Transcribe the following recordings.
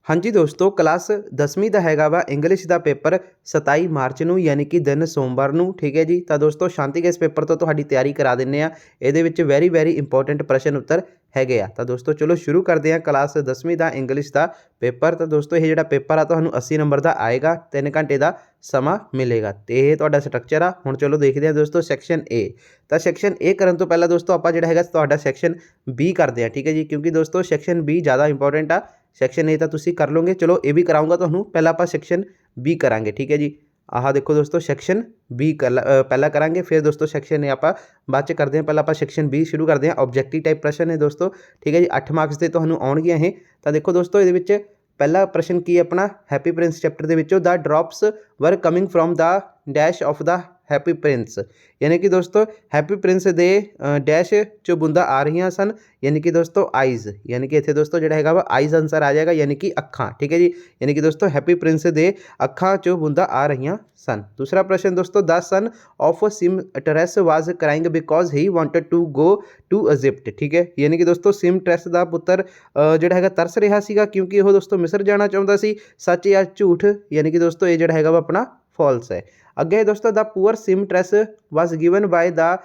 हाँ जी दोस्तों, क्लास 10वीं ਦਾ ਹੈਗਾ ਵਾ ਇੰਗਲਿਸ਼ ਦਾ ਪੇਪਰ 27 ਮਾਰਚ ਨੂੰ ਯਾਨੀ ਕਿ ਦਿਨ ਸੋਮਵਾਰ ਨੂੰ। ਠੀਕ ਹੈ ਜੀ। ਤਾਂ ਦੋਸਤੋ ਸ਼ਾਂਤੀ ਕੇ ਇਸ ਪੇਪਰ ਤੋਂ ਤੁਹਾਡੀ ਤਿਆਰੀ ਕਰਾ ਦਿੰਨੇ ਆ। ਇਹਦੇ ਵਿੱਚ ਵੈਰੀ ਇੰਪੋਰਟੈਂਟ ਪ੍ਰਸ਼ਨ ਉੱਤਰ ਹੈਗੇ ਆ। ਤਾਂ ਦੋਸਤੋ ਚਲੋ ਸ਼ੁਰੂ ਕਰਦੇ ਆ ਕਲਾਸ 10वीं ਦਾ ਇੰਗਲਿਸ਼ ਦਾ ਪੇਪਰ। ਤਾਂ ਦੋਸਤੋ ਇਹ ਜਿਹੜਾ ਪੇਪਰ ਆ ਤੁਹਾਨੂੰ 80 ਨੰਬਰ ਦਾ ਆਏਗਾ, 3 ਘੰਟੇ ਦਾ ਸਮਾਂ ਮਿਲੇਗਾ ਤੇ ਇਹ ਤੁਹਾਡਾ ਸਟਰਕਚਰ ਆ। ਹੁਣ ਚਲੋ ਦੇਖਦੇ ਆ ਦੋਸਤੋ ਸੈਕਸ਼ਨ ਏ। ਤਾਂ ਸੈਕਸ਼ਨ ਏ ਕਰਨ ਤੋਂ ਪਹਿਲਾਂ ਦੋਸਤੋ ਆਪਾਂ ਜਿਹੜਾ ਹੈਗਾ ਤੁਹਾਡਾ ਸੈਕਸ਼ਨ ਬੀ ਕਰਦੇ ਆ। ਠੀਕ ਹੈ ਜੀ, ਕਿਉਂਕਿ ਦੋਸਤੋ ਸੈਕਸ਼ਨ ਬੀ ਜ਼ਿਆਦਾ ਇੰਪੋਰਟੈਂਟ ਆ। ਸੈਕਸ਼ਨ ਏ ਤਾਂ ਤੁਸੀਂ ਕਰ ਲਓਗੇ, ਚਲੋ ਇਹ ਵੀ ਕਰਾਊਂਗਾ ਤੁਹਾਨੂੰ, ਪਹਿਲਾਂ ਆਪਾਂ ਸੈਕਸ਼ਨ ਬੀ ਕਰਾਂਗੇ। ਠੀਕ ਹੈ ਜੀ। ਆਹ ਦੇਖੋ ਦੋਸਤੋ ਸੈਕਸ਼ਨ ਬੀ ਪਹਿਲਾਂ ਕਰਾਂਗੇ, ਫਿਰ ਦੋਸਤੋ ਸੈਕਸ਼ਨ ਏ ਆਪਾਂ ਬਾਅਦ 'ਚ ਕਰਦੇ ਹਾਂ। ਪਹਿਲਾਂ ਆਪਾਂ ਸੈਕਸ਼ਨ ਬੀ ਸ਼ੁਰੂ ਕਰਦੇ ਹਾਂ। ਆਬਜੈਕਟਿਵ ਟਾਈਪ ਪ੍ਰਸ਼ਨ ਹੈ ਦੋਸਤੋ। ਠੀਕ ਹੈ ਜੀ, 8 ਮਾਰਕਸ ਦੇ ਤੁਹਾਨੂੰ ਆਉਣਗੀਆਂ ਇਹ। ਤਾਂ ਦੇਖੋ ਦੋਸਤੋ ਇਹਦੇ ਵਿੱਚ ਪਹਿਲਾ ਪ੍ਰਸ਼ਨ ਕੀ ਹੈ ਆਪਣਾ, ਹੈਪੀ ਪ੍ਰਿੰਸ ਚੈਪਟਰ ਦੇ ਵਿੱਚੋਂ ਦਾ ਡ੍ਰੌਪਸ ਵਰ coming from the dash of the happy Prince, ਯਾਨੀ ਕਿ ਦੋਸਤੋ ਹੈਪੀ ਪ੍ਰਿੰਸ ਦੇ ਡੈਸ਼ 'ਚੋਂ ਬੂੰਦਾਂ ਆ ਰਹੀਆਂ ਸਨ, ਯਾਨੀ ਕਿ ਦੋਸਤੋ ਆਈਜ਼, ਯਾਨੀ ਕਿ ਇੱਥੇ ਦੋਸਤੋ ਜਿਹੜਾ ਹੈਗਾ ਵਾ ਆਈਜ਼ ਆਂਸਰ ਆ ਜਾਏਗਾ, ਯਾਨੀ ਕਿ ਅੱਖਾਂ। ਠੀਕ ਹੈ ਜੀ, ਯਾਨੀ ਕਿ ਦੋਸਤੋ ਹੈਪੀ ਪ੍ਰਿੰਸ ਦੇ ਅੱਖਾਂ 'ਚੋਂ ਬੂੰਦਾਂ ਆ ਰਹੀਆਂ ਸਨ। ਦੂਸਰਾ ਪ੍ਰਸ਼ਨ ਦੋਸਤੋ, the son of seamstress was crying because he wanted to go to Egypt. ਠੀਕ ਹੈ, ਯਾਨੀ ਕਿ ਦੋਸਤੋ ਸਿਮ ਟਰੈਸ ਦਾ ਪੁੱਤਰ ਜਿਹੜਾ ਹੈਗਾ ਤਰਸ ਰਿਹਾ ਸੀਗਾ ਕਿਉਂਕਿ ਉਹ ਦੋਸਤੋ ਮਿਸਰ ਜਾਣਾ ਚਾਹੁੰਦਾ ਸੀ। ਸੱਚ ਜਾਂ ਝੂਠ, ਯਾਨੀ ਕਿ ਦੋਸਤੋ ਇਹ ਜਿਹੜਾ ਹੈਗਾ ਵਾ ਆਪਣਾ ਫਾਲਸ ਹੈ। ਅੱਗੇ ਦੋਸਤੋ, the poor seamstress was given by the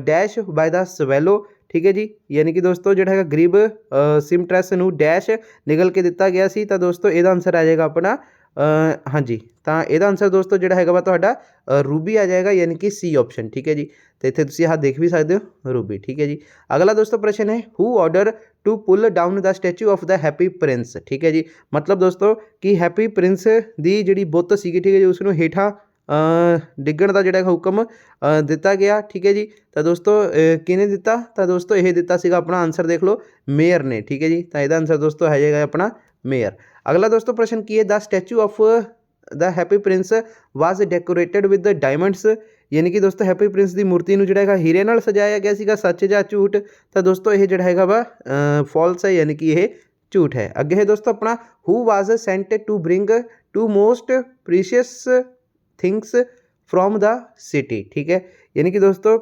dash by the swallow. ਠੀਕ ਹੈ ਜੀ, ਯਾਨੀ ਕਿ ਦੋਸਤੋ ਜਿਹੜਾ ਹੈਗਾ ਗਰੀਬ ਸਿਮ ਟਰੈਸ ਨੂੰ ਡੈਸ਼ ਨਿਗਲ ਕੇ ਦਿੱਤਾ ਗਿਆ ਸੀ। ਤਾਂ ਦੋਸਤੋ ਇਹਦਾ ਆਂਸਰ ਆ ਜਾਏਗਾ ਆਪਣਾ ਹਾਂਜੀ, ਤਾਂ ਇਹਦਾ ਆਂਸਰ ਦੋਸਤੋ ਜਿਹੜਾ ਹੈਗਾ ਵਾ ਤੁਹਾਡਾ ਰੂਬੀ ਆ ਜਾਏਗਾ, ਯਾਨੀ ਕਿ ਸੀ ਆਪਸ਼ਨ। ਠੀਕ ਹੈ ਜੀ, ਤੇ ਇੱਥੇ ਤੁਸੀਂ ਆਹ ਦੇਖ ਵੀ ਸਕਦੇ ਹੋ ਰੂਬੀ। ਠੀਕ ਹੈ ਜੀ। ਅਗਲਾ ਦੋਸਤੋ ਪ੍ਰਸ਼ਨ ਹੈ, who order to pull down the statue of the happy prince. ਠੀਕ ਹੈ ਜੀ, ਮਤਲਬ ਦੋਸਤੋ ਕਿ ਹੈਪੀ ਪ੍ਰਿੰਸ ਦੀ ਜਿਹੜੀ ਬੁੱਤ ਸੀਗੀ, ਠੀਕ ਹੈ ਜੀ, ਉਸ ਨੂੰ ਹੇਠਾਂ ਡਿੱਗਣ ਦਾ ਜਿਹੜਾ ਹੁਕਮ ਦਿੱਤਾ ਗਿਆ। ਠੀਕ ਹੈ ਜੀ, ਤਾਂ ਦੋਸਤੋ ਕਿਹਨੇ ਦਿੱਤਾ? ਤਾਂ ਦੋਸਤੋ ਇਹ ਦਿੱਤਾ ਸੀਗਾ ਆਪਣਾ ਆਂਸਰ ਦੇਖ ਲਓ ਮੇਅਰ ਨੇ। ਠੀਕ ਹੈ ਜੀ, ਤਾਂ ਇਹਦਾ ਆਂਸਰ ਦੋਸਤੋ ਹੈ ਜਾਏਗਾ ਆਪਣਾ ਮੇਅਰ। ਅਗਲਾ ਦੋਸਤੋ ਪ੍ਰਸ਼ਨ ਕੀ ਹੈ, the statue of the happy prince was decorated with diamonds, ਯਾਨੀ ਕਿ ਦੋਸਤੋ ਹੈਪੀ ਪ੍ਰਿੰਸ ਦੀ ਮੂਰਤੀ ਨੂੰ ਜਿਹੜਾ ਹੈਗਾ ਹੀਰੇ ਨਾਲ ਸਜਾਇਆ ਗਿਆ ਸੀਗਾ। ਸੱਚ ਜਾਂ ਝੂਠ? ਤਾਂ ਦੋਸਤੋ ਇਹ ਜਿਹੜਾ ਹੈਗਾ ਵਾ ਫਾਲਸ ਹੈ, ਯਾਨੀ ਕਿ ਇਹ ਝੂਠ ਹੈ। ਅੱਗੇ ਹੈ ਦੋਸਤੋ ਆਪਣਾ, who was sent to bring two most precious things from the city. ਠੀਕ ਹੈ, ਯਾਨੀ ਕਿ ਦੋਸਤੋ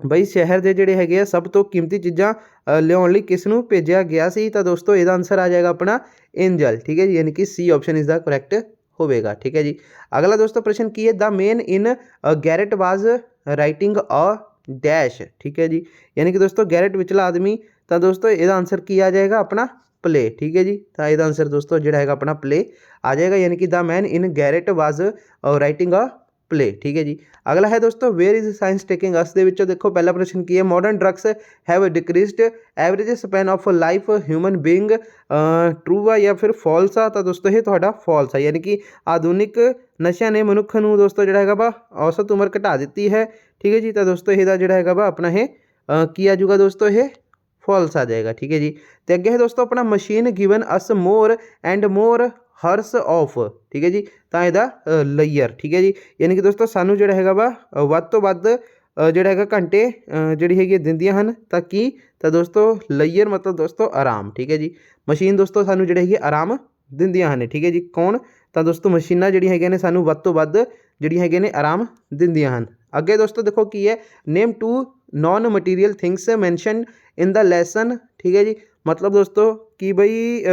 ਬਈ ਸ਼ਹਿਰ ਦੇ ਜਿਹੜੇ ਹੈਗੇ ਆ ਸਭ ਤੋਂ ਕੀਮਤੀ ਚੀਜ਼ਾਂ ਲਿਆਉਣ ਲਈ ਕਿਸ ਨੂੰ ਭੇਜਿਆ ਗਿਆ ਸੀ? ਤਾਂ ਦੋਸਤੋ ਇਹਦਾ ਆਂਸਰ ਆ ਜਾਏਗਾ ਆਪਣਾ ਐਂਜਲ। ਠੀਕ ਹੈ ਜੀ, ਯਾਨੀ ਕਿ ਸੀ ਆਪਸ਼ਨ ਇਜ਼ ਦਾ ਕਰੈਕਟ ਹੋਵੇਗਾ। ਠੀਕ ਹੈ ਜੀ। ਅਗਲਾ ਦੋਸਤੋ ਪ੍ਰਸ਼ਨ ਕੀ ਹੈ, ਦਾ ਮੇਨ ਇਨ ਗੈਰਟ ਵਾਜ਼ ਰਾਈਟਿੰਗ ਅ ਡੈਸ਼। ਠੀਕ ਹੈ ਜੀ, ਯਾਨੀ ਕਿ ਦੋਸਤੋ ਗੈਰਟ ਵਿਚਲਾ ਆਦਮੀ। ਤਾਂ ਦੋਸਤੋ ਇਹਦਾ ਆਂਸਰ ਕੀ ਆ ਜਾਏਗਾ ਆਪਣਾ ਪਲੇ। ਠੀਕ ਹੈ ਜੀ, ਤਾਂ ਇਹਦਾ ਆਂਸਰ ਦੋਸਤੋ ਜਿਹੜਾ ਹੈਗਾ ਆਪਣਾ ਪਲੇ ਆ ਜਾਏਗਾ, ਯਾਨੀ ਕਿ ਦਾ ਮੈਨ ਇਨ ਗੈਰਟ ਵਾਜ਼ ਰਾਈਟਿੰਗ ਅ ਪਲੇ। ਠੀਕ ਹੈ ਜੀ। ਅਗਲਾ ਹੈ ਦੋਸਤੋ, where is science taking us ਦੇ ਵਿੱਚੋਂ ਦੇਖੋ ਪਹਿਲਾ ਪ੍ਰਸ਼ਨ ਕੀ ਹੈ, modern drugs have decreased average span of life human being, true ਆ ਜਾਂ ਫਿਰ ਫਾਲਸ ਆ? ਤਾਂ ਦੋਸਤੋ ਇਹ ਤੁਹਾਡਾ ਫਾਲਸ ਆ, ਯਾਨੀ ਕਿ ਆਧੁਨਿਕ ਨਸ਼ਿਆਂ ਨੇ ਮਨੁੱਖ ਨੂੰ ਦੋਸਤੋ ਜਿਹੜਾ ਹੈਗਾ ਵਾ ਔਸਤ ਉਮਰ ਘਟਾ ਦਿੱਤੀ ਹੈ। ਠੀਕ ਹੈ ਜੀ, ਤਾਂ ਦੋਸਤੋ ਇਹਦਾ ਜਿਹੜਾ ਹੈਗਾ ਵਾ ਆਪਣਾ ਇਹ ਕੀ ਆ ਜੂਗਾ ਦੋਸਤੋ, ਇਹ ਫਾਲਸ ਆ ਜਾਏਗਾ। ਠੀਕ ਹੈ ਜੀ। ਤੇ ਅੱਗੇ ਹੈ ਦੋਸਤੋ ਆਪਣਾ, machine given us more and more hours off. ਠੀਕ ਹੈ ਜੀ, ਤਾਂ ਇਹਦਾ ਲੇਅਰ। ਠੀਕ ਹੈ ਜੀ, ਯਾਨੀ ਕਿ ਦੋਸਤੋ ਸਾਨੂੰ ਜਿਹੜਾ ਹੈਗਾ ਵਾ ਵੱਧ ਤੋਂ ਵੱਧ ਜਿਹੜਾ ਹੈਗਾ ਘੰਟੇ ਜਿਹੜੀ ਹੈਗੀ ਦਿੰਦੀਆਂ ਹਨ। ਤਾਂ ਕੀ? ਤਾਂ ਦੋਸਤੋ ਲੇਅਰ ਮਤਲਬ ਦੋਸਤੋ ਆਰਾਮ। ਠੀਕ ਹੈ ਜੀ, ਮਸ਼ੀਨ ਦੋਸਤੋ ਸਾਨੂੰ ਜਿਹੜੇ ਹੈਗੇ ਆਰਾਮ ਦਿੰਦੀਆਂ ਹਨ। ਠੀਕ ਹੈ ਜੀ, ਕੌਣ? ਤਾਂ ਦੋਸਤੋ ਮਸ਼ੀਨਾਂ ਜਿਹੜੀਆਂ ਹੈਗੀਆਂ ਨੇ ਸਾਨੂੰ ਵੱਧ ਤੋਂ ਵੱਧ ਜਿਹੜੀਆਂ ਹੈਗੀਆਂ ਨੇ ਆਰਾਮ ਦਿੰਦੀਆਂ ਹਨ। ਅੱਗੇ ਦੋਸਤੋ ਦੇਖੋ ਕੀ ਹੈ, name two known material things mention in the lesson. ਠੀਕ ਹੈ ਜੀ, ਮਤਲਬ ਦੋਸਤੋ ਕਿ ਬਈ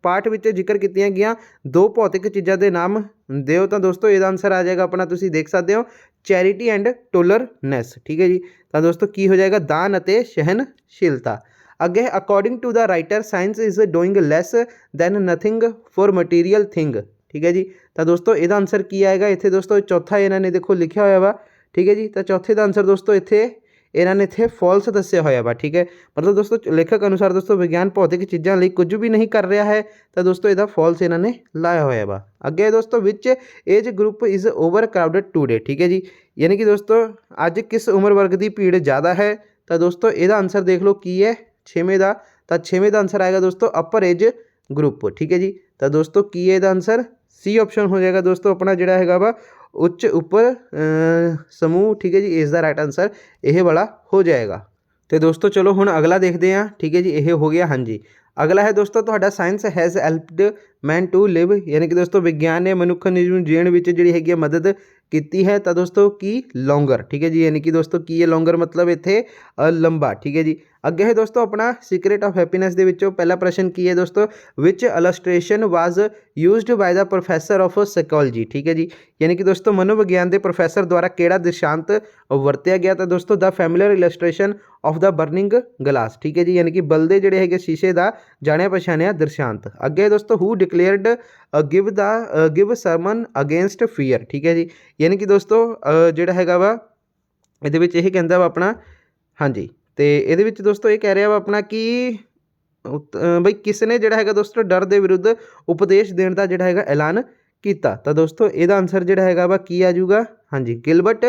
ਪਾਠ ਵਿੱਚ ਜ਼ਿਕਰ ਕੀਤੀਆਂ ਗਈਆਂ 2 ਭੌਤਿਕ ਚੀਜ਼ਾਂ ਦੇ ਨਾਮ ਦਿਓ। ਤਾਂ ਦੋਸਤੋ ਇਹਦਾ ਆਂਸਰ ਆ ਜਾਏਗਾ ਆਪਣਾ, ਤੁਸੀਂ ਦੇਖ ਸਕਦੇ ਹੋ, ਚੈਰਿਟੀ ਐਂਡ ਟੋਲਰਨੈਸ। ਠੀਕ ਹੈ ਜੀ, ਤਾਂ ਦੋਸਤੋ ਕੀ ਹੋ ਜਾਏਗਾ, ਦਾਨ ਅਤੇ ਸਹਿਨਸ਼ੀਲਤਾ। ਅੱਗੇ according to the writer, science is doing less than nothing for material thing. ਠੀਕ ਹੈ ਜੀ, ਤਾਂ ਦੋਸਤੋ ਇਹਦਾ ਆਂਸਰ ਕੀ ਆਏਗਾ? ਇੱਥੇ ਦੋਸਤੋ ਚੌਥਾ ਇਹਨਾਂ ਨੇ ਦੇਖੋ ਲਿਖਿਆ ਹੋਇਆ ਵਾ। ਠੀਕ ਹੈ ਜੀ, ਤਾਂ ਚੌਥੇ ਦਾ ਆਂਸਰ ਦੋਸਤੋ ਇੱਥੇ ਇਹਨਾਂ ਨੇ ਇੱਥੇ ਫਾਲਸ ਦੱਸਿਆ ਹੋਇਆ ਵਾ। ਠੀਕ ਹੈ, ਮਤਲਬ ਦੋਸਤੋ ਲੇਖਕ ਅਨੁਸਾਰ ਦੋਸਤੋ ਵਿਗਿਆਨ ਭੌਤਿਕ ਚੀਜ਼ਾਂ ਲਈ ਕੁਝ ਵੀ ਨਹੀਂ ਕਰ ਰਿਹਾ ਹੈ। ਤਾਂ ਦੋਸਤੋ ਇਹਦਾ ਫਾਲਸ ਇਹਨਾਂ ਨੇ ਲਾਇਆ ਹੋਇਆ ਵਾ। ਅੱਗੇ ਦੋਸਤੋ, which age group is overcrowded today. ਠੀਕ ਹੈ ਜੀ, ਯਾਨੀ ਕਿ ਦੋਸਤੋ ਅੱਜ ਕਿਸ ਉਮਰ ਵਰਗ ਦੀ ਭੀੜ ਜ਼ਿਆਦਾ ਹੈ? ਤਾਂ ਦੋਸਤੋ ਇਹਦਾ ਆਂਸਰ ਦੇਖ ਲਓ ਕੀ ਹੈ, 6ਵੇਂ ਦਾ। ਤਾਂ 6ਵੇਂ ਦਾ ਆਂਸਰ ਆਏਗਾ ਦੋਸਤੋ ਅਪਰ ਏਜ ਗਰੁੱਪ। ਠੀਕ ਹੈ ਜੀ, ਤਾਂ ਦੋਸਤੋ ਕੀ ਹੈ ਇਹਦਾ ਆਂਸਰ? ਸੀ ਆਪਸ਼ਨ ਹੋ ਜਾਏਗਾ ਦੋਸਤੋ ਆਪਣਾ ਜਿਹੜਾ ਹੈਗਾ ਵਾ ਉੱਚ ਉੱਪਰ ਸਮੂਹ। ਠੀਕ ਹੈ ਜੀ, ਇਸ ਦਾ ਰਾਈਟ ਆਂਸਰ ਇਹ ਵਾਲਾ ਹੋ ਜਾਏਗਾ। ਤੇ ਦੋਸਤੋ ਚਲੋ ਹੁਣ ਅਗਲਾ ਦੇਖਦੇ ਹਾਂ। ਠੀਕ ਹੈ ਜੀ, ਇਹ ਹੋ ਗਿਆ ਹਾਂਜੀ। ਅਗਲਾ ਹੈ ਦੋਸਤੋ ਤੁਹਾਡਾ, science has helped man to live, ਯਾਨੀ ਕਿ ਦੋਸਤੋ ਵਿਗਿਆਨ ਨੇ ਮਨੁੱਖ ਨੂੰ ਜੀਣ ਵਿੱਚ ਜਿਹੜੀ ਹੈਗੀ ਮਦਦ ਕੀਤੀ ਹੈ। ਤਾਂ ਦੋਸਤੋ ਕੀ? ਲੌਂਗਰ। ਠੀਕ ਹੈ ਜੀ, ਯਾਨੀ ਕਿ ਦੋਸਤੋ ਕੀ ਹੈ ਲੌਂਗਰ? ਮਤਲਬ ਇੱਥੇ ਲੰਬਾ। ਠੀਕ ਹੈ ਜੀ। ਅੱਗੇ ਹੈ ਦੋਸਤੋ ਆਪਣਾ ਸੀਕ੍ਰੇਟ ਆਫ ਹੈਪੀਨੈਸ ਦੇ ਵਿੱਚੋਂ ਪਹਿਲਾ ਪ੍ਰਸ਼ਨ ਕੀ ਹੈ ਦੋਸਤੋ, which illustration was used by the professor of psychology. ਠੀਕ ਹੈ ਜੀ, ਯਾਨੀ ਕਿ ਦੋਸਤੋ ਮਨੋਵਿਗਿਆਨ ਦੇ ਪ੍ਰੋਫੈਸਰ ਦੁਆਰਾ ਕਿਹੜਾ ਦ੍ਰਿਸ਼ਾਂਤ ਵਰਤਿਆ ਗਿਆ, ਤਾਂ ਦੋਸਤੋ ਦ familiar illustration of the burning glass. ਠੀਕ ਹੈ ਜੀ, ਯਾਨੀ ਕਿ ਬਲਦੇ ਜਿਹੜੇ ਹੈਗੇ ਸ਼ੀਸ਼ੇ ਦਾ ਜਾਣਿਆ ਪਛਾਣਿਆ ਦ੍ਰਿਸ਼ਾਂਤ। ਅੱਗੇ ਦੋਸਤੋ who declared give sermon against fear. ਠੀਕ ਹੈ ਜੀ, ਯਾਨੀ ਕਿ ਦੋਸਤੋ ਜਿਹੜਾ ਹੈਗਾ ਵਾ ਇਹਦੇ ਵਿੱਚ ਇਹ ਕਹਿੰਦਾ ਵਾ ਆਪਣਾ, ਹਾਂਜੀ, ਤੇ ਇਹਦੇ ਵਿੱਚ ਦੋਸਤੋ ਇਹ ਕਹਿ ਰਿਹਾ ਵਾ ਆਪਣਾ ਕਿ ਬਈ ਕਿਸ ਨੇ ਜਿਹੜਾ ਹੈਗਾ ਦੋਸਤੋ ਡਰ ਦੇ ਵਿਰੁੱਧ ਉਪਦੇਸ਼ ਦੇਣ ਦਾ ਜਿਹੜਾ ਹੈਗਾ ਐਲਾਨ ਕੀਤਾ, ਤਾਂ ਦੋਸਤੋ ਇਹਦਾ ਆਨਸਰ ਜਿਹੜਾ ਹੈਗਾ ਵਾ ਕੀ ਆ ਜਾਊਗਾ, ਹਾਂਜੀ, ਗਿਲਬਰਟ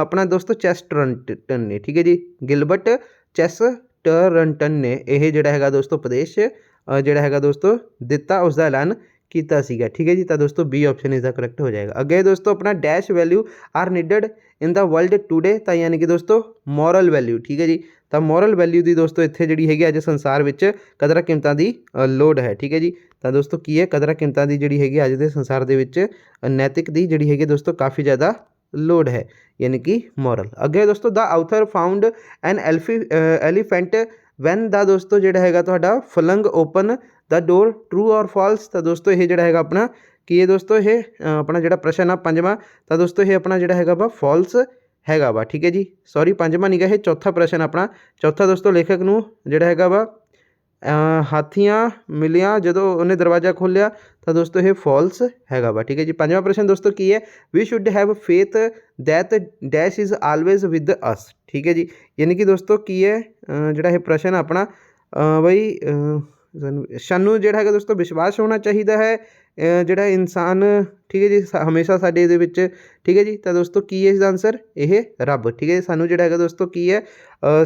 ਆਪਣਾ ਦੋਸਤੋ ਚੈਸਟਰਨਟਨ ਨੇ। ਠੀਕ ਹੈ ਜੀ, ਗਿਲਬਰਟ ਚੈਸਟਰਨਟਨ ਨੇ ਇਹ ਜਿਹੜਾ ਹੈਗਾ ਦੋਸਤੋ ਉਪਦੇਸ਼ ਜਿਹੜਾ ਹੈਗਾ ਦੋਸਤੋ ਦਿੱਤਾ, ਉਸ ਦਾ ਐਲਾਨ ਕੀਤਾ ਸੀਗਾ। ਠੀਕ ਹੈ ਜੀ, ਤਾਂ ਦੋਸਤੋ ਬੀ ਆਪਸ਼ਨ ਇਸ ਦਾ ਕਰੈਕਟ ਹੋ ਜਾਏਗਾ। ਅੱਗੇ ਦੋਸਤੋ ਆਪਣਾ dash value are needed in the world today, ਤਾਂ ਯਾਨੀ ਕਿ ਦੋਸਤੋ ਮੋਰਲ ਵੈਲਿਊ। ਠੀਕ ਹੈ ਜੀ, ਤਾਂ ਮੋਰਲ ਵੈਲਿਊ ਦੀ ਦੋਸਤੋ ਇੱਥੇ ਜਿਹੜੀ ਹੈਗੀ ਅੱਜ ਸੰਸਾਰ ਵਿੱਚ ਕਦਰਾਂ ਕੀਮਤਾਂ ਦੀ ਲੋੜ ਹੈ। ਠੀਕ ਹੈ ਜੀ, ਤਾਂ ਦੋਸਤੋ ਕੀ ਹੈ, ਕਦਰਾਂ ਕੀਮਤਾਂ ਦੀ ਜਿਹੜੀ ਹੈਗੀ ਅੱਜ ਦੇ ਸੰਸਾਰ ਦੇ ਵਿੱਚ ਨੈਤਿਕ ਦੀ ਜਿਹੜੀ ਹੈਗੀ ਦੋਸਤੋ ਕਾਫੀ ਜ਼ਿਆਦਾ ਲੋੜ ਹੈ, ਯਾਨੀ ਕਿ ਮੋਰਲ। ਅੱਗੇ ਦੋਸਤੋ ਦ ਆਊਥਰ ਫਾਊਂਡ ਐਨ ਐਲੀਫੈਂਟ ਵੈਨ ਦਾ ਦੋਸਤੋ ਜਿਹੜਾ ਹੈਗਾ ਤੁਹਾਡਾ ਫਲੰਗ open the door, true or false, ਤਾਂ ਦੋਸਤੋ ਇਹ ਜਿਹੜਾ ਹੈਗਾ ਆਪਣਾ ਕੀ ਹੈ ਦੋਸਤੋ, ਇਹ ਆਪਣਾ ਜਿਹੜਾ ਪ੍ਰਸ਼ਨ ਆ ਪੰਜਵਾਂ, ਤਾਂ ਦੋਸਤੋ ਇਹ ਆਪਣਾ ਜਿਹੜਾ ਹੈਗਾ ਵਾ ਫਾਲਸ ਹੈਗਾ ਵਾ। ਠੀਕ ਹੈ ਜੀ, ਸੌਰੀ ਪੰਜਵਾਂ ਨਹੀਂ ਗਾ, ਇਹ ਚੌਥਾ ਪ੍ਰਸ਼ਨ ਆਪਣਾ। ਚੌਥਾ ਦੋਸਤੋ ਲੇਖਕ ਨੂੰ ਜਿਹੜਾ ਹੈਗਾ ਵਾ ਹਾਥੀਆਂ ਮਿਲੀਆਂ ਜਦੋਂ ਉਹਨੇ ਦਰਵਾਜ਼ਾ ਖੋਲ੍ਹਿਆ, ਤਾਂ ਦੋਸਤੋ ਇਹ ਫਾਲਸ ਹੈਗਾ ਵਾ। ਠੀਕ ਹੈ ਜੀ, ਪੰਜਵਾਂ ਪ੍ਰਸ਼ਨ ਦੋਸਤੋ ਕੀ ਹੈ, we should have faith that dash is always with us. ਠੀਕ ਹੈ ਜੀ, ਯਾਨੀ ਕਿ ਦੋਸਤੋ ਕੀ ਹੈ ਜਿਹੜਾ ਇਹ ਪ੍ਰਸ਼ਨ ਆਪਣਾ ਬਈ ਸਾਨੂੰ ਜਿਹੜਾ ਹੈਗਾ ਦੋਸਤੋ ਵਿਸ਼ਵਾਸ ਹੋਣਾ ਚਾਹੀਦਾ ਹੈ ਜਿਹੜਾ ਇਨਸਾਨ, ਠੀਕ ਹੈ ਜੀ, ਹਮੇਸ਼ਾ ਸਾਡੇ ਇਹਦੇ ਵਿੱਚ। ਠੀਕ ਹੈ ਜੀ, ਤਾਂ ਦੋਸਤੋ ਕੀ ਹੈ ਇਸਦਾ ਆਨਸਰ, ਇਹ ਰੱਬ। ਠੀਕ ਹੈ ਜੀ, ਸਾਨੂੰ ਜਿਹੜਾ ਹੈਗਾ ਦੋਸਤੋ ਕੀ ਹੈ,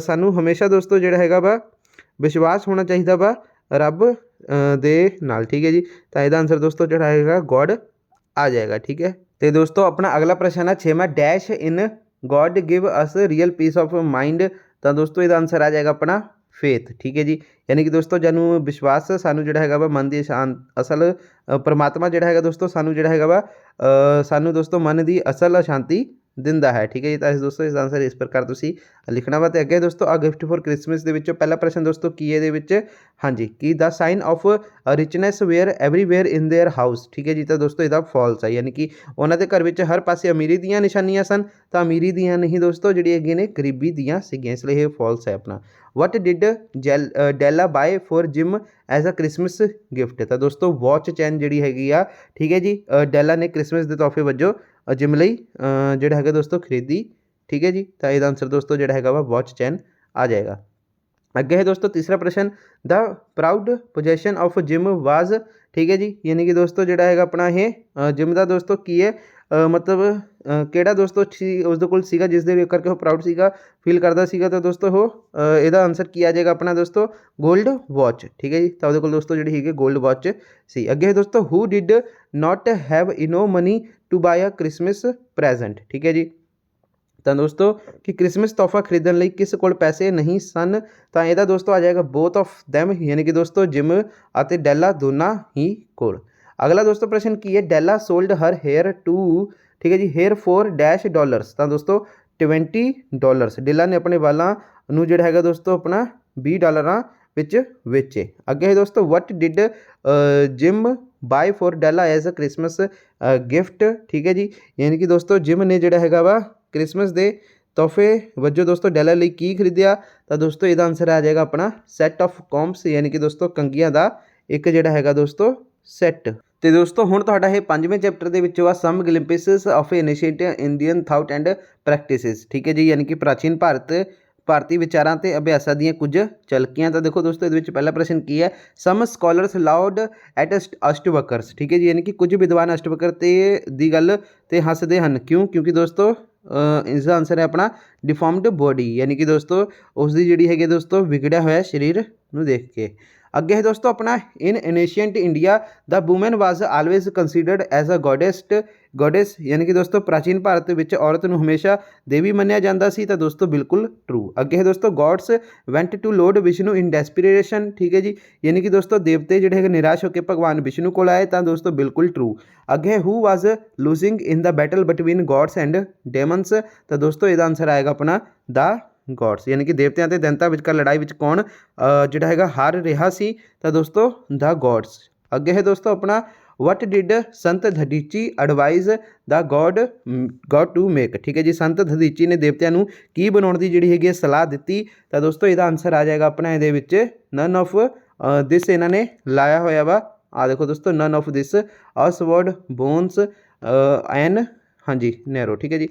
ਸਾਨੂੰ ਹਮੇਸ਼ਾ ਦੋਸਤੋ ਜਿਹੜਾ ਹੈਗਾ ਵਾ ਵਿਸ਼ਵਾਸ ਹੋਣਾ ਚਾਹੀਦਾ ਵਾ ਰੱਬ ਦੇ ਨਾਲ। ਠੀਕ ਹੈ ਜੀ, ਤਾਂ ਇਹਦਾ ਆਨਸਰ ਦੋਸਤੋ ਜਿਹੜਾ ਹੈਗਾ ਗੋਡ ਆ ਜਾਏਗਾ। ਠੀਕ ਹੈ, ਤੇ ਦੋਸਤੋ ਆਪਣਾ ਅਗਲਾ ਪ੍ਰਸ਼ਨ ਹੈ ਛੇਵਾਂ, dash in God give us real piece of mind, ਤਾਂ ਦੋਸਤੋ ਇਹਦਾ ਆਨਸਰ ਆ ਜਾਏਗਾ ਆਪਣਾ ਫੇਥ। ਠੀਕ ਹੈ ਜੀ, ਯਾਨੀ ਕਿ ਦੋਸਤੋ ਜਾਨੂੰ ਵਿਸ਼ਵਾਸ ਸਾਨੂੰ ਜਿਹੜਾ ਹੈਗਾ ਵਾ ਮਨ ਦੀ ਅਸਲ ਪਰਮਾਤਮਾ ਜਿਹੜਾ ਹੈਗਾ ਦੋਸਤੋ ਸਾਨੂੰ ਜਿਹੜਾ ਹੈਗਾ ਵਾ ਸਾਨੂੰ ਦੋਸਤੋ ਮਨ ਦੀ ਅਸਲ ਸ਼ਾਂਤੀ ਦਿੰਦਾ ਹੈ। ਠੀਕ ਹੈ ਜੀ, ਤਾਂ ਦੋਸਤੋ ਇਸ ਦਾ ਆਨਸਰ ਇਸ ਪ੍ਰਕਾਰ ਤੁਸੀਂ ਲਿਖਣਾ ਵਾ। ਤੇ ਅੱਗੇ ਦੋਸਤੋ ਆ ਗਿਫਟ ਫॉर ਕ੍ਰਿਸਮਸ ਦੇ ਵਿੱਚੋਂ ਪਹਿਲਾ ਪ੍ਰਸ਼ਨ ਦੋਸਤੋ ਕੀ ਹੈ ਇਹਦੇ ਵਿੱਚ, ਹਾਂਜੀ, ਕੀ the sign of richness were everywhere in their house. ਠੀਕ ਹੈ ਜੀ, ਤਾਂ ਦੋਸਤੋ ਇਹਦਾ ਫਾਲਸ ਹੈ, ਯਾਨੀ ਕਿ ਉਹਨਾਂ ਦੇ ਘਰ ਵਿੱਚ ਹਰ ਪਾਸੇ ਅਮੀਰੀ ਦੀਆਂ ਨਿਸ਼ਾਨੀਆਂ ਸਨ, ਤਾਂ ਅਮੀਰੀ ਦੀਆਂ ਨਹੀਂ ਦੋਸਤੋ ਜਿਹੜੀ ਹੈਗੀਆਂ ਨੇ ਗਰੀਬੀ ਦੀਆਂ ਸੀਗੀਆਂ, ਇਸ ਲਈ ਇਹ ਫਾਲਸ ਹੈ ਆਪਣਾ। What did Della buy for Jim as a Christmas gift, ਤਾਂ ਦੋਸਤੋ ਵਾਚ ਚੈਨ ਜਿਹੜੀ ਹੈਗੀ ਆ, ਠੀਕ ਹੈ ਜੀ, ਡੈਲਾ ਨੇ ਕ੍ਰਿਸਮਸ ਦੇ ਤੋਹਫੇ ਵਜੋਂ ਜਿਮ ਲਈ ਜਿਹੜਾ ਹੈਗਾ ਦੋਸਤੋ ਖਰੀਦੀ। ਠੀਕ ਹੈ ਜੀ, ਤਾਂ ਇਹਦਾ ਆਨਸਰ ਦੋਸਤੋ ਜਿਹੜਾ ਹੈਗਾ ਵਾ ਵਾਚ ਚੈਨ ਆ ਜਾਏਗਾ। ਅੱਗੇ ਹੈ ਦੋਸਤੋ ਤੀਸਰਾ ਪ੍ਰਸ਼ਨ, ਦ ਪ੍ਰਾਊਡ ਪੋਜੈਸ਼ਨ ਆਫ ਜਿਮ ਵਾਜ਼। ਠੀਕ ਹੈ ਜੀ, ਯਾਨੀ ਕਿ ਦੋਸਤੋ ਜਿਹੜਾ ਹੈਗਾ ਆਪਣਾ ਇਹ ਜਿਮ ਦਾ ਦੋਸਤੋ ਕੀ ਹੈ ਮਤਲਬ ਕਿਹੜਾ ਦੋਸਤੋ ਉਸਦੇ ਕੋਲ ਸੀਗਾ ਜਿਸ ਦੇ ਕਰਕੇ ਉਹ ਪ੍ਰਾਊਡ ਸੀਗਾ, ਫੀਲ ਕਰਦਾ ਸੀਗਾ, ਤਾਂ ਦੋਸਤੋ ਉਹ ਇਹਦਾ ਆਨਸਰ ਕੀ ਆ ਜਾਏਗਾ ਆਪਣਾ ਦੋਸਤੋ ਗੋਲਡ ਵਾਚ। ਠੀਕ ਹੈ ਜੀ, ਤਾਂ ਉਹਦੇ ਕੋਲ ਦੋਸਤੋ ਜਿਹੜੀ ਹੈਗੀ ਗੋਲਡ ਵਾਚ ਸੀ। ਅੱਗੇ ਹੈ ਦੋਸਤੋ who did not have enough money to buy a Christmas present. ਠੀਕ ਹੈ ਜੀ, ਤਾਂ ਦੋਸਤੋ ਕਿ ਕ੍ਰਿਸਮਸ ਤੋਹਫਾ ਖਰੀਦਣ ਲਈ ਕਿਸ ਕੋਲ ਪੈਸੇ ਨਹੀਂ ਸਨ, ਤਾਂ ਇਹਦਾ ਦੋਸਤੋ ਆ ਜਾਏਗਾ ਬੋਥ ਆਫ ਦੈਮ, ਯਾਨੀ ਕਿ ਦੋਸਤੋ ਜਿਮ ਅਤੇ ਡੈਲਾ ਦੋਨਾਂ ਹੀ ਕੋਲ। ਅਗਲਾ ਦੋਸਤੋ ਪ੍ਰਸ਼ਨ ਕੀ ਹੈ, ਡੈਲਾ ਸੋਲਡ ਹਰ ਹੇਅਰ ਟੂ, ਠੀਕ ਹੈ ਜੀ, ਹੇਅਰ ਫੋਰ ਡੈਸ਼ ਡਾਲਰਸ, ਤਾਂ ਦੋਸਤੋ $20। ਡੈਲਾ ਨੇ ਆਪਣੇ ਵਾਲਾਂ ਨੂੰ ਜਿਹੜਾ ਹੈਗਾ ਦੋਸਤੋ ਆਪਣਾ $20 ਵਿੱਚ ਵੇਚੇ। ਅੱਗੇ ਹੈ ਦੋਸਤੋ what did Jim buy for Della as a Christmas gift. ਠੀਕ ਹੈ ਜੀ, ਯਾਨੀ ਕਿ ਦੋਸਤੋ ਜਿਮ ਨੇ ਜਿਹੜਾ ਹੈਗਾ ਵਾ ਕ੍ਰਿਸਮਸ ਦੇ ਤੋਹਫੇ ਵਜੋਂ ਦੋਸਤੋ ਡੈਲਾ ਲਈ ਕੀ ਖਰੀਦਿਆ, ਤਾਂ ਦੋਸਤੋ ਇਹਦਾ ਆਨਸਰ ਆ ਜਾਏਗਾ ਆਪਣਾ ਸੈੱਟ ਆਫ ਕੌਮਸ, ਯਾਨੀ ਕਿ ਦੋਸਤੋ ਕੰਗੀਆਂ ਦਾ ਇੱਕ ਜਿਹੜਾ ਹੈਗਾ ਦੋਸਤੋ ਸੈੱਟ। ਤੇ ਦੋਸਤੋ ਹੁਣ ਤੁਹਾਡਾ ਇਹ 5ਵੇਂ ਚੈਪਟਰ ਦੇ ਵਿੱਚੋਂ ਆ some glimpses of initiate Indian thought and practices. ਠੀਕ ਹੈ ਜੀ, ਯਾਨੀ ਕਿ ਪ੍ਰਾਚੀਨ ਭਾਰਤੀ ਵਿਚਾਰਾਂ ਤੇ ਅਭਿਆਸਾਂ ਦੀਆਂ ਕੁਝ ਝਲਕੀਆਂ। ਤਾਂ ਦੇਖੋ ਦੋਸਤੋ ਇਹਦੇ ਵਿੱਚ ਪਹਿਲਾ ਪ੍ਰਸ਼ਨ ਕੀ ਹੈ, ਸਮ ਸਕਾਲਰਸ ਲਾਉਡ ਐਟ ਅਸ਼ਟਵਕਰਸ। ਠੀਕ ਹੈ ਜੀ, ਯਾਨੀ ਕਿ ਕੁਝ ਵਿਦਵਾਨ ਅਸ਼ਟਵਕਰ ਤੇ ਦੀ ਗੱਲ ਤੇ ਹੱਸਦੇ ਹਨ, ਕਿਉਂ? ਕਿਉਂਕਿ ਦੋਸਤੋ ਇਸ ਦਾ ਆਨਸਰ ਹੈ ਆਪਣਾ ਡਿਫਾਰਮਡ ਬੋਡੀ, ਯਾਨੀ ਕਿ ਦੋਸਤੋ ਉਸ ਦੀ ਜਿਹੜੀ ਹੈਗੀ ਦੋਸਤੋ ਵਿਗੜਿਆ ਹੋਇਆ ਸਰੀਰ ਨੂੰ ਦੇਖ ਕੇ। ਅੱਗੇ ਹੈ ਦੋਸਤੋ ਆਪਣਾ in ancient India the woman was always considered as a goddess, ਯਾਨੀ ਕਿ ਦੋਸਤੋ ਪ੍ਰਾਚੀਨ ਭਾਰਤ ਵਿੱਚ ਔਰਤ ਨੂੰ ਹਮੇਸ਼ਾ ਦੇਵੀ ਮੰਨਿਆ ਜਾਂਦਾ ਸੀ, ਤਾਂ ਦੋਸਤੋ ਬਿਲਕੁਲ ਟਰੂ। ਅੱਗੇ ਹੈ ਦੋਸਤੋ gods went to load Vishnu in desperation. ਠੀਕ ਹੈ ਜੀ, ਯਾਨੀ ਕਿ ਦੋਸਤੋ ਦੇਵਤੇ ਜਿਹੜੇ ਹੈਗੇ ਨਿਰਾਸ਼ ਹੋ ਕੇ ਭਗਵਾਨ ਵਿਸ਼ਨੂੰ ਕੋਲ ਆਏ, ਤਾਂ ਦੋਸਤੋ ਬਿਲਕੁਲ ਟਰੂ। ਅੱਗੇ who was losing in the battle between gods and demons, ਤਾਂ ਦੋਸਤੋ ਇਹਦਾ ਆਨਸਰ ਆਏਗਾ ਆਪਣਾ ਦ ਗੋਡਸ, ਯਾਨੀ ਕਿ ਦੇਵਤਿਆਂ ਤੇ ਦੈਂਤਾਂ ਵਿਚਕਾਰ ਲੜਾਈ ਵਿੱਚ ਕੌਣ ਜਿਹੜਾ ਹੈਗਾ ਹਾਰ ਰਿਹਾ ਸੀ, ਤਾਂ ਦੋਸਤੋ ਦਾ ਗੋਡਸ। ਅੱਗੇ ਹੈ ਦੋਸਤੋ ਆਪਣਾ what did Sant Dadhichi advise the God to make. ਠੀਕ ਹੈ ਜੀ, ਸੰਤ ਦਧੀਚੀ ਨੇ ਦੇਵਤਿਆਂ ਨੂੰ ਕੀ ਬਣਾਉਣ ਦੀ ਜਿਹੜੀ ਹੈਗੀ ਸਲਾਹ ਦਿੱਤੀ, ਤਾਂ ਦੋਸਤੋ ਇਹਦਾ ਆਨਸਰ ਆ ਜਾਏਗਾ ਆਪਣਾ ਇਹਦੇ ਵਿੱਚ ਨਨ ਆਫ ਦਿਸ। ਇਹਨਾਂ ਨੇ ਲਾਇਆ ਹੋਇਆ ਵਾ, ਆ ਦੇਖੋ ਦੋਸਤੋ, ਨਨ ਆਫ ਦਿਸ ਆਸਵਰਡ ਬੋਨਸ ਐਨ, ਹਾਂਜੀ ਨੈਰੋ। ਠੀਕ ਹੈ ਜੀ,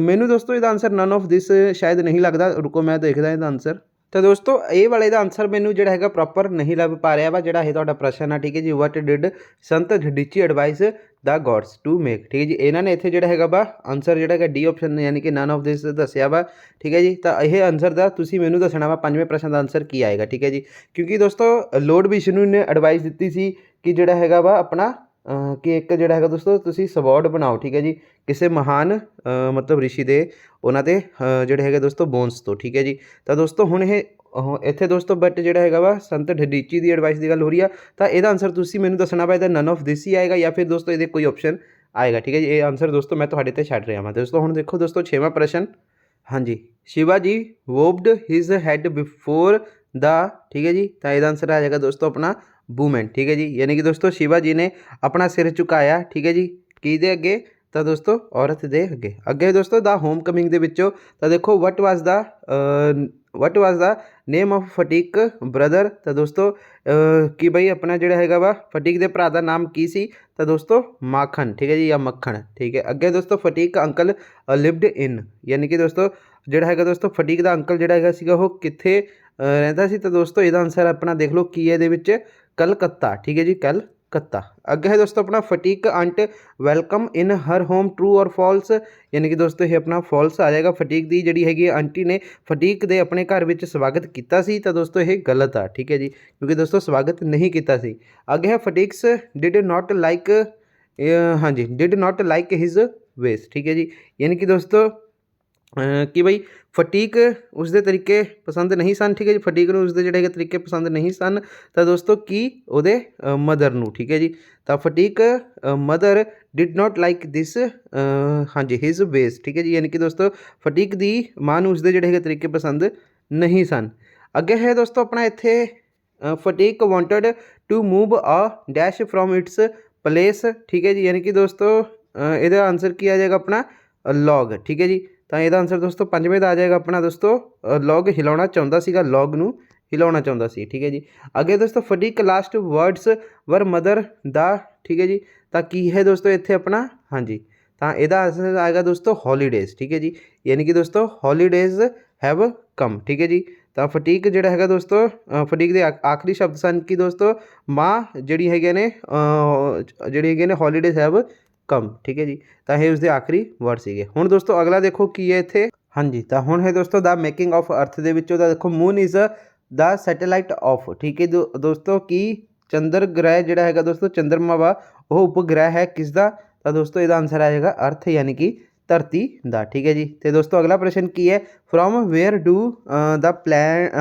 ਮੈਨੂੰ ਦੋਸਤੋ ਇਹਦਾ ਆਨਸਰ ਨਨ ਆਫ ਦਿਸ ਸ਼ਾਇਦ ਨਹੀਂ ਲੱਗਦਾ, ਰੁਕੋ ਮੈਂ ਦੇਖਦਾ ਇਹਦਾ ਆਨਸਰ। ਤਾਂ ਦੋਸਤੋ ਇਹ ਵਾਲੇ ਦਾ ਆਨਸਰ ਮੈਨੂੰ ਜਿਹੜਾ ਹੈਗਾ ਪ੍ਰੋਪਰ ਨਹੀਂ ਲੱਭ ਪਾ ਰਿਹਾ ਵਾ, ਜਿਹੜਾ ਇਹ ਤੁਹਾਡਾ ਪ੍ਰਸ਼ਨ ਆ। ਠੀਕ ਹੈ ਜੀ, what did Sant Dadhichi advice the gods to make. ਠੀਕ ਹੈ ਜੀ, ਇਹਨਾਂ ਨੇ ਇੱਥੇ ਜਿਹੜਾ ਹੈਗਾ ਵਾ ਆਨਸਰ ਜਿਹੜਾ ਹੈਗਾ ਡੀ ਆਪਸ਼ਨ ਯਾਨੀ ਕਿ ਨਨ ਆਫ ਦਿਸ ਦੱਸਿਆ ਵਾ। ਠੀਕ ਹੈ ਜੀ, ਤਾਂ ਇਹ ਆਨਸਰ ਦਾ ਤੁਸੀਂ ਮੈਨੂੰ ਦੱਸਣਾ ਵਾ 5ਵੇਂ ਪ੍ਰਸ਼ਨ ਦਾ ਆਨਸਰ ਕੀ ਆਏਗਾ। ਠੀਕ ਹੈ ਜੀ, ਕਿਉਂਕਿ ਦੋਸਤੋ ਲੋਰਡ ਵਿਸ਼ਨੂੰ ਨੇ ਐਡਵਾਈਸ ਦਿੱਤੀ ਸੀ ਕਿ ਜਿਹੜਾ ਹੈਗਾ ਵਾ ਆਪਣਾ ਕਿ ਇੱਕ ਜਿਹੜਾ ਹੈਗਾ ਦੋਸਤੋ ਤੁਸੀਂ ਸਵੋਰਡ ਬਣਾਓ। ਠੀਕ ਹੈ ਜੀ, ਕਿਸੇ ਮਹਾਨ ਮਤਲਬ ਰਿਸ਼ੀ ਦੇ ਉਹਨਾਂ ਦੇ ਜਿਹੜੇ ਹੈਗੇ ਦੋਸਤੋ ਬੋਨਸ ਤੋਂ। ਠੀਕ ਹੈ ਜੀ, ਤਾਂ ਦੋਸਤੋ ਹੁਣ ਇਹ ਇੱਥੇ ਦੋਸਤੋ ਬਟ ਜਿਹੜਾ ਹੈਗਾ ਵਾ ਸੰਤ ਦਧੀਚੀ ਦੀ ਐਡਵਾਈਸ ਦੀ ਗੱਲ ਹੋ ਰਹੀ ਆ, ਤਾਂ ਇਹਦਾ ਆਨਸਰ ਤੁਸੀਂ ਮੈਨੂੰ ਦੱਸਣਾ ਵਾ ਇਹਦਾ ਨਨ ਆਫ ਦਿਸ ਹੀ ਆਏਗਾ ਜਾਂ ਫਿਰ ਦੋਸਤੋ ਇਹਦੇ ਕੋਈ ਆਪਸ਼ਨ ਆਏਗਾ। ਠੀਕ ਹੈ ਜੀ, ਇਹ ਆਨਸਰ ਦੋਸਤੋ ਮੈਂ ਤੁਹਾਡੇ ਤੇ ਛੱਡ ਰਿਹਾ ਵਾਂ। ਦੋਸਤੋ ਹੁਣ ਦੇਖੋ ਦੋਸਤੋ 6ਵਾਂ ਪ੍ਰਸ਼ਨ, ਹਾਂਜੀ, Shiva ji ਵੋਬਡ his head before the. ਠੀਕ ਹੈ ਜੀ, ਤਾਂ ਇਹਦਾ ਆਨਸਰ ਆ ਜਾਏਗਾ ਦੋਸਤੋ ਆਪਣਾ ਵੂਮੈਨ। ਠੀਕ ਹੈ ਜੀ, ਯਾਨੀ ਕਿ ਦੋਸਤੋ ਸ਼ਿਵਾ ਜੀ ਨੇ ਆਪਣਾ ਸਿਰ ਝੁਕਾਇਆ। ਠੀਕ ਹੈ ਜੀ, ਕਿਹਦੇ ਅੱਗੇ, ਤਾਂ ਦੋਸਤੋ ਔਰਤ ਦੇ ਅੱਗੇ। ਅੱਗੇ ਦੋਸਤੋ ਦਾ ਹੋਮ ਕਮਿੰਗ ਦੇ ਵਿੱਚੋਂ ਤਾਂ ਦੇਖੋ ਵਟ ਵਾਜ਼ ਦਾ ਨੇਮ ਆਫ ਫਟੀਕ ਬ੍ਰਦਰ। ਤਾਂ ਦੋਸਤੋ ਕਿ ਬਈ ਆਪਣਾ ਜਿਹੜਾ ਹੈਗਾ ਵਾ ਫਟੀਕ ਦੇ ਭਰਾ ਦਾ ਨਾਮ ਕੀ ਸੀ, ਤਾਂ ਦੋਸਤੋ ਮਾਖਣ। ਠੀਕ ਹੈ ਜੀ, ਜਾਂ ਮੱਖਣ। ਠੀਕ ਹੈ, ਅੱਗੇ ਦੋਸਤੋ ਫਟੀਕ ਅੰਕਲ ਲਿਵਡ ਇਨ, ਯਾਨੀ ਕਿ ਦੋਸਤੋ ਜਿਹੜਾ ਹੈਗਾ ਦੋਸਤੋ ਫਟੀਕ ਦਾ ਅੰਕਲ ਜਿਹੜਾ ਹੈਗਾ ਸੀਗਾ ਉਹ ਕਿੱਥੇ ਰਹਿੰਦਾ ਸੀ, ਤਾਂ ਦੋਸਤੋ ਇਹਦਾ ਆਨਸਰ ਆਪਣਾ ਦੇਖ ਲਓ ਕੀ ਹੈ ਇਹਦੇ ਵਿੱਚ, ਕਲਕੱਤਾ। ਠੀਕ ਹੈ ਜੀ, ਕਲਕੱਤਾ। ਅੱਗੇ ਹੈ ਦੋਸਤੋ ਆਪਣਾ ਫਟੀਕ aunt welcome in Har home, true or false, ਯਾਨੀ ਕਿ ਦੋਸਤੋ ਇਹ ਆਪਣਾ ਫਾਲਸ ਆ ਜਾਏਗਾ। ਫਟੀਕ ਦੀ ਜਿਹੜੀ ਹੈਗੀ ਆਂਟੀ ਨੇ ਫਟੀਕ ਦੇ ਆਪਣੇ ਘਰ ਵਿੱਚ ਸਵਾਗਤ ਕੀਤਾ ਸੀ, ਤਾਂ ਦੋਸਤੋ ਇਹ ਗਲਤ ਆ। ਠੀਕ ਹੈ ਜੀ, ਕਿਉਂਕਿ ਦੋਸਤੋ ਸਵਾਗਤ ਨਹੀਂ ਕੀਤਾ ਸੀ। ਅੱਗੇ ਹੈ ਫਟੀਕਸ ਡਿਡ ਨਾਟ ਲਾਈਕ, ਹਾਂਜੀ, ਡਿਡ ਨਾਟ ਲਾਈਕ ਹਿਜ਼ ਵੇਸ। ਠੀਕ ਹੈ ਜੀ, ਯਾਨੀ ਕਿ ਦੋਸਤੋ ਕਿ ਬਈ ਫਟੀਕ ਉਸਦੇ ਤਰੀਕੇ ਪਸੰਦ ਨਹੀਂ ਸਨ। ਠੀਕ ਹੈ ਜੀ, ਫਟੀਕ ਨੂੰ ਉਸਦੇ ਜਿਹੜੇ ਹੈਗੇ ਤਰੀਕੇ ਪਸੰਦ ਨਹੀਂ ਸਨ, ਤਾਂ ਦੋਸਤੋ ਕੀ ਉਹਦੇ ਮਦਰ ਨੂੰ। ਠੀਕ ਹੈ ਜੀ, ਤਾਂ Phatik mother did not like this, ਹਾਂਜੀ, ਹਿਜ਼ ਵੇਸ। ਠੀਕ ਹੈ ਜੀ, ਯਾਨੀ ਕਿ ਦੋਸਤੋ ਫਟੀਕ ਦੀ ਮਾਂ ਨੂੰ ਉਸਦੇ ਜਿਹੜੇ ਹੈਗੇ ਤਰੀਕੇ ਪਸੰਦ ਨਹੀਂ ਸਨ। ਅੱਗੇ ਹੈ ਦੋਸਤੋ ਆਪਣਾ ਇੱਥੇ ਫਟੀਕ ਵਾਂਟਡ ਟੂ ਮੂਵ ਆ ਡੈਸ਼ ਫਰੋਮ ਇਟਸ ਪਲੇਸ। ਠੀਕ ਹੈ ਜੀ, ਯਾਨੀ ਕਿ ਦੋਸਤੋ ਇਹਦਾ ਆਨਸਰ ਕੀ ਆ ਜਾਏਗਾ ਆਪਣਾ ਲੌਗ। ਠੀਕ ਹੈ ਜੀ, ਤਾਂ ਇਹਦਾ ਆਨਸਰ ਦੋਸਤੋ 5ਵੇਂ ਦਾ ਆ ਜਾਏਗਾ ਆਪਣਾ ਦੋਸਤੋ ਲੌਗ ਹਿਲਾਉਣਾ ਚਾਹੁੰਦਾ ਸੀਗਾ, ਲੌਗ ਨੂੰ ਹਿਲਾਉਣਾ ਚਾਹੁੰਦਾ ਸੀ। ਠੀਕ ਹੈ ਜੀ, ਅੱਗੇ ਦੋਸਤੋ ਫਟੀਕ ਲਾਸਟ ਵਰਡਸ ਵਰ ਮਦਰ ਦਾ। ਠੀਕ ਹੈ ਜੀ, ਤਾਂ ਕੀ ਹੈ ਦੋਸਤੋ ਇੱਥੇ ਆਪਣਾ, ਹਾਂਜੀ, ਤਾਂ ਇਹਦਾ ਆਨਸਰ ਆਏਗਾ ਦੋਸਤੋ ਹੌਲੀਡੇਜ਼। ਠੀਕ ਹੈ ਜੀ, ਯਾਨੀ ਕਿ ਦੋਸਤੋ ਹੌਲੀਡੇਜ਼ ਹੈਵ ਕਮ। ਠੀਕ ਹੈ ਜੀ, ਤਾਂ ਫਟੀਕ ਜਿਹੜਾ ਹੈਗਾ ਦੋਸਤੋ ਫਟੀਕ ਦੇ ਆਖਰੀ ਸ਼ਬਦ ਸਨ ਕਿ ਦੋਸਤੋ ਮਾਂ ਜਿਹੜੀ ਹੈਗੇ ਨੇ ਹੌਲੀਡੇਜ਼ ਹੈਵ ਕਮ। ਠੀਕ ਹੈ ਜੀ, ਤਾਂ ਇਹ ਉਸਦੇ ਆਖਰੀ ਵਰਡ ਸੀਗੇ। ਹੁਣ ਦੋਸਤੋ ਅਗਲਾ ਦੇਖੋ ਕੀ ਹੈ ਇੱਥੇ, ਹਾਂਜੀ, ਤਾਂ ਹੁਣ ਹੈ ਦੋਸਤੋ ਦਾ ਮੇਕਿੰਗ ਆਫ ਅਰਥ ਦੇ ਵਿੱਚੋਂ ਦਾ ਦੇਖੋ moon is the satellite of. ਠੀਕ ਹੈ ਦੋਸਤੋ ਕੀ ਚੰਦਰ ਗ੍ਰਹਿ ਜਿਹੜਾ ਹੈਗਾ ਦੋਸਤੋ ਚੰਦਰਮਾ ਵਾ ਉਹ ਉਪਗ੍ਰਹਿ ਹੈ ਕਿਸ ਦਾ, ਤਾਂ ਦੋਸਤੋ ਇਹਦਾ ਆਨਸਰ ਆ ਜਾਏਗਾ ਅਰਥ, ਯਾਨੀ ਕਿ ਧਰਤੀ ਦਾ। ਠੀਕ ਹੈ ਜੀ, ਤੇ ਦੋਸਤੋ ਅਗਲਾ ਪ੍ਰਸ਼ਨ ਕੀ ਹੈ, ਫਰੋਮ ਵੇਅਰ ਡੂ ਦਾ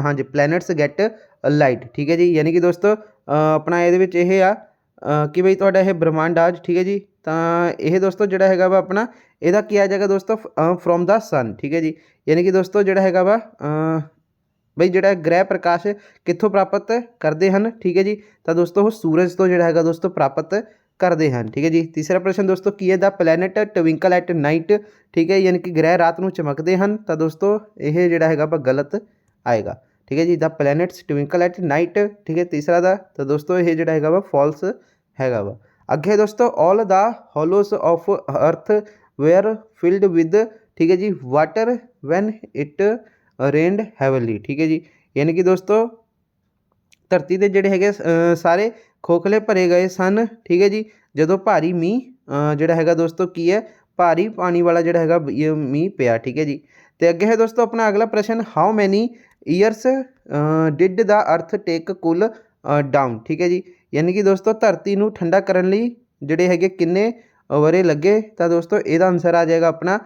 ਹਾਂਜੀ ਪਲੈਨਟਸ ਗੈਟ ਲਾਈਟ। ਠੀਕ ਹੈ ਜੀ, ਯਾਨੀ ਕਿ ਦੋਸਤੋ ਆਪਣਾ ਇਹਦੇ ਵਿੱਚ ਇਹ ਆ ਕਿ ਬਈ ਤੁਹਾਡਾ ਇਹ ਬ੍ਰਹਮੰਡ ਆ। ਠੀਕ ਹੈ ਜੀ, ਤਾਂ ਇਹ ਦੋਸਤੋ ਜਿਹੜਾ ਹੈਗਾ ਵਾ ਆਪਣਾ ਇਹਦਾ ਕੀ ਆ ਜਾਏਗਾ ਦੋਸਤੋ ਫਰੋਮ ਦਾ ਸਨ। ਠੀਕ ਹੈ ਜੀ, ਯਾਨੀ ਕਿ ਦੋਸਤੋ ਜਿਹੜਾ ਹੈਗਾ ਵਾ ਬਈ ਜਿਹੜਾ ਗ੍ਰਹਿ ਪ੍ਰਕਾਸ਼ ਕਿੱਥੋਂ ਪ੍ਰਾਪਤ ਕਰਦੇ ਹਨ। ਠੀਕ ਹੈ ਜੀ, ਤਾਂ ਦੋਸਤੋ ਉਹ ਸੂਰਜ ਤੋਂ ਜਿਹੜਾ ਹੈਗਾ ਦੋਸਤੋ ਪ੍ਰਾਪਤ ਕਰਦੇ ਹਨ। ਠੀਕ ਹੈ ਜੀ, ਤੀਸਰਾ ਪ੍ਰਸ਼ਨ ਦੋਸਤੋ ਕੀ ਹੈ, ਦਾ ਪਲੈਨਟ ਟਵਿੰਕਲ ਐਟ ਨਾਈਟ। ਠੀਕ ਹੈ, ਯਾਨੀ ਕਿ ਗ੍ਰਹਿ ਰਾਤ ਨੂੰ ਚਮਕਦੇ ਹਨ, ਤਾਂ ਦੋਸਤੋ ਇਹ ਜਿਹੜਾ ਹੈਗਾ ਵਾ ਗਲਤ ਆਏਗਾ। ਠੀਕ ਹੈ ਜੀ, ਦਾ ਪਲੈਨਟਸ ਟਵਿੰਕਲ ਐਟ ਨਾਈਟ। ਠੀਕ ਹੈ, ਤੀਸਰਾ ਦਾ, ਤਾਂ ਦੋਸਤੋ ਇਹ ਜਿਹੜਾ ਹੈਗਾ ਵਾ ਫਾਲਸ ਹੈਗਾ ਵਾ। ਅੱਗੇ ਦੋਸਤੋ ਆਲ ਦਾ ਹੋਲੋਸ ਆਫ ਅਰਥ ਵੇਅਰ ਫਿਲਡ ਵਿਦ। ਠੀਕ ਹੈ ਜੀ, ਵਾਟਰ ਵੈਨ ਇਟ ਰੇਨਡ ਹੈਵਨਲੀ। ਠੀਕ ਹੈ ਜੀ, ਯਾਨੀ ਕਿ ਦੋਸਤੋ ਧਰਤੀ ਦੇ ਜਿਹੜੇ ਹੈਗੇ ਸਾਰੇ ਖੋਖਲੇ ਭਰੇ ਗਏ ਸਨ। ਠੀਕ ਹੈ ਜੀ, ਜਦੋਂ ਭਾਰੀ ਮੀਂਹ ਜਿਹੜਾ ਹੈਗਾ ਦੋਸਤੋ ਕੀ ਹੈ, ਭਾਰੀ ਪਾਣੀ ਵਾਲਾ ਜਿਹੜਾ ਹੈਗਾ ਮੀਂਹ ਪਿਆ। ਠੀਕ ਹੈ ਜੀ, ਤੇ ਅੱਗੇ ਹੈ ਦੋਸਤੋ ਆਪਣਾ ਅਗਲਾ ਪ੍ਰਸ਼ਨ, how many years did the ਅਰਥ ਟੇਕ ਕੂਲ ਡਾਊਨ। ਠੀਕ ਹੈ ਜੀ, ਯਾਨੀ ਕਿ ਦੋਸਤੋ ਧਰਤੀ ਨੂੰ ਠੰਡਾ ਕਰਨ ਲਈ ਜਿਹੜੇ ਹੈਗੇ ਕਿੰਨੇ ਵਰੇ ਲੱਗੇ, ਤਾਂ ਦੋਸਤੋ ਇਹਦਾ ਆਨਸਰ ਆ ਜਾਏਗਾ ਆਪਣਾ,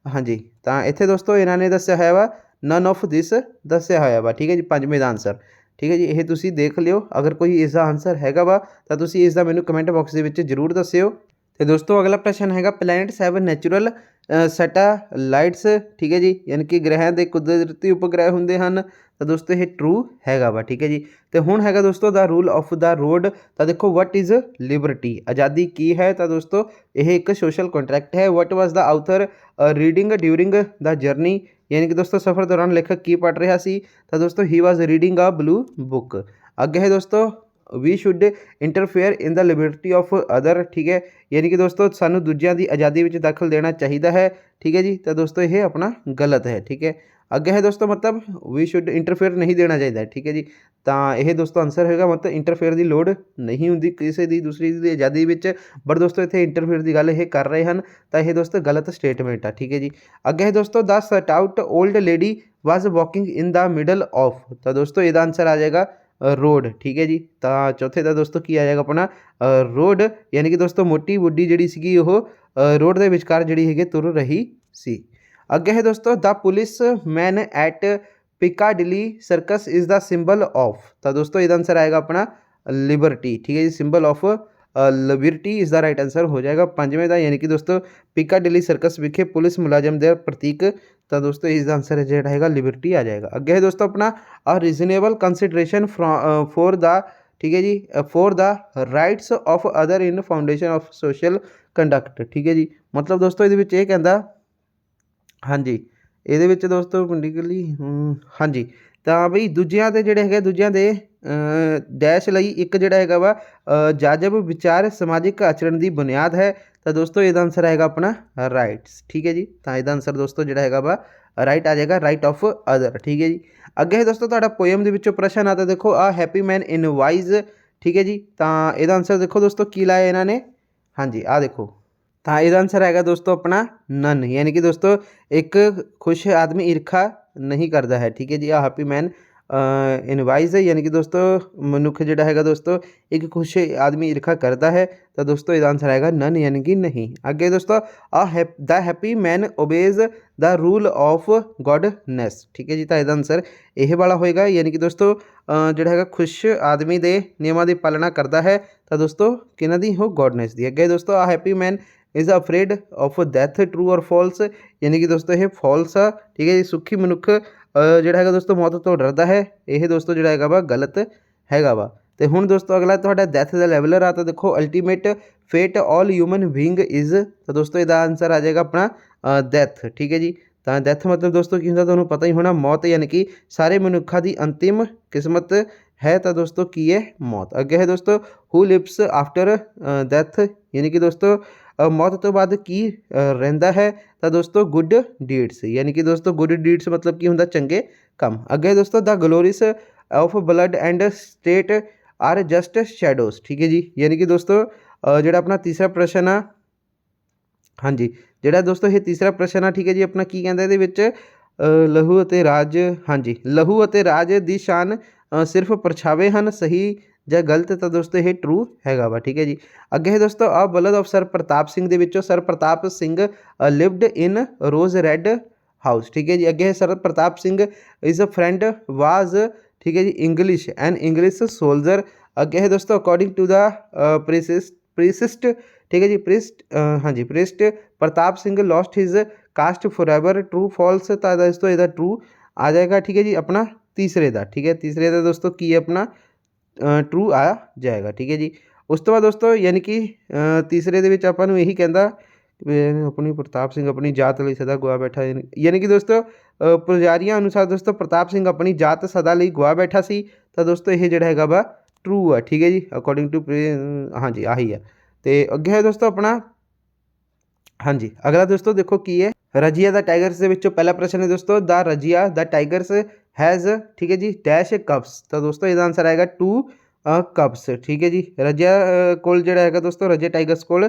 ਹਾਂਜੀ, ਤਾਂ ਇੱਥੇ ਦੋਸਤੋ ਇਹਨਾਂ ਨੇ ਦੱਸਿਆ ਹੋਇਆ ਵਾ ਨਨ ਆਫ ਦਿਸ ਦੱਸਿਆ ਹੋਇਆ ਵਾ। ਠੀਕ ਹੈ ਜੀ, 5ਵੇਂ ਦਾ ਆਨਸਰ। ਠੀਕ ਹੈ ਜੀ, ਇਹ ਤੁਸੀਂ ਦੇਖ ਲਿਓ, ਅਗਰ ਕੋਈ ਇਸ ਦਾ ਆਨਸਰ ਹੈਗਾ ਵਾ ਤਾਂ ਤੁਸੀਂ ਇਸ ਦਾ ਮੈਨੂੰ ਕਮੈਂਟ ਬਾਕਸ ਦੇ ਵਿੱਚ ਜ਼ਰੂਰ ਦੱਸਿਓ। ਤੇ ਦੋਸਤੋ ਅਗਲਾ ਪ੍ਰਸ਼ਨ ਹੈਗਾ ਪਲੈਨਟਸ ਹੈਵ ਨੈਚੁਰਲ ਸੈਟੇਲਾਈਟਸ, ਠੀਕ ਹੈ ਜੀ, ਯਾਨੀ ਕਿ ਗ੍ਰਹਿਆਂ ਦੇ ਕੁਦਰਤੀ ਉਪਗ੍ਰਹਿ ਹੁੰਦੇ ਹਨ। ਤਾਂ ਦੋਸਤੋ ਇਹ ਟਰੂ ਹੈਗਾ ਵਾ, ਠੀਕ ਹੈ ਜੀ। ਤੇ ਹੁਣ ਹੈਗਾ ਦੋਸਤੋ ਦਾ ਰੂਲ ਆਫ ਦਾ ਰੋਡ। ਤਾਂ ਦੇਖੋ ਵਟ ਇਜ਼ ਲਿਬਰਟੀ, ਆਜ਼ਾਦੀ ਕੀ ਹੈ? ਤਾਂ ਦੋਸਤੋ ਇਹ ਇੱਕ ਸੋਸ਼ਲ ਕੰਟਰੈਕਟ ਹੈ। ਵਟ ਵਾਜ਼ ਦਾ ਆਊਥਰ ਰੀਡਿੰਗ ਡਿਊਰਿੰਗ ਦਾ ਜਰਨੀ, ਯਾਨੀ ਕਿ ਦੋਸਤੋ ਸਫ਼ਰ ਦੌਰਾਨ ਲੇਖਕ ਕੀ ਪੜ੍ਹ ਰਿਹਾ ਸੀ? ਤਾਂ ਦੋਸਤੋ he was reading a blue book. ਅੱਗੇ ਹੈ ਦੋਸਤੋ we should interfere in the liberty of other, ਠੀਕ ਹੈ, ਯਾਨੀ ਕਿ ਦੋਸਤੋ ਸਾਨੂੰ ਦੂਜਿਆਂ ਦੀ ਆਜ਼ਾਦੀ ਵਿੱਚ ਦਖਲ ਦੇਣਾ ਚਾਹੀਦਾ ਹੈ, ਠੀਕ ਹੈ ਜੀ। ਤਾਂ ਦੋਸਤੋ ਇਹ ਆਪਣਾ ਗਲਤ ਹੈ, ਠੀਕ ਹੈ। ਅੱਗੇ ਹੈ ਦੋਸਤੋ ਮਤਲਬ ਵੀ ਸ਼ੁੱਡ ਇੰਟਰਫੇਅਰ ਨਹੀਂ ਦੇਣਾ ਚਾਹੀਦਾ, ਠੀਕ ਹੈ ਜੀ। ਤਾਂ ਇਹ ਦੋਸਤੋ ਆਨਸਰ ਹੋਏਗਾ ਮਤਲਬ ਇੰਟਰਫੇਅਰ ਦੀ ਲੋੜ ਨਹੀਂ ਹੁੰਦੀ ਕਿਸੇ ਦੀ ਦੂਸਰੀ ਦੀ ਆਜ਼ਾਦੀ ਵਿੱਚ, ਬਟ ਦੋਸਤੋ ਇੱਥੇ ਇੰਟਰਫੇਅਰ ਦੀ ਗੱਲ ਇਹ ਕਰ ਰਹੇ ਹਨ, ਤਾਂ ਇਹ ਦੋਸਤੋ ਗਲਤ ਸਟੇਟਮੈਂਟ ਆ, ਠੀਕ ਹੈ ਜੀ। ਅੱਗੇ ਹੈ ਦੋਸਤੋ the stout old lady was walking in the middle of. ਤਾਂ ਦੋਸਤੋ ਇਹਦਾ ਆਨਸਰ ਆ ਜਾਏਗਾ ਰੋਡ, ਠੀਕ ਹੈ ਜੀ। ਤਾਂ ਚੌਥੇ ਦਾ ਦੋਸਤੋ ਕੀ ਆ ਜਾਏਗਾ ਆਪਣਾ ਰੋਡ, ਯਾਨੀ ਕਿ ਦੋਸਤੋ ਮੋਟੀ ਬੁੱਢੀ ਜਿਹੜੀ ਸੀਗੀ ਉਹ ਰੋਡ ਦੇ ਵਿਚਕਾਰ ਜਿਹੜੀ ਹੈਗੀ ਤੁਰ ਰਹੀ ਸੀ। ਅੱਗੇ ਹੈ ਦੋਸਤੋ the policeman at Piccadilly Circus is the symbol of. ਤਾਂ ਦੋਸਤੋ ਇਹਦਾ ਆਨਸਰ ਆਏਗਾ ਆਪਣਾ ਲਿਬਰਟੀ, ਠੀਕ ਹੈ ਜੀ। Symbol of Liberty is the right answer ਹੋ ਜਾਏਗਾ ਪੰਜਵੇਂ ਦਾ, ਯਾਨੀ ਕਿ ਦੋਸਤੋ ਪਿਕਾਡਿਲੀ ਸਰਕਸ ਵਿਖੇ ਪੁਲਿਸ ਮੁਲਾਜ਼ਮ ਦੇ ਪ੍ਰਤੀਕ। ਤਾਂ ਦੋਸਤੋ ਇਸ ਦਾ ਆਨਸਰ ਜਿਹੜਾ ਹੈਗਾ ਲਿਬਰਟੀ ਆ ਜਾਏਗਾ। ਅੱਗੇ ਹੈ ਦੋਸਤੋ ਆਪਣਾ ਆ ਰੀਜ਼ਨੇਬਲ ਕੰਸੀਡਰੇਸ਼ਨ ਫॉर ਦਾ, ਠੀਕ ਹੈ ਜੀ, for the rights of other in foundation of social conduct, ਠੀਕ ਹੈ ਜੀ। ਮਤਲਬ ਦੋਸਤੋ ਇਹਦੇ ਵਿੱਚ ਇਹ ਕਹਿੰਦਾ, ਹਾਂਜੀ, ਇਹਦੇ ਵਿੱਚ ਦੋਸਤੋ ਪੰਡਿਕਲੀ ਹਾਂਜੀ, ਤਾਂ ਬਈ ਦੂਜਿਆਂ ਦੇ ਜਿਹੜੇ ਹੈਗੇ ਦੂਜਿਆਂ ਦੇ ਡੈਸ਼ ਲਈ ਇੱਕ ਜਿਹੜਾ ਹੈਗਾ ਵਾ ਜਾਜਬ ਵਿਚਾਰ ਸਮਾਜਿਕ ਆਚਰਣ ਦੀ ਬੁਨਿਆਦ ਹੈ। ਤਾਂ ਦੋਸਤੋ ਇਹਦਾ ਆਨਸਰ ਆਏਗਾ ਆਪਣਾ ਰਾਈਟਸ, ਠੀਕ ਹੈ ਜੀ। ਤਾਂ ਇਹਦਾ ਆਨਸਰ ਦੋਸਤੋ ਜਿਹੜਾ ਹੈਗਾ ਵਾ ਰਾਈਟ ਆ ਜਾਏਗਾ, ਰਾਈਟ ਆਫ ਅਦਰ, ਠੀਕ ਹੈ ਜੀ। ਅੱਗੇ ਹੈ ਦੋਸਤੋ ਤੁਹਾਡਾ ਪੋਇਮ ਦੇ ਵਿੱਚੋਂ ਪ੍ਰਸ਼ਨ ਆ, ਤਾਂ ਦੇਖੋ ਆ ਹੈਪੀ ਮੈਨ ਇਨ ਵਾਈਜ਼, ਠੀਕ ਹੈ ਜੀ। ਤਾਂ ਇਹਦਾ ਆਨਸਰ ਦੇਖੋ ਦੋਸਤੋ ਕੀ ਲਾਇਆ ਇਹਨਾਂ ਨੇ, ਹਾਂਜੀ ਆਹ ਦੇਖੋ। ਤਾਂ ਇਹਦਾ ਆਨਸਰ ਹੈਗਾ ਦੋਸਤੋ ਆਪਣਾ ਨਨ, ਯਾਨੀ ਕਿ ਦੋਸਤੋ ਇੱਕ ਖੁਸ਼ ਆਦਮੀ ਈਰਖਾ ਨਹੀਂ ਕਰਦਾ ਹੈ, ਠੀਕ ਹੈ ਜੀ। ਆ ਹੈਪੀ ਮੈਨ ਇਨਵਾਈਜ਼ ਹੈ, ਯਾਨੀ ਕਿ ਦੋਸਤੋ ਮਨੁੱਖ ਜਿਹੜਾ ਹੈਗਾ ਦੋਸਤੋ ਇੱਕ ਖੁਸ਼ ਆਦਮੀ ਈਰਖਾ ਕਰਦਾ ਹੈ। ਤਾਂ ਦੋਸਤੋ ਇਹਦਾ ਆਨਸਰ ਆਏਗਾ ਨਨ, ਯਾਨੀ ਕਿ ਨਹੀਂ। ਅੱਗੇ ਦੋਸਤੋ the happy man obeys the rule of goodness, ਠੀਕ ਹੈ ਜੀ। ਤਾਂ ਇਹਦਾ ਆਨਸਰ ਇਹ ਵਾਲਾ ਹੋਏਗਾ, ਯਾਨੀ ਕਿ ਦੋਸਤੋ ਜਿਹੜਾ ਹੈਗਾ ਖੁਸ਼ ਆਦਮੀ ਦੇ ਨਿਯਮਾਂ ਦੀ ਪਾਲਣਾ ਕਰਦਾ ਹੈ। ਤਾਂ ਦੋਸਤੋ ਕਿਹਨਾਂ ਦੀ? ਉਹ ਗੋਡਨੈਸ ਦੀ। ਅੱਗੇ ਦੋਸਤੋ ਆ happy man is afraid of death, true or false, ਯਾਨੀ ਕਿ ਦੋਸਤੋ ਇਹ ਫਾਲਸ ਆ, ਠੀਕ ਹੈ ਜੀ। ਸੁਖੀ ਮਨੁੱਖ ਜਿਹੜਾ ਹੈਗਾ ਦੋਸਤੋ ਮੌਤ ਤੋਂ ਡਰਦਾ ਹੈ, ਇਹ ਦੋਸਤੋ ਜਿਹੜਾ ਹੈਗਾ ਵਾ ਗਲਤ ਹੈਗਾ ਵਾ। ਤੇ ਹੁਣ ਦੋਸਤੋ ਅਗਲਾ ਤੁਹਾਡਾ ਡੈਥ ਦਾ ਲੈਵਲਰ ਆ, ਤਾਂ ਦੇਖੋ ਅਲਟੀਮੇਟ ਫੇਟ ਆਲ ਹਿਊਮਨ ਬੀਇੰਗ ਇਜ਼। ਤਾਂ ਦੋਸਤੋ ਇਹਦਾ ਆਨਸਰ ਆ ਜਾਏਗਾ ਆਪਣਾ ਡੈਥ, ਠੀਕ ਹੈ ਜੀ। ਤਾਂ ਡੈਥ ਮਤਲਬ ਦੋਸਤੋ ਕੀ ਹੁੰਦਾ ਤੁਹਾਨੂੰ ਪਤਾ ਹੀ ਹੋਣਾ, ਮੌਤ, ਯਾਨੀ ਕਿ ਸਾਰੇ ਮਨੁੱਖਾਂ ਦੀ ਅੰਤਿਮ ਕਿਸਮਤ ਹੈ। ਤਾਂ ਦੋਸਤੋ ਕੀ ਹੈ? ਮੌਤ। ਅੱਗੇ ਹੈ ਦੋਸਤੋ ਹੂ ਲਿਵਸ ਆਫਟਰ ਡੈਥ, ਯਾਨੀ ਕਿ ਦੋਸਤੋ ਮੌਤ ਤੋਂ ਬਾਅਦ ਕੀ ਰਹਿੰਦਾ ਹੈ? ਤਾਂ ਦੋਸਤੋ ਗੁੱਡ ਡੀਡਸ, ਯਾਨੀ ਕਿ ਦੋਸਤੋ ਗੁੱਡ ਡੀਡਸ ਮਤਲਬ ਕੀ ਹੁੰਦਾ? ਚੰਗੇ ਕੰਮ। ਅੱਗੇ ਦੋਸਤੋ the glories of blood and state are just shadows, ਠੀਕ ਹੈ ਜੀ। ਯਾਨੀ ਕਿ ਦੋਸਤੋ ਜਿਹੜਾ ਆਪਣਾ ਤੀਸਰਾ ਪ੍ਰਸ਼ਨ ਆ, ਹਾਂਜੀ, ਜਿਹੜਾ ਦੋਸਤੋ ਇਹ ਤੀਸਰਾ ਪ੍ਰਸ਼ਨ ਆ, ਠੀਕ ਹੈ ਜੀ, ਆਪਣਾ ਕੀ ਕਹਿੰਦਾ ਇਹਦੇ ਵਿੱਚ ਲਹੂ ਅਤੇ ਰਾਜ, ਹਾਂਜੀ, ਲਹੂ ਅਤੇ ਰਾਜ ਦੀ ਸ਼ਾਨ ਸਿਰਫ ਪਰਛਾਵੇ ਹਨ, ਸਹੀ ਜਾਂ ਗਲਤ? ਤਾਂ ਦੋਸਤੋ ਇਹ ਟਰੂ ਹੈਗਾ ਵਾ, ਠੀਕ ਹੈ ਜੀ। ਅੱਗੇ ਹੈ ਦੋਸਤੋ ਆ ਬਲਦ ਆਫ ਸਰ ਪ੍ਰਤਾਪ ਸਿੰਘ ਦੇ ਵਿੱਚੋਂ sir Pratap Singh lived in rose red house, ਠੀਕ ਹੈ ਜੀ। ਅੱਗੇ ਹੈ sir Pratap Singh is a friend was, ਠੀਕ ਹੈ ਜੀ, ਇੰਗਲਿਸ਼ ਐਨ ਇੰਗਲਿਸ਼ ਸੋਲਜਰ। ਅੱਗੇ ਹੈ ਦੋਸਤੋ ਅਕੋਰਡਿੰਗ ਟੂ ਦਾ ਪ੍ਰੀਸਿਸਟ, ਠੀਕ ਹੈ ਜੀ, ਪ੍ਰਿਸਟ, ਹਾਂਜੀ, priest Pratap Singh lost his caste forever, true false? ਤਾਂ ਦੋਸਤੋ ਇਹਦਾ ਟਰੂ ਆ ਜਾਏਗਾ, ਠੀਕ ਹੈ ਜੀ, ਆਪਣਾ ਤੀਸਰੇ ਦਾ, ਠੀਕ ਹੈ। ਤੀਸਰੇ ਦਾ ਦੋਸਤੋ ਕੀ ਹੈ ਆਪਣਾ ਟਰੂ ਆ ਜਾਏਗਾ, ਠੀਕ ਹੈ ਜੀ। ਉਸ ਤੋਂ ਬਾਅਦ ਦੋਸਤੋ ਯਾਨੀ ਕਿ ਤੀਸਰੇ ਦੇ ਵਿੱਚ ਆਪਾਂ ਨੂੰ ਇਹੀ ਕਹਿੰਦਾ ਆਪਣੀ ਪ੍ਰਤਾਪ ਸਿੰਘ ਆਪਣੀ ਜਾਤ ਲਈ ਸਦਾ ਗਵਾ ਬੈਠਾ, ਯਾਨੀ ਕਿ ਦੋਸਤੋ ਪੁਜਾਰੀਆਂ ਅਨੁਸਾਰ ਦੋਸਤੋ ਪ੍ਰਤਾਪ ਸਿੰਘ ਆਪਣੀ ਜਾਤ ਸਦਾ ਲਈ ਗਵਾ ਬੈਠਾ ਸੀ। ਤਾਂ ਦੋਸਤੋ ਇਹ ਜਿਹੜਾ ਹੈਗਾ ਵਾ ਟਰੂ ਆ, ਠੀਕ ਹੈ ਜੀ, ਅਕੋਰਡਿੰਗ ਟੂ ਹਾਂਜੀ ਆਹੀ ਆ। ਤੇ ਅੱਗੇ ਹੈ ਦੋਸਤੋ ਆਪਣਾ, ਹਾਂਜੀ, ਅਗਲਾ ਦੋਸਤੋ ਦੇਖੋ ਕੀ ਹੈ, ਰਜੀਆ ਦਾ ਟਾਈਗਰਸ ਦੇ ਵਿੱਚੋਂ ਪਹਿਲਾ ਪ੍ਰਸ਼ਨ ਹੈ ਦੋਸਤੋ ਦਾ ਰਜੀਆ ਦਾ ਟਾਈਗਰਸ ਹੈਜ਼, ਠੀਕ ਹੈ ਜੀ, ਡੈਸ਼ ਕਬਸ। ਤਾਂ ਦੋਸਤੋ ਇਹਦਾ ਆਨਸਰ ਆਏਗਾ ਟੂ ਕਬਸ, ਠੀਕ ਹੈ ਜੀ। ਰਜਿਆ ਕੋਲ ਜਿਹੜਾ ਹੈਗਾ ਦੋਸਤੋ ਰਜਿਆ ਟਾਈਗਰਸ ਕੋਲ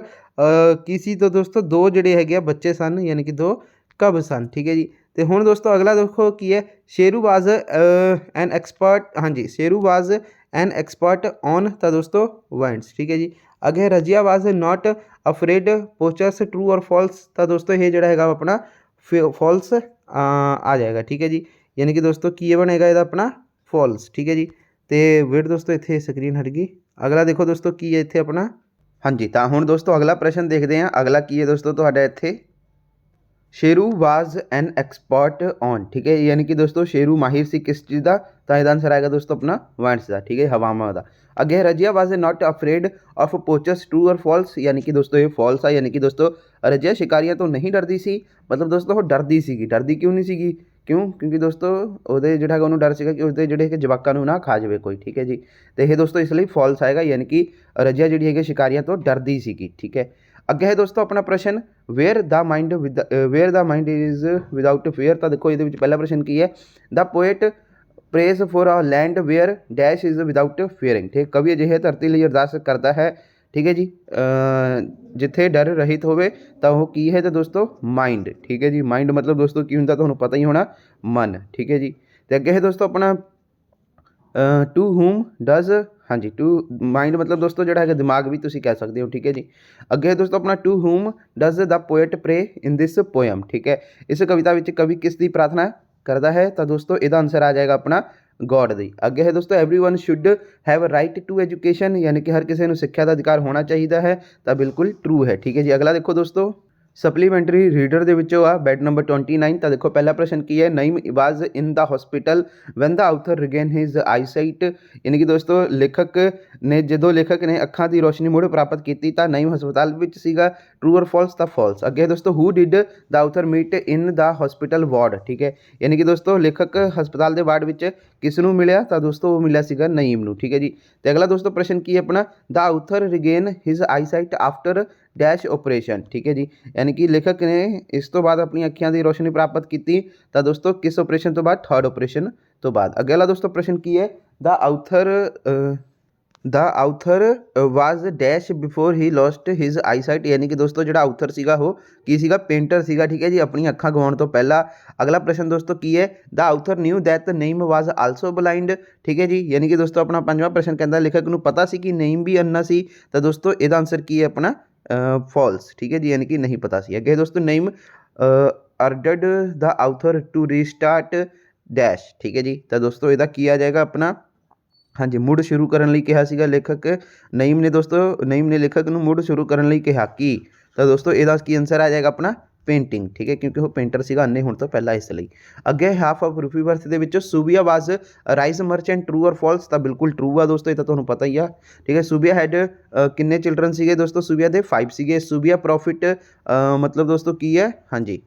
ਕੀ ਸੀ? ਤਾਂ ਦੋਸਤੋ ਦੋ ਜਿਹੜੇ ਹੈਗੇ ਆ ਬੱਚੇ ਸਨ, ਯਾਨੀ ਕਿ ਦੋ ਕਬ ਸਨ, ਠੀਕ ਹੈ ਜੀ। ਤੇ ਹੁਣ ਦੋਸਤੋ ਅਗਲਾ ਦੇਖੋ ਕੀ ਹੈ, ਸ਼ੇਰੂ ਵਾਜ਼ ਐਨ ਐਕਸਪਰਟ, ਹਾਂਜੀ, ਸ਼ੇਰੂ ਵਾਜ਼ ਐਨ ਐਕਸਪਰਟ ਔਨ, ਤਾਂ ਦੋਸਤੋ ਵਾਈਨਸ, ਠੀਕ ਹੈ ਜੀ। ਅੱਗੇ ਰਜੀਆ ਵਾਜ਼ ਨਾਟ afraid posture, true or false? ਤਾਂ ਦੋਸਤੋ ਇਹ ਜਿਹੜਾ ਹੈਗਾ ਆਪਣਾ ਫਾਲਸ ਆ ਜਾਏਗਾ, ਠੀਕ ਹੈ ਜੀ। ਯਾਨੀ ਕਿ ਦੋਸਤੋ ਕੀ ਬਣੇਗਾ ਇਹਦਾ ਆਪਣਾ ਫਾਲਸ, ਠੀਕ ਹੈ ਜੀ। ਤੇ ਵੇਟ ਦੋਸਤੋ ਇੱਥੇ ਸਕਰੀਨ ਹਟ ਗਈ। ਅਗਲਾ ਦੇਖੋ ਦੋਸਤੋ ਕੀ ਹੈ ਇੱਥੇ ਆਪਣਾ, हाँ जी, ਤਾਂ ਹੁਣ ਦੋਸਤੋ ਅਗਲਾ ਪ੍ਰਸ਼ਨ ਦੇਖਦੇ ਹਾਂ। ਅਗਲਾ ਕੀ ਹੈ ਦੋਸਤੋ ਤੁਹਾਡਾ ਇੱਥੇ, Sheru was an expert on, ठीक है, यानी कि दोस्तों शेरू माहिर सी किस चीज़ का, तो ਇਹਦਾ आंसर आएगा दोस्तों अपना वाइंड्स का, ठीक है, हवावां का। अगे Razia was not afraid of poachers, true और फॉल्स, यानी कि दोस्तों ये फॉल्स है, यानी कि दोस्तों रजिया शिकारियां तो नहीं डरदी सी, मतलब दोस्तों वो डरदी सीगी। डरदी क्यों नहीं सीगी, क्यों, क्योंकि दोस्तों ਉਹਦੇ ਜਿਹੜਾ ਹੈਗਾ ਉਹਨੂੰ ਡਰ ਸੀਗਾ ਕਿ ਉਸਦੇ ਜਿਹੜੇ ਕਿ ਜਵਾਕਾਂ ਨੂੰ ਨਾ ਖਾ ਜਾਵੇ ਕੋਈ, ਠੀਕ ਹੈ ਜੀ। ਤੇ ਇਹ ਦੋਸਤੋ ਇਸ ਲਈ ਫॉल्स ਆਏਗਾ, यानी कि रजिया ਜਿਹੜੀ ਹੈਗੀ शिकारियां तो डरदी ਸੀਗੀ, ठीक है। ਅੱਗੇ ਹੈ ਦੋਸਤੋ ਆਪਣਾ ਪ੍ਰਸ਼ਨ, where the mind is without fear, ਤਾਂ ਦੇਖੋ ਇਹਦੇ ਵਿੱਚ ਪਹਿਲਾ ਪ੍ਰਸ਼ਨ ਕੀ ਹੈ, the poet prays for a land where dash is without fearing, ਠੀਕ, ਕਵੀ ਅਜਿਹੇ ਧਰਤੀ ਲਈ ਅਰਦਾਸ ਕਰਦਾ ਹੈ, ਠੀਕ ਹੈ ਜੀ, ਜਿੱਥੇ ਡਰ ਰਹਿਤ ਹੋਵੇ, ਤਾਂ ਉਹ ਕੀ ਹੈ, ਤਾਂ ਦੋਸਤੋ ਮਾइंड, ਠੀਕ ਹੈ ਜੀ। ਮਾइंड मतलब दोस्तों ਕੀ ਹੁੰਦਾ ਤੁਹਾਨੂੰ ਪਤਾ ਹੀ ਹੋਣਾ, ਮਨ, ਠੀਕ ਹੈ ਜੀ। ਤੇ ਅੱਗੇ ਹੈ ਦੋਸਤੋ ਆਪਣਾ टू whom does, हाँ जी, टू माइंड मतलब दोस्तों ਜਿਹੜਾ ਹੈਗਾ ਦਿਮਾਗ ਵੀ ਤੁਸੀਂ ਕਹਿ ਸਕਦੇ ਹੋ, ਠੀਕ ਹੈ ਜੀ। ਅੱਗੇ ਹੈ ਦੋਸਤੋ ਆਪਣਾ to whom does the poet pray in this poem, ਠੀਕ ਹੈ। ਇਸ ਕਵਿਤਾ ਵਿੱਚ ਕਵੀ ਕਿਸ ਦੀ ਪ੍ਰਾਰਥਨਾ ਕਰਦਾ ਹੈ, ਤਾਂ ਦੋਸਤੋ ਇਹਦਾ ਆਨਸਰ ਆ ਜਾਏਗਾ ਆਪਣਾ ਗੋਡ ਦੀ। ਅੱਗੇ ਹੈ ਦੋਸਤੋ everyone should have right to education, यानी कि हर ਕਿਸੇ ਨੂੰ ਸਿੱਖਿਆ ਦਾ ਅਧਿਕਾਰ ਹੋਣਾ ਚਾਹੀਦਾ ਹੈ, ਤਾਂ ਬਿਲਕੁਲ ਟਰੂ ਹੈ, ਠੀਕ ਹੈ ਜੀ। ਅਗਲਾ ਦੇਖੋ ਦੋਸਤੋ सप्लीमेंटरी रीडर ਦੇ ਵਿੱਚੋਂ ਆ ਬੈਡ ਨੰਬਰ 29। ਤਾਂ ਦੇਖੋ ਪਹਿਲਾ ਪ੍ਰਸ਼ਨ ਕੀ ਹੈ, ਨਈਮ ਵਾਜ਼ ਇਨ the hospital van the author regain his eyesight, ਯਾਨੀ ਕਿ ਦੋਸਤੋ ਲੇਖਕ ਨੇ, ਜਦੋਂ ਲੇਖਕ ਨੇ ਅੱਖਾਂ ਦੀ ਰੋਸ਼ਨੀ ਮੁੜ ਪ੍ਰਾਪਤ ਕੀਤੀ ਤਾਂ ਨਈਮ ਹਸਪਤਾਲ ਵਿੱਚ ਸੀਗਾ, ਟਰੂ ਔਰ ਫॉल्स, ਤਾਂ ਫॉल्स। ਅੱਗੇ ਦੋਸਤੋ who did the author meet in the hospital ward, ਠੀਕ ਹੈ, ਯਾਨੀ ਕਿ ਦੋਸਤੋ ਲੇਖਕ ਹਸਪਤਾਲ ਦੇ ਵਾਰਡ ਵਿੱਚ ਕਿਸ ਨੂੰ ਮਿਲਿਆ, ਤਾਂ ਦੋਸਤੋ ਉਹ ਮਿਲਿਆ ਸੀਗਾ ਨਈਮ ਨੂੰ, ਠੀਕ ਹੈ ਜੀ। ਤੇ ਅਗਲਾ ਦੋਸਤੋ ਪ੍ਰਸ਼ਨ ਕੀ ਹੈ ਆਪਣਾ, the author regain his eyesight after dash operation, ਠੀਕ ਹੈ ਜੀ, यानी कि लेखक ने इस तो बाद अपनी अखियां की रोशनी प्राप्त की, तो दोस्तों किस ऑपरेशन तो बाद, थर्ड ऑपरेशन तो बाद। अगला दोस्तों प्रश्न की है, the आउथर was dash before he lost his eyesight, यानी कि दोस्तों जो आउथर सीगा वो की सीगा, पेंटर सीगा, ठीक है जी, अपनी अखा गवाउण तो पहला। अगला प्रश्न दोस्तों की है, the आउथर knew that name was also blind, ठीक है जी, यानी कि दोस्तों अपना पंजवां प्रश्न कहता लेखक नूं पता सी कि नेम भी अन्ना सी, तो दोस्तों ਇਹਦਾ आंसर की है अपना फॉल्स, ठीक है जी, यानी कि नहीं पता सी। अगे दोस्तों name ordered the author to restart dash, ठीक है जी, तो दोस्तों ਇਹਦਾ ਕੀ ਆ ਜਾਏਗਾ ਆਪਣਾ, हाँ जी, मुड़ शुरू करने ਲਈ ਕਿਹਾ ਸੀਗਾ ਲੇਖਕ ਨਈਮ ਨੇ, ਦੋਸਤੋ ਨਈਮ ਨੇ ਲੇਖਕ ਨੂੰ ਮੁੜ ਸ਼ੁਰੂ ਕਰਨ ਲਈ ਕਿਹਾ ਕੀ, ਤਾਂ ਦੋਸਤੋ ਇਹਦਾ ਕੀ ਆਨਸਰ ਆ ਜਾਏਗਾ ਆਪਣਾ ਪੇਂਟਿੰਗ, ਠੀਕ ਹੈ, ਕਿਉਂਕਿ ਉਹ ਪੇਂਟਰ ਸੀਗਾ ਅੰਨੇ ਹੋਣ ਤੋਂ ਪਹਿਲਾਂ, ਇਸ ਲਈ। ਅੱਗੇ ਹਾਫ ਆਫ ਰੂਫੀ ਬਰਥ ਦੇ ਵਿੱਚੋਂ ਸੂਬੀਆ ਵਾਜ਼ rice merchant, true or false, ਤਾਂ ਬਿਲਕੁਲ ਟਰੂ ਆ ਦੋਸਤੋ, ਇਹ ਤਾਂ ਤੁਹਾਨੂੰ ਪਤਾ ਹੀ ਆ, ਠੀਕ ਹੈ। ਸੂਬੀਆ ਹੈਡ ਕਿੰਨੇ ਚਿਲਡਰਨ ਸੀਗੇ ਦੋਸਤੋ, ਸੂਬੀਆ ਦੇ 5 ਸੀਗੇ। ਸੂਬੀਆ ਪ੍ਰੋਫਿਟ ਮਤਲਬ ਦੋਸਤੋ ਕੀ ਹੈ, ਹਾਂਜੀ,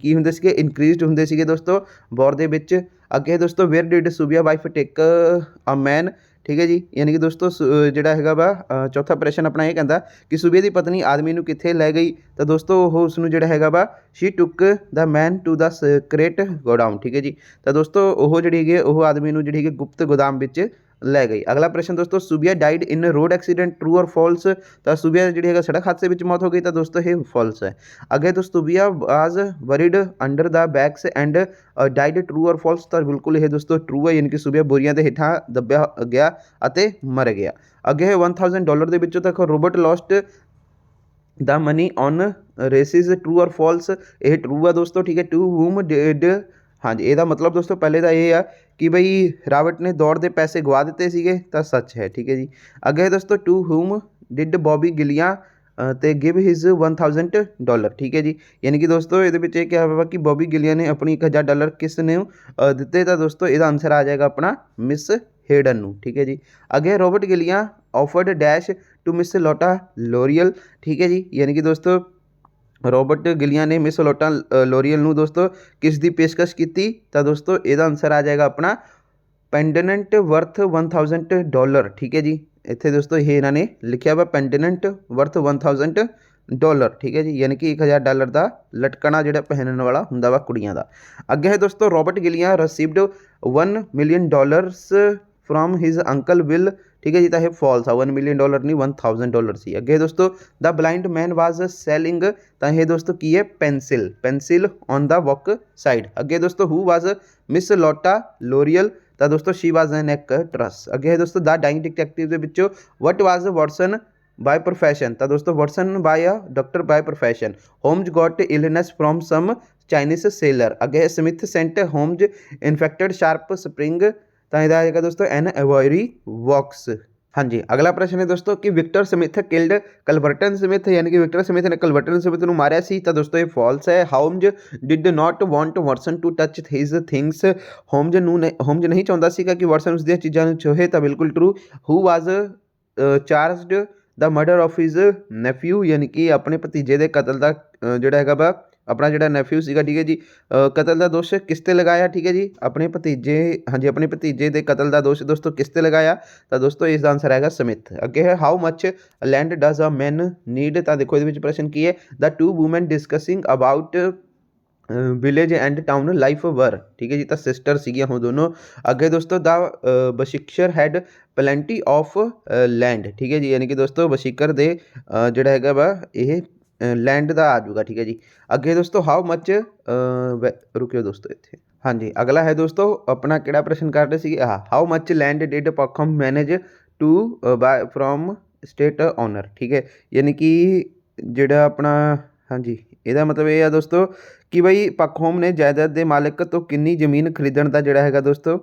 ਕੀ ਹੁੰਦੇ ਸੀਗੇ, ਇਨਕਰੀਜ਼ਡ ਹੁੰਦੇ ਸੀਗੇ ਦੋਸਤੋ ਵੌਰ ਦੇ ਵਿੱਚ। ਅੱਗੇ ਦੋਸਤੋ ਵੇਅਰ ਡਿਡ ਸੂਬੀਆ ਵਾਈਫ ਟੇਕ ਅ ਮੈਨ, ਠੀਕ ਹੈ ਜੀ, ਯਾਨੀ ਕਿ ਦੋਸਤੋ ਜਿਹੜਾ ਹੈਗਾ ਵਾ ਚੌਥਾ ਪ੍ਰਸ਼ਨ ਆਪਣਾ ਇਹ ਕਹਿੰਦਾ ਕਿ ਸੂਬੀਆ ਦੀ ਪਤਨੀ ਆਦਮੀ ਨੂੰ ਕਿੱਥੇ ਲੈ ਗਈ, ਤਾਂ ਦੋਸਤੋ ਉਹ ਉਸ ਨੂੰ ਜਿਹੜਾ ਹੈਗਾ ਵਾ ਸ਼ੀ ਟੁੱਕ ਦਾ ਮੈਨ ਟੂ ਦਾ ਸੀਕ੍ਰੇਟ ਗੋਡਾਊਨ, ਠੀਕ ਹੈ ਜੀ, ਤਾਂ ਦੋਸਤੋ ਉਹ ਜਿਹੜੀ ਹੈਗੀ ਉਹ ਆਦਮੀ ਨੂੰ ਜਿਹੜੀ ਹੈਗੀ ਗੁਪਤ ਗੋਦਾਮ ਵਿੱਚ ਲੈ ਗਈ। ਅਗਲਾ ਪ੍ਰਸ਼ਨ ਦੋਸਤੋ ਸੂਬੀਆ died in road accident, true or false, ਤਾਂ ਸੂਬੀਆ ਜਿਹੜੀ ਹੈਗਾ ਸੜਕ ਹਾਦਸੇ ਵਿੱਚ ਮੌਤ ਹੋ ਗਈ, ਤਾਂ ਦੋਸਤੋ ਇਹ ਫॉल्स ਹੈ। ਅੱਗੇ ਦੋਸਤੋ Subbiah was buried under the bags and died, true or false, ਤਾਂ ਬਿਲਕੁਲ ਇਹ ਦੋਸਤੋ ਟਰੂ ਹੈ, ਯਾਨੀ ਕਿ ਸੂਬੀਆ ਬੋਰੀਆਂ ਦੇ ਹੇਠਾਂ ਦੱਬਿਆ ਗਿਆ ਅਤੇ ਮਰ ਗਿਆ। ਅੱਗੇ $1000 ਦੇ ਵਿੱਚੋਂ ਤੱਕ Robert lost the money on races, true or false, ਇਹ ਟਰੂ ਆ ਦੋਸਤੋ, ਠੀਕ ਹੈ। ਟੂ ਵੂਮ ਡਿਡ, ਹਾਂਜੀ, ਇਹਦਾ ਮਤਲਬ ਦੋਸਤੋ ਪਹਿਲੇ ਤਾਂ ਇਹ ਆ ਕਿ ਬਈ ਰਾਬਰਟ ਨੇ ਦੌੜ ਦੇ ਪੈਸੇ ਗਵਾ ਦਿੱਤੇ ਸੀਗੇ, ਤਾਂ ਸੱਚ ਹੈ, ਠੀਕ ਹੈ ਜੀ। ਅੱਗੇ ਦੋਸਤੋ ਟੂ ਹੂਮ ਡਿਡ ਬੌਬੀ ਗਿਲੀਆਂ ਤੇ ਗਿਵ ਹਿਜ਼ $1000, ਠੀਕ ਹੈ ਜੀ, ਯਾਨੀ ਕਿ ਦੋਸਤੋ ਇਹਦੇ ਵਿੱਚ ਇਹ ਕਿਹਾ ਹੋਇਆ ਕਿ ਬੌਬੀ ਗਿਲੀਆਂ ਨੇ ਆਪਣੀ $1000 ਕਿਸ ਨੂੰ ਦਿੱਤੇ, ਤਾਂ ਦੋਸਤੋ ਇਹਦਾ ਆਨਸਰ ਆ ਜਾਏਗਾ ਆਪਣਾ ਮਿਸ हेडन ਨੂੰ, ठीक है जी। अगे रॉबर्ट गिलिया offered dash to Miss Lotta L'Oreal, ठीक है जी, यानी कि दोस्तों ਰੋਬਰਟ ਗਿਲੀਆਂ ਨੇ ਮਿਸ ਲੋਟਾ ਲੋਰੀਅਲ ਨੂੰ ਦੋਸਤੋ ਕਿਸ ਦੀ ਪੇਸ਼ਕਸ਼ ਕੀਤੀ, ਤਾਂ ਦੋਸਤੋ ਇਹਦਾ ਆਨਸਰ ਆ ਜਾਏਗਾ ਆਪਣਾ ਪੈਂਡਨੈਂਟ ਵਰਥ $1000, ਠੀਕ ਹੈ ਜੀ। ਇੱਥੇ ਦੋਸਤੋ ਇਹ ਇਹਨਾਂ ਨੇ ਲਿਖਿਆ ਵਾ ਪੈਂਡਨੈਂਟ ਵਰਥ $1000, ਠੀਕ ਹੈ ਜੀ, ਯਾਨੀ ਕਿ $1000 ਦਾ ਲਟਕਣਾ ਜਿਹੜਾ ਪਹਿਨਣ ਵਾਲਾ ਹੁੰਦਾ ਵਾ ਕੁੜੀਆਂ ਦਾ। ਅੱਗੇ ਹੈ ਦੋਸਤੋ Robert Gillian received $1 million from his uncle Will, ਠੀਕ ਹੈ ਜੀ, ਤਾਂ ਇਹ ਫॉल्स ਆ, $1 million ਨਹੀਂ $1000 ਸੀ। ਅੱਗੇ ਦੋਸਤੋ ਦ ਬਲਾਈਂਡ ਮੈਨ ਵਾਜ਼ ਸੈਲਿੰਗ, ਤਾਂ ਇਹ ਦੋਸਤੋ ਕੀ ਹੈ ਪੈਨਸਿਲ ਔਨ ਦਾ ਵॉक ਸਾਈਡ। ਅੱਗੇ ਦੋਸਤੋ ਹੂ ਵਾਜ਼ ਮਿਸ ਲੋਟਾ ਲੋਰੀਅਲ, ਤਾਂ ਦੋਸਤੋ ਸ਼ੀ ਵਾਜ਼ ਐਨ ਐਕਟਰਸ। ਅੱਗੇ ਹੈ ਦੋਸਤੋ ਦ ਡਾਇੰਗ ਡਿਟੈਕਟਿਵ ਦੇ ਵਿੱਚੋਂ ਵਟ ਵਾਜ਼ ਵਾਟਸਨ ਬਾय प्रोफैशन, ਤਾਂ ਦੋਸਤੋ Watson by a doctor by profession. Holmes got illness from some Chinese sailor. ਅੱਗੇ Smith sent Holmes infected sharp spring, ਤਾਂ ਇਹਦਾ ਆਏਗਾ ਦੋਸਤੋ ਐਨ ਐਵੋਰੀ ਵॉक्स। हाँ जी, अगला प्रश्न है दोस्तों कि विक्टर स्मिथ किल्ड कलवर्टन स्मिथ, यानी कि विक्टर स्मिथ ने कलवर्टन स्मिथ ਨੂੰ ਮਾਰਿਆ ਸੀ। ਤਾਂ ਦੋਸਤੋ ਇਹ ਫਾਲਸ ਹੈ। Holmes did not want Watson to touch his things, Holmes ਨਹੀਂ ਚਾਹੁੰਦਾ ਸੀਗਾ ਕਿ ਵਾਟਸਨ ਉਸ ਦੀਆਂ ਚੀਜ਼ਾਂ ਨੂੰ ਛੂਹੇ। ਤਾਂ ਬਿਲਕੁਲ true. Who was charged the murder of his nephew, ਯਾਨੀ ਕਿ ਆਪਣੇ ਭਤੀਜੇ ਦੇ ਕਤਲ ਦਾ ਜਿਹੜਾ ਹੈਗਾ ਵਾ ਆਪਣਾ ਜਿਹੜਾ ਨੈਫਿਊ ਸੀਗਾ, ਠੀਕ ਹੈ ਜੀ, ਕਤਲ ਦਾ ਦੋਸ਼ ਕਿਸ 'ਤੇ ਲਗਾਇਆ, ਠੀਕ ਹੈ ਜੀ, ਆਪਣੇ ਭਤੀਜੇ, ਹਾਂਜੀ ਆਪਣੇ ਭਤੀਜੇ ਦੇ ਕਤਲ ਦਾ ਦੋਸ਼ ਦੋਸਤੋ ਕਿਸ 'ਤੇ ਲਗਾਇਆ। ਤਾਂ ਦੋਸਤੋ ਇਸ ਦਾ ਆਨਸਰ ਹੈਗਾ ਸਮਿਥ। ਅੱਗੇ ਹੈ how much land does a man need. ਤਾਂ ਦੇਖੋ ਇਹਦੇ ਵਿੱਚ ਪ੍ਰਸ਼ਨ ਕੀ ਹੈ, the two woman discussing about village and town life were, ਠੀਕ ਹੈ ਜੀ, ਤਾਂ ਸਿਸਟਰ ਸੀਗੀਆਂ ਉਹ ਦੋਨੋਂ। ਅੱਗੇ ਦੋਸਤੋ ਦਾ ਬਸ਼ਿਕਸ਼ਰ ਹੈਡ ਪਲੈਂਟੀ ਆਫ ਲੈਂਡ, ਠੀਕ ਹੈ ਜੀ, ਯਾਨੀ ਕਿ ਦੋਸਤੋ ਬਸ਼ੀਕਰ ਦੇ ਜਿਹੜਾ ਹੈਗਾ ਵਾ ਇਹ ਲੈਂਡ ਦਾ ਆ ਜਾਊਗਾ, ਠੀਕ ਹੈ ਜੀ। ਅੱਗੇ ਦੋਸਤੋ ਹਾਊ ਮੱਚ ਰੁਕਿਓ ਦੋਸਤੋ ਇੱਥੇ, ਹਾਂਜੀ ਅਗਲਾ ਹੈ ਦੋਸਤੋ ਆਪਣਾ ਕਿਹੜਾ ਪ੍ਰਸ਼ਨ ਕਰ ਰਹੇ ਸੀਗੇ, how much land did Pahom manage to buy from state owner, ਠੀਕ ਹੈ, ਯਾਨੀ ਕਿ ਜਿਹੜਾ ਆਪਣਾ, ਹਾਂਜੀ ਇਹਦਾ ਮਤਲਬ ਇਹ ਆ ਦੋਸਤੋ ਕਿ ਬਈ ਪੱਖੋਮ ਨੇ ਜਾਇਦਾਦ ਦੇ ਮਾਲਕ ਤੋਂ ਕਿੰਨੀ ਜ਼ਮੀਨ ਖਰੀਦਣ ਦਾ ਜਿਹੜਾ ਹੈਗਾ ਦੋਸਤੋ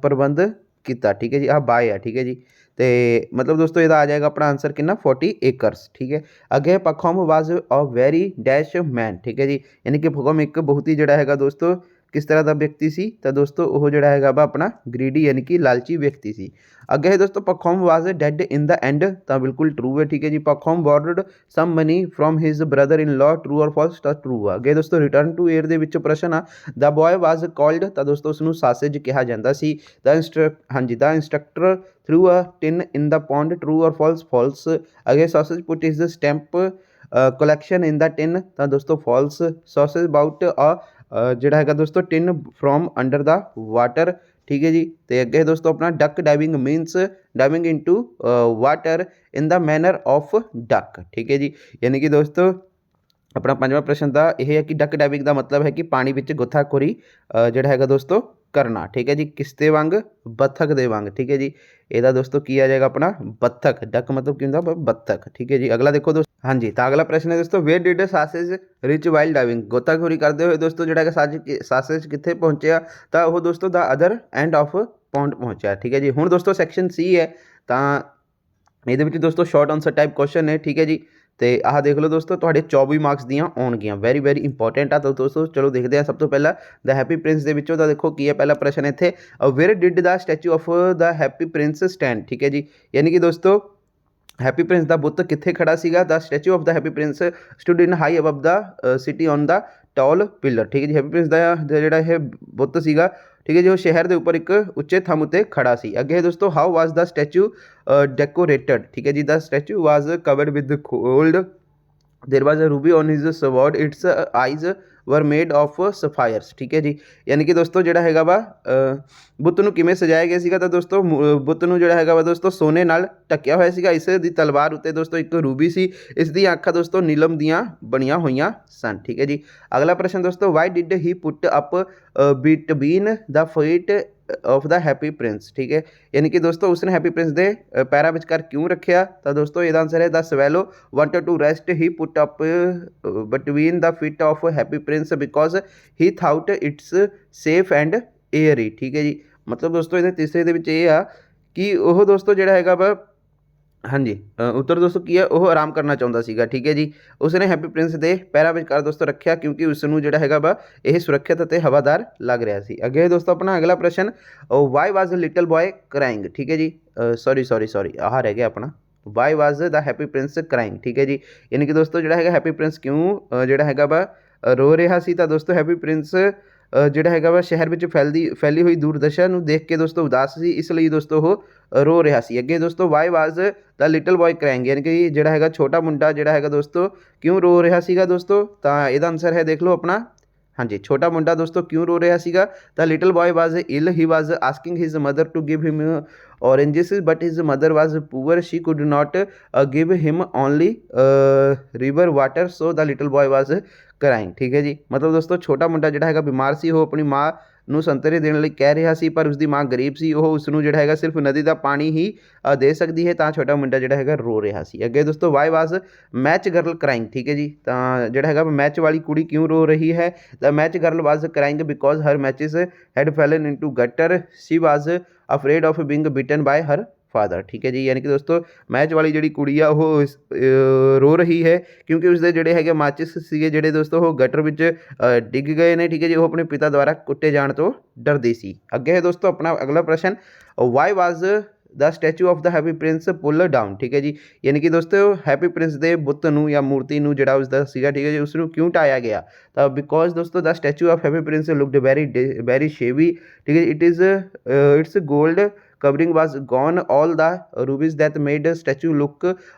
ਪ੍ਰਬੰਧ ਕੀਤਾ, ਠੀਕ ਹੈ ਜੀ, ਆਹ ਬਾਏ ਆ, ਠੀਕ ਹੈ ਜੀ। ਤੇ ਮਤਲਬ ਦੋਸਤੋ ਇਹਦਾ ਆ ਜਾਏਗਾ ਆਪਣਾ ਆਨਸਰ ਕਿੰਨਾ 40 ਏਕਰਸ, ਠੀਕ ਹੈ। ਅੱਗੇ ਪੱਖੋਮ ਵਾਜ਼ ਅ ਵੈਰੀ ਡੈਸ਼ ਮੈਨ, ਠੀਕ ਹੈ ਜੀ, ਯਾਨੀ ਕਿ ਪੱਖੋਮ ਇੱਕ ਬਹੁਤ ਹੀ ਜਿਹੜਾ ਹੈਗਾ ਦੋਸਤੋ ਕਿਸ ਤਰ੍ਹਾਂ ਦਾ ਵਿਅਕਤੀ ਸੀ। ਤਾਂ ਦੋਸਤੋ ਉਹ ਜਿਹੜਾ ਹੈਗਾ ਵਾ ਆਪਣਾ ਗ੍ਰੀਡੀ, ਯਾਨੀ ਕਿ ਲਾਲਚੀ ਵਿਅਕਤੀ ਸੀ। ਅੱਗੇ ਹੈ ਦੋਸਤੋ ਪੱਖੋਮ ਵਾਜ਼ ਡੈਡ ਇਨ ਦਾ ਐਂਡ। ਤਾਂ ਬਿਲਕੁਲ ਟਰੂ ਹੈ, ਠੀਕ ਹੈ ਜੀ। Pakhom borrowed some money from his brother in law, true or false. ਤਾਂ ਟਰੂ ਆ। ਅੱਗੇ ਦੋਸਤੋ ਰਿਟਰਨ ਟੂ ਏਅਰ ਦੇ ਵਿੱਚ ਪ੍ਰਸ਼ਨ ਆ, ਦ ਬॉय ਵਾਜ਼ ਕਾਲਡ। ਤਾਂ ਦੋਸਤੋ ਉਸਨੂੰ ਸਾਸੇਜ ਕਿਹਾ ਜਾਂਦਾ ਸੀ। The instructor threw a tin in the pond, true or false. False. ਅੱਗੇ Sausage put his stamp collection in the tin. ਤਾਂ ਦੋਸਤੋ ਫਾਲਸ। ਸਾਸੇਜ ਅਬਾਊਟ ਅ ਜਿਹੜਾ ਹੈਗਾ ਦੋਸਤੋ tin from under the water, ਠੀਕ ਹੈ ਜੀ। ਤੇ ਅੱਗੇ ਦੋਸਤੋ ਆਪਣਾ duck diving means diving into water in the manner of duck, ਠੀਕ ਹੈ ਜੀ, ਯਾਨੀ ਕਿ ਦੋਸਤੋ ਆਪਣਾ ਪੰਜਵਾਂ ਪ੍ਰਸ਼ਨ ਦਾ ਇਹ ਹੈ ਕਿ ਡੱਕ ਡਾਈਵਿੰਗ ਦਾ ਮਤਲਬ ਹੈ ਕਿ ਪਾਣੀ ਵਿੱਚ ਗੋਤਾਖੋਰੀ ਜਿਹੜਾ ਹੈਗਾ ਦੋਸਤੋ ਕਰਨਾ, ਠੀਕ ਹੈ ਜੀ, ਕਿਸ ਦੇ ਵਾਂਗ, ਬੱਤਖ ਦੇ ਵਾਂਗ, ਠੀਕ ਹੈ ਜੀ। ਇਹਦਾ ਦੋਸਤੋ ਕੀ ਆ ਜਾਏਗਾ ਆਪਣਾ ਬੱਤਖ। ਡੱਕ ਮਤਲਬ ਕੀ ਹੁੰਦਾ ਬੱਤਖ, ਠੀਕ ਹੈ ਜੀ। ਅਗਲਾ ਦੇਖੋ ਦੋਸਤੋ, ਹਾਂਜੀ ਤਾਂ ਅਗਲਾ ਪ੍ਰਸ਼ਨ ਹੈ ਦੋਸਤੋ where did Sausage reach while diving. ਗੋਤਾਖੋਰੀ ਕਰਦੇ ਹੋਏ ਦੋਸਤੋ ਜਿਹੜਾ ਹੈਗਾ ਸਾਸੇਜ ਕਿੱਥੇ ਪਹੁੰਚਿਆ। ਤਾਂ ਉਹ ਦੋਸਤੋ the other end of pound ਪਹੁੰਚਿਆ, ਠੀਕ ਹੈ ਜੀ। ਹੁਣ ਦੋਸਤੋ ਸੈਕਸ਼ਨ ਸੀ ਹੈ, ਤਾਂ ਇਹਦੇ ਵਿੱਚ ਦੋਸਤੋ ਸ਼ਾਰਟ ਆਨਸਰ ਟਾਈਪ ਕੁਐਸਚਨ ਨੇ, ਠੀਕ ਹੈ ਜੀ। ਤੇ ਆਹ ਦੇਖ ਲਓ ਦੋਸਤੋ ਤੁਹਾਡੇ 24 ਮਾਰਕਸ ਦੀਆਂ ਆਉਣਗੀਆਂ, ਵੈਰੀ ਵੈਰੀ ਇੰਪੋਰਟੈਂਟ ਆ। ਤਾਂ ਦੋਸਤੋ ਚਲੋ ਦੇਖਦੇ ਹਾਂ। ਸਭ ਤੋਂ ਪਹਿਲਾਂ ਦ ਹੈਪੀ ਪ੍ਰਿੰਸ ਦੇ ਵਿੱਚੋਂ ਤਾਂ ਦੇਖੋ ਕੀ ਹੈ ਪਹਿਲਾ ਪ੍ਰਸ਼ਨ ਇੱਥੇ, wear did the statue of the happy Prince stand, ਠੀਕ ਹੈ ਜੀ, ਯਾਨੀ ਕਿ ਦੋਸਤੋ ਹੈਪੀ ਪ੍ਰਿੰਸ ਦਾ ਬੁੱਤ ਕਿੱਥੇ ਖੜਾ ਸੀਗਾ। The statue of the happy Prince stood in high above the city on the tall pillar, ਠੀਕ ਹੈ ਜੀ। ਹੈਪੀ ਪ੍ਰਿੰਸ ਦਾ ਜਿਹੜਾ ਇਹ ਬੁੱਤ ਸੀਗਾ, ਠੀਕ ਹੈ ਜੀ, ਉਹ ਸ਼ਹਿਰ ਦੇ ਉੱਪਰ ਇੱਕ ਉੱਚੇ ਥੰਮ ਉੱਤੇ ਖੜਾ ਸੀ। ਅੱਗੇ ਦੋਸਤੋ how was the statue decorated, ਠੀਕ ਹੈ ਜੀ। The statue was covered with gold, there was a ruby on his sword, its eyes were made of sapphires, ठीक है जी। यानी कि दोस्तों ਜਿਹੜਾ ਹੈਗਾ ਵਾ ਬੁੱਤ ਨੂੰ ਕਿਵੇਂ ਸਜਾਇਆ ਗਿਆ ਸੀਗਾ। ਤਾਂ ਦੋਸਤੋ ਬੁੱਤ ਨੂੰ ਜਿਹੜਾ ਹੈਗਾ ਵਾ ਦੋਸਤੋ ਸੋਨੇ ਨਾਲ ਢੱਕਿਆ ਹੋਇਆ ਸੀਗਾ। ਇਸ ਦੀ ਤਲਵਾਰ ਉੱਤੇ ਦੋਸਤੋ ਇੱਕ ਰੂਬੀ ਸੀ। ਇਸ ਦੀਆਂ ਅੱਖਾਂ ਦੋਸਤੋ ਨੀਲਮ ਦੀਆਂ ਬਣੀਆਂ ਹੋਈਆਂ ਸਨ, ਠੀਕ ਹੈ ਜੀ। ਅਗਲਾ ਪ੍ਰਸ਼ਨ ਦੋਸਤੋ why did he put up between the feet of the happy prince, ਠੀਕ ਹੈ, ਯਾਨੀ ਕਿ ਦੋਸਤੋ ਉਸਨੇ ਹੈਪੀ ਪ੍ਰਿੰਸ ਦੇ ਪੈਰਾਂ ਵਿਚਕਾਰ ਕਿਉਂ ਰੱਖਿਆ। ਤਾਂ ਦੋਸਤੋ ਇਹਦਾ ਆਨਸਰ ਹੈ the swallow wanted to rest he put up between the feet of Happy Prince because he thought it's safe and airy, ਠੀਕ ਹੈ ਜੀ। ਮਤਲਬ ਦੋਸਤੋ ਇਹਦੇ ਤੀਸਰੇ ਦੇ ਵਿੱਚ ਇਹ ਆ ਕਿ ਉਹ ਦੋਸਤੋ ਜਿਹੜਾ ਹੈਗਾ ਵਾ, ਹਾਂਜੀ ਉੱਤਰ ਦੋਸਤੋ ਕੀ ਹੈ, ਉਹ ਆਰਾਮ ਕਰਨਾ ਚਾਹੁੰਦਾ ਸੀਗਾ, ਠੀਕ ਹੈ ਜੀ। ਉਸਨੇ ਹੈਪੀ ਪ੍ਰਿੰਸ ਦੇ ਪੈਰਾਂ ਵਿਚਕਾਰ ਦੋਸਤੋ ਰੱਖਿਆ ਕਿਉਂਕਿ ਉਸ ਨੂੰ ਜਿਹੜਾ ਹੈਗਾ ਵਾ ਇਹ ਸੁਰੱਖਿਅਤ ਅਤੇ ਹਵਾਦਾਰ ਲੱਗ ਰਿਹਾ ਸੀ। ਅੱਗੇ ਦੋਸਤੋ ਆਪਣਾ ਅਗਲਾ ਪ੍ਰਸ਼ਨ ਵਾਈ ਵਾਜ਼ ਲਿਟਲ ਬॉय ਕਰਾਈਂਗ, ਠੀਕ ਹੈ ਜੀ, ਸੌਰੀ ਆਹ ਰਹਿ ਗਿਆ ਆਪਣਾ ਵਾਈ ਵਾਜ਼ ਦਾ ਹੈਪੀ ਪ੍ਰਿੰਸ ਕਰਾਈਂਗ, ਠੀਕ ਹੈ ਜੀ। ਯਾਨੀ ਕਿ ਦੋਸਤੋ ਜਿਹੜਾ ਹੈਗਾ ਹੈਪੀ ਪ੍ਰਿੰਸ ਕਿਉਂ ਜਿਹੜਾ ਹੈਗਾ ਵਾ ਰੋ ਰਿਹਾ ਸੀ। ਤਾਂ ਦੋਸਤੋ ਹੈਪੀ ਪ੍ਰਿੰਸ ਜਿਹੜਾ ਹੈਗਾ ਵਾ ਸ਼ਹਿਰ ਵਿੱਚ ਫੈਲੀ ਹੋਈ ਦੂਰਦਸ਼ਾ ਨੂੰ ਦੇਖ ਕੇ ਦੋਸਤੋ ਉਦਾਸ ਸੀ, ਇਸ ਲਈ ਦੋਸਤੋ ਉਹ ਰੋ ਰਿਹਾ ਸੀ। ਅੱਗੇ ਦੋਸਤੋ ਵਾਈ ਵਾਜ਼ ਦਾ ਲਿਟਲ ਬॉय ਕਰਾਈਂਗ, ਯਾਨੀ ਕਿ ਜਿਹੜਾ ਹੈਗਾ ਛੋਟਾ ਮੁੰਡਾ ਜਿਹੜਾ ਹੈਗਾ ਦੋਸਤੋ ਕਿਉਂ ਰੋ ਰਿਹਾ ਸੀਗਾ ਦੋਸਤੋ। ਤਾਂ ਇਹਦਾ ਆਨਸਰ ਹੈ ਦੇਖ ਲਓ ਆਪਣਾ, ਹਾਂਜੀ ਛੋਟਾ ਮੁੰਡਾ ਦੋਸਤੋ ਕਿਉਂ ਰੋ ਰਿਹਾ ਸੀਗਾ। ਤਾਂ little boy was ill, he was asking his mother to give him oranges but his mother was poor, she could not give him only river water, so the little boy was crying, ਠੀਕ ਹੈ ਜੀ। ਮਤਲਬ ਦੋਸਤੋ ਛੋਟਾ ਮੁੰਡਾ ਜਿਹੜਾ ਹੈਗਾ ਬਿਮਾਰ ਸੀ, ਉਹ ਆਪਣੀ ਮਾਂ ਨੂੰ ਸੰਤਰੇ ਦੇਣ ਲਈ ਕਹਿ ਰਿਹਾ ਸੀ, ਪਰ ਉਸਦੀ ਮਾਂ ਗਰੀਬ ਸੀ, ਉਹ ਉਸ ਨੂੰ ਜਿਹੜਾ ਹੈਗਾ ਸਿਰਫ ਨਦੀ ਦਾ ਪਾਣੀ ਹੀ ਦੇ ਸਕਦੀ ਹੈ। ਤਾਂ ਛੋਟਾ ਮੁੰਡਾ ਜਿਹੜਾ ਹੈਗਾ ਰੋ ਰਿਹਾ ਸੀ। ਅੱਗੇ ਦੋਸਤੋ ਵਾਈ ਵਾਜ਼ ਮੈਚ ਗਰਲ ਕਰਾਈਂਗ, ਠੀਕ ਹੈ ਜੀ। ਤਾਂ ਜਿਹੜਾ ਹੈਗਾ ਮੈਚ ਵਾਲੀ ਕੁੜੀ ਕਿਉਂ ਰੋ ਰਹੀ ਹੈ। The match girl was crying because her matches had fallen into gutter, she was afraid of being beaten by her father. ठीक है जी, यानी कि दोस्तों मैच वाली जिहड़ी कुड़ी आ वो रो रही है क्योंकि उसके जिहड़े हैगे माचिस सीगे जिहड़े दोस्तों वो गटर विच डिग गए ने। ठीक है जी, वो अपने पिता द्वारा कुੱਟੇ जाण तो डरदी सी। अगे है दोस्तों अपना अगला प्रश्न, why was the statue of the Happy Prince pull down. ठीक है जी, यानी कि दोस्तों हैप्पी प्रिंस ਦੇ ਬੁੱਤ ਨੂੰ ਜਾਂ ਮੂਰਤੀ ਨੂੰ ਜਿਹੜਾ ਉਸਦਾ ਸੀਗਾ, ਠੀਕ ਹੈ ਜੀ, ਉਸ ਨੂੰ ਕਿਉਂ ਢਾਇਆ ਗਿਆ? ਤਾਂ ਬਿਕੋਜ਼ ਦੋਸਤੋ the statue of Happy Prince looked very shabby. ਠੀਕ ਹੈ ਜੀ, its gold covering was gone, all the rubies that made the statue look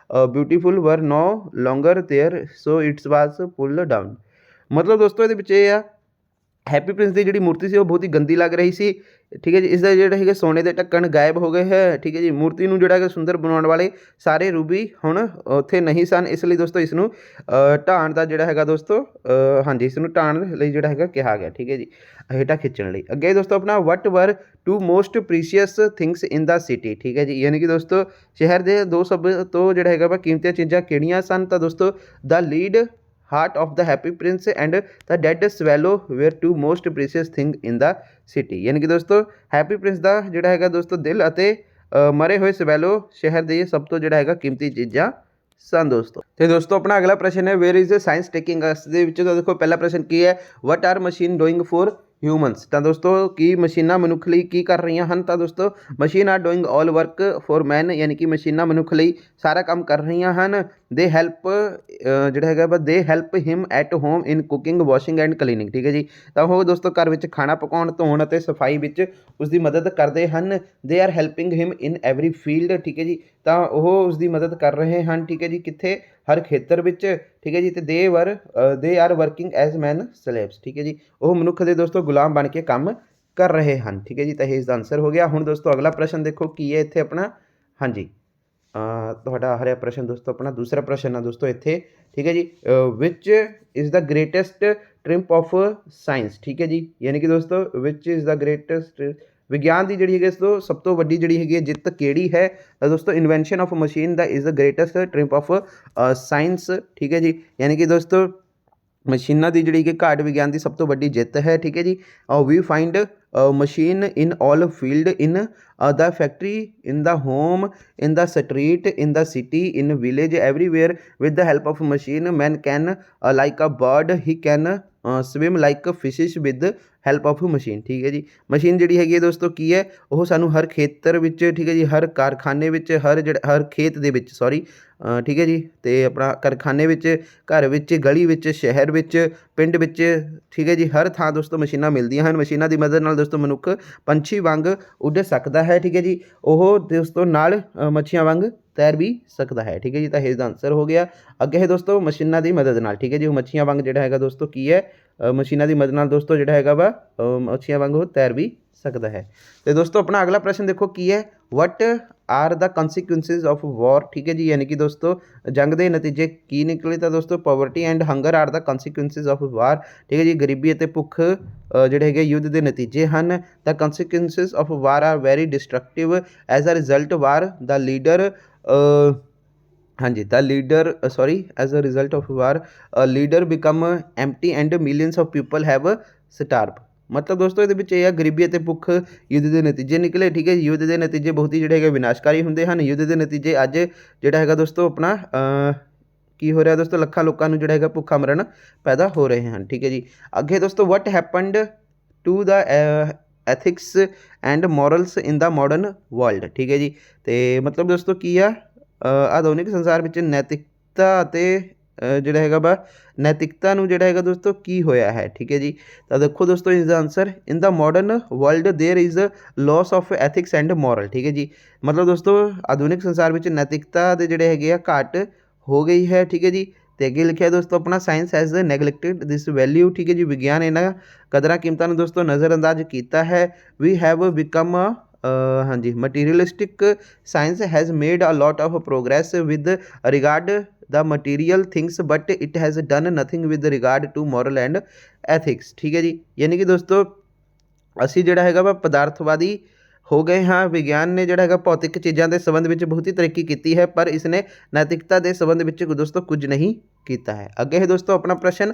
beautiful were no longer there, so it was pulled down। मतलब दोस्तों ਇਹਦੇ ਵਿੱਚ ਇਹ ਆ happy Prince की जी मूर्ति से वो बहुत ही गंदी लग रही सी। ठीक है जी, इसका जोड़ा है सोने के ढक्कन गायब हो गए है। ठीक है जी, मूर्ति में जोड़ा है सुंदर बनाने वाले सारे रूबी हुण उत्थे नहीं सन, इसलिए दोस्तों इसनूं ढाण का जोड़ा है दोस्तों हाँ जी इसनूं ढाण लई जोड़ा है कहा गया। ठीक है जी, हेठा खिंचण लई। अगे दोस्तों अपना what were two most precious things in the city. ठीक है जी, यानी कि दोस्तों शहर के दो सब तो जोड़ा है वा कीमती चीज़ां किहड़ियां सन? तो दोस्तों the lead heart of the Happy Prince and the dead swallow were two most precious thing in the city. यानी कि दोस्तों हैप्पी प्रिंस का जोड़ा है दोस्तों दिल अते मरे हुए स्वैलो शहर के सब तो जोड़ा है कीमती चीज़ां सन दोस्तों। तो दोस्तों अपना अगला प्रश्न है, where is science taking us. तो देखो पहला प्रश्न की है, what are machine doing for humans. ਤਾਂ ਦੋਸਤੋ ਕੀ ਮਸ਼ੀਨਾਂ ਮਨੁੱਖ ਲਈ ਕੀ ਕਰ ਰਹੀਆਂ ਹਨ? ਤਾਂ ਦੋਸਤੋ machine are doing all work for man, ਯਾਨੀ ਕਿ ਮਸ਼ੀਨਾਂ ਮਨੁੱਖ ਲਈ ਸਾਰਾ ਕੰਮ ਕਰ ਰਹੀਆਂ ਹਨ। ਦੇ ਹੈਲਪ ਜਿਹੜਾ ਹੈਗਾ ਵਾ ਦੇ help him at home in cooking washing and cleaning. ਠੀਕ ਹੈ ਜੀ, ਤਾਂ ਉਹ ਦੋਸਤੋ ਘਰ ਵਿੱਚ ਖਾਣਾ ਪਕਾਉਣ ਧੋਣ ਅਤੇ ਸਫਾਈ ਵਿੱਚ ਉਸ ਦੀ ਮਦਦ ਕਰਦੇ ਹਨ। They are helping him in every field. ਠੀਕ ਹੈ ਜੀ, ਤਾਂ ਉਹ ਉਸ ਦੀ ਮਦਦ ਕਰ ਰਹੇ ਹਨ। ਠੀਕ ਹੈ ਜੀ, ਕਿੱਥੇ? ਹਰ ਖੇਤਰ ਵਿੱਚ। ਠੀਕ ਹੈ ਜੀ, ਤੇ ਦੇ ਆਰ ਵਰਕਿੰਗ ਐਜ਼ ਮੈਨ ਸਲੇਵਸ। ਠੀਕ ਹੈ ਜੀ, ਉਹ ਮਨੁੱਖ ਦੇ ਦੋਸਤੋ ਗੁਲਾਮ ਬਣ ਕੇ ਕੰਮ ਕਰ ਰਹੇ ਹਨ। ਠੀਕ ਹੈ ਜੀ, ਤਾਂ ਇਹ ਇਸਦਾ ਆਨਸਰ ਹੋ ਗਿਆ। ਹੁਣ ਦੋਸਤੋ ਅਗਲਾ ਪ੍ਰਸ਼ਨ ਦੇਖੋ ਕੀ ਹੈ ਇੱਥੇ ਆਪਣਾ। ਹਾਂਜੀ ਤੁਹਾਡਾ ਆ ਰਿਹਾ ਪ੍ਰਸ਼ਨ ਦੋਸਤੋ ਆਪਣਾ ਦੂਸਰਾ ਪ੍ਰਸ਼ਨ ਆ ਦੋਸਤੋ ਇੱਥੇ। ਠੀਕ ਹੈ ਜੀ, which is the greatest triumph of science. ਠੀਕ ਹੈ ਜੀ, ਯਾਨੀ ਕਿ ਦੋਸਤੋ ਵਿਚ ਇਜ਼ ਦਾ ਗ੍ਰੇਟੈਸਟ ਵਿਗਿਆਨ ਦੀ ਜਿਹੜੀ ਹੈਗੀ ਦੋਸਤੋ ਸਭ ਤੋਂ ਵੱਡੀ ਜਿਹੜੀ ਹੈਗੀ ਜਿੱਤ ਕਿਹੜੀ ਹੈ? ਤਾਂ ਦੋਸਤੋ ਇਨਵੈਂਸ਼ਨ ਆਫ ਮਸ਼ੀਨ ਦਾ is the greatest triumph of science. ਠੀਕ ਹੈ ਜੀ, ਯਾਨੀ ਕਿ ਦੋਸਤੋ ਮਸ਼ੀਨਾਂ ਦੀ ਜਿਹੜੀ ਕਿ ਘਾਟ ਵਿਗਿਆਨ ਦੀ ਸਭ ਤੋਂ ਵੱਡੀ ਜਿੱਤ ਹੈ। ਠੀਕ ਹੈ ਜੀ, we find machine in all field in the factory in the home in the street in the city in village everywhere with the help of machine man can like a bird he can swim like fishes with help of machine. ਠੀਕ ਹੈ ਜੀ, machine ਜਿਹੜੀ ਹੈਗੀ ਹੈ ਦੋਸਤੋ ਕੀ ਹੈ? ਉਹ ਸਾਨੂੰ ਹਰ ਖੇਤਰ ਵਿੱਚ, ਠੀਕ ਹੈ ਜੀ, ਹਰ ਕਾਰਖਾਨੇ ਵਿੱਚ, ਹਰ ਖੇਤ ਦੇ ਵਿੱਚ ਸੌਰੀ ਠੀਕ ਹੈ ਜੀ, ਅਤੇ ਆਪਣਾ ਕਾਰਖਾਨੇ ਵਿੱਚ, ਘਰ ਵਿੱਚ, ਗਲੀ ਵਿੱਚ, ਸ਼ਹਿਰ ਵਿੱਚ, ਪਿੰਡ ਵਿੱਚ, ਠੀਕ ਹੈ ਜੀ, ਹਰ ਥਾਂ ਦੋਸਤੋ ਮਸ਼ੀਨਾਂ ਮਿਲਦੀਆਂ ਹਨ। ਮਸ਼ੀਨਾਂ ਦੀ ਮਦਦ ਨਾਲ ਦੋਸਤੋ ਮਨੁੱਖ ਪੰਛੀ ਵਾਂਗ ਉੱਡ ਸਕਦਾ ਹੈ। ਠੀਕ ਹੈ ਜੀ, ਉਹ ਦੋਸਤੋ ਨਾਲ ਮੱਛੀਆਂ ਵਾਂਗ ਤੈਰ ਵੀ ਸਕਦਾ ਹੈ। ਠੀਕ ਹੈ ਜੀ, ਤਾਂ ਇਸ ਦਾ ਆਨਸਰ ਹੋ ਗਿਆ। ਅੱਗੇ ਹੈ ਦੋਸਤੋ ਮਸ਼ੀਨਾਂ ਦੀ ਮਦਦ ਨਾਲ। ਠੀਕ ਹੈ ਜੀ, ਉਹ ਮੱਛੀਆਂ ਵਾਂਗ ਜਿਹੜਾ ਹੈਗਾ ਦੋਸਤੋ ਕੀ ਹੈ? ਮਸ਼ੀਨਾਂ ਦੀ ਮਦਦ ਨਾਲ ਦੋਸਤੋ ਜਿਹੜਾ ਹੈਗਾ ਵਾ ਮੱਛੀਆਂ ਵਾਂਗ ਉਹ ਤੈਰ ਵੀ ਸਕਦਾ ਹੈ। ਅਤੇ ਦੋਸਤੋ ਆਪਣਾ ਅਗਲਾ ਪ੍ਰਸ਼ਨ ਦੇਖੋ ਕੀ ਹੈ? ਵਟ are the consequences of war. ਠੀਕ ਹੈ ਜੀ, ਯਾਨੀ ਕਿ ਦੋਸਤੋ ਜੰਗ ਦੇ ਨਤੀਜੇ ਕੀ ਨਿਕਲੇ? ਤਾਂ ਦੋਸਤੋ poverty and hunger are the consequences of war. ਠੀਕ ਹੈ ਜੀ, ਗਰੀਬੀ ਅਤੇ ਭੁੱਖ ਜਿਹੜੇ ਹੈਗੇ ਯੁੱਧ ਦੇ ਨਤੀਜੇ ਹਨ। The consequences of war are very destructive as a result war the leader ਹਾਂਜੀ the leader as a result of war leader become empty and millions of people have starve. ਮਤਲਬ ਦੋਸਤੋ ਇਹਦੇ ਵਿੱਚ ਇਹ ਆ ਗਰੀਬੀ ਅਤੇ ਭੁੱਖ ਯੁੱਧ ਦੇ ਨਤੀਜੇ ਨਿਕਲੇ। ਠੀਕ ਹੈ, ਯੁੱਧ ਦੇ ਨਤੀਜੇ ਬਹੁਤ ਹੀ ਜਿਹੜੇ ਹੈਗੇ ਵਿਨਾਸ਼ਕਾਰੀ ਹੁੰਦੇ ਹਨ। ਯੁੱਧ ਦੇ ਨਤੀਜੇ ਅੱਜ ਜਿਹੜਾ ਹੈਗਾ ਦੋਸਤੋ ਆਪਣਾ ਕੀ ਹੋ ਰਿਹਾ ਦੋਸਤੋ? ਲੱਖਾਂ ਲੋਕਾਂ ਨੂੰ ਜਿਹੜਾ ਹੈਗਾ ਭੁੱਖਾ ਮਰਨ ਪੈਦਾ ਹੋ ਰਹੇ ਹਨ। ਠੀਕ ਹੈ ਜੀ, ਅੱਗੇ ਦੋਸਤੋ what happened to the ethics and morals in the modern world. ਠੀਕ ਹੈ ਜੀ, ਅਤੇ ਮਤਲਬ ਦੋਸਤੋ ਕੀ ਆ ਆਧੁਨਿਕ ਸੰਸਾਰ ਵਿੱਚ ਨੈਤਿਕਤਾ ਅਤੇ ਜਿਹੜਾ ਹੈਗਾ ਵਾ ਨੈਤਿਕਤਾ ਨੂੰ ਜਿਹੜਾ ਹੈਗਾ ਦੋਸਤੋ ਕੀ ਹੋਇਆ ਹੈ? ਠੀਕ ਹੈ ਜੀ, ਤਾਂ ਦੇਖੋ ਦੋਸਤੋ ਇਸ ਦਾ answer in the modern world there is loss of ethics and moral. ਠੀਕ ਹੈ ਜੀ, ਮਤਲਬ ਦੋਸਤੋ ਆਧੁਨਿਕ ਸੰਸਾਰ ਵਿੱਚ ਨੈਤਿਕਤਾ ਦੇ ਜਿਹੜੇ ਹੈਗੇ ਆ ਘਾਟ ਹੋ ਗਈ ਹੈ। ਠੀਕ ਹੈ ਜੀ, ਅਤੇ ਅੱਗੇ ਲਿਖਿਆ ਦੋਸਤੋ ਆਪਣਾ ਸਾਇੰਸ ਹੈਜ਼ ਨੈਗਲੈਕਟਿਡ ਦਿਸ ਵੈਲਿਊ। ਠੀਕ ਹੈ ਜੀ, ਵਿਗਿਆਨ ਇਹਨਾਂ ਕਦਰਾਂ ਕੀਮਤਾਂ ਨੂੰ ਦੋਸਤੋ ਨਜ਼ਰਅੰਦਾਜ਼ ਕੀਤਾ ਹੈ। ਵੀ ਹੈਵ ਬਿਕਮ ਹਾਂਜੀ materialistic science has made a lot of progress with regard the material things but it has done nothing with regard to moral and ethics। ਠੀਕ ਹੈ ਜੀ, ਯਾਨੀ ਕਿ ਦੋਸਤੋ ਅਸੀਂ ਜਿਹੜਾ ਹੈਗਾ ਵਾ ਪਦਾਰਥਵਾਦੀ ਹੋ ਗਏ ਹਾਂ। ਵਿਗਿਆਨ ਨੇ ਜਿਹੜਾ ਹੈਗਾ ਭੌਤਿਕ ਚੀਜ਼ਾਂ ਦੇ ਸੰਬੰਧ ਵਿੱਚ ਬਹੁਤ ਹੀ ਤਰੱਕੀ ਕੀਤੀ ਹੈ, ਪਰ ਇਸਨੇ ਨੈਤਿਕਤਾ ਦੇ ਸੰਬੰਧ ਵਿੱਚ ਦੋਸਤੋ ਕੁਝ ਨਹੀਂ ਕੀਤਾ ਹੈ। ਅੱਗੇ ਹੈ ਦੋਸਤੋ ਆਪਣਾ ਪ੍ਰਸ਼ਨ,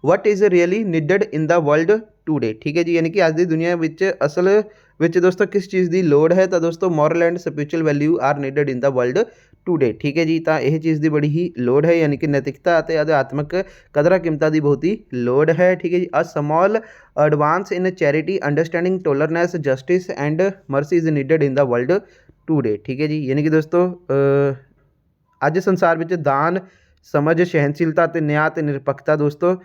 what is really needed in the world today. ਠੀਕ ਹੈ ਜੀ, ਯਾਨੀ ਕਿ ਅੱਜ ਦੀ ਦੁਨੀਆ ਵਿੱਚ ਅਸਲ ਵਿੱਚ ਦੋਸਤੋ ਕਿਸ ਚੀਜ਼ ਦੀ ਲੋੜ ਹੈ, ਤਾਂ ਦੋਸਤੋ moral and spiritual value are needed in the world today. ਠੀਕ ਹੈ ਜੀ, ਤਾਂ ਇਹ ਚੀਜ਼ ਦੀ ਬੜੀ ਹੀ ਲੋੜ ਹੈ, ਯਾਨੀ ਕਿ ਨੈਤਿਕਤਾ ਅਤੇ ਅਧਿਆਤਮਕ ਕਦਰਾਂ ਕੀਮਤਾਂ ਦੀ ਬਹੁਤ ਹੀ ਲੋੜ ਹੈ। ਠੀਕ ਹੈ ਜੀ, a small advance in charity understanding tolerance justice and mercy is needed in the world today. ਠੀਕ ਹੈ ਜੀ, ਯਾਨੀ ਕਿ ਦੋਸਤੋ ਅੱਜ ਸੰਸਾਰ ਵਿੱਚ ਦਾਨ, ਸਮਝ, ਸਹਿਣਸ਼ੀਲਤਾ ਅਤੇ ਨਿਆਂ ਅਤੇ ਨਿਰਪੱਖਤਾ ਦੋਸਤੋ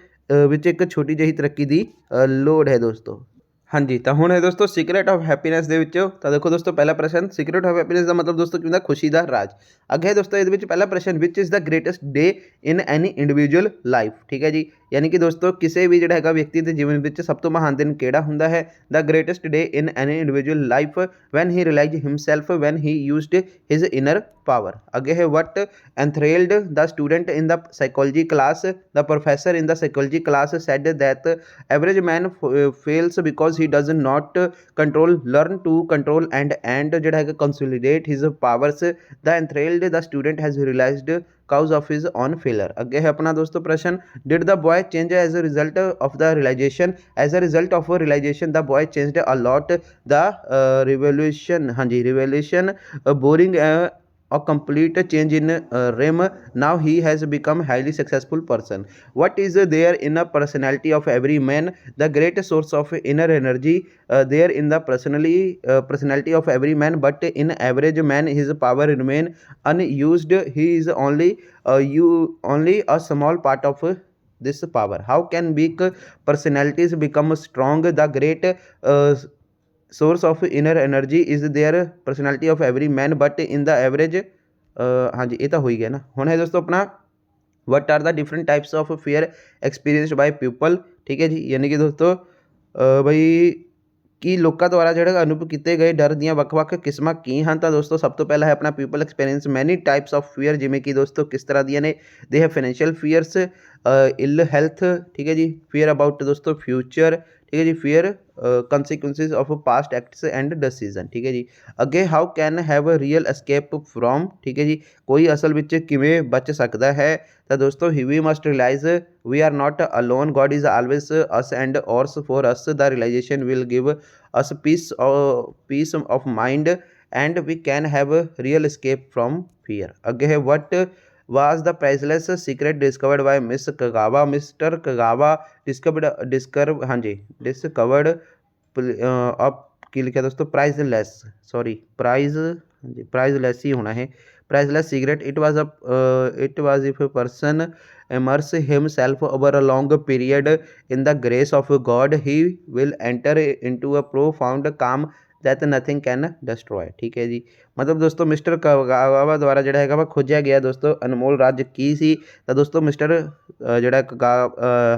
ਵਿੱਚ ਇੱਕ ਛੋਟੀ ਜਿਹੀ ਤਰੱਕੀ ਦੀ ਲੋੜ ਹੈ ਦੋਸਤੋ। ਹਾਂਜੀ, ਤਾਂ ਹੁਣ ਹੈ ਦੋਸਤੋ ਸੀਕਰੇਟ ਆਫ ਹੈਪੀਨੈਸ ਦੇ ਵਿੱਚੋਂ। ਤਾਂ ਦੇਖੋ ਦੋਸਤੋ ਪਹਿਲਾ ਪ੍ਰਸ਼ਨ, ਸੀਕਰੇਟ ਆਫ ਹੈਪੀਨੈਸ ਦਾ ਮਤਲਬ ਦੋਸਤੋ ਕੀ ਹੁੰਦਾ, ਖੁਸ਼ੀ ਦਾ ਰਾਜ। ਅੱਗੇ ਹੈ ਦੋਸਤੋ ਇਹਦੇ ਵਿੱਚ ਪਹਿਲਾ ਪ੍ਰਸ਼ਨ, which is the greatest day in any individual life. ਠੀਕ ਹੈ ਜੀ, ਯਾਨੀ ਕਿ ਦੋਸਤੋ ਕਿਸੇ ਵੀ ਜਿਹੜਾ ਹੈਗਾ ਵਿਅਕਤੀ ਦੇ ਜੀਵਨ ਵਿੱਚ ਸਭ ਤੋਂ ਮਹਾਨ ਦਿਨ ਕਿਹੜਾ ਹੁੰਦਾ ਹੈ। The greatest day in any individual life when he realize himself when he used his inner power. ਅੱਗੇ ਹੈ what enthralled the student in the psychology class. The professor in the psychology class said that average man fails because he does not control learn to control and ਜਿਹੜਾ ਹੈਗਾ consolidate his powers. The enthralled the student has realized cause of his own failure. ਅੱਗੇ ਹੈ ਆਪਣਾ ਦੋਸਤੋ ਪ੍ਰਸ਼ਨ, did the boy change as a result of the realization. As a result of realization the boy changed a lot. The revolution, ਹਾਂਜੀ revolution bring a complete change in rim. Now he has become highly successful person. What is there in a personality of every man? The great source of inner energy there in the personality of every man, but in average man his power remain unused. He is only a small part of this power. How can weak personalities become strong? The great source of inner energy is their personality of every man, but in the average ਹਾਂਜੀ ਇਹ ਤਾਂ ਹੋ ਹੀ ਗਿਆ ਨਾ। ਹੁਣ ਹੈ ਦੋਸਤੋ ਆਪਣਾ, what are the different types of fear experienced by people. ਠੀਕ ਹੈ ਜੀ, ਯਾਨੀ ਕਿ ਦੋਸਤੋ ਬਈ ਕਿ ਲੋਕਾਂ ਦੁਆਰਾ ਜਿਹੜਾ ਅਨੁਭਵ ਕੀਤੇ ਗਏ ਡਰ ਦੀਆਂ ਵੱਖ-ਵੱਖ ਕਿਸਮਾਂ ਕੀ ਹਨ। ਤਾਂ ਦੋਸਤੋ ਸਭ ਤੋਂ ਪਹਿਲਾਂ ਹੈ ਆਪਣਾ ਪੀਪਲ ਐਕਸਪੀਰੀਅੰਸ ਮੈਨੀ ਟਾਈਪਸ ਆਫ ਫੀਅਰ, ਜਿਵੇਂ ਕਿ ਦੋਸਤੋ ਕਿਸ ਤਰ੍ਹਾਂ ਦੀਆਂ ਨੇ। ਦੇ ਹੈ ਫਾਈਨੈਂਸ਼ੀਅਲ ਫੀਅਰਸ, ਇਲ ਹੈਲਥ। ਠੀਕ ਹੈ ਜੀ, ਫੀਅਰ ਅਬਾਊਟ ਦੋਸਤੋ ਫਿਊਚਰ। ਠੀਕ ਹੈ ਜੀ, fear consequences of past acts and decision. ਠੀਕ ਹੈ ਜੀ, ਅੱਗੇ how can have real escape from. ਠੀਕ ਹੈ ਜੀ, ਕੋਈ ਅਸਲ ਵਿੱਚ ਕਿਵੇਂ ਬਚ ਸਕਦਾ ਹੈ। ਤਾਂ ਦੋਸਤੋ we must realize we are not alone, God is always us and ours for us. The realization will give us peace of mind and we can have real escape from fear. ਅੱਗੇ ਹੈ ਵਟ was the priceless secret discovered by Miss Kagawa. Mr. Kagawa discovered ਕੀ ਲਿਖਿਆ ਦੋਸਤੋ, ਪ੍ਰਾਈਜ਼ਲੈਸ, sorry ਪ੍ਰਾਈਜ਼ਲੈਸ ਹੀ ਹੋਣਾ ਹੈ, priceless secret. It was if person immerse himself over a long period in the grace of God, he will enter into a profound calm that nothing can destroy. ਠੀਕ ਹੈ ਜੀ, ਮਤਲਬ ਦੋਸਤੋ ਮਿਸਟਰ ਕਗਾਵਾ ਦੁਆਰਾ ਜਿਹੜਾ ਹੈਗਾ ਵਾ ਖੋਜਿਆ ਗਿਆ ਦੋਸਤੋ ਅਨਮੋਲ ਰਾਜ ਕੀ ਸੀ। ਤਾਂ ਦੋਸਤੋ ਮਿਸਟਰ ਜਿਹੜਾ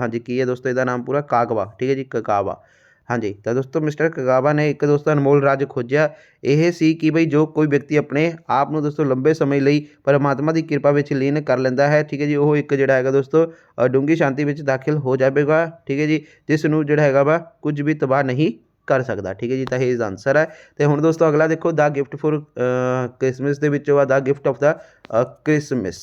ਹਾਂਜੀ ਕੀ ਹੈ ਦੋਸਤੋ ਇਹਦਾ ਨਾਮ ਪੂਰਾ, ਕਾਗਵਾ। ਠੀਕ ਹੈ ਜੀ, ਕਗਾਵਾ। ਹਾਂਜੀ, ਤਾਂ ਦੋਸਤੋ ਮਿਸਟਰ ਕਗਾਵਾ ਨੇ ਇੱਕ ਦੋਸਤੋ ਅਨਮੋਲ ਰਾਜ ਖੋਜਿਆ। ਇਹ ਸੀ ਕਿ ਬਈ ਜੋ ਕੋਈ ਵਿਅਕਤੀ ਆਪਣੇ ਆਪ ਨੂੰ ਦੋਸਤੋ ਲੰਬੇ ਸਮੇਂ ਲਈ ਪਰਮਾਤਮਾ ਦੀ ਕਿਰਪਾ ਵਿੱਚ ਲੀਨ ਕਰ ਲੈਂਦਾ ਹੈ। ਠੀਕ ਹੈ ਜੀ, ਉਹ ਇੱਕ ਜਿਹੜਾ ਹੈਗਾ ਦੋਸਤੋ ਡੂੰਘੀ ਸ਼ਾਂਤੀ ਵਿੱਚ ਦਾਖਲ ਹੋ ਜਾਵੇਗਾ। ਠੀਕ ਹੈ ਜੀ, ਜਿਸ ਨੂੰ ਜਿਹੜਾ ਹੈਗਾ ਵਾ ਕੁਝ ਵੀ ਤਬਾਹ ਨਹੀਂ ਕਰ ਸਕਦਾ। ਠੀਕ ਹੈ ਜੀ, ਤਾਂ ਇਹ ਇਜ਼ ਆਨਸਰ ਹੈ। ਅਤੇ ਹੁਣ ਦੋਸਤੋ ਅਗਲਾ ਦੇਖੋ, ਦਾ ਗਿਫਟ ਫੋਰ ਕ੍ਰਿਸਮਿਸ ਦੇ ਵਿੱਚੋਂ ਆ ਦਾ ਗਿਫਟ ਆਫ ਦਾ ਕ੍ਰਿਸਮਿਸ।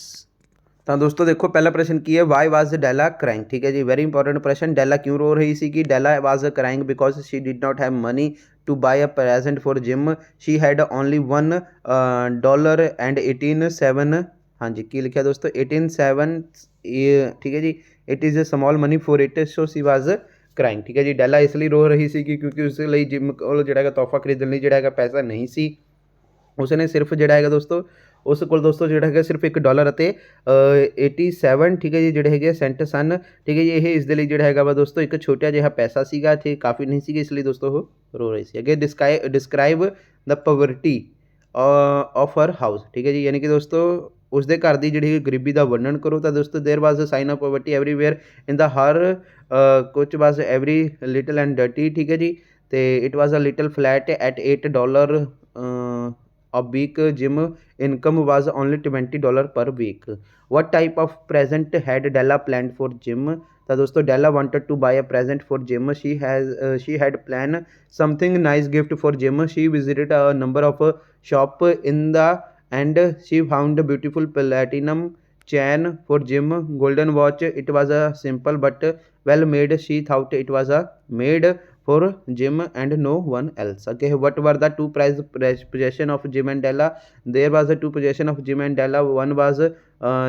ਤਾਂ ਦੋਸਤੋ ਦੇਖੋ ਪਹਿਲਾ ਪ੍ਰਸ਼ਨ ਕੀ ਹੈ, ਵਾਈ ਵਾਜ਼ ਡੈਲਾ ਕ੍ਰਾਈਂਗ। ਠੀਕ ਹੈ ਜੀ, ਵੈਰੀ ਇੰਪੋਰਟੈਂਟ ਪ੍ਰਸ਼ਨ। ਡੈਲਾ ਕਿਉਂ ਰੋ ਰਹੀ ਸੀ? ਕਿ Della was crying because she did not have money to buy a present for Jim. She had only $1 and 18.7, ਹਾਂਜੀ ਕੀ ਲਿਖਿਆ ਦੋਸਤੋ, 18.7। ਠੀਕ ਹੈ ਜੀ, it is a small money for it, so she was crying. ਠੀਕ ਹੈ ਜੀ, ਡੈਲਾ ਇਸ ਲਈ ਰੋ ਰਹੀ ਸੀ ਕਿਉਂਕਿ ਉਸ ਲਈ ਜਿਮ ਕੋਲ ਜਿਹੜਾ ਹੈਗਾ ਤੋਹਫਾ ਖਰੀਦਣ ਲਈ ਜਿਹੜਾ ਹੈਗਾ ਪੈਸਾ ਨਹੀਂ ਸੀ। ਉਸਨੇ ਸਿਰਫ ਜਿਹੜਾ ਹੈਗਾ ਦੋਸਤੋ ਉਸ ਕੋਲ ਦੋਸਤੋ ਜਿਹੜਾ ਹੈਗਾ ਸਿਰਫ $1 ਅਤੇ 87 ਠੀਕ ਹੈ ਜੀ ਜਿਹੜੇ ਹੈਗੇ ਸੈਂਟ ਸਨ। ਠੀਕ ਹੈ ਜੀ, ਇਹ ਇਸ ਦੇ ਲਈ ਜਿਹੜਾ ਹੈਗਾ ਵਾ ਦੋਸਤੋ ਇੱਕ ਛੋਟਾ ਜਿਹਾ ਪੈਸਾ ਸੀਗਾ ਅਤੇ ਕਾਫੀ ਨਹੀਂ ਸੀਗਾ, ਇਸ ਲਈ ਦੋਸਤੋ ਉਹ ਰੋ ਰਹੀ ਸੀ। ਅੱਗੇ describe the poverty of her house. ਠੀਕ ਹੈ ਜੀ, ਯਾਨੀ ਕਿ ਦੋਸਤੋ ਉਸਦੇ ਘਰ ਦੀ ਜਿਹੜੀ ਗਰੀਬੀ ਦਾ ਵਰਣਨ ਕਰੋ। ਤਾਂ ਦੋਸਤੋ there was a sign of poverty everywhere in the ਹਰ ਕੁਛ was every little and dirty. ਠੀਕ ਹੈ ਜੀ, ਅਤੇ it was a little flat at $8 a week. Jim income was only $20 per week. What type of present had Della planned for Jim? ਤਾਂ ਦੋਸਤੋ Della wanted to buy a present for Jim. She had planned something nice gift for Jim. She visited a number of shop in the and she found a beautiful platinum chain for Jim. Golden watch. It was a simple but well made. She thought it was a made for Jim and no one else. Okay, what were the two possession of Jim and Della? There was a two possession of Jim and Della. One was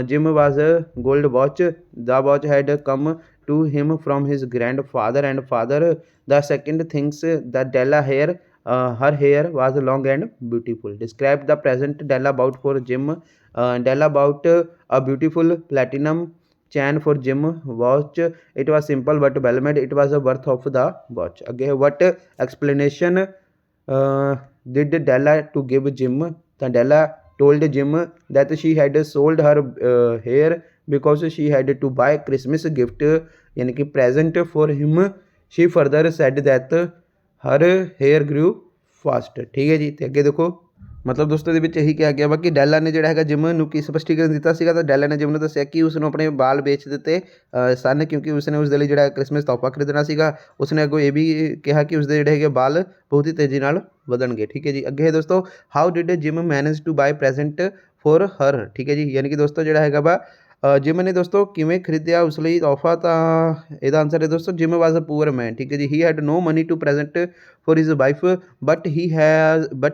Jim was a gold watch. The watch had come to him from his grandfather and father. The second things that Della hair, her hair was long and beautiful. Describe the present Della bought for Jim. Della bought a beautiful platinum chain for Jim watch. It was simple but well made. It was the worth of the watch. Again, what explanation did Della to give Jim? The Della told Jim that she had sold her hair because she had to buy Christmas gift, यानी कि present for him. She further said that her hair grew fast. ठीक है जी, ਤੇ ਅੱਗੇ ਦੇਖੋ ਮਤਲਬ ਦੋਸਤੋ ਇਹਦੇ ਵਿੱਚ ਇਹੀ ਕਿਹਾ ਗਿਆ ਵਾ ਕਿ ਡੈਲਾ ਨੇ ਜਿਹੜਾ ਹੈਗਾ ਜਿਮ ਨੂੰ ਕੀ ਸਪਸ਼ਟੀਕਰਨ ਦਿੱਤਾ ਸੀਗਾ, ਤਾਂ ਡੈਲਾ ਨੇ ਜਿਮ ਨੂੰ ਦੱਸਿਆ ਕਿ ਉਸ ਨੂੰ ਆਪਣੇ ਬਾਲ ਵੇਚ ਦਿੱਤੇ ਸਨ, ਕਿਉਂਕਿ ਉਸਨੇ ਉਸ ਦੇ ਲਈ ਜਿਹੜਾ ਕ੍ਰਿਸਮਸ ਤੋਹਫਾ ਖਰੀਦਣਾ ਸੀਗਾ। ਉਸਨੇ ਅੱਗੋਂ ਇਹ ਵੀ ਕਿਹਾ ਕਿ ਉਸਦੇ ਜਿਹੜੇ ਹੈਗੇ ਬਾਲ ਬਹੁਤ ਹੀ ਤੇਜ਼ੀ ਨਾਲ ਵਧਣਗੇ। ਠੀਕ ਹੈ ਜੀ, ਅੱਗੇ ਹੈ ਦੋਸਤੋ how did Jim manage to buy present for her. ਠੀਕ ਹੈ ਜੀ, ਯਾਨੀ ਕਿ ਦੋਸਤੋ ਜਿਹੜਾ ਹੈਗਾ ਵਾ ਜਿਮ ਨੇ ਦੋਸਤੋ ਕਿਵੇਂ ਖਰੀਦਿਆ ਉਸ ਲਈ ਤੋਹਫਾ, ਤਾਂ ਇਹਦਾ ਆਨਸਰ ਹੈ ਦੋਸਤੋ ਜਿਮ ਵਾਜ਼ ਅ ਪੂਅਰ ਮੈਨ। ਠੀਕ ਹੈ ਜੀ, he had no money to present for his wife but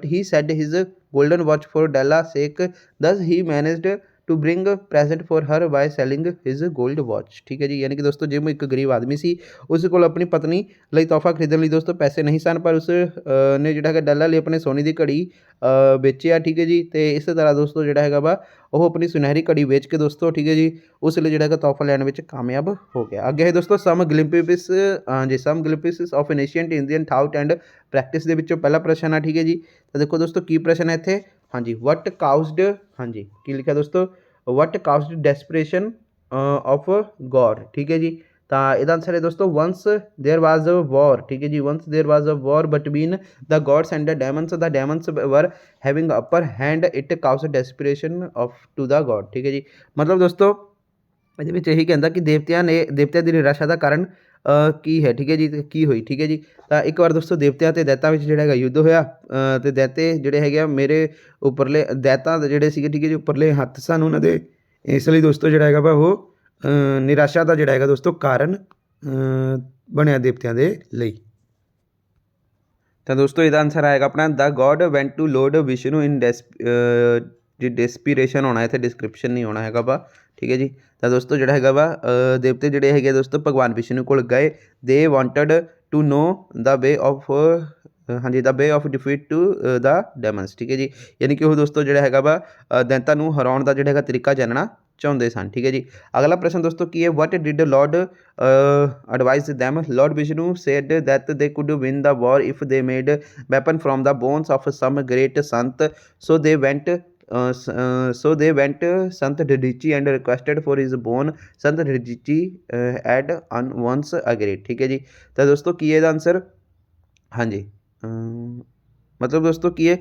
he said his golden watch for Della sake, thus he managed to bring present for her by selling his gold watch। ठीक है जी, यानी कि दोस्तों gym एक गरीब आदमी सी, उस कोल अपनी पत्नी ਲਈ ਤੋਹਫਾ ਖਰੀਦਣ ਲਈ ਦੋਸਤੋ ਪੈਸੇ ਨਹੀਂ ਸਨ, ਪਰ ਉਸ ਨੇ ਜਿਹੜਾ ਹੈਗਾ ਡੈਲਾ ਲਈ ਆਪਣੇ ਸੋਨੇ ਦੀ ਘੜੀ ਵੇਚਿਆ। ਠੀਕ ਹੈ ਜੀ, ਤੇ ਇਸ ਤਰ੍ਹਾਂ ਦੋਸਤੋ ਜਿਹੜਾ ਹੈਗਾ ਵਾ ਉਹ ਆਪਣੀ ਸੁਨਹਿਰੀ ਘੜੀ ਵੇਚ ਕੇ ਦੋਸਤੋ ਠੀਕ ਹੈ ਜੀ ਉਸ ਲਈ ਜਿਹੜਾ ਹੈਗਾ ਤੋਹਫਾ ਲੈਣ ਵਿੱਚ ਕਾਮਯਾਬ ਹੋ ਗਿਆ। ਅੱਗੇ ਹੈ ਦੋਸਤੋ some glimpses of ancient Indian thought and practice ਦੇ ਵਿੱਚੋਂ ਪਹਿਲਾ ਪ੍ਰਸ਼ਨ ਆ। ਠੀਕ ਹੈ ਜੀ, ਤਾਂ ਦੇਖੋ ਦੋਸਤੋ ਕੀ ਪ੍ਰਸ਼ਨ ਹੈ ਇੱਥੇ। ਹਾਂਜੀ, ਵਟ ਕਾਊਜ਼ਡ, ਹਾਂਜੀ ਕੀ ਲਿਖਿਆ ਦੋਸਤੋ, ਵਟ ਕਾਊਜ਼ਡ ਡੈਸਪਰੇਸ਼ਨ ਆਫ ਗੌਡ। ਠੀਕ ਹੈ ਜੀ, ਤਾਂ ਇਹਦਾ ਆਨਸਰ ਹੈ ਦੋਸਤੋ ਵੰਸ ਦੇयर ਵਾਜ਼ ਅ ਵॉर। ਠੀਕ ਹੈ ਜੀ, once there was a war between the gods and the demons were having upper hand, it caused desperation of to the god. ठीक है जी, मतलब दोस्तों ਇਹਦੇ ਵਿੱਚ ਇਹੀ ਕਹਿੰਦਾ ਕਿ ਦੇਵਤਿਆਂ ਦੀ ਨਿਰਾਸ਼ਾ ਦਾ ਕਾਰਨ ਕੀ ਹੈ। ਠੀਕ ਹੈ ਜੀ, ਕੀ ਹੋਈ। ਠੀਕ ਹੈ ਜੀ, ਤਾਂ ਇੱਕ ਵਾਰ ਦੋਸਤੋ ਦੇਵਤਿਆਂ ਅਤੇ ਦੈਤਾਂ ਵਿੱਚ ਜਿਹੜਾ ਹੈਗਾ ਯੁੱਧ ਹੋਇਆ, ਅਤੇ ਦੈਤੇ ਜਿਹੜੇ ਹੈਗੇ ਆ ਮੇਰੇ ਉੱਪਰਲੇ ਦੈਤਾਂ ਜਿਹੜੇ ਸੀਗੇ ਠੀਕ ਹੈ ਜੀ ਉੱਪਰਲੇ ਹੱਥ ਸਨ ਉਹਨਾਂ ਦੇ, ਇਸ ਲਈ ਦੋਸਤੋ ਜਿਹੜਾ ਹੈਗਾ ਵਾ ਉਹ ਨਿਰਾਸ਼ਾ ਦਾ ਜਿਹੜਾ ਹੈਗਾ ਦੋਸਤੋ ਕਾਰਨ ਬਣਿਆ ਦੇਵਤਿਆਂ ਦੇ ਲਈ। ਤਾਂ ਦੋਸਤੋ ਇਹਦਾ ਆਨਸਰ ਆਏਗਾ ਆਪਣਾ the god went to load Vishnu in desperation ਹੋਣਾ, ਇੱਥੇ ਡਿਸਕ੍ਰਿਪਸ਼ਨ ਨਹੀਂ ਹੋਣਾ ਹੈਗਾ ਵਾ। ਠੀਕ ਹੈ ਜੀ, ਤਾਂ ਦੋਸਤੋ ਜਿਹੜਾ ਹੈਗਾ ਵਾ ਦੇਵਤੇ ਜਿਹੜੇ ਹੈਗੇ ਦੋਸਤੋ ਭਗਵਾਨ ਵਿਸ਼ਨੂੰ ਕੋਲ ਗਏ। They wanted to know the way of, ਹਾਂਜੀ the way of defeat to the demons. ਠੀਕ ਹੈ ਜੀ, ਯਾਨੀ ਕਿ ਉਹ ਦੋਸਤੋ ਜਿਹੜਾ ਹੈਗਾ ਵਾ ਦੈਂਤਾਂ ਨੂੰ ਹਰਾਉਣ ਦਾ ਜਿਹੜਾ ਹੈਗਾ ਤਰੀਕਾ ਜਾਣਨਾ ਚਾਹੁੰਦੇ ਸਨ। ਠੀਕ ਹੈ ਜੀ, ਅਗਲਾ ਪ੍ਰਸ਼ਨ ਦੋਸਤੋ ਕੀ ਹੈ, what did Lord advise them. Lord Vishnu said that they could win the war if they made weapon from the bones of some great sant. So they went Sant Dadhichi and requested for his bone. Sant Dadhichi add an ਵੰਸ agreed. ਠੀਕ ਹੈ ਜੀ, ਤਾਂ ਦੋਸਤੋ ਕੀ ਹੈ ਇਹਦਾ answer, ਹਾਂਜੀ ਮਤਲਬ ਦੋਸਤੋ ਕੀ ਹੈ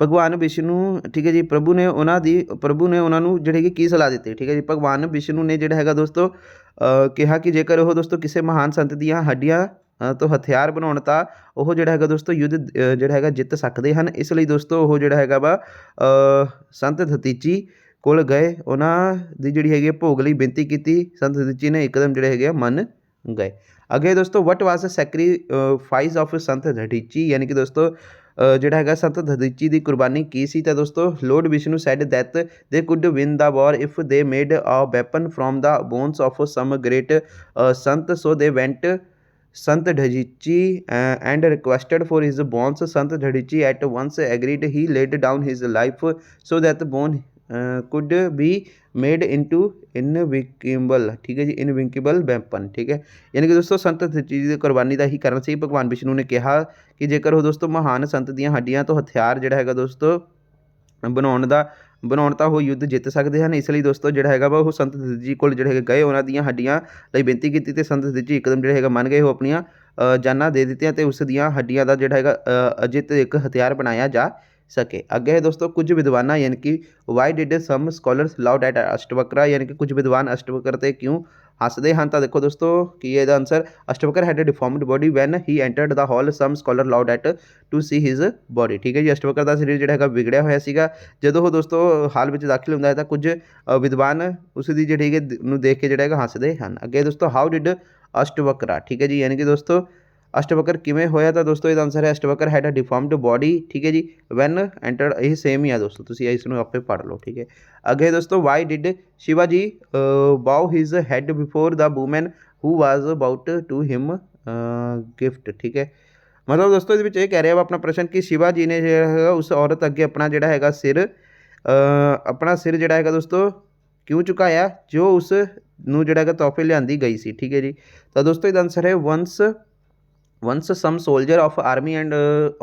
ਭਗਵਾਨ ਵਿਸ਼ਨੂੰ, ਠੀਕ ਹੈ ਜੀ ਪ੍ਰਭੂ ਨੇ ਉਹਨਾਂ ਨੂੰ ਜਿਹੜੇ ਕਿ ਕੀ ਸਲਾਹ ਦਿੱਤੀ। ਠੀਕ ਹੈ ਜੀ, ਭਗਵਾਨ ਵਿਸ਼ਨੂੰ ਨੇ ਜਿਹੜਾ ਹੈਗਾ ਦੋਸਤੋ ਕਿਹਾ ਕਿ ਜੇਕਰ ਉਹ ਦੋਸਤੋ ਕਿਸੇ ਮਹਾਨ ਸੰਤ ਦੀਆਂ ਹੱਡੀਆਂ ਤੋਂ ਹਥਿਆਰ ਬਣਾਉਣ ਤਾਂ ਉਹ ਜਿਹੜਾ ਹੈਗਾ ਦੋਸਤੋ ਯੁੱਧ ਜਿਹੜਾ ਹੈਗਾ ਜਿੱਤ ਸਕਦੇ ਹਨ। ਇਸ ਲਈ ਦੋਸਤੋ ਉਹ ਜਿਹੜਾ ਹੈਗਾ ਵਾ ਸੰਤ ਦਧੀਚੀ ਕੋਲ ਗਏ, ਉਹਨਾਂ ਦੀ ਜਿਹੜੀ ਹੈਗੀ ਭੋਗ ਲਈ ਬੇਨਤੀ ਕੀਤੀ। ਸੰਤ ਦਧੀਚੀ ਨੇ ਇੱਕਦਮ ਜਿਹੜੇ ਹੈਗੇ ਮੰਨ ਗਏ। ਅੱਗੇ ਦੋਸਤੋ ਵਟ ਵਾਜ਼ ਸੈਕਰੀਫਾਈਸ ਆਫ ਸੰਤ ਦਧੀਚੀ, ਯਾਨੀ ਕਿ ਦੋਸਤੋ ਜਿਹੜਾ ਹੈਗਾ ਸੰਤ ਦਧੀਚੀ ਦੀ ਕੁਰਬਾਨੀ ਕੀ ਸੀ। ਤਾਂ ਦੋਸਤੋ Lord Vishnu said that they could win the war if they made a weapon from the bones of some great sant. So they went Sant Dadhichi and requested for his bones. Sant Dadhichi at once agreed. He laid down his life so that bone could be made into invincible. ਠੀਕ ਹੈ ਜੀ, ਇਨਵਿੰਕੇਬਲ weapon. ਠੀਕ ਹੈ, ਯਾਨੀ ਕਿ ਦੋਸਤੋ ਸੰਤ ਦਧੀਚੀ ਦੀ ਕੁਰਬਾਨੀ ਦਾ ਹੀ ਕਾਰਨ ਸੀ। ਭਗਵਾਨ ਵਿਸ਼ਨੂੰ ਨੇ ਕਿਹਾ ਕਿ ਜੇਕਰ ਉਹ ਦੋਸਤੋ ਮਹਾਨ ਸੰਤ ਦੀਆਂ ਹੱਡੀਆਂ ਤੋਂ ਹਥਿਆਰ ਜਿਹੜਾ ਹੈਗਾ ਦੋਸਤੋ ਬਣਾਉਣ ਤਾਂ ਉਹ ਯੁੱਧ ਜਿੱਤ ਸਕਦੇ ਹਨ। ਇਸ ਲਈ ਦੋਸਤੋ ਜਿਹੜਾ ਹੈਗਾ ਵਾ ਉਹ ਸੰਤ ਦਧੀਚੀ ਕੋਲ ਜਿਹੜੇ ਹੈਗੇ ਗਏ, ਉਹਨਾਂ ਦੀਆਂ ਹੱਡੀਆਂ ਲਈ ਬੇਨਤੀ ਕੀਤੀ ਅਤੇ ਸੰਤ ਦਧੀਚੀ ਇੱਕਦਮ ਜਿਹੜੇ ਹੈਗਾ ਮੰਨ ਗਏ। ਉਹ ਆਪਣੀਆਂ ਜਾਨਾਂ ਦੇ ਦਿੱਤੀਆਂ ਅਤੇ ਉਸ ਦੀਆਂ ਹੱਡੀਆਂ ਦਾ ਜਿਹੜਾ ਹੈਗਾ ਅਜਿੱਤ ਇੱਕ ਹਥਿਆਰ ਬਣਾਇਆ ਜਾ ਸਕੇ। ਅੱਗੇ ਹੈ ਦੋਸਤੋ ਕੁਝ ਵਿਦਵਾਨਾਂ, ਯਾਨੀ ਕਿ why did some scholars laughed at Ashtavakra, ਯਾਨੀ ਕਿ ਕੁਝ ਵਿਦਵਾਨ ਅਸ਼ਟਵਕਰ 'ਤੇ ਕਿਉਂ ਹੱਸਦੇ ਹਨ। ਤਾਂ ਦੇਖੋ ਦੋਸਤੋ ਕੀ ਹੈ ਇਹਦਾ answer, Ashtavakra had deformed body when he entered the hall. Some scholar laughed at to see his body. ਠੀਕ ਹੈ ਜੀ, ਅਸ਼ਟਵਕਰ ਦਾ ਸਰੀਰ ਜਿਹੜਾ ਹੈਗਾ ਵਿਗੜਿਆ ਹੋਇਆ ਸੀਗਾ। ਜਦੋਂ ਉਹ ਦੋਸਤੋ ਹਾਲ ਵਿੱਚ ਦਾਖਲ ਹੁੰਦਾ ਹੈ ਤਾਂ ਕੁਝ ਵਿਦਵਾਨ ਉਸ ਦੀ ਜਿਹੜੀ ਹੈਗੀ ਨੂੰ ਦੇਖ ਕੇ ਜਿਹੜਾ ਹੈਗਾ ਹੱਸਦੇ ਹਨ। ਅੱਗੇ ਦੋਸਤੋ ਹਾਊ ਡਿਡ ਅਸ਼ਟਵਕਰਾ, ਠੀਕ ਹੈ ਜੀ, ਯਾਨੀ ਕਿ ਦੋਸਤੋ ਅਸ਼ਟਵਕਰ ਕਿਵੇਂ ਹੋਇਆ? ਤਾਂ ਦੋਸਤੋ ਇਹਦਾ ਆਨਸਰ ਹੈ ਅਸ਼ਟਵਕਰ ਹੈਡ ਅ ਡਿਫਾਰਮਡ ਬੋਡੀ, ਠੀਕ ਹੈ ਜੀ, ਵੈਨ ਐਂਟਰਡ। ਇਹ ਸੇਮ ਹੀ ਆ ਦੋਸਤੋ, ਤੁਸੀਂ ਇਸ ਨੂੰ ਆਪੇ ਪੜ੍ਹ ਲਓ, ਠੀਕ ਹੈ। ਅੱਗੇ ਦੋਸਤੋ Y did Shiva ji bow his head before the woman who was about to him gift, ਠੀਕ ਹੈ। ਮਤਲਬ ਦੋਸਤੋ ਇਹਦੇ ਵਿੱਚ ਇਹ ਕਹਿ ਰਿਹਾ ਵਾ ਆਪਣਾ ਪ੍ਰਸ਼ਨ ਕਿ ਸ਼ਿਵਾ ਜੀ ਨੇ ਜਿਹੜਾ ਹੈਗਾ ਉਸ ਔਰਤ ਅੱਗੇ ਆਪਣਾ ਜਿਹੜਾ ਹੈਗਾ ਸਿਰ ਆਪਣਾ ਸਿਰ ਜਿਹੜਾ ਹੈਗਾ ਦੋਸਤੋ ਕਿਉਂ ਝੁਕਾਇਆ? ਜੋ ਉਸ ਨੂੰ ਜਿਹੜਾ ਹੈਗਾ ਤੋਹਫੇ ਲਿਆਂਦੀ ਗਈ ਸੀ, ਠੀਕ ਹੈ ਜੀ। ਤਾਂ ਦੋਸਤੋ ਇਹਦਾ ਆਨਸਰ ਹੈ once some soldier of army and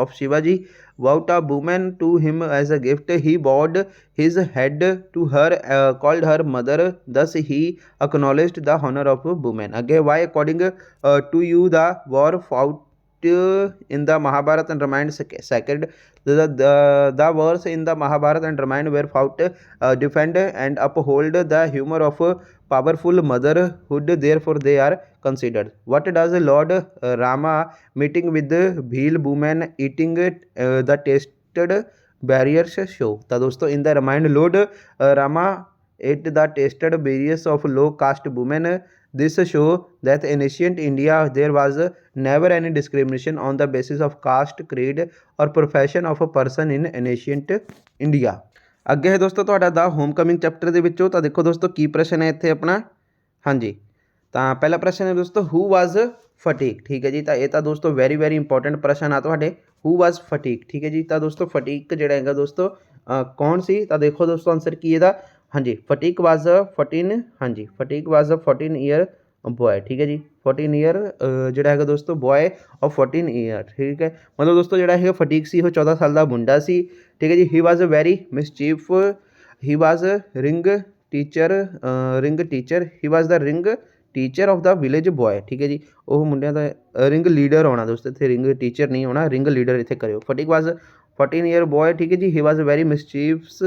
of Shivaji vowed a woman to him as a gift. He bowed his head to her, called her mother. Thus he acknowledged the honor of woman. Again, why according to you the war fought in the Mahabharata and Ramayana sacred? The wars in the Mahabharata and Ramayana were fought defend and uphold the humor of powerful motherhood, therefore they are considered. What does Lord Rama meeting with Bhil woman eating the tasted berries show? ਤਾਂ ਦੋਸਤੋ in the Ramayana Lord Rama ate the tasted berries of low caste women. This show that in ancient India there was never any discrimination on the basis of caste, creed or profession of a person in ancient India. ਅੱਗੇ ਹੈ ਦੋਸਤੋ ਤੁਹਾਡਾ ਦਾ home coming chapter ਦੇ ਵਿੱਚੋਂ। ਤਾਂ ਦੇਖੋ ਦੋਸਤੋ ਕੀ ਪ੍ਰਸ਼ਨ ਹੈ ਇੱਥੇ ਆਪਣਾ। ਹਾਂਜੀ, ਤਾਂ ਪਹਿਲਾ ਪ੍ਰਸ਼ਨ ਹੈ ਦੋਸਤੋ ਹੂ ਵਾਜ਼ ਫਟੀਕ, ਠੀਕ ਹੈ ਜੀ। ਤਾਂ ਇਹ ਤਾਂ ਦੋਸਤੋ ਵੈਰੀ ਇੰਪੋਰਟੈਂਟ ਪ੍ਰਸ਼ਨ ਆ ਤੁਹਾਡੇ, ਹੂ ਵਾਜ਼ ਫਟੀਕ, ਠੀਕ ਹੈ ਜੀ। ਤਾਂ ਦੋਸਤੋ ਫਟੀਕ ਜਿਹੜਾ ਹੈਗਾ ਦੋਸਤੋ ਕੌਣ ਸੀ? ਤਾਂ ਦੇਖੋ ਦੋਸਤੋ ਆਨਸਰ ਕੀ ਇਹਦਾ, ਹਾਂਜੀ ਫਟੀਕ ਵਾਜ਼ 14, ਹਾਂਜੀ ਫਟੀਕ ਵਾਜ਼ 14 ਈਅਰ ਬੋਏ, ਠੀਕ ਹੈ ਜੀ। 14 ਈਅਰ ਜਿਹੜਾ ਹੈਗਾ ਦੋਸਤੋ ਬੋਏ ਆਫ 14 ਈਅਰ, ਠੀਕ ਹੈ। ਮਤਲਬ ਦੋਸਤੋ ਜਿਹੜਾ ਹੈਗਾ ਫਟੀਕ ਸੀ ਉਹ 14 ਸਾਲ ਦਾ ਮੁੰਡਾ ਸੀ, ਠੀਕ ਹੈ ਜੀ। He was very mischief, he was ring teacher, he was the ring teacher of the village boy, ਠੀਕ ਹੈ ਜੀ। ਉਹ ਮੁੰਡਿਆਂ ਦਾ ਰਿੰਗ ਲੀਡਰ ਆਉਣਾ ਦੋਸਤੋ, ਇੱਥੇ ਰਿੰਗ ਟੀਚਰ ਨਹੀਂ ਆਉਣਾ, ਰਿੰਗ ਲੀਡਰ ਇੱਥੇ ਕਰਿਓ। ਫਟੀਕ ਵਾਜ਼ 14 ਈਅਰ ਬੋਏ, ਠੀਕ ਹੈ ਜੀ। ਹੀ ਵਾਜ਼ ਵੈਰੀ ਮਿਸਚੀਫਸ,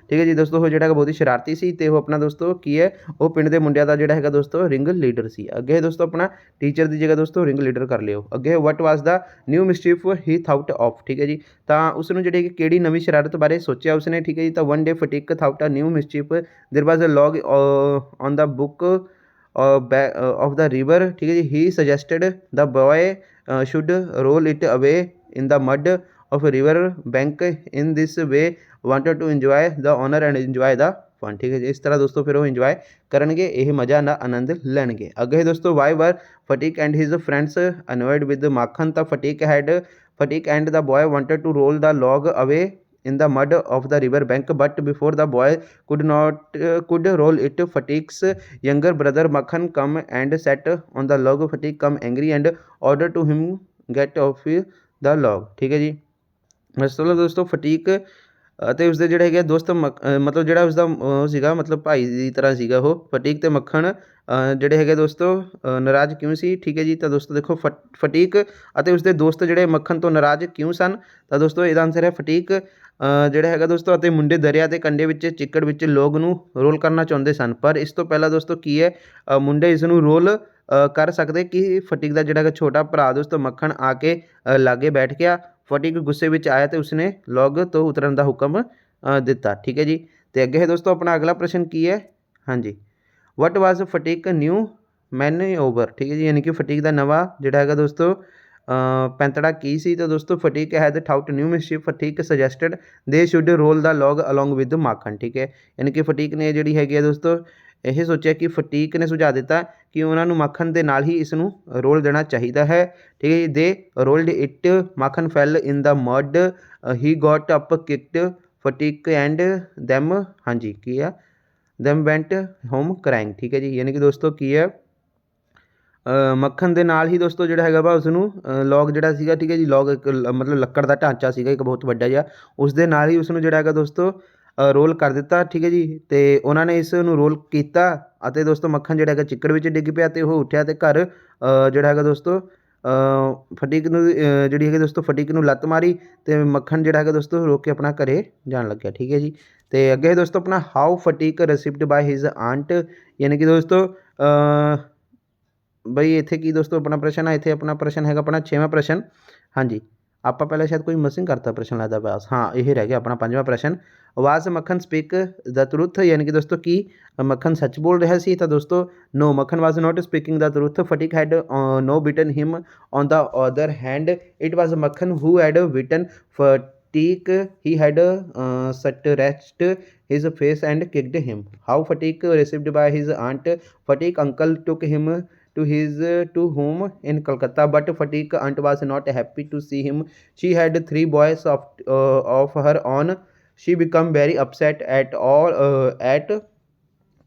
ਠੀਕ ਹੈ ਜੀ ਦੋਸਤੋ। ਉਹ ਜਿਹੜਾ ਹੈਗਾ ਬਹੁਤ ਹੀ ਸ਼ਰਾਰਤੀ ਸੀ ਅਤੇ ਉਹ ਆਪਣਾ ਦੋਸਤੋ ਕੀ ਹੈ, ਉਹ ਪਿੰਡ ਦੇ ਮੁੰਡਿਆਂ ਦਾ ਜਿਹੜਾ ਹੈਗਾ ਦੋਸਤੋ ਰਿੰਗ ਲੀਡਰ ਸੀ। ਅੱਗੇ ਦੋਸਤੋ ਆਪਣਾ ਟੀਚਰ ਦੀ ਜਗ੍ਹਾ ਦੋਸਤੋ ਰਿੰਗ ਲੀਡਰ ਕਰ ਲਿਓ। ਅੱਗੇ ਵਟ ਵਾਜ਼ ਦਾ ਨਿਊ ਮਿਸਚੀਫ ਹੀ ਥਾਊਟ ਆਫ, ਠੀਕ ਹੈ ਜੀ। ਤਾਂ ਉਸ ਨੂੰ ਜਿਹੜੀ ਕਿਹੜੀ ਨਵੀਂ ਸ਼ਰਾਰਤ ਬਾਰੇ ਸੋਚਿਆ ਉਸਨੇ, ਠੀਕ ਹੈ ਜੀ। ਤਾਂ one day ਫਟੀਕ ਥਾਊਟ a new mischief there was a log on the book of the river, ठीक है जी। he suggested the boy should roll it away in the mud of a river bank. In this way wanted to enjoy the honor and enjoy the fun, ठीक है जी। ਇਸ ਤਰ੍ਹਾਂ ਦੋਸਤੋ ਫਿਰ ਉਹ enjoy ਕਰਨਗੇ, ਇਹ ਮਜ਼ਾ ਦਾ ਆਨੰਦ ਲੈਣਗੇ। ਅੱਗੇ ਦੋਸਤੋ why were Fatik and his friends annoyed with Makhan? ਤਾਂ Fatik and the boy wanted to roll the log away in the mud of the river bank, but before the boy could roll it, Fatik's younger brother Makhan come and sat on the log. Fatik come angry and ordered to him get off the log, ਠੀਕ ਹੈ ਜੀ। ਮਤਲਬ ਦੋਸਤੋ ਫਟੀਕ ਅਤੇ ਉਸਦੇ ਜਿਹੜੇ ਹੈਗੇ ਦੋਸਤ ਮਤਲਬ ਜਿਹੜਾ ਉਸਦਾ ਉਹ ਸੀਗਾ ਮਤਲਬ ਭਾਈ ਦੀ ਤਰ੍ਹਾਂ ਸੀਗਾ ਉਹ ਫਟੀਕ ਅਤੇ ਮੱਖਣ ਜਿਹੜੇ ਹੈਗੇ ਦੋਸਤੋ ਨਾਰਾਜ਼ ਕਿਉਂ ਸੀ, ਠੀਕ ਹੈ ਜੀ। ਤਾਂ ਦੋਸਤੋ ਦੇਖੋ ਫਟੀਕ ਅਤੇ ਉਸਦੇ ਦੋਸਤ ਜਿਹੜੇ ਮੱਖਣ ਤੋਂ ਨਾਰਾਜ਼ ਕਿਉਂ ਸਨ? ਤਾਂ ਦੋਸਤੋ ਇਹਦਾ ਆਨਸਰ ਹੈ ਫਟੀਕ ਜਿਹੜਾ ਹੈਗਾ ਦੋਸਤੋ ਅਤੇ ਮੁੰਡੇ ਦਰਿਆ ਦੇ ਕੰਢੇ ਵਿੱਚ ਚਿੱਕੜ ਵਿੱਚ ਲੋਗ ਨੂੰ ਰੋਲ ਕਰਨਾ ਚਾਹੁੰਦੇ ਸਨ, ਪਰ ਇਸ ਤੋਂ ਪਹਿਲਾਂ ਦੋਸਤੋ ਕੀ ਹੈ ਮੁੰਡੇ ਇਸ ਨੂੰ ਰੋਲ ਕਰ ਸਕਦੇ ਕਿ ਫਟੀਕ ਦਾ ਜਿਹੜਾ ਹੈਗਾ ਛੋਟਾ ਭਰਾ ਦੋਸਤੋ ਮੱਖਣ ਆ ਕੇ ਲਾਗੇ ਬੈਠ ਗਿਆ। ਫਟੀਕ ਗੁੱਸੇ ਵਿੱਚ ਆਇਆ ਅਤੇ ਉਸਨੇ ਲੌਗ ਤੋਂ ਉਤਰਨ ਦਾ ਹੁਕਮ ਦਿੱਤਾ, ਠੀਕ ਹੈ ਜੀ। ਅਤੇ ਅੱਗੇ ਹੈ ਦੋਸਤੋ ਆਪਣਾ ਅਗਲਾ ਪ੍ਰਸ਼ਨ ਕੀ ਹੈ, ਹਾਂਜੀ ਵਟ ਵਾਜ਼ ਫਟੀਕ ਨਿਊ ਮੈਨਓਵਰ, ਠੀਕ ਹੈ ਜੀ। ਯਾਨੀ ਕਿ ਫਟੀਕ ਦਾ ਨਵਾਂ ਜਿਹੜਾ ਹੈਗਾ ਦੋਸਤੋ ਪੈਂਤੜਾ ਕੀ ਸੀ? ਤਾਂ ਦੋਸਤੋ ਫਟੀਕ head ਥਾਊਟ new ਮਿਸਚੀਫ। Phatik suggested they should roll the log along with Makhan, ਠੀਕ ਹੈ। ਯਾਨੀ ਕਿ ਫਟੀਕ ਨੇ ਜਿਹੜੀ ਹੈਗੀ ਹੈ ਦੋਸਤੋ ਇਹ ਸੋਚਿਆ ਕਿ ਫਟੀਕ ਨੇ ਸੁਝਾਅ ਦਿੱਤਾ ਕਿ ਉਹਨਾਂ ਨੂੰ ਮੱਖਣ ਦੇ ਨਾਲ ਹੀ ਇਸ ਨੂੰ ਰੋਲ ਦੇਣਾ ਚਾਹੀਦਾ ਹੈ, ਠੀਕ ਹੈ ਜੀ। They rolled it, Makhan fell in the mud, he got up kicked Phatik and them, ਹਾਂਜੀ ਕੀ ਆ ਦੈਮ ਵੈਂਟ ਹੋਮ ਕਰਾਈਂਗ, ਠੀਕ ਹੈ ਜੀ। ਯਾਨੀ ਕਿ ਦੋਸਤੋ ਕੀ ਹੈ ਮੱਖਣ ਦੇ ਨਾਲ ਹੀ ਦੋਸਤੋ ਜਿਹੜਾ ਹੈਗਾ ਵਾ ਉਸਨੂੰ ਲੌਗ ਜਿਹੜਾ ਸੀਗਾ, ਠੀਕ ਹੈ ਜੀ। ਲੌਗ ਇੱਕ ਮਤਲਬ ਲੱਕੜ ਦਾ ਢਾਂਚਾ ਸੀਗਾ ਇੱਕ ਬਹੁਤ ਵੱਡਾ ਜਿਹਾ, ਉਸ ਦੇ ਨਾਲ ਹੀ ਉਸਨੂੰ ਜਿਹੜਾ ਹੈਗਾ ਦੋਸਤੋ ਰੋਲ ਕਰ ਦਿੱਤਾ, ਠੀਕ ਹੈ ਜੀ। ਅਤੇ ਉਹਨਾਂ ਨੇ ਇਸ ਨੂੰ ਰੋਲ ਕੀਤਾ ਅਤੇ ਦੋਸਤੋ ਮੱਖਣ ਜਿਹੜਾ ਹੈਗਾ ਚਿੱਕੜ ਵਿੱਚ ਡਿੱਗ ਪਿਆ ਅਤੇ ਉਹ ਉੱਠਿਆ ਅਤੇ ਘਰ ਜਿਹੜਾ ਹੈਗਾ ਦੋਸਤੋ ਫਟੀਕ ਨੂੰ ਜਿਹੜੀ ਹੈਗੀ ਦੋਸਤੋ ਫਟੀਕ ਨੂੰ ਲੱਤ ਮਾਰੀ ਅਤੇ ਮੱਖਣ ਜਿਹੜਾ ਹੈਗਾ ਦੋਸਤੋ ਰੋਕ ਕੇ ਆਪਣਾ ਘਰੇ ਜਾਣ ਲੱਗਿਆ, ਠੀਕ ਹੈ ਜੀ। ਅਤੇ ਅੱਗੇ ਦੋਸਤੋ ਆਪਣਾ how Phatik received by his aunt, ਯਾਨੀ ਕਿ ਦੋਸਤੋ ਬਈ ਇੱਥੇ ਕੀ ਦੋਸਤੋ ਆਪਣਾ ਪ੍ਰਸ਼ਨ ਹੈ, ਇੱਥੇ ਆਪਣਾ ਪ੍ਰਸ਼ਨ ਹੈਗਾ ਆਪਣਾ 6ਵਾਂ ਪ੍ਰਸ਼ਨ, ਹਾਂਜੀ ਆਪਾਂ ਪਹਿਲਾਂ ਸ਼ਾਇਦ ਕੋਈ ਮਿਸਿੰਗ ਕਰਤਾ ਪ੍ਰਸ਼ਨ ਲੱਗਦਾ ਬਸ, ਹਾਂ ਇਹ ਰਹਿ ਗਿਆ ਆਪਣਾ 5ਵਾਂ ਪ੍ਰਸ਼ਨ। ਵਾਸ ਮੱਖਣ ਸਪੀਕ ਦ ਟਰੁੱਥ, ਯਾਨੀ ਕਿ ਦੋਸਤੋ ਕੀ ਮੱਖਣ ਸੱਚ ਬੋਲ ਰਿਹਾ ਸੀ? ਤਾਂ ਦੋਸਤੋ नो, मक्खन was not speaking the truth. Fatik had no beaten him. On the other hand, it was Makhan who had beaten Fatik. He had stretched his face and kicked him. How Fatik received by his aunt? Fatik uncle took him to his to home in Calcutta, but Fatik aunt was not happy to see him. She had three boys of her own. She became very upset at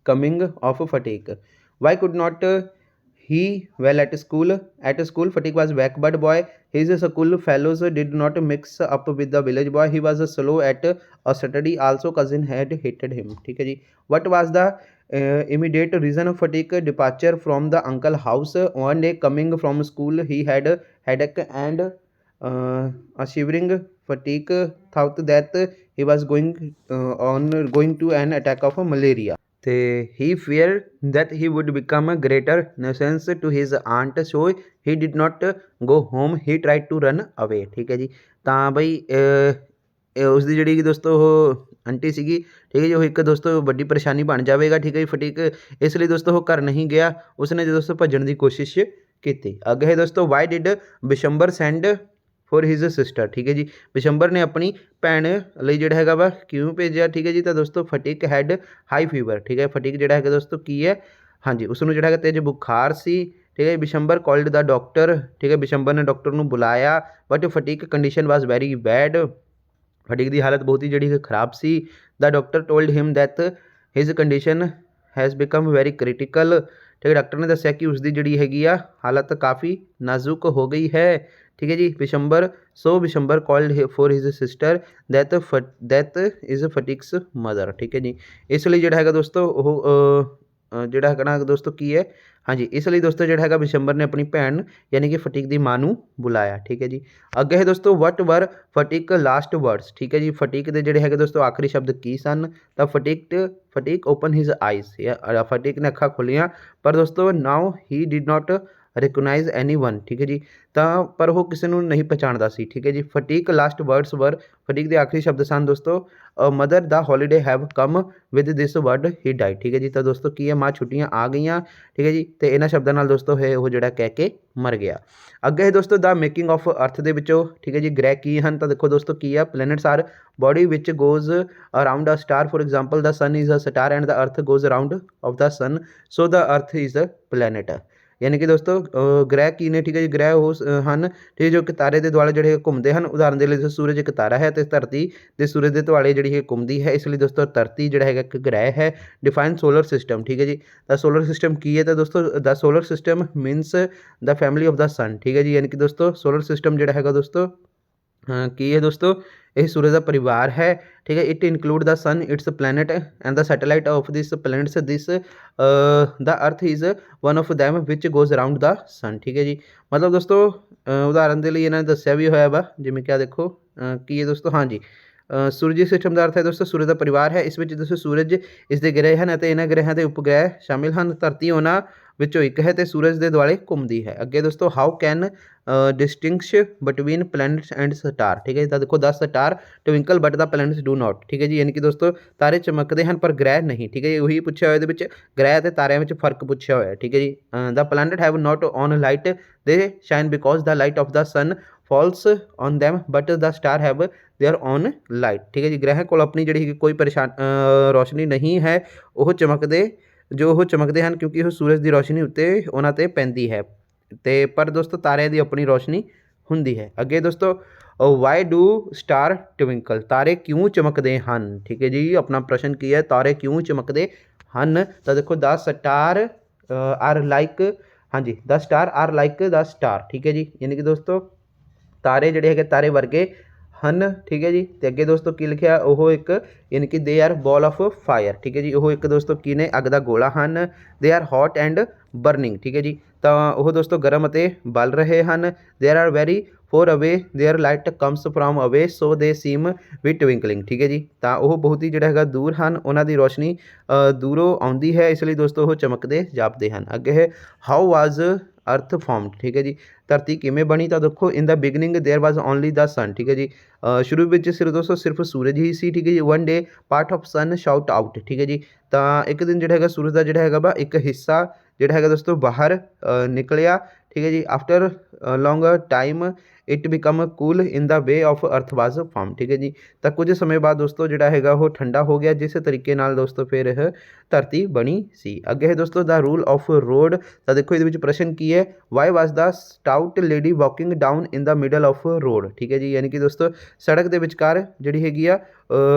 coming of Fatik. Why could not he well at school? At school, Fatik was backward boy. His school fellows did not mix up with the village boy. He was slow at a study. Also, cousin had hated him. ठीक है जी. What was the immediate reason of Fatik departure from the uncle house? One day, coming from school, he had a headache and a shivering. Fatik thought that he was going to an attack of malaria. He feared that he would become a greater nuisance to his aunt, so he did not go home. He tried to run away. ठीक है जी. ਤਾਂ ਬਈ ਉਸ ਦੀ ਜਿਹੜੀ ਕਿ ਦੋਸਤੋ ਉਹ aunty ਸੀਗੀ, ਠੀਕ ਹੈ ਜੀ, ਉਹ ਇੱਕ ਦੋਸਤੋ ਵੱਡੀ ਪਰੇਸ਼ਾਨੀ ਬਣ ਜਾਵੇਗਾ। ਠੀਕ ਹੈ ਜੀ. ਫਟੀਕ ਇਸ ਲਈ ਦੋਸਤੋ ਉਹ ਘਰ ਨਹੀਂ ਗਿਆ, ਉਸਨੇ ਦੋਸਤੋ ਭੱਜਣ ਦੀ ਕੋਸ਼ਿਸ਼ ਕੀਤੀ। ਅੱਗੇ ਹੈ ਦੋਸਤੋ why did Bishambar send for his sister. ਠੀਕ ਹੈ ਜੀ. ਬਿਸ਼ੰਬਰ ਨੇ ਆਪਣੀ ਭੈਣ ਲਈ ਜਿਹੜਾ ਹੈਗਾ ਵਾ ਕਿਉਂ ਭੇਜਿਆ? ਠੀਕ ਹੈ ਜੀ. ਤਾਂ ਦੋਸਤੋ ਫਟੀਕ ਹੈਡ ਹਾਈ ਫੀਵਰ। ਠੀਕ ਹੈ. ਫਟੀਕ ਜਿਹੜਾ ਹੈਗਾ ਦੋਸਤੋ ਕੀ ਹੈ, ਹਾਂਜੀ, ਉਸ ਨੂੰ ਜਿਹੜਾ ਹੈਗਾ ਤੇਜ਼ ਬੁਖਾਰ ਸੀ। ਠੀਕ ਹੈ। Bishambar called the doctor. ਠੀਕ ਹੈ। ਬਿਸ਼ੰਬਰ ਨੇ ਡਾਕਟਰ ਨੂੰ ਬੁਲਾਇਆ, but Phatik condition was very bad. Phatik ਦੀ ਹਾਲਤ ਬਹੁਤ ਹੀ ਜਿਹੜੀ ਖਰਾਬ ਸੀ। The doctor told him that his condition has become very critical. ਠੀਕ ਹੈ। ਡਾਕਟਰ ਨੇ ਦੱਸਿਆ ਕਿ ਉਸਦੀ ਜਿਹੜੀ ਹੈਗੀ ਆ ਹਾਲਤ ਕਾਫੀ ਨਾਜ਼ੁਕ ਹੋ ਗਈ ਹੈ। ਠੀਕ ਹੈ ਜੀ. Bishambar Bishambar called for his sister that is Phatik's mother. ਠੀਕ ਹੈ ਜੀ. ਇਸ ਲਈ ਜਿਹੜਾ ਹੈਗਾ ਦੋਸਤੋ ਉਹ ਜਿਹੜਾ ਹੈਗਾ ਨਾ ਦੋਸਤੋ ਕੀ ਹੈ, ਹਾਂਜੀ, ਇਸ ਲਈ ਦੋਸਤੋ ਜਿਹੜਾ ਹੈਗਾ ਬਿਸ਼ੰਬਰ ਨੇ ਆਪਣੀ ਭੈਣ ਯਾਨੀ ਕਿ ਫਟੀਕ ਦੀ ਮਾਂ ਨੂੰ ਬੁਲਾਇਆ। ਠੀਕ ਹੈ ਜੀ. ਅੱਗੇ ਹੈ ਦੋਸਤੋ ਵਟ ਵਰ ਫਟੀਕ ਲਾਸਟ ਵਰਡਸ। ਠੀਕ ਹੈ ਜੀ. ਫਟੀਕ ਦੇ ਜਿਹੜੇ ਹੈਗੇ ਦੋਸਤੋ ਆਖਰੀ ਸ਼ਬਦ ਕੀ ਸਨ? ਤਾਂ Phatik open his eyes. Phatik ਨੇ ਅੱਖਾਂ ਖੋਲ੍ਹੀਆਂ, ਪਰ ਦੋਸਤੋ now he did not recognize anyone. ਠੀਕ ਹੈ ਜੀ. ਤਾਂ ਪਰ ਉਹ ਕਿਸੇ ਨੂੰ ਨਹੀਂ ਪਛਾਣਦਾ ਸੀ। ਠੀਕ ਹੈ ਜੀ. ਫਟੀਕ ਲਾਸਟ ਵਰਡਸ ਵਰ, ਫਟੀਕ ਦੇ ਆਖਰੀ ਸ਼ਬਦ ਸਨ ਦੋਸਤੋ mother the holiday have come with this word he die. ਠੀਕ ਹੈ ਜੀ. ਤਾਂ ਦੋਸਤੋ ਕੀ ਹੈ, ਮਾਂ ਛੁੱਟੀਆਂ ਆ ਗਈਆਂ। ਠੀਕ ਹੈ ਜੀ. ਅਤੇ ਇਹਨਾਂ ਸ਼ਬਦਾਂ ਨਾਲ ਦੋਸਤੋ ਹੈ ਉਹ ਜਿਹੜਾ ਕਹਿ ਕੇ ਮਰ ਗਿਆ। ਅੱਗੇ ਹੈ ਦੋਸਤੋ ਦਾ ਮੇਕਿੰਗ ਆਫ ਅਰਥ ਦੇ ਵਿੱਚੋਂ, ਠੀਕ ਹੈ ਜੀ, ਗ੍ਰਹਿ ਕੀ ਹਨ? ਤਾਂ ਦੇਖੋ ਦੋਸਤੋ ਕੀ ਆ, planets are body which goes around a star. For example the sun is a star and the earth goes around of the sun, so the earth is a planet. ਯਾਨੀ ਕਿ ਦੋਸਤੋ ਗ੍ਰਹਿ ਕੀ ਨੇ? ਠੀਕ ਹੈ ਜੀ. ਗ੍ਰਹਿ ਉਹ ਹਨ ਠੀਕ ਜੋ ਕਿ ਤਾਰੇ ਦੇ ਦੁਆਲੇ ਜਿਹੜੇ ਘੁੰਮਦੇ ਹਨ। ਉਦਾਹਰਨ ਦੇ ਲਈ ਸੂਰਜ ਇੱਕ ਤਾਰਾ ਹੈ ਅਤੇ ਧਰਤੀ ਦੇ ਸੂਰਜ ਦੇ ਦੁਆਲੇ ਜਿਹੜੀ ਹੈ ਘੁੰਮਦੀ ਹੈ, ਇਸ ਲਈ ਦੋਸਤੋ ਧਰਤੀ ਜਿਹੜਾ ਹੈਗਾ ਇੱਕ ਗ੍ਰਹਿ ਹੈ। Define solar system. ਠੀਕ ਹੈ ਜੀ. ਤਾਂ ਸੋਲਰ ਸਿਸਟਮ ਕੀ ਹੈ? ਤਾਂ ਦੋਸਤੋ the solar system means the family of the sun. ਠੀਕ ਹੈ ਜੀ. ਯਾਨੀ ਕਿ ਦੋਸਤੋ ਸੋਲਰ ਸਿਸਟਮ ਜਿਹੜਾ ਹੈਗਾ ਦੋਸਤੋ ਕੀ ਹੈ ਦੋਸਤੋ? ਇਹ ਸੂਰਜ ਦਾ ਪਰਿਵਾਰ ਹੈ। ਠੀਕ ਹੈ। It include the sun, its planet and the satellite of this planets this the earth is one of them which goes around the sun. ਠੀਕ ਹੈ ਜੀ। ਮਤਲਬ ਦੋਸਤੋ ਉਦਾਹਰਨ ਦੇ ਲਈ ਇਹਨਾਂ ਨੇ ਦੱਸਿਆ ਵੀ ਹੋਇਆ ਵਾ, ਜਿਵੇਂ ਕਿ ਆ ਦੇਖੋ ਕੀ ਹੈ ਦੋਸਤੋ, ਹਾਂਜੀ, ਸੂਰਜੀ ਸਿਸਟਮ ਦਾ ਅਰਥ ਹੈ ਦੋਸਤੋ ਸੂਰਜ ਦਾ ਪਰਿਵਾਰ ਹੈ। ਇਸ ਵਿੱਚ ਦੋਸਤੋ ਸੂਰਜ ਇਸ ਦੇ ਗ੍ਰਹਿ ਹਨ ਅਤੇ ਇਹਨਾਂ ਗ੍ਰਹਿਆਂ ਦੇ ਉਪਗ੍ਰਹਿ ਸ਼ਾਮਿਲ ਹਨ। ਧਰਤੀ ਉਹਨਾਂ ਵਿੱਚੋਂ ਇੱਕ ਹੈ ਅਤੇ ਸੂਰਜ ਦੇ ਦੁਆਲੇ ਘੁੰਮਦੀ ਹੈ। ਅੱਗੇ ਦੋਸਤੋ how can distinguish between planets and star. ਠੀਕ ਹੈ ਜੀ। ਤਾਂ ਦੇਖੋ the star twinkle but the planets do not. ਠੀਕ ਹੈ ਜੀ। ਯਾਨੀ ਕਿ ਦੋਸਤੋ ਤਾਰੇ ਚਮਕਦੇ ਹਨ ਪਰ ਗ੍ਰਹਿ ਨਹੀਂ। ਠੀਕ ਹੈ ਜੀ। ਉਹੀ ਪੁੱਛਿਆ ਹੋਇਆ ਇਹਦੇ ਵਿੱਚ, ਗ੍ਰਹਿ ਅਤੇ ਤਾਰਿਆਂ ਵਿੱਚ ਫਰਕ ਪੁੱਛਿਆ ਹੋਇਆ। ਠੀਕ ਹੈ ਜੀ। The planet have not own light, they shine because the light of the sun falls on them, but the star have their own light. ਠੀਕ ਹੈ ਜੀ। ਗ੍ਰਹਿ ਕੋਲ ਆਪਣੀ ਜਿਹੜੀ ਕੋਈ ਰੋਸ਼ਨੀ ਨਹੀਂ ਹੈ, ਉਹ ਚਮਕਦੇ ਹਨ ਕਿਉਂਕਿ ਉਹ ਸੂਰਜ ਦੀ ਰੋਸ਼ਨੀ ਉੱਤੇ ਉਹਨਾਂ 'ਤੇ ਪੈਂਦੀ ਹੈ, ਅਤੇ ਪਰ ਦੋਸਤੋ ਤਾਰਿਆਂ ਦੀ ਆਪਣੀ ਰੋਸ਼ਨੀ ਹੁੰਦੀ ਹੈ। ਅੱਗੇ ਦੋਸਤੋ ਵਾਈ ਡੂ ਸਟਾਰ ਟਵਿੰਕਲ, ਤਾਰੇ ਕਿਉਂ ਚਮਕਦੇ ਹਨ? ਠੀਕ ਹੈ ਜੀ। ਆਪਣਾ ਪ੍ਰਸ਼ਨ ਕੀ ਹੈ, ਤਾਰੇ ਕਿਉਂ ਚਮਕਦੇ ਹਨ? ਤਾਂ ਦੇਖੋ ਦਾ ਸਟਾਰ ਆਰ ਲਾਈਕ, ਹਾਂਜੀ, the star are like the star. ਠੀਕ ਹੈ ਜੀ। ਯਾਨੀ ਕਿ ਦੋਸਤੋ ਤਾਰੇ ਜਿਹੜੇ ਹੈਗੇ ਤਾਰੇ ਵਰਗੇ ਹਨ। ਠੀਕ ਹੈ ਜੀ। ਅਤੇ ਅੱਗੇ ਦੋਸਤੋ ਕੀ ਲਿਖਿਆ, ਉਹ ਇੱਕ ਯਾਨੀ ਕਿ they are ball of fire. ਠੀਕ ਹੈ ਜੀ। ਉਹ ਇੱਕ ਦੋਸਤੋ ਕੀ ਨੇ? ਅੱਗ ਦਾ ਗੋਲਾ ਹਨ। They are hot and burning. ਠੀਕ ਹੈ ਜੀ। ਤਾਂ ਉਹ ਦੋਸਤੋ ਗਰਮ ਅਤੇ ਬਲ ਰਹੇ ਹਨ। ਦੇਅਰ ਆਰ ਵੈਰੀ ਫੋਰ ਅਵੇ, ਦੇਅਰ ਲਾਈਟ ਕਮਸ ਫਰੋਮ ਅਵੇ, ਸੋ ਦੇ ਸੀਮ ਵੀ ਟਵਿੰਕਲਿੰਗ। ਠੀਕ ਹੈ ਜੀ। ਤਾਂ ਉਹ ਬਹੁਤ ਹੀ ਜਿਹੜਾ ਹੈਗਾ ਦੂਰ ਹਨ, ਉਹਨਾਂ ਦੀ ਰੋਸ਼ਨੀ ਦੂਰੋਂ ਆਉਂਦੀ ਹੈ, ਇਸ ਲਈ ਦੋਸਤੋ ਉਹ ਚਮਕਦੇ ਜਾਪਦੇ ਹਨ। ਅੱਗੇ ਹੈ ਹਾਊ ਵਾਜ਼ अर्थ फॉर्म्ड, ठीक है जी। धरती किमें बनी, तो देखो in the beginning there was only the sun, ठीक है जी। शुरू में सिर्फ दोस्तों सिर्फ सूरज ही सी, ठीक है जी। One day part of sun shout out, ठीक है जी। तो एक दिन जो है सूरज का जो है वा एक हिस्सा जो है दोस्तों बाहर निकलिया, ठीक है जी। After long time it become cool in the way of earth was form, ठीक है जी। तो कुछ समय बाद दोस्तों जोड़ा है वो ठंडा हो गया, जिस तरीके नाल दोस्तों फिर यह धरती बनी सी। अगे है दोस्तों द रूल ऑफ रोड। तो देखो ये प्रश्न की है, Y was the stout lady walking down in the middle of road, ठीक है जी। यानी कि दोस्तों सड़क के विचकार जी हैगी आ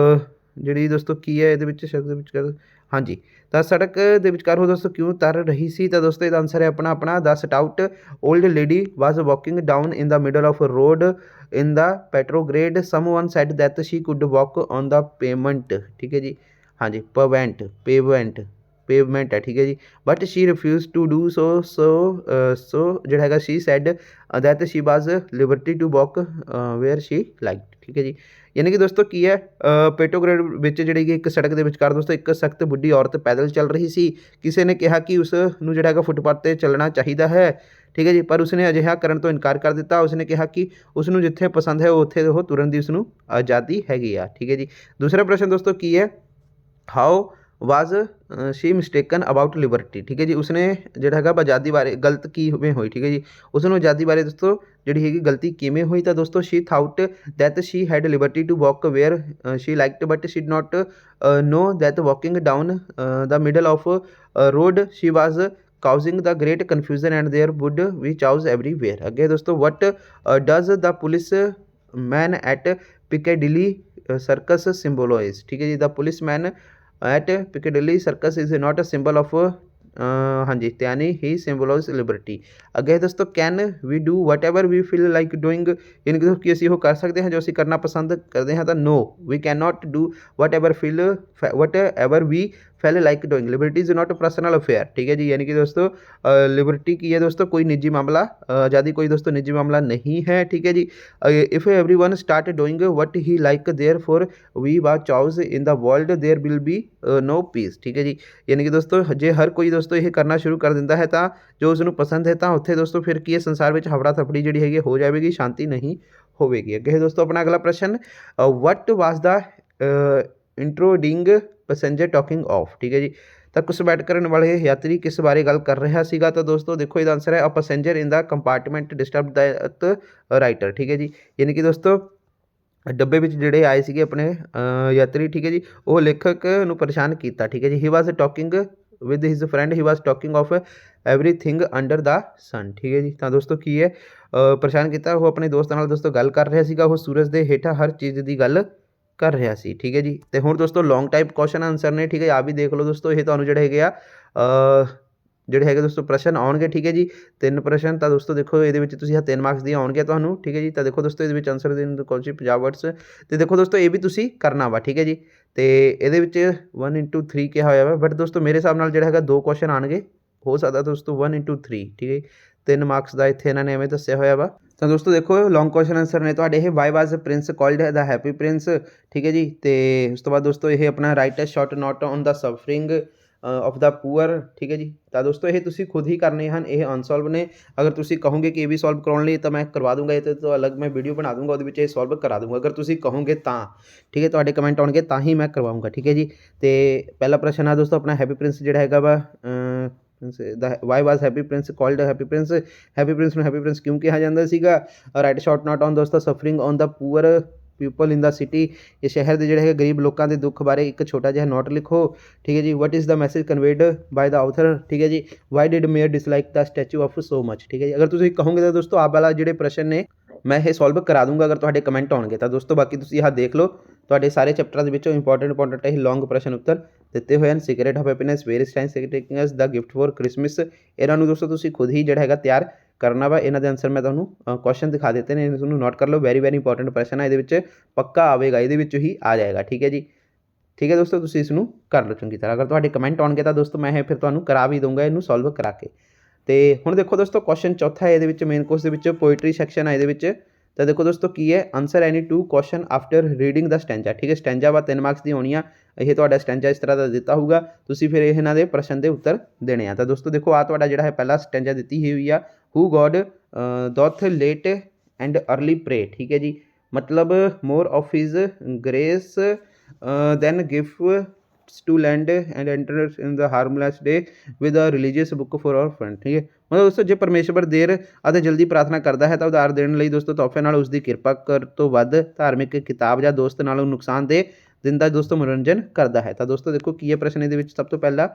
जी दोस्तों की है ये सड़क के विचकार, हाँ जी। तो सड़क के विचकार वो दोस्तों क्यों तर रही सी, तो दोस्तों इसका आंसर है अपना अपना the stout old lady was walking down in the middle of road in the Petrograd someone said that she could walk on the payment, ठीक है जी। हाँ जी, पेवमेंट है, ठीक है जी। But she refuse to do so जो है she said that she was liberty to walk where she like, ठीक है जी। यानी कि दोस्तों की है पेट्रोग्रेड ਵਿੱਚ ਜਿਹੜੀ ਕਿ ਇੱਕ सड़क के विचकार दोस्तों एक सख्त बुढ़ी औरत पैदल चल रही सी। किसी ने कहा कि उसनूं ਜਿਹੜਾ ਹੈਗਾ फुटपाथ ਤੇ ਚੱਲਣਾ ਚਾਹੀਦਾ ਹੈ, ठीक है जी। पर उसने अजिहा ਕਰਨ ਤੋਂ इनकार कर दिता। उसने कहा कि उसनूं जिथे पसंद है उत्थे ਉਹ ਤੁਰਨ ਦੀ ਉਸਨੂੰ आज़ादी हैगी आ, ठीक है जी। दूसरा प्रश्न दोस्तों की है, how was she mistaken about liberty, ठीक है जी। उसने जो है आज़ादी बारे गलत किवें हुई, ठीक है जी। उसनों आज़ादी बारे दोस्तों जी हैगी गलती किवें हुई, तो दोस्तों she thought that she had liberty to walk where she liked but she not know that walking down the middle of road she was causing the great confusion and there would be chaos everywhere। अगे दोस्तों what does the police man at Piccadilly circus symbolize, ठीक है जी। The police man at Piccadilly circus is not a symbol of हाँ जी त्यानी he symbolize liberty. अगे दोस्तों can we do whatever we feel like doing, यानी कि असी कर सकते हैं जो असी करना पसंद करते हैं, तो no we can not do whatever we feel like doing. Liberty is not a personal affair, ठीक है जी। यानी कि दोस्तों लिबर्टी की है दोस्तों कोई निजी मामला, आज़ादी कोई दोस्तों निजी मामला नहीं है, ठीक है जी। If every one start doing what he like therefore we वा chaos in the world there will be no peace, ठीक है जी। यानी कि दोस्तों जे हर कोई दोस्तों ये करना शुरू कर दिंदा है तो जो उसनूं पसंद है तो उत्थे दोस्तों फिर की है संसार में हफड़ा थफड़ी जी हैगी हो जाएगी, शांति नहीं होगी। अगे दोस्तों अपना अगला प्रश्न, what was the intruding passenger talking of, ठीक है जी। तो घुसपैठ करने वाले यात्री किस बारे गल कर रहा सीगा, तो दोस्तों देखो इसका आंसर है a passenger in the compartment disturb that writer, ठीक है जी। यानी कि दोस्तों डब्बे ਵਿੱਚ ਜਿਹੜੇ ਆਏ ਸੀਗੇ ਆਪਣੇ यात्री, ठीक है जी, ਉਹ ਲੇਖਕ ਨੂੰ ਪਰੇਸ਼ਾਨ ਕੀਤਾ, ठीक है जी। He was talking with his friend he was talking of everything under the sun, ठीक है जी। तो दोस्तों की है परेशान किया वो अपने दोस्त नाल दोस्तों गल कर रहा सीगा, वो सूरज के हेठा हर चीज़ की गल कर रहा सी, ठीक है जी। तो हुण दोस्तों लॉन्ग टाइप क्वेश्चन आंसर ने, ठीक है, आप भी देख लो दोस्तों, ये तुहानूं जिहड़े हैगे आ ਜਿਹੜੇ ਹੈਗੇ ਦੋਸਤੋ ਪ੍ਰਸ਼ਨ ਆਉਣਗੇ, ਠੀਕ ਹੈ ਜੀ। 3 ਪ੍ਰਸ਼ਨ ਤਾਂ ਦੋਸਤੋ ਦੇਖੋ ਇਹਦੇ ਵਿੱਚ ਤੁਸੀਂ 3 ਮਾਰਕਸ ਦੀਆਂ ਆਉਣਗੇ ਤੁਹਾਨੂੰ, ਠੀਕ ਹੈ ਜੀ। ਤਾਂ ਦੇਖੋ ਦੋਸਤੋ ਇਹਦੇ ਵਿੱਚ ਆਨਸਰ ਦੇਣ ਦੀ ਕੋਸ਼ਿਸ਼ ਪੰਜਾਬ ਵਰਡਸ, ਤੇ ਦੇਖੋ ਦੋਸਤੋ ਇਹ ਵੀ ਤੁਸੀਂ ਕਰਨਾ ਵਾ, ਠੀਕ ਹੈ ਜੀ। ਤੇ ਇਹਦੇ ਵਿੱਚ 1 into 3 ਕਿਹਾ ਹੋਇਆ ਵਾ, ਬਟ ਦੋਸਤੋ ਮੇਰੇ ਹਿਸਾਬ ਨਾਲ ਜਿਹੜਾ ਹੈਗਾ 2 ਕੁਐਸਚਨ ਆਣਗੇ, ਹੋ ਸਕਦਾ ਦੋਸਤੋ 1 into 3, ਠੀਕ ਹੈ। 3 ਮਾਰਕਸ ਦਾ ਇੱਥੇ ਇਹਨਾਂ ਨੇ ਐਵੇਂ ਦੱਸਿਆ ਹੋਇਆ ਵਾ। ਤਾਂ ਦੋਸਤੋ ਦੇਖੋ ਲੌਂਗ ਕੁਐਸਚਨ ਆਨਸਰ ਨੇ ਤੁਹਾਡੇ ਇਹ, ਵਾਈ ਵਾਜ਼ ਪ੍ਰਿੰਸ ਕਾਲਡ ਦ ਹੈਪੀ ਪ੍ਰਿੰਸ, ਠੀਕ ਹੈ ਜੀ। ਤੇ ਉਸ ਤੋਂ ਬਾਅਦ ਦੋਸਤੋ ਇਹ ਆਪਣਾ write a short note on the suffering of the poor, ठीक है जी। तो दोस्तों ये तुसी खुद ही करने हैं, ये अनसॉल्व ने। अगर तुसी कहोगे कि ये भी सॉल्व करवाने लिए तो मैं करवा दूंगा, ये तो अलग मैं वीडियो बना दूंगा, वो सॉल्व करा दूंगा। अगर तुसी कहोगे तो ठीक है, तो कमेंट आउणगे तो ही मैं करवाऊँगा, ठीक है जी। तो पहला प्रश्न है दोस्तों अपना हैप्पी प्रिंस जो हैगा वा why was happy Prince called happy Prince नूं हैप्पी प्रिंस क्यों कहा जाता सीगा। राइट शॉर्ट नोट ऑन दोस्तों suffering on the poor people in the city, ये शहर के जोड़े गरीब लोगों के दुख बारे एक छोटा जिहा नोट लिखो, ठीक है जी। What is the message conveyed by the author, ठीक है जी। Why did mayor dislike the statue of so much, ठीक है जी। अगर तुम कहोगे तो दोस्तों आप वाला जोड़े प्रश्न ने मैं ये सॉल्व करा दूंगा अगर तुहाडे कमेंट आउणगे तो दोस्तों। बाकी तुसीं यह देख लो तुहाडे सारे चैप्टरां दे विचों इंपॉर्टेंट ये लॉन्ग प्रश्न उत्तर दिते हुए हैं। Secret of happiness, where time taking us, the gift for Christmas, इन्हां नूं दोस्तों तुसीं खुद ही जिहड़ा हैगा तैयार करना वा। इन्हां दे आंसर मैं तुहानूं क्वेश्चन दिखा देते हैं, इन्हूं नोट कर लो, वेरी इंपॉर्टेंट प्रश्न है, ये पक्का आवेगा, ये ही आ जाएगा, ठीक है जी। ठीक है दोस्तों, तुसीं इसनूं कर लो चंगी तरह। अगर तुहाडे कमेंट आउणगे तो दोस्तों मैं फिर तुहानूं करा भी दूंगा इनू सॉल्व करा के। तो हुण देखो दोस्तों क्वेश्चन चौथा है ये मेन कोर्स के पोइट्री सैक्शन है ये। तो देखो दोस्तों की है answer any 2 question after reading the stanza, ठीक है। स्टैंजा वा 3 मार्क्स दी होनी आ, ये तुहाडा स्टैंजा इस तरह का दिता होगा, तुसीं फिर इन्हां दे प्रश्न के उत्तर देने आ। तो दोस्तों देखो आ तुहाडा जिहड़ा है पहला स्टैंजा दित्ती हुई आ, ਹੂ God doth late and early pray, ठीक है जी। मतलब more of his grace than gifts to lend and enter in the harmless day with a religious book for our friend, ठीक है। मतलब दोस्तों ਜੇ ਪਰਮੇਸ਼ਵਰ ਦੇਰ ਅਤੇ ਜਲਦੀ ਪ੍ਰਾਰਥਨਾ ਕਰਦਾ ਹੈ ਤਾਂ ਉਧਾਰ ਦੇਣ ਲਈ ਦੋਸਤੋ ਤੋਹਫੇ ਨਾਲ ਉਸ ਦੀ ਕਿਰਪਾ ਕਰ ਤੋਂ ਵੱਧ ਧਾਰਮਿਕ ਕਿਤਾਬ ਜਾਂ ਦੋਸਤ ਨਾਲੋਂ ਨੁਕਸਾਨ ਦੇ ਦਿੰਦਾ ਦੋਸਤੋ ਮਨੋਰੰਜਨ ਕਰਦਾ ਹੈ। ਤਾਂ ਦੋਸਤੋ ਦੇਖੋ ਕੀ ਹੈ ਪ੍ਰਸ਼ਨ ਇਹਦੇ ਵਿੱਚ। ਸਭ ਤੋਂ ਪਹਿਲਾਂ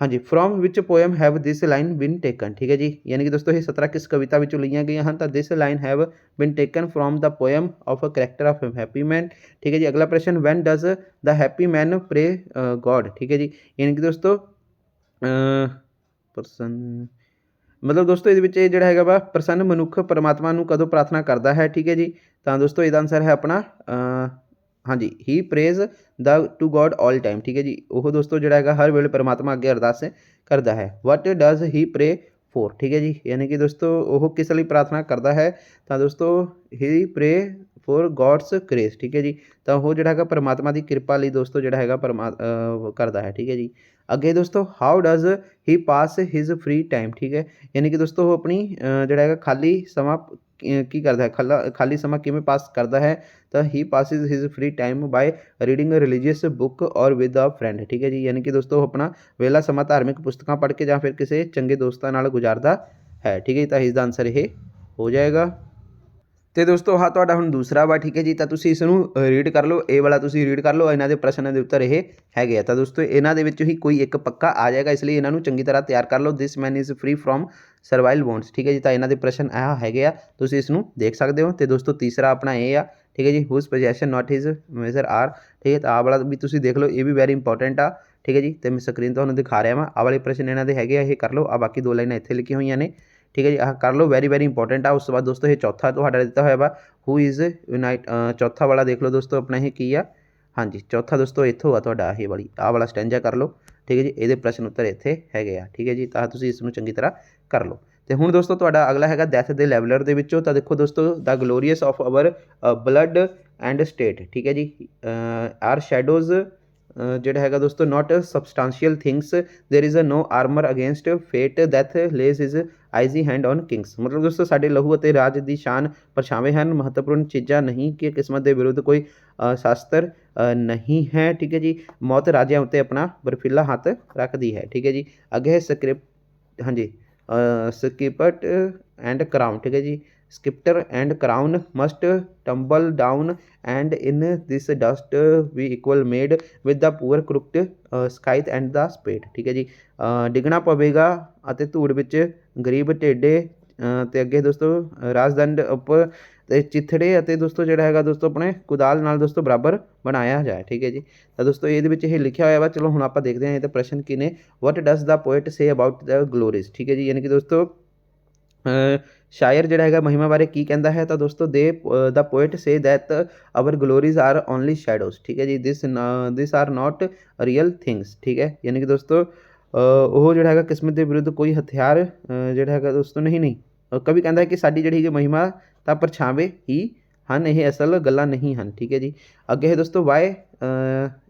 ਹਾਂਜੀ, from which poem have this line been taken, ਠੀਕ ਹੈ ਜੀ। ਯਾਨੀ ਕਿ ਦੋਸਤੋ ਇਹ 17 ਕਿਸ ਕਵਿਤਾ ਵਿੱਚੋਂ ਲਈਆਂ ਗਈਆਂ ਹਨ। ਤਾਂ this line have been taken from the poem of a character of happy man, ठीक है जी। अगला प्रश्न when does the happy man pray God, ठीक है जी। यानी कि दोस्तों प्रसन्न मतलब दोस्तों ਇਹਦੇ ਵਿੱਚ ਇਹ ਜਿਹੜਾ ਹੈਗਾ ਵਾ ਪ੍ਰਸੰਨ ਮਨੁੱਖ ਪਰਮਾਤਮਾ ਨੂੰ ਕਦੋਂ ਪ੍ਰਾਰਥਨਾ ਕਰਦਾ ਹੈ, ਠੀਕ ਹੈ ਜੀ। ਤਾਂ ਦੋਸਤੋ ਇਹਦਾ ਆਨਸਰ ਹੈ ਆਪਣਾ ਹਾਂਜੀ he praise the to God all time, ਠੀਕ ਹੈ ਜੀ। ਉਹ ਦੋਸਤੋ ਜਿਹੜਾ ਹੈਗਾ ਹਰ ਵੇਲੇ ਪਰਮਾਤਮਾ ਅੱਗੇ ਅਰਦਾਸ ਕਰਦਾ ਹੈ। ਵਟ ਡਜ਼ ਹੀ ਪ੍ਰੇ ਫੋਰ, ਠੀਕ ਹੈ ਜੀ। ਯਾਨੀ ਕਿ ਦੋਸਤੋ ਉਹ ਕਿਸ ਲਈ ਪ੍ਰਾਰਥਨਾ ਕਰਦਾ ਹੈ। ਤਾਂ ਦੋਸਤੋ ਹੀ ਪ੍ਰੇ ਫੋਰ ਗੋਡਸ ਗ੍ਰੇਸ, ਠੀਕ ਹੈ ਜੀ। ਤਾਂ ਉਹ ਜਿਹੜਾ ਹੈਗਾ ਪਰਮਾਤਮਾ ਦੀ ਕਿਰਪਾ ਲਈ ਦੋਸਤੋ ਜਿਹੜਾ ਹੈਗਾ ਕਰਦਾ ਹੈ, ਠੀਕ ਹੈ ਜੀ। ਅੱਗੇ ਦੋਸਤੋ how does he pass his free time, ਠੀਕ ਹੈ। ਯਾਨੀ ਕਿ ਦੋਸਤੋ ਉਹ ਆਪਣੀ ਜਿਹੜਾ ਹੈਗਾ ਖਾਲੀ ਸਮਾਂ ਕੀ ਕਰਦਾ ਹੈ, ਖਾਲੀ ਸਮਾਂ ਕਿਵੇਂ ਪਾਸ ਕਰਦਾ ਹੈ। ਤਾਂ he passes his free time by reading religious book or with a friend, ਠੀਕ ਹੈ ਜੀ। ਯਾਨੀ ਕਿ ਦੋਸਤੋ ਉਹ ਆਪਣਾ ਵਿਹਲਾ ਸਮਾਂ ਧਾਰਮਿਕ ਪੁਸਤਕਾਂ ਪੜ੍ਹ ਕੇ ਜਾਂ ਫਿਰ ਕਿਸੇ ਚੰਗੇ ਦੋਸਤਾਂ ਨਾਲ ਗੁਜ਼ਾਰਦਾ ਹੈ, ਠੀਕ ਹੈ ਜੀ। ਤਾਂ ਇਸ ਦਾ ਆਨਸਰ ਇਹ ਹੋ ਜਾਏਗਾ। ਤੇ ਦੋਸਤੋ ਹਾਂ ਤੁਹਾਡਾ ਹੁਣ ਦੂਸਰਾ ਵਾ, ਠੀਕ ਹੈ ਜੀ। ਤਾਂ ਤੁਸੀਂ ਇਸ ਨੂੰ ਰੀਡ ਕਰ ਲਓ, ਇਹ ਵਾਲਾ ਤੁਸੀਂ ਰੀਡ ਕਰ ਲਓ। ਇਹਨਾਂ ਦੇ ਪ੍ਰਸ਼ਨਾਂ ਦੇ ਉੱਤਰ ਇਹ ਹੈਗੇ ਆ। ਤਾਂ ਦੋਸਤੋ ਇਹਨਾਂ ਦੇ ਵਿੱਚੋਂ ਹੀ ਕੋਈ ਇੱਕ ਪੱਕਾ ਆ ਜਾਏਗਾ, ਇਸ ਲਈ ਇਹਨਾਂ ਨੂੰ ਚੰਗੀ ਤਰ੍ਹਾਂ ਤਿਆਰ ਕਰ ਲਓ। This man is free from survival wants, ਠੀਕ ਹੈ ਜੀ। ਤਾਂ ਇਹਨਾਂ ਦੇ ਪ੍ਰਸ਼ਨ ਇਹ ਹੈਗੇ ਆ, ਤੁਸੀਂ ਇਸ ਨੂੰ ਦੇਖ ਸਕਦੇ ਹੋ। ਤੇ ਦੋਸਤੋ ਤੀਸਰਾ ਆਪਣਾ ਇਹ ਆ, ਠੀਕ ਹੈ ਜੀ। ਹੁਜ਼ ਪੋਜੈਸ਼ਨ ਨਾਟ ਹਿਜ਼ ਮੇਜ਼ਰ ਆਰ, ਠੀਕ ਹੈ। ਤਾਂ ਆਹ ਵਾਲਾ ਵੀ ਤੁਸੀਂ ਦੇਖ ਲਓ, ਇਹ ਵੀ ਵੈਰੀ ਇੰਪੋਰਟੈਂਟ ਆ, ਠੀਕ ਹੈ ਜੀ। ਤੇ ਮੈਂ ਸਕਰੀਨ ਤੁਹਾਨੂੰ ਦਿਖਾ ਰਿਹਾ ਵਾਂ, ਆਹ ਵਾਲੇ ਪ੍ਰਸ਼ਨ ਇਹਨਾਂ ਦੇ ਹੈਗੇ ਆ, ਇਹ ਕਰ ਲਓ। ਆ ਬਾਕੀ 2 ਲਾਈਨਾਂ ਇੱਥੇ ਲਿਖੀਆਂ ਹੋਈਆਂ ਨੇ, ਠੀਕ ਹੈ ਜੀ। ਆਹ ਕਰ ਲਓ, ਵੈਰੀ ਵੈਰੀ ਇੰਪੋਰਟੈਂਟ ਆ। ਉਸ ਤੋਂ ਬਾਅਦ ਦੋਸਤੋ ਇਹ ਚੌਥਾ ਤੁਹਾਡਾ ਦਿੱਤਾ ਹੋਇਆ ਵਾ, ਹੂ ਇਜ਼ ਯੂਨਾਈਟ। ਚੌਥਾ ਵਾਲਾ ਦੇਖ ਲਓ ਦੋਸਤੋ ਆਪਣਾ ਇਹ ਕੀ ਆ। ਹਾਂਜੀ ਚੌਥਾ ਦੋਸਤੋ ਇੱਥੋਂ ਆ ਤੁਹਾਡਾ ਇਹ ਵਾਲੀ, ਆਹ ਵਾਲਾ ਸਟੈਂਜਾ ਕਰ ਲਓ, ਠੀਕ ਹੈ ਜੀ। ਇਹਦੇ ਪ੍ਰਸ਼ਨ ਉੱਤਰ ਇੱਥੇ ਹੈਗੇ ਆ, ਠੀਕ ਹੈ ਜੀ। ਤਾਂ ਤੁਸੀਂ ਇਸ ਨੂੰ ਚੰਗੀ ਤਰ੍ਹਾਂ ਕਰ ਲਓ। ਤੇ ਹੁਣ ਦੋਸਤੋ ਤੁਹਾਡਾ ਅਗਲਾ ਹੈਗਾ ਡੈਥ ਦੇ ਲੈਵਲਰ ਦੇ ਵਿੱਚੋਂ। ਤਾਂ ਦੇਖੋ ਦੋਸਤੋ the glorious of our blood and state, ਠੀਕ ਹੈ ਜੀ। ਆਰ ਸ਼ੈਡੋਜ਼ ਜਿਹੜਾ ਹੈਗਾ ਦੋਸਤੋ not substantial things, there is no armour against fate death lays is icy hand on kings. ਮਤਲਬ ਦੋਸਤੋ ਸਾਡੇ ਲਹੂ ਅਤੇ ਰਾਜ ਦੀ ਸ਼ਾਨ ਪਰਛਾਵੇਂ ਹਨ, ਮਹੱਤਵਪੂਰਨ ਚੀਜ਼ਾਂ ਨਹੀਂ ਕਿ ਕਿਸਮਤ ਦੇ ਵਿਰੁੱਧ ਕੋਈ ਸ਼ਾਸਤਰ ਨਹੀਂ ਹੈ, ਠੀਕ ਹੈ ਜੀ। ਮੌਤ ਰਾਜਿਆਂ ਉੱਤੇ ਆਪਣਾ ਬਰਫੀਲਾ ਹੱਥ ਰੱਖਦੀ ਹੈ, ਠੀਕ ਹੈ ਜੀ। ਅੱਗੇ ਸਕ੍ਰਿਪਟ ਹਾਂਜੀ ਸਕਿਪਟ ਐਂਡ ਕਰਾਊਨ, ਠੀਕ ਹੈ ਜੀ। scepter and crown must tumble down and in this dust we equal made with the poor crooked scythe and the spade, ਠੀਕ ਹੈ ਜੀ। ਡਿੱਗਣਾ ਪਵੇਗਾ ਅਤੇ ਧੂੜ ਵਿੱਚ ਗਰੀਬ ਢੇਡੇ ਅਤੇ ਅੱਗੇ ਦੋਸਤੋ ਰਾਜਦੰਡ ਉੱਪਰ ਅਤੇ ਚਿੱਥੜੇ ਅਤੇ ਦੋਸਤੋ ਜਿਹੜਾ ਹੈਗਾ ਦੋਸਤੋ ਆਪਣੇ ਕੁਦਾਲ ਨਾਲ ਦੋਸਤੋ ਬਰਾਬਰ ਬਣਾਇਆ ਜਾਏ, ਠੀਕ ਹੈ ਜੀ। ਤਾਂ ਦੋਸਤੋ ਇਹਦੇ ਵਿੱਚ ਇਹ ਲਿਖਿਆ ਹੋਇਆ ਵਾ। ਚਲੋ ਹੁਣ ਆਪਾਂ ਦੇਖਦੇ ਹਾਂ ਇਹਦੇ ਪ੍ਰਸ਼ਨ ਕੀ ਨੇ। What does the poet say about the glories, ਠੀਕ ਹੈ ਜੀ। ਯਾਨੀ ਕਿ ਦੋਸਤੋ ਸ਼ਾਇਰ ਜਿਹੜਾ ਹੈਗਾ ਮਹਿਮਾ ਬਾਰੇ ਕੀ ਕਹਿੰਦਾ ਹੈ। ਤਾਂ ਦੋਸਤੋ the poet say that our glories are only shadows, ਠੀਕ ਹੈ ਜੀ। This are not real things, ਠੀਕ ਹੈ। ਯਾਨੀ ਕਿ ਦੋਸਤੋ ਉਹ ਜਿਹੜਾ ਹੈਗਾ ਕਿਸਮਤ ਦੇ ਵਿਰੁੱਧ ਕੋਈ ਹਥਿਆਰ ਜਿਹੜਾ ਹੈਗਾ ਦੋਸਤੋ ਨਹੀਂ ਕਵੀ ਕਹਿੰਦਾ ਹੈ ਕਿ ਸਾਡੀ ਜਿਹੜੀ ਹੈਗੀ ਮਹਿਮਾ ਤਾਂ ਪਰਛਾਵੇਂ ਹੀ ਹਨ, ਇਹ ਅਸਲ ਗੱਲਾਂ ਨਹੀਂ ਹਨ, ਠੀਕ ਹੈ ਜੀ। ਅੱਗੇ ਹੈ ਦੋਸਤੋ why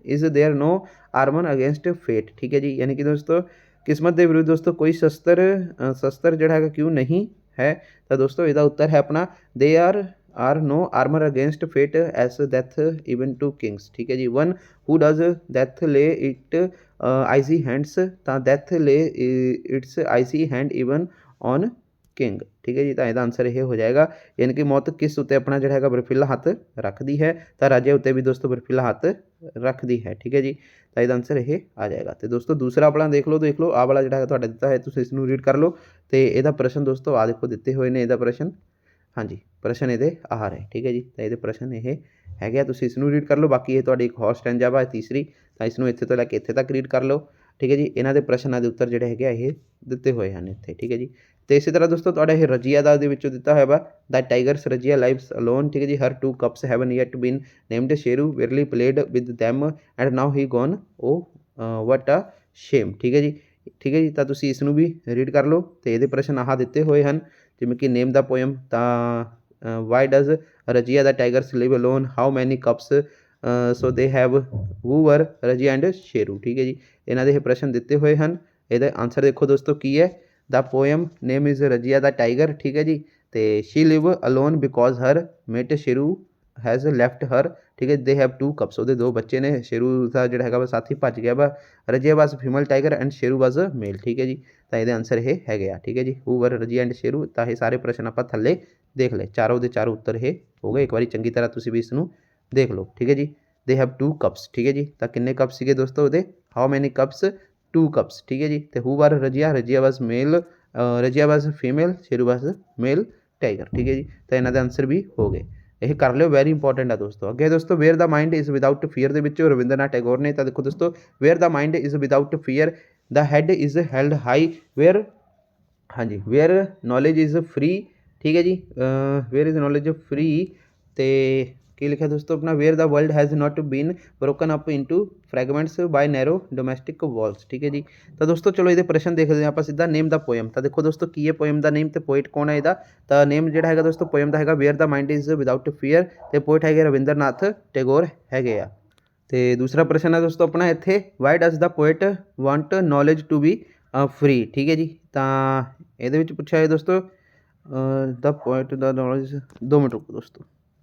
is there no armour against fate, ਠੀਕ ਹੈ ਜੀ। ਯਾਨੀ ਕਿ ਦੋਸਤੋ ਕਿਸਮਤ ਦੇ ਵਿਰੁੱਧ ਦੋਸਤੋ ਕੋਈ ਸ਼ਸਤਰ ਜਿਹੜਾ ਹੈਗਾ ਕਿਉਂ ਨਹੀਂ ਹੈ। ਤਾਂ ਦੋਸਤੋ ਇਹਦਾ ਉੱਤਰ ਹੈ ਆਪਣਾ they are no armour against fate as death even to kings, ਠੀਕ ਹੈ ਜੀ। One who does death lay it icy hands, ਤਾਂ death lay its icy hand even on king, ਠੀਕ ਹੈ ਜੀ। ਤਾਂ ਇਹਦਾ ਆਨਸਰ ਇਹ ਹੋ ਜਾਏਗਾ। ਯਾਨੀ ਕਿ ਮੌਤ ਕਿਸ ਉੱਤੇ ਆਪਣਾ ਜਿਹੜਾ ਹੈਗਾ ਬਰਫੀਲਾ ਹੱਥ ਰੱਖਦੀ ਹੈ। ਤਾਂ ਰਾਜੇ ਉੱਤੇ ਵੀ ਦੋਸਤੋ ਬਰਫੀਲਾ ਹੱਥ ਰੱਖਦੀ ਹੈ, ਠੀਕ ਹੈ ਜੀ। ਤਾਂ ਇਹਦਾ ਆਨਸਰ ਇਹ ਆ ਜਾਏਗਾ। ਤੇ ਦੋਸਤੋ ਦੂਸਰਾ ਆਪਣਾ ਦੇਖ ਲਓ ਆਹ ਵਾਲਾ ਜਿਹੜਾ ਹੈਗਾ ਤੁਹਾਡਾ ਦਿੱਤਾ ਹੈ, ਤੁਸੀਂ ਇਸ ਨੂੰ ਰੀਡ ਕਰ ਲਓ। ਤੇ ਇਹਦਾ ਪ੍ਰਸ਼ਨ ਦੋਸਤੋ ਆ ਦੇਖੋ ਦਿੱਤੇ ਹੋਏ ਨੇ। ਇਹਦਾ ਪ੍ਰਸ਼ਨ ਹਾਂਜੀ ਪ੍ਰਸ਼ਨ ਇਹਦੇ ਆ ਰਹੇ, ਠੀਕ ਹੈ ਜੀ। ਤਾਂ ਇਹਦੇ ਪ੍ਰਸ਼ਨ ਇਹ ਹੈਗੇ ਆ, ਤੁਸੀਂ ਇਸ ਨੂੰ ਰੀਡ ਕਰ ਲਓ। ਬਾਕੀ ਇਹ ਤੁਹਾਡੀ ਇੱਕ ਹੋਰ ਸਟੈਂਜਾ ਵਾ ਤੀਸਰੀ, ਤਾਂ ਇਸ ਨੂੰ ਇੱਥੇ ਤੋਂ ਲੈ ਕੇ ਇੱਥੇ ਤੱਕ ਰੀਡ ਕਰ ਲਓ, ਠੀਕ ਹੈ ਜੀ। ਇਹਨਾਂ ਦੇ ਪ੍ਰਸ਼ਨਾਂ ਦੇ ਉੱਤਰ ਜਿਹੜੇ ਹੈਗੇ ਆ ਇਹ ਦਿੱਤੇ ਹੋਏ ਹਨ ਇੱਥੇ, ਠੀਕ ਹੈ ਜੀ। ਤੇ ਇਸੇ ਤਰ੍ਹਾਂ ਦੋਸਤੋ ਤੁਹਾਡਾ ਇਹ ਰਜੀਆ ਦਾ ਦੇ ਵਿੱਚੋਂ ਦਿੱਤਾ ਹੋਇਆ ਵਾ the tigress Razia lives alone, ਠੀਕ ਹੈ ਜੀ। Her 2 cups haven't yet been named Sheru verily played with them and now he gone oh what a shame, ਠੀਕ ਹੈ ਜੀ। ਠੀਕ ਹੈ ਜੀ। ਤਾਂ ਤੁਸੀਂ ਇਸ ਨੂੰ ਵੀ ਰੀਡ ਕਰ ਲਓ। ਤੇ ਇਹਦੇ ਪ੍ਰਸ਼ਨ ਆਹ ਦਿੱਤੇ ਹੋਏ ਹਨ, ਜਿਵੇਂ ਕਿ ਨੇਮ ਦਾ ਪੋਇਮ, ਤਾਂ why does Razia the tigress live alone, how many cubs so they have ਵੂ ਵਰ ਰਜੀਆ ਐਂਡ ਸ਼ੇਰੂ, ਠੀਕ ਹੈ ਜੀ। ਇਹਨਾਂ ਦੇ ਇਹ ਪ੍ਰਸ਼ਨ ਦਿੱਤੇ ਹੋਏ ਹਨ। ਇਹਦਾ ਆਨਸਰ ਦੇਖੋ ਦੋਸਤੋ ਕੀ ਹੈ। The poem name is Razia the tiger, ठीक है जी। तो she live alone because her mate Sheru has left her, ठीक है। दे हैव 2 कप्स, ਉਹਦੇ 2 ਬੱਚੇ ਨੇ। शेरू ਦਾ ਜਿਹੜਾ ਹੈਗਾ ਵਾ ਸਾਥੀ ਭੱਜ ਗਿਆ ਵਾ। ਰਜੀਆ ਵਾਸ ਫੀਮੇਲ ਟਾਈਗਰ ਐਂਡ शेरू ਵਾਸ ਮੇਲ, ਠੀਕ ਹੈ ਜੀ। ਤਾਂ ਇਹਦੇ ਆਨਸਰ ਇਹ ਹੈਗੇ ਆ, ਠੀਕ ਹੈ ਜੀ। ਹੂ ਵਰ ਰਜੀਆ ਐਂਡ शेरू। ਤਾਂ ਇਹ ਸਾਰੇ ਪ੍ਰਸ਼ਨ ਆਪਾਂ ਥੱਲੇ ਦੇਖ ਲਏ, ਚਾਰੋਂ ਦੇ ਚਾਰੋਂ ਉੱਤਰ ਇਹ ਹੋ ਗਏ। ਇੱਕ ਵਾਰੀ ਚੰਗੀ ਤਰ੍ਹਾਂ ਤੁਸੀਂ ਵੀ ਇਸ ਨੂੰ ਦੇਖ ਲਓ, ਠੀਕ ਹੈ ਜੀ। ਦੇ ਹੈਵ 2 ਕਪਸ, ਠੀਕ ਹੈ ਜੀ। ਤਾਂ ਕਿੰਨੇ ਕੱਪ ਸੀਗੇ ਦੋਸਤੋ ਉਹਦੇ? How many ਕਪਸ? 2 ਕਪਸ, ਠੀਕ ਹੈ ਜੀ। ਤੇ ਹੂ ਵਰ ਰਜੀਆ? ਰਜੀਆ ਵਾਸ ਮੇਲ, ਰਜੀਆ ਵਾਸ ਫੀਮੇਲ, शेरू ਵਾਸ ਮੇਲ ਟਾਈਗਰ, ਠੀਕ ਹੈ ਜੀ। ਤਾਂ ਇਹਨਾਂ ਦੇ ਆਨਸਰ ਵੀ ਹੋ ਗਏ। ਇਹ ਕਰ ਲਿਓ, ਵੈਰੀ ਇੰਪੋਰਟੈਂਟ ਆ ਦੋਸਤੋ। ਅੱਗੇ ਦੋਸਤੋ where the mind is without fear ਦੇ ਵਿੱਚ ਰਵਿੰਦਰਨਾਥ ਟੈਗੋਰ ਨੇ। ਤਾਂ ਦੇਖੋ ਦੋਸਤੋ, where the mind is without fear the head is held high, where, ਹਾਂਜੀ, ਵੇਅਰ ਨੌਲੇਜ ਇਜ਼ ਫਰੀ, ਠੀਕ ਹੈ ਜੀ। Where is knowledge free. ਤੇ ਕੀ ਲਿਖਿਆ ਦੋਸਤੋ ਆਪਣਾ? Where the world has not been broken up into fragments by narrow domestic walls, ਠੀਕ ਹੈ ਜੀ। ਤਾਂ ਦੋਸਤੋ ਚਲੋ ਇਹਦੇ ਪ੍ਰਸ਼ਨ ਦੇਖਦੇ ਹਾਂ ਆਪਾਂ ਸਿੱਧਾ। ਨੇਮ ਦਾ ਪੋਇਮ। ਤਾਂ ਦੇਖੋ ਦੋਸਤੋ ਕੀ ਹੈ ਪੋਇਮ ਦਾ ਨੇਮ ਤੇ ਪੋਇਟ ਕੌਣ ਹੈ ਇਹਦਾ? ਤਾਂ ਨੇਮ ਜਿਹੜਾ ਹੈਗਾ ਦੋਸਤੋ ਪੋਇਮ ਦਾ ਹੈਗਾ where the mind is without fear, ਤੇ ਪੋਇਟ ਹੈਗੇ ਰਵਿੰਦਰਨਾਥ ਟੈਗੋਰ ਹੈਗੇ ਆ। ਤੇ ਦੂਸਰਾ ਪ੍ਰਸ਼ਨ ਹੈ ਦੋਸਤੋ ਆਪਣਾ ਇੱਥੇ, why does the poet want knowledge to be free, ਠੀਕ ਹੈ ਜੀ। ਤਾਂ ਇਹਦੇ ਵਿੱਚ ਪੁੱਛਿਆ ਹੈ ਦੋਸਤੋ ਦਾ ਪੋਇਟ ਦਾ ਨੌਲੇਜ, 2 ਮਿੰਟ ਰੁਕੋ ਦੋਸਤੋ,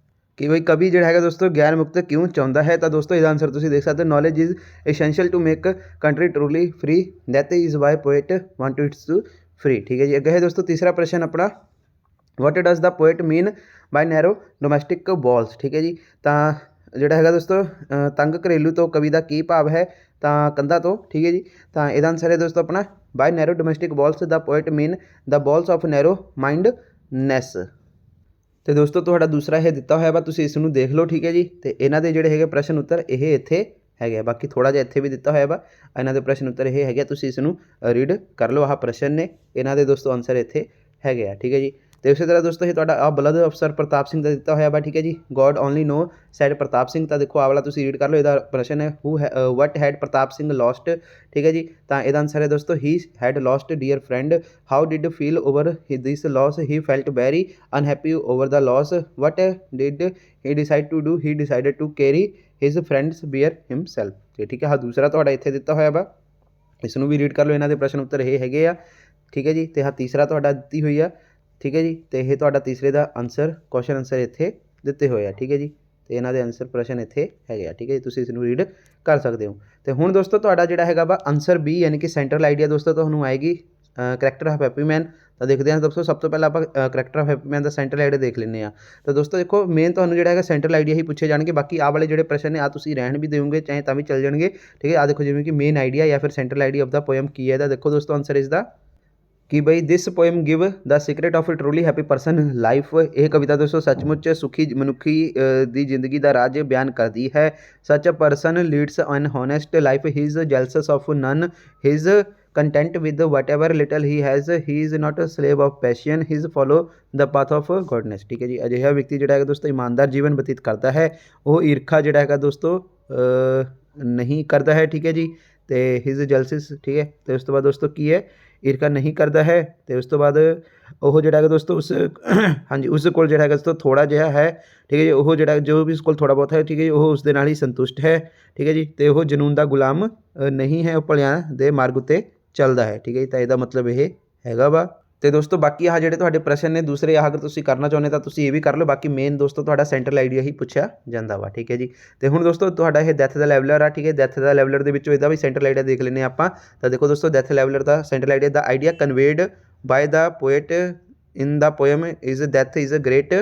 ਕਿ ਬਈ ਕਵੀ ਜਿਹੜਾ ਹੈਗਾ ਦੋਸਤੋ ਗਿਆਨ ਮੁਕਤ ਕਿਉਂ ਚਾਹੁੰਦਾ ਹੈ? ਤਾਂ ਦੋਸਤੋ ਇਹਦਾ ਆਨਸਰ ਤੁਸੀਂ ਦੇਖ ਸਕਦੇ ਹੋ, knowledge is essential to make country truly free, that is why poet want its to free, ਠੀਕ ਹੈ ਜੀ। ਅੱਗੇ ਹੈ ਦੋਸਤੋ ਤੀਸਰਾ ਪ੍ਰਸ਼ਨ ਆਪਣਾ, what does the poet mean by narrow domestic walls, ਠੀਕ ਹੈ ਜੀ। ਤਾਂ ਜਿਹੜਾ ਹੈਗਾ ਦੋਸਤੋ ਤੰਗ ਘਰੇਲੂ ਤੋਂ ਕਵੀ ਦਾ ਕੀ ਭਾਵ ਹੈ? ਤਾਂ ਕੰਧਾਂ ਤੋਂ, ਠੀਕ ਹੈ ਜੀ। ਤਾਂ ਇਹਦਾ ਆਨਸਰ ਹੈ ਦੋਸਤੋ ਆਪਣਾ, by narrow domestic walls the poet mean the walls of narrow mindness. ਤੇ ਦੋਸਤੋ ਤੁਹਾਡਾ ਦੂਸਰਾ ਇਹ ਦਿੱਤਾ ਹੋਇਆ ਵਾ, ਤੁਸੀਂ ਇਸ ਨੂੰ ਦੇਖ ਲਓ, ਠੀਕ ਹੈ ਜੀ। ਤੇ ਇਹਨਾਂ ਦੇ ਜਿਹੜੇ ਹੈਗੇ ਪ੍ਰਸ਼ਨ ਉੱਤਰ ਇਹ ਇੱਥੇ ਹੈਗੇ ਆ। ਬਾਕੀ ਥੋੜ੍ਹਾ ਜਿਹਾ ਇੱਥੇ ਵੀ ਦਿੱਤਾ ਹੋਇਆ ਵਾ, ਇਹਨਾਂ ਦੇ ਪ੍ਰਸ਼ਨ ਉੱਤਰ ਇਹ ਹੈਗੇ, ਤੁਸੀਂ ਇਸ ਨੂੰ ਰੀਡ ਕਰ ਲਓ। ਆਹ ਪ੍ਰਸ਼ਨ ਨੇ, ਇਹਨਾਂ ਦੇ ਦੋਸਤੋ ਆਨਸਰ ਇੱਥੇ ਹੈਗੇ ਆ, ਠੀਕ ਹੈ ਜੀ। ਤੇ ਉਸੇ ਤਰ੍ਹਾਂ ਦੋਸਤੋ ਇਹ ਤੁਹਾਡਾ ਆ ਬਲਦ ਅਫਸਰ ਪ੍ਰਤਾਪ ਸਿੰਘ ਦਾ ਦਿੱਤਾ ਹੋਇਆ ਵਾ, ਠੀਕ ਹੈ ਜੀ। ਗੋਡ ਓਨਲੀ ਨੋ ਸੈਡ ਪ੍ਰਤਾਪ ਸਿੰਘ। ਤਾਂ ਦੇਖੋ ਆਹ ਵਾਲਾ ਤੁਸੀਂ ਰੀਡ ਕਰ ਲਓ। ਇਹਦਾ ਪ੍ਰਸ਼ਨ ਹੈ, who what had Pratap Singh lost, ਠੀਕ ਹੈ ਜੀ। ਤਾਂ ਇਹਦਾ ਆਨਸਰ ਹੈ ਦੋਸਤੋ, he had lost dear friend. How did feel over this loss? He felt very unhappy over the loss. What did he decide to do? He decided to carry his friends bier himself, ਠੀਕ ਹੈ। ਆਹ ਦੂਸਰਾ ਤੁਹਾਡਾ ਇੱਥੇ ਦਿੱਤਾ ਹੋਇਆ ਵਾ, ਇਸ ਨੂੰ ਵੀ ਰੀਡ ਕਰ ਲਓ। ਇਹਨਾਂ ਦੇ ਪ੍ਰਸ਼ਨ ਉੱਤਰ ਇਹ ਹੈਗੇ ਆ, ਠੀਕ ਹੈ ਜੀ। ਤੇ ਆਹ ਤੀਸਰਾ ਤੁਹਾਡਾ ਦਿੱਤੀ ਹੋਈ ਆ, ਠੀਕ ਹੈ ਜੀ। ਤੇ ਇਹ ਤੁਹਾਡਾ ਤੀਸਰੇ ਦਾ ਆਨਸਰ, ਕੁਐਸਚਨ ਆਨਸਰ ਇੱਥੇ ਦਿੱਤੇ ਹੋਏ ਆ, ਠੀਕ ਹੈ ਜੀ। ਤੇ ਇਹਨਾਂ ਦੇ ਆਨਸਰ ਪ੍ਰਸ਼ਨ ਇੱਥੇ ਹੈਗੇ ਆ, ਠੀਕ ਹੈ ਜੀ। ਤੁਸੀਂ ਇਸ ਨੂੰ ਰੀਡ ਕਰ ਸਕਦੇ ਹੋ। ਤੇ ਹੁਣ ਦੋਸਤੋ ਤੁਹਾਡਾ ਜਿਹੜਾ ਹੈਗਾ ਵਾ ਆਨਸਰ ਬੀ, ਯਾਨੀ ਕਿ ਸੈਂਟਰਲ ਆਈਡੀਆ ਦੋਸਤੋ ਤੁਹਾਨੂੰ ਆਏਗੀ ਕਰੈਕਟਰ ਆਫ ਹੈਪੀ ਮੈਨ। ਤਾਂ ਦੇਖਦੇ ਹਾਂ ਦੋਸਤੋ, ਸਭ ਤੋਂ ਪਹਿਲਾਂ ਆਪਾਂ character of happy man the central idea ਦੇਖ ਲੈਂਦੇ ਹਾਂ। ਤਾਂ ਦੋਸਤੋ ਦੇਖੋ, ਮੇਨ ਤੁਹਾਨੂੰ ਜਿਹੜਾ ਹੈਗਾ ਸੈਂਟਰਲ ਆਈਡੀਆ ਹੀ ਪੁੱਛੇ ਜਾਣਗੇ। ਬਾਕੀ ਆਹ ਵਾਲੇ ਜਿਹੜੇ ਪ੍ਰਸ਼ਨ ਨੇ ਆ ਤੁਸੀਂ ਰਹਿਣ ਵੀ ਦੇਵੋਗੇ ਚਾਹੇ ਤਾਂ ਵੀ ਚੱਲ ਜਾਣਗੇ, ਠੀਕ ਹੈ। ਆ ਦੇਖੋ ਜਿਵੇਂ ਕਿ ਮੇਨ ਆਈਡੀਆ ਜਾਂ ਫਿਰ central idea of the poem ਕੀ ਹੈ? ਇਹਦਾ ਦੇਖੋ ਦੋਸਤੋ ਆਨਸਰ ਇਸ ਦਾ ਕਿ ਬਈ this poem give the secret of truly happy person life. ਇਹ ਕਵਿਤਾ ਦੋਸਤੋ ਸੱਚਮੁੱਚ ਸੁਖੀ ਮਨੁੱਖੀ ਦੀ ਜ਼ਿੰਦਗੀ ਦਾ ਰਾਜ ਬਿਆਨ ਕਰਦੀ ਹੈ। ਸੱਚ a person leads an honest life, he is jealous of none, he is content with whatever little he has, he is not a slave of passion, he is follow the path of goodness, ਠੀਕ ਹੈ ਜੀ। ਅਜਿਹਾ ਵਿਅਕਤੀ ਜਿਹੜਾ ਹੈਗਾ ਦੋਸਤੋ ਇਮਾਨਦਾਰ ਜੀਵਨ ਬਤੀਤ ਕਰਦਾ ਹੈ, ਉਹ ਈਰਖਾ ਜਿਹੜਾ ਹੈਗਾ ਦੋਸਤੋ ਨਹੀਂ ਕਰਦਾ ਹੈ, ਠੀਕ ਹੈ ਜੀ। ਤੇ ਹਿਜ਼ ਜੈਲਸਿਸ, ਠੀਕ ਹੈ। ਤੇ ਉਸ ਤੋਂ ਬਾਅਦ ਦੋਸਤੋ ਕੀ ਹੈ? ਈਰਖਾ ਨਹੀਂ ਕਰਦਾ ਹੈ। ਤੇ ਉਸ ਤੋਂ ਬਾਅਦ ਉਹ ਜਿਹੜਾ ਹੈਗਾ ਦੋਸਤੋ ਉਸ ਹਾਂਜੀ ਉਸ ਕੋਲ ਜਿਹੜਾ ਹੈਗਾ ਦੋਸਤੋ ਥੋੜ੍ਹਾ ਜਿਹਾ ਹੈ, ਠੀਕ ਹੈ ਜੀ। ਉਹ ਜਿਹੜਾ ਜੋ ਵੀ ਉਸ ਕੋਲ ਥੋੜ੍ਹਾ ਬਹੁਤ ਹੈ, ਠੀਕ ਹੈ ਜੀ, ਉਹ ਉਸ ਦੇ ਨਾਲ ਹੀ ਸੰਤੁਸ਼ਟ ਹੈ, ਠੀਕ ਹੈ ਜੀ। ਤੇ ਉਹ ਜਨੂੰਨ ਦਾ ਗੁਲਾਮ ਨਹੀਂ ਹੈ, ਉਹ ਭਲਿਆਂ ਦੇ ਮਾਰਗ ਉੱਤੇ ਚੱਲਦਾ ਹੈ, ਠੀਕ ਹੈ ਜੀ। ਤਾਂ ਇਹਦਾ ਮਤਲਬ ਇਹ ਹੈਗਾ ਵਾ। ਤੇ ਦੋਸਤੋ ਬਾਕੀ ਆਹ ਜਿਹੜੇ ਤੁਹਾਡੇ ਪ੍ਰਸ਼ਨ ਨੇ ਦੂਸਰੇ, ਆਹ ਅਗਰ ਤੁਸੀਂ ਕਰਨਾ ਚਾਹੁੰਦੇ ਤਾਂ ਤੁਸੀਂ ਇਹ ਵੀ ਕਰ ਲਓ। ਬਾਕੀ ਮੇਨ ਦੋਸਤੋ ਤੁਹਾਡਾ ਸੈਂਟਰਲ ਆਈਡੀਆ ਹੀ ਪੁੱਛਿਆ ਜਾਂਦਾ ਵਾ, ਠੀਕ ਹੈ ਜੀ। ਤੇ ਹੁਣ ਦੋਸਤੋ ਤੁਹਾਡਾ ਇਹ ਡੈਥ ਦਾ ਲੈਵਲਰ ਆ, ਠੀਕ ਹੈ। ਡੈਥ ਦਾ ਲੈਵਲਰ ਦੇ ਵਿੱਚੋਂ ਇਹਦਾ ਵੀ ਸੈਂਟਰਲ ਆਈਡੀਆ ਦੇਖ ਲੈਂਦੇ ਆਪਾਂ। ਤਾਂ ਦੇਖੋ ਦੋਸਤੋ ਡੈਥ ਲੈਵਲਰ ਦਾ central idea the idea conveyed by the poet in the poem is death is a great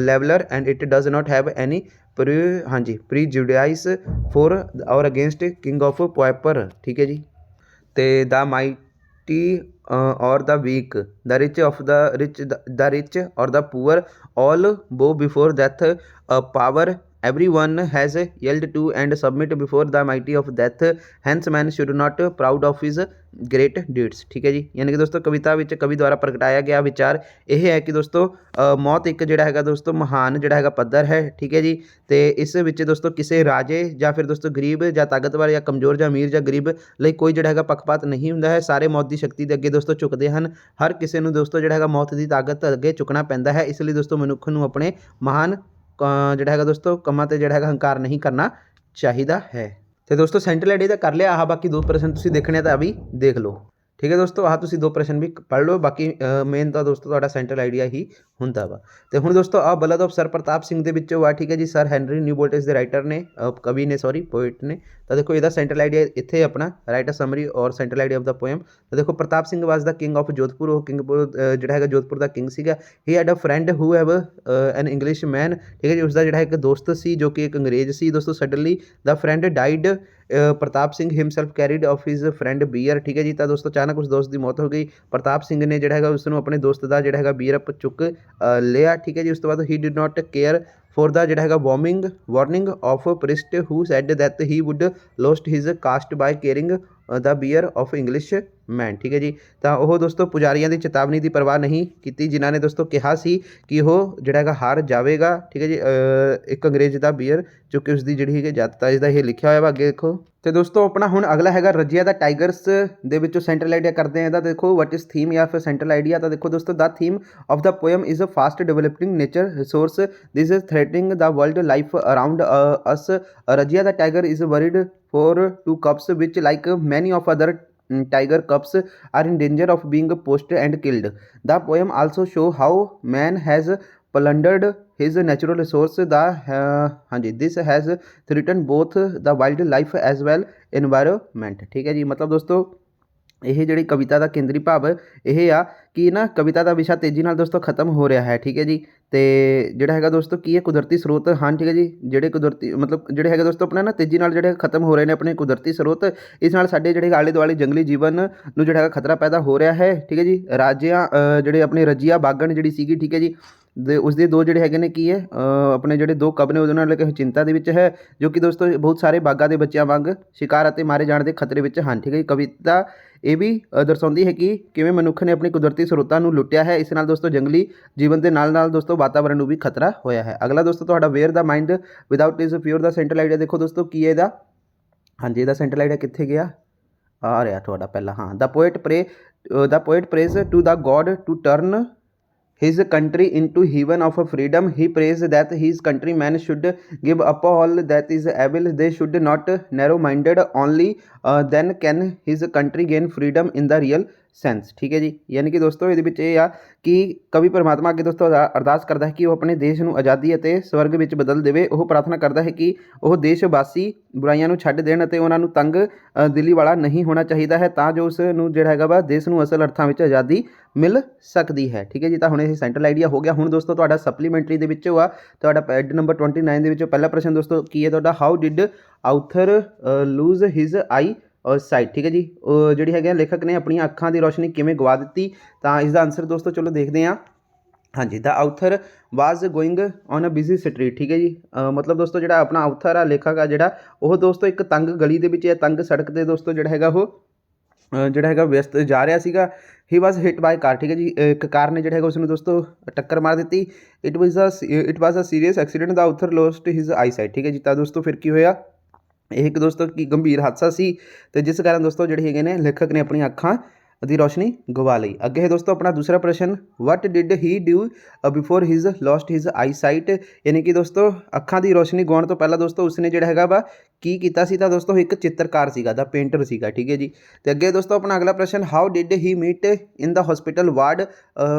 leveller and it does not have any prejudice for or against king of pauper, ਠੀਕ ਹੈ ਜੀ। ਤੇ the mighty or the weak, the rich or the poor, all bow before death. Power everyone has yelled to and submit before the mighty of death. Hence man should not proud of his great deeds, ਠੀਕ ਹੈ ਜੀ। ਯਾਨੀ ਕਿ ਦੋਸਤੋ ਕਵਿਤਾ ਵਿੱਚ ਕਵੀ ਦੁਆਰਾ ਪ੍ਰਗਟਾਇਆ ਗਿਆ ਵਿਚਾਰ ਇਹ ਹੈ ਕਿ ਦੋਸਤੋ ਮੌਤ ਇੱਕ ਜਿਹੜਾ ਹੈਗਾ ਦੋਸਤੋ ਮਹਾਨ ਜਿਹੜਾ ਹੈਗਾ ਪੱਧਰ ਹੈ, ਠੀਕ ਹੈ ਜੀ। ਤੇ ਇਸ ਵਿੱਚ ਦੋਸਤੋ ਕਿਸੇ ਰਾਜੇ ਜਾਂ ਫਿਰ ਦੋਸਤੋ ਗਰੀਬ ਜਾਂ ਤਾਕਤਵਰ ਜਾਂ ਕਮਜ਼ੋਰ ਜਾਂ ਅਮੀਰ ਜਾਂ ਗਰੀਬ ਲਈ ਕੋਈ ਜਿਹੜਾ ਹੈਗਾ ਪੱਖਪਾਤ ਨਹੀਂ ਹੁੰਦਾ ਹੈ। ਸਾਰੇ ਮੌਤ ਦੀ ਸ਼ਕਤੀ ਦੇ ਅੱਗੇ ਦੋਸਤੋ ਝੁਕਦੇ ਹਨ। ਹਰ ਕਿਸੇ ਨੂੰ ਦੋਸਤੋ ਜਿਹੜਾ ਹੈਗਾ ਮੌਤ ਦੀ ਤਾਕਤ ਅੱਗੇ ਝੁਕਣਾ ਪੈਂਦਾ ਹੈ। ਇਸ ਲਈ ਦੋਸਤੋ ਮਨੁੱਖ ਨੂੰ ਆਪਣੇ ਮਹਾਨ ਜਿਹੜਾ ਹੈਗਾ ਦੋਸਤੋ ਕੰਮਾਂ 'ਤੇ ਜਿਹੜਾ ਹੈਗਾ ਹੰਕਾਰ ਨਹੀਂ ਕਰਨਾ ਚਾਹੀਦਾ ਹੈ। ਤੇ ਦੋਸਤੋ ਸੈਂਟਰਲ ਆਈਡੀਆ ਦਾ ਕਰ ਲਿਆ ਆਹ, ਬਾਕੀ 2% ਤੁਸੀਂ ਦੇਖਣੇ ਤਾਂ ਵੀ ਦੇਖ ਲਓ। ठीक है दोस्तों, आह तुसीं 2 प्रश्न भी पढ़ लो, बाकी मेन ਤਾਂ ਦੋਸਤੋ ਤੁਹਾਡਾ ਸੈਂਟਰਲ ਆਈਡੀਆ ਹੀ ਹੁੰਦਾ ਵਾ। ਤੇ ਹੁਣ ਦੋਸਤੋ ਆਹ ਬਲਦ ਆਫ ਸਰ ਪ੍ਰਤਾਪ ਸਿੰਘ ਦੇ ਵਿੱਚੋਂ ਆ, ਠੀਕ ਹੈ ਜੀ। ਸਰ ਹੈਨਰੀ ਨਿਊਬੋਲਟਸ ਦੇ ਰਾਈਟਰ ਨੇ, ਕਵੀ ਨੇ, ਸੌਰੀ ਪੋਇਟ ਨੇ। ਤਾਂ ਦੇਖੋ ਇਹਦਾ ਸੈਂਟਰਲ ਆਈਡੀਆ ਇੱਥੇ ਆਪਣਾ write a summary or central idea of the poem. ਤਾਂ ਦੇਖੋ Pratap Singh was the king of Jodhpur, ਉਹ ਜਿਹੜਾ ਹੈਗਾ ਜੋਧਪੁਰ ਦਾ ਕਿੰਗ ਸੀਗਾ। He had a friend who have an English man, ਠੀਕ ਹੈ ਜੀ। ਉਸਦਾ ਜਿਹੜਾ ਇੱਕ ਦੋਸਤ ਸੀ ਜੋ ਕਿ ਇੱਕ ਅੰਗਰੇਜ਼ ਸੀ ਦੋਸਤੋ। Suddenly the friend died, Pratap Singh himself carried of his friend beer, ਠੀਕ ਹੈ ਜੀ। ਤਾਂ ਦੋਸਤੋ ਅਚਾਨਕ ਉਸ ਦੋਸਤ ਦੀ ਮੌਤ ਹੋ ਗਈ। ਪ੍ਰਤਾਪ ਸਿੰਘ ਨੇ ਜਿਹੜਾ ਹੈਗਾ ਉਸ ਨੂੰ ਆਪਣੇ ਦੋਸਤ ਦਾ ਜਿਹੜਾ ਹੈਗਾ ਬੀਅਰ ਚੁੱਕ ਲਿਆ, ਠੀਕ ਹੈ ਜੀ। ਉਸ ਤੋਂ ਬਾਅਦ he did not care for the ਜਿਹੜਾ ਹੈਗਾ warning of priest who said that he would lost his caste by caring the bier of English man, ਠੀਕ ਹੈ ਜੀ। ਤਾਂ ਉਹ ਦੋਸਤੋ ਪੁਜਾਰੀਆਂ ਦੀ ਚੇਤਾਵਨੀ ਦੀ ਪਰਵਾਹ ਨਹੀਂ ਕੀਤੀ, ਜਿਨ੍ਹਾਂ ਨੇ ਦੋਸਤੋ ਕਿਹਾ ਸੀ ਕਿ ਉਹ ਜਿਹੜਾ ਹੈਗਾ ਹਾਰ ਜਾਵੇਗਾ, ਠੀਕ ਹੈ ਜੀ, ਇੱਕ ਅੰਗਰੇਜ਼ ਦਾ ਬੀਅਰ ਜੋ ਕਿ ਉਸਦੀ ਜਿਹੜੀ ਹੈਗੀ ਜਾਤ ਤਾ, ਇਸਦਾ ਇਹ ਲਿਖਿਆ ਹੋਇਆ ਵਾ ਅੱਗੇ ਦੇਖੋ। ਤੇ ਦੋਸਤੋ ਆਪਣਾ ਹੁਣ ਅਗਲਾ ਹੈਗਾ ਰਜੀਆ ਦਾ ਟਾਈਗਰਸ ਦੇ ਵਿੱਚੋਂ ਸੈਂਟਰਲ ਆਈਡੀਆ ਕਰਦੇ ਹਾਂ ਇਹਦਾ। ਦੇਖੋ ਵਟ ਇਜ਼ ਥੀਮ ਜਾਂ ਫਿਰ ਸੈਂਟਰਲ ਆਈਡੀਆ। ਤਾਂ ਦੇਖੋ ਦੋਸਤੋ the theme of the poem is a fast developing nature resource this is threatening the world life around us. Razia the tiger is worried for 2 cubs which like many of other tiger cubs are in danger of being poached and killed. The poem also show how man has plundered his natural resource. This has threatened both the wildlife as well environment, ठीक है जी। मतलब दोस्तों ਇਹ ਜਿਹੜੀ ਕਵਿਤਾ ਦਾ ਕੇਂਦਰੀ ਭਾਵ ਇਹ ਆ ਕਿ ਨਾ ਕਵਿਤਾ ਦਾ ਵਿਸ਼ਾ ਤੇਜ਼ੀ ਨਾਲ ਦੋਸਤੋ ਖਤਮ ਹੋ ਰਿਹਾ ਹੈ, ਠੀਕ ਹੈ ਜੀ। ਅਤੇ ਜਿਹੜਾ ਹੈਗਾ ਦੋਸਤੋ ਕੀ ਹੈ ਕੁਦਰਤੀ ਸਰੋਤ ਹਨ, ਠੀਕ ਹੈ ਜੀ। ਜਿਹੜੇ ਕੁਦਰਤੀ ਮਤਲਬ ਜਿਹੜੇ ਹੈਗੇ ਦੋਸਤੋ ਆਪਣਾ ਨਾ ਤੇਜ਼ੀ ਨਾਲ ਜਿਹੜੇ ਖਤਮ ਹੋ ਰਹੇ ਨੇ ਆਪਣੇ ਕੁਦਰਤੀ ਸਰੋਤ, ਇਸ ਨਾਲ ਸਾਡੇ ਜਿਹੜੇ ਆਲੇ ਦੁਆਲੇ ਜੰਗਲੀ ਜੀਵਨ ਨੂੰ ਜਿਹੜਾ ਹੈਗਾ ਖਤਰਾ ਪੈਦਾ ਹੋ ਰਿਹਾ ਹੈ, ਠੀਕ ਹੈ ਜੀ। ਜਿਹੜੇ ਆਪਣੇ ਰਜੀਆ ਬਾਗਣ ਜਿਹੜੀ ਸੀਗੀ, ਠੀਕ ਹੈ ਜੀ, ਦੇ ਉਸਦੇ 2 ਜਿਹੜੇ ਹੈਗੇ ਨੇ ਕੀ ਹੈ ਆਪਣੇ ਜਿਹੜੇ 2 ਕਬ ਨੇ ਉਹਦੇ ਨਾਲ ਕਿ ਚਿੰਤਾ ਦੇ ਵਿੱਚ ਹੈ, ਜੋ ਕਿ ਦੋਸਤੋ ਬਹੁਤ ਸਾਰੇ ਬਾਗਾਂ ਦੇ ਬੱਚਿਆਂ ਵਾਂਗ ਸ਼ਿਕਾਰ ਅਤੇ ਮਾਰੇ ਜਾਣ ਦੇ ਖਤਰੇ ਵਿੱਚ ਹਨ, ਠੀਕ ਹੈ ਜੀ। ਕਵਿਤਾ ਇਹ ਵੀ ਦਰਸਾਉਂਦੀ ਹੈ ਕਿ ਕਿਵੇਂ ਮਨੁੱਖ ਨੇ ਆਪਣੀ ਕੁਦਰਤੀ ਸਰੋਤਾਂ ਨੂੰ ਲੁੱਟਿਆ ਹੈ। ਇਸ ਨਾਲ ਦੋਸਤੋ ਜੰਗਲੀ ਜੀਵਨ ਦੇ ਨਾਲ ਨਾਲ ਦੋਸਤੋ ਵਾਤਾਵਰਨ ਨੂੰ ਵੀ ਖਤਰਾ ਹੋਇਆ ਹੈ। ਅਗਲਾ ਦੋਸਤੋ ਤੁਹਾਡਾ where the mind without is fear the central idea. ਦੇਖੋ ਦੋਸਤੋ ਕੀ ਹੈ ਇਹਦਾ, ਹਾਂਜੀ ਇਹਦਾ ਸੈਂਟਰਲ ਆਈਡੀਆ ਕਿੱਥੇ ਗਿਆ, ਆ ਰਿਹਾ ਤੁਹਾਡਾ ਪਹਿਲਾਂ, ਹਾਂ। The poet prays to the God to turn his country into heaven of freedom. He prays that his countrymen should give up all that is evil. They should not narrow-minded. Only then can his country gain freedom in the real sense, ਠੀਕ ਹੈ ਜੀ। ਯਾਨੀ ਕਿ ਦੋਸਤੋ ਇਹਦੇ ਵਿੱਚ ਇਹ ਆ ਕਿ ਕਵੀ ਪਰਮਾਤਮਾ ਅੱਗੇ ਦੋਸਤੋ ਅਰਦਾਸ ਕਰਦਾ ਹੈ ਕਿ ਉਹ ਆਪਣੇ ਦੇਸ਼ ਨੂੰ ਆਜ਼ਾਦੀ ਅਤੇ ਸਵਰਗ ਵਿੱਚ ਬਦਲ ਦੇਵੇ। ਉਹ ਪ੍ਰਾਰਥਨਾ ਕਰਦਾ ਹੈ ਕਿ ਉਹ ਦੇਸ਼ ਵਾਸੀ ਬੁਰਾਈਆਂ ਨੂੰ ਛੱਡ ਦੇਣ ਅਤੇ ਉਹਨਾਂ ਨੂੰ ਤੰਗ ਦਿਲੀ ਵਾਲਾ ਨਹੀਂ ਹੋਣਾ ਚਾਹੀਦਾ ਹੈ, ਤਾਂ ਜੋ ਉਸ ਨੂੰ ਜਿਹੜਾ ਹੈਗਾ ਵਾ ਦੇਸ਼ ਨੂੰ ਅਸਲ ਅਰਥਾਂ ਵਿੱਚ ਆਜ਼ਾਦੀ ਮਿਲ ਸਕਦੀ ਹੈ, ਠੀਕ ਹੈ ਜੀ। ਤਾਂ ਹੁਣ ਇਹ ਸੈਂਟਰਲ ਆਈਡੀਆ ਹੋ ਗਿਆ। ਹੁਣ ਦੋਸਤੋ ਤੁਹਾਡਾ ਸਪਲੀਮੈਂਟਰੀ ਦੇ ਵਿੱਚੋਂ ਆ ਤੁਹਾਡਾ ਪੈਡ ਨੰਬਰ 29 ਦੇ ਵਿੱਚੋਂ ਪਹਿਲਾ ਪ੍ਰਸ਼ਨ ਦੋਸਤੋ ਕੀ ਹੈ ਤੁਹਾਡਾ, how did author lose his eyesight, ਠੀਕ ਹੈ ਜੀ। ਜਿਹੜੀ ਹੈਗੇ ਲੇਖਕ ਨੇ ਆਪਣੀਆਂ ਅੱਖਾਂ ਦੀ ਰੋਸ਼ਨੀ ਕਿਵੇਂ ਗਵਾ ਦਿੱਤੀ। ਤਾਂ ਇਸ ਦਾ ਆਨਸਰ ਦੋਸਤੋ ਚਲੋ ਦੇਖਦੇ ਹਾਂ। ਹਾਂਜੀ, the author was going on a busy street, ਠੀਕ ਹੈ ਜੀ। ਮਤਲਬ ਦੋਸਤੋ ਜਿਹੜਾ ਆਪਣਾ ਆਊਥਰ ਆ ਲੇਖਕ ਆ ਜਿਹੜਾ ਉਹ ਦੋਸਤੋ ਇੱਕ ਤੰਗ ਗਲੀ ਦੇ ਵਿੱਚ ਜਾਂ ਤੰਗ ਸੜਕ 'ਤੇ ਦੋਸਤੋ ਜਿਹੜਾ ਹੈਗਾ ਉਹ ਜਿਹੜਾ ਹੈਗਾ ਵਿਅਸਤ ਜਾ ਰਿਹਾ ਸੀਗਾ। ਹੀ ਵਾਜ਼ ਹਿੱਟ ਬਾਏ ਕਾਰ, ਠੀਕ ਹੈ ਜੀ। ਇੱਕ ਕਾਰ ਨੇ ਜਿਹੜਾ ਹੈਗਾ ਉਸ ਨੂੰ ਦੋਸਤੋ ਟੱਕਰ ਮਾਰ ਦਿੱਤੀ। It was a serious accident. The author lost his eyesight, ਠੀਕ ਹੈ ਜੀ। ਤਾਂ ਦੋਸਤੋ ਫਿਰ ਕੀ ਹੋਇਆ, ਇਹ ਇੱਕ ਦੋਸਤੋ ਕੀ ਗੰਭੀਰ ਹਾਦਸਾ ਸੀ ਅਤੇ ਜਿਸ ਕਾਰਨ ਦੋਸਤੋ ਜਿਹੜੇ ਹੈਗੇ ਨੇ ਲੇਖਕ ਨੇ ਆਪਣੀਆਂ ਅੱਖਾਂ ਦੀ ਰੋਸ਼ਨੀ ਗਵਾ ਲਈ। ਅੱਗੇ ਹੈ ਦੋਸਤੋ ਆਪਣਾ ਦੂਸਰਾ ਪ੍ਰਸ਼ਨ, what did he do before his lost his eyesight. ਯਾਨੀ ਕਿ ਦੋਸਤੋ ਅੱਖਾਂ ਦੀ ਰੋਸ਼ਨੀ ਗਵਾਉਣ ਤੋਂ ਪਹਿਲਾਂ ਦੋਸਤੋ ਉਸਨੇ ਜਿਹੜਾ ਹੈਗਾ ਵਾ ਕੀ ਕੀਤਾ ਸੀ। ਤਾਂ ਦੋਸਤੋ ਇੱਕ ਚਿੱਤਰਕਾਰ ਸੀਗਾ, ਦਾ ਪੇਂਟਰ ਸੀਗਾ, ਠੀਕ ਹੈ ਜੀ। ਅਤੇ ਅੱਗੇ ਦੋਸਤੋ ਆਪਣਾ ਅਗਲਾ ਪ੍ਰਸ਼ਨ, how did he meet in the hospital ward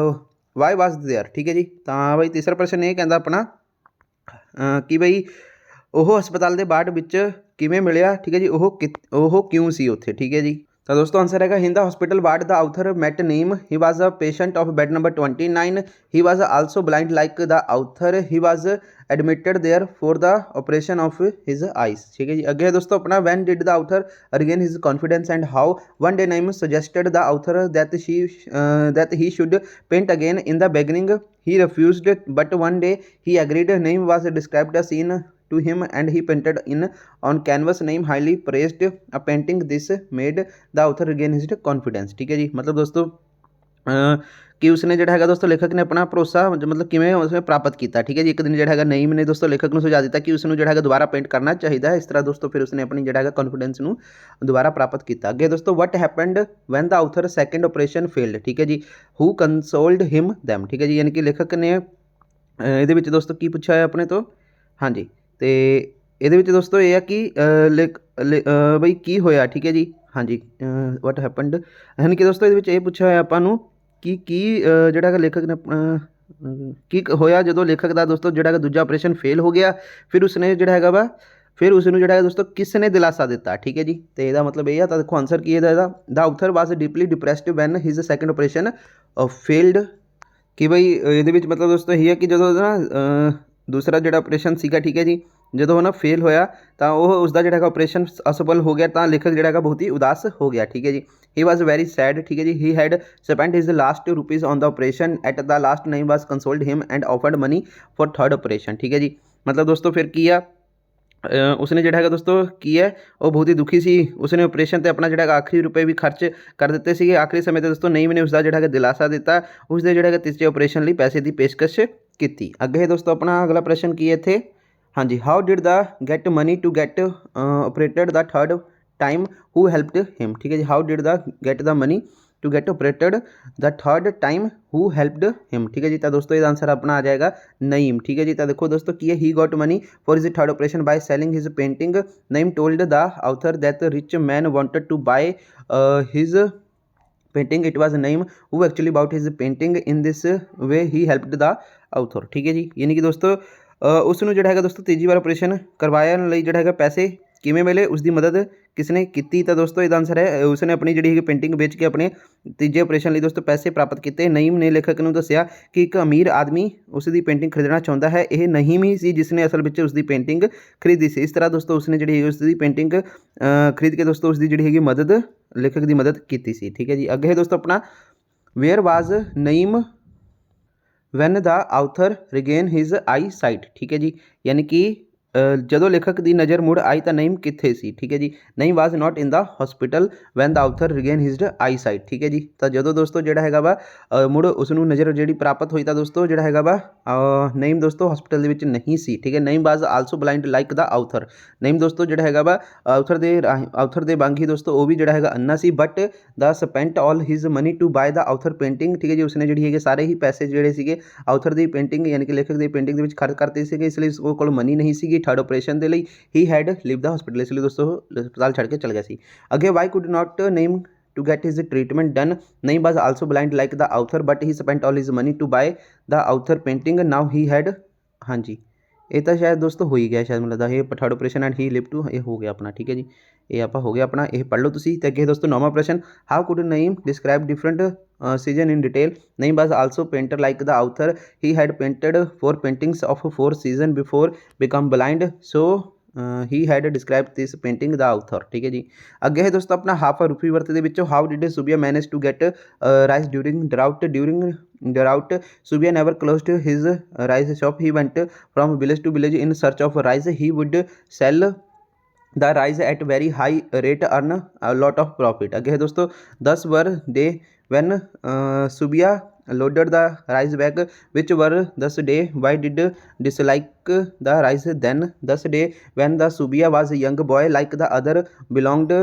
why was there, ਠੀਕ ਹੈ ਜੀ। ਤਾਂ ਬਈ ਤੀਸਰਾ ਪ੍ਰਸ਼ਨ ਇਹ ਕਹਿੰਦਾ ਆਪਣਾ ਕਿ ਬਈ ਉਹ ਹਸਪਤਾਲ ਦੇ ਵਾਰਡ ਵਿੱਚ ਕਿਵੇਂ ਮਿਲਿਆ, ਠੀਕ ਹੈ ਜੀ। ਉਹ ਕਿਉਂ ਸੀ ਉੱਥੇ, ਠੀਕ ਹੈ ਜੀ। ਤਾਂ ਦੋਸਤੋ ਆਨਸਰ ਹੈਗਾ in the hospital ward the author met Naim. He was a patient of bed number 29। He was also blind like the author. He was admitted there for the operation of his eyes, ਠੀਕ ਹੈ ਜੀ। ਅੱਗੇ ਦੋਸਤੋ ਆਪਣਾ when did the author regain his confidence and how. One day Naim suggested the author that he should paint again. In the beginning he refused, but one day he agreed. Name was described a scene to him and he painted in on canvas. Name highly praised a painting. This made the author regain his confidence, ठीक है जी। मतलब दोस्तों कि उसने ਜਿਹੜਾ ਹੈਗਾ ਦੋਸਤੋ ਲੇਖਕ ਨੇ ਆਪਣਾ ਭਰੋਸਾ ਮਤਲਬ ਕਿਵੇਂ ਉਸਨੇ ਪ੍ਰਾਪਤ ਕੀਤਾ, ਠੀਕ ਹੈ ਜੀ। ਇੱਕ ਦਿਨ ਜਿਹੜਾ ਹੈਗਾ ਨਈਮ ਨੇ ਦੋਸਤੋ ਲੇਖਕ ਨੂੰ ਸੁਝਾਅ ਦਿੱਤਾ ਕਿ ਉਸ ਨੂੰ ਜਿਹੜਾ ਹੈਗਾ ਦੁਬਾਰਾ ਪੇਂਟ ਕਰਨਾ ਚਾਹੀਦਾ ਹੈ। ਇਸ ਤਰ੍ਹਾਂ ਦੋਸਤੋ ਫਿਰ ਉਸਨੇ ਆਪਣੀ ਜਿਹੜਾ ਹੈਗਾ ਕੌਨਫੀਡੈਂਸ ਨੂੰ ਦੁਬਾਰਾ ਪ੍ਰਾਪਤ ਕੀਤਾ। ਅੱਗੇ ਦੋਸਤੋ what happened van the ਆਊਥਰ second operation failed, ਠੀਕ ਹੈ ਜੀ। ਹੂ ਕੰਸੋਲਡ ਹਿਮ ਦੈਮ, ਠੀਕ ਹੈ ਜੀ। ਯਾਨੀ ਕਿ ਲੇਖਕ ਨੇ ਇਹਦੇ ਵਿੱਚ ਦੋਸਤੋ ਕੀ ਪੁੱਛਿਆ ਹੈ ਆਪਣੇ ਤੋਂ, ਹਾਂਜੀ। ਅਤੇ ਇਹਦੇ ਵਿੱਚ ਦੋਸਤੋ ਇਹ ਆ ਕਿ ਬਈ ਕੀ ਹੋਇਆ, ਠੀਕ ਹੈ ਜੀ। हाँ जी ਵਟ ਹੈਪਨਡ ਯਾਨੀ ਕਿ ਦੋਸਤੋ ਇਹਦੇ ਵਿੱਚ ਇਹ ਪੁੱਛਿਆ ਹੋਇਆ ਆਪਾਂ ਨੂੰ ਕਿ ਕੀ ਜਿਹੜਾ ਹੈਗਾ ਲੇਖਕ ਨੇ ਕੀ ਹੋਇਆ ਜਦੋਂ ਲੇਖਕ ਦਾ ਦੋਸਤੋ ਜਿਹੜਾ ਹੈਗਾ ਦੂਜਾ ਆਪਰੇਸ਼ਨ ਫੇਲ ਹੋ ਗਿਆ, ਫਿਰ ਉਸਨੇ ਜਿਹੜਾ ਹੈਗਾ ਵਾ ਫਿਰ ਉਸ ਨੂੰ ਜਿਹੜਾ ਹੈ ਦੋਸਤੋ ਕਿਸ ਨੇ ਦਿਲਾਸਾ ਦਿੱਤਾ। ਠੀਕ ਹੈ ਜੀ, ਤੇ ਇਹਦਾ ਮਤਲਬ ਇਹ ਆ। ਤਾਂ ਦੇਖੋ ਆਨਸਰ ਕੀ ਇਹਦਾ the author was deeply depressed when his second operation failed. ਕਿ ਬਈ ਇਹਦੇ ਵਿੱਚ ਮਤਲਬ ਦੋਸਤੋ ਇਹ ਹੈ ਕਿ ਜਦੋਂ ਨਾ ਦੂਸਰਾ ਜਿਹੜਾ ਆਪਰੇਸ਼ਨ ਸੀਗਾ, ਠੀਕ ਹੈ ਜੀ, ਜਦੋਂ ਉਹ ਨਾ ਫੇਲ ਹੋਇਆ ਤਾਂ ਉਹ ਉਸਦਾ ਜਿਹੜਾ ਹੈਗਾ ਆਪਰੇਸ਼ਨ ਅਸਫਲ ਹੋ ਗਿਆ, ਤਾਂ ਲੇਖਕ ਜਿਹੜਾ ਹੈਗਾ ਬਹੁਤ ਹੀ ਉਦਾਸ ਹੋ ਗਿਆ। ਠੀਕ ਹੈ ਜੀ, ਹੀ ਵਾਜ਼ ਵੈਰੀ ਸੈਡ। ਠੀਕ ਹੈ ਜੀ, he had spend his last rupees on the operation at the last Naim was consoled him and offered money for third operation. ਠੀਕ ਹੈ ਜੀ, ਮਤਲਬ ਦੋਸਤੋ ਫਿਰ ਕੀ ਆ ਉਸਨੇ ਜਿਹੜਾ ਹੈਗਾ ਦੋਸਤੋ ਕੀ ਹੈ ਉਹ ਬਹੁਤ ਹੀ ਦੁਖੀ ਸੀ। ਉਸਨੇ ਆਪਰੇਸ਼ਨ 'ਤੇ ਆਪਣਾ ਜਿਹੜਾ ਹੈਗਾ ਆਖਰੀ ਰੁਪਏ ਵੀ ਖਰਚ ਕਰ ਦਿੱਤੇ ਸੀਗੇ। ਆਖਰੀ ਸਮੇਂ 'ਤੇ ਦੋਸਤੋ ਨਈਮ ਨੇ ਉਸਦਾ ਜਿਹੜਾ ਹੈਗਾ ਦਿਲਾਸਾ ਦਿੱਤਾ, ਉਸਦੇ ਜਿਹੜਾ ਹੈਗਾ ਤੀਸਰੇ ਆਪਰੇਸ਼ਨ ਲਈ ਪੈਸੇ ਦੀ ਪੇਸ਼ਕਸ਼ ਕੀਤੀ। ਅੱਗੇ ਦੋਸਤੋ ਆਪਣਾ ਅਗਲਾ ਪ੍ਰਸ਼ਨ ਕੀ ਹੈ ਇੱਥੇ, ਹਾਂਜੀ, how did the get money to get operated the third time who helped him. ਠੀਕ ਹੈ ਜੀ, how did the get the money to get operated the third time who helped him. ਠੀਕ ਹੈ ਜੀ, ਤਾਂ ਦੋਸਤੋ ਇਹਦਾ ਆਂਸਰ ਆਪਣਾ ਆ ਜਾਏਗਾ ਨਈਮ। ਠੀਕ ਹੈ ਜੀ, ਤਾਂ ਦੇਖੋ ਦੋਸਤੋ ਕੀ ਹੈ, he got money for his third operation by selling his painting. Naeem told the author that rich man wanted to buy his painting. It was Naeem who actually about his painting in this way he helped the author. ठीक है जी, यानी कि दोस्तों उसनू जो है दोस्तों तीजी बार operation करवाने ਲਈ ਜਿਹੜਾ ਹੈਗਾ ਪੈਸੇ ਕਿਵੇਂ ਮਿਲੇ, ਉਸਦੀ ਮਦਦ ਕਿਸਨੇ ਕੀਤੀ। ਤਾਂ ਦੋਸਤੋ ਇਹਦਾ ਆਨਸਰ ਹੈ ਉਸਨੇ ਆਪਣੀ ਜਿਹੜੀ ਹੈਗੀ ਪੇਂਟਿੰਗ ਵੇਚ ਕੇ ਆਪਣੇ ਤੀਜੇ ਆਪਰੇਸ਼ਨ ਲਈ ਦੋਸਤੋ ਪੈਸੇ ਪ੍ਰਾਪਤ ਕੀਤੇ। ਨਈਮ ਨੇ ਲੇਖਕ ਨੂੰ ਦੱਸਿਆ ਕਿ ਇੱਕ ਅਮੀਰ ਆਦਮੀ ਉਸ ਦੀ ਪੇਂਟਿੰਗ ਖਰੀਦਣਾ ਚਾਹੁੰਦਾ ਹੈ। ਇਹ ਨਈਮ ਹੀ ਸੀ ਜਿਸ ਨੇ ਅਸਲ ਵਿੱਚ ਉਸ ਦੀ ਪੇਂਟਿੰਗ ਖਰੀਦੀ ਸੀ। ਇਸ ਤਰ੍ਹਾਂ ਦੋਸਤੋ ਉਸਨੇ ਜਿਹੜੀ ਉਸ ਦੀ ਪੇਂਟਿੰਗ ਖਰੀਦ ਕੇ ਦੋਸਤੋ ਉਸ ਦੀ ਜਿਹੜੀ ਹੈਗੀ ਮਦਦ ਲੇਖਕ ਦੀ ਮਦਦ ਕੀਤੀ ਸੀ। ਠੀਕ ਹੈ ਜੀ, ਅੱਗੇ ਦੋਸਤੋ ਆਪਣਾ ਵੇਅਰ ਵਾਜ਼ ਨਈਮ ਵੈਨ ਦਾ ਆਥਰ ਰਿਗੇਨ ਹਿਜ਼ ਆਈ ਸਾਈਟ। ਠੀਕ ਹੈ ਜੀ, ਯਾਨੀ ਕਿ ਜਦੋਂ ਲੇਖਕ ਦੀ ਨਜ਼ਰ ਮੁੜ ਆਈ ਤਾਂ ਨਈਮ ਕਿੱਥੇ ਸੀ। ਠੀਕ ਹੈ ਜੀ, ਨਈਮ ਵਾਜ਼ ਨਾਟ ਇਨ the hospital van the author ਰਿਗੇਨ ਹਿਜ਼ਡ I site. ਠੀਕ ਹੈ ਜੀ, ਤਾਂ ਜਦੋਂ ਦੋਸਤੋ ਜਿਹੜਾ ਹੈਗਾ ਵਾ ਮੁੜ ਉਸ ਨੂੰ ਨਜ਼ਰ ਜਿਹੜੀ ਪ੍ਰਾਪਤ ਹੋਈ ਤਾਂ ਦੋਸਤੋ ਜਿਹੜਾ ਹੈਗਾ ਵਾ ਨਈਮ ਦੋਸਤੋ ਹਸਪੀਟਲ ਦੇ ਵਿੱਚ ਨਹੀਂ ਸੀ। ਠੀਕ ਹੈ, ਨਈਮ ਵਾਜ਼ ਆਲਸੋ ਬਲਾਈਂਡ ਲਾਈਕ ਦਾ ਆਥਰ। ਨਈਮ ਦੋਸਤੋ ਜਿਹੜਾ ਹੈਗਾ ਵਾ ਆਥਰ ਦੇ ਵਾਂਗ ਹੀ ਦੋਸਤੋ ਉਹ ਵੀ ਜਿਹੜਾ ਹੈਗਾ ਅੰਨਾ ਸੀ, but the spent all his money to buy the author painting. ਠੀਕ ਹੈ ਜੀ, ਉਸਨੇ ਜਿਹੜੀ ਹੈਗੇ ਸਾਰੇ ਹੀ ਪੈਸੇ ਜਿਹੜੇ ਸੀਗੇ ਆਥਰ ਦੀ ਪੇਂਟਿੰਗ ਯਾਨੀ ਕਿ ਲੇਖਕ ਦੀ ਪੇਂਟਿੰਗ ਦੇ ਵਿੱਚ ਖਰਚ ਕਰਤੇ ਸੀਗੇ, ਇਸ ਲਈ ਉਹ ਕੋਲ ਮਨੀ ਨਹੀਂ ਸੀਗੀ ਥਰਡ ਆਪਰੇਸ਼ਨ ਦੇ ਲਈ। He had Liv the hospital, ਇਸ ਲਈ ਦੋਸਤੋ ਹਸਪਤਾਲ ਛੱਡ ਕੇ ਚਲ ਗਿਆ ਸੀ। ਅੱਗੇ why could not name to get his treatment done. Naim was also blind like the author but he spent all his money to buy the author painting. Now he had ਹਾਂਜੀ ਇਹ ਤਾਂ ਸ਼ਾਇਦ ਦੋਸਤੋ ਹੋ ਹੀ ਗਿਆ ਸ਼ਾਇਦ, ਮੈਨੂੰ ਲੱਗਦਾ ਇਹ third operation and he live to ਇਹ ਹੋ ਗਿਆ ਆਪਣਾ। ਠੀਕ ਹੈ ਜੀ, ਇਹ ਆਪਾਂ ਹੋ ਗਿਆ ਆਪਣਾ, ਇਹ ਪੜ੍ਹ ਲਓ ਤੁਸੀਂ। ਤੇ ਅੱਗੇ ਦੋਸਤੋ ਨੌਵਾਂ ਪ੍ਰਸ਼ਨ, how could Naeem describe different season in detail. Naim was also painter like the author. He had painted 4 paintings of 4 seasons before become blind, so he had describe this painting the author. ਠੀਕ ਹੈ ਜੀ, ਅੱਗੇ ਹੈ ਦੋਸਤੋ ਆਪਣਾ half ਰੁਪੀ ਵਰਤ ਦੇ ਵਿੱਚੋਂ how did Subia manage to get rice during drought. Subia never closed his rice shop. He went from village to village in search of rice. He would sell the rice at very high rate, earn a lot of profit. ਅੱਗੇ ਹੈ ਦੋਸਤੋ 10 were day when Subia loaded the rice bag, which were 10 day why did dislike the rice then 10 day when the Subia was a young boy like the other belonged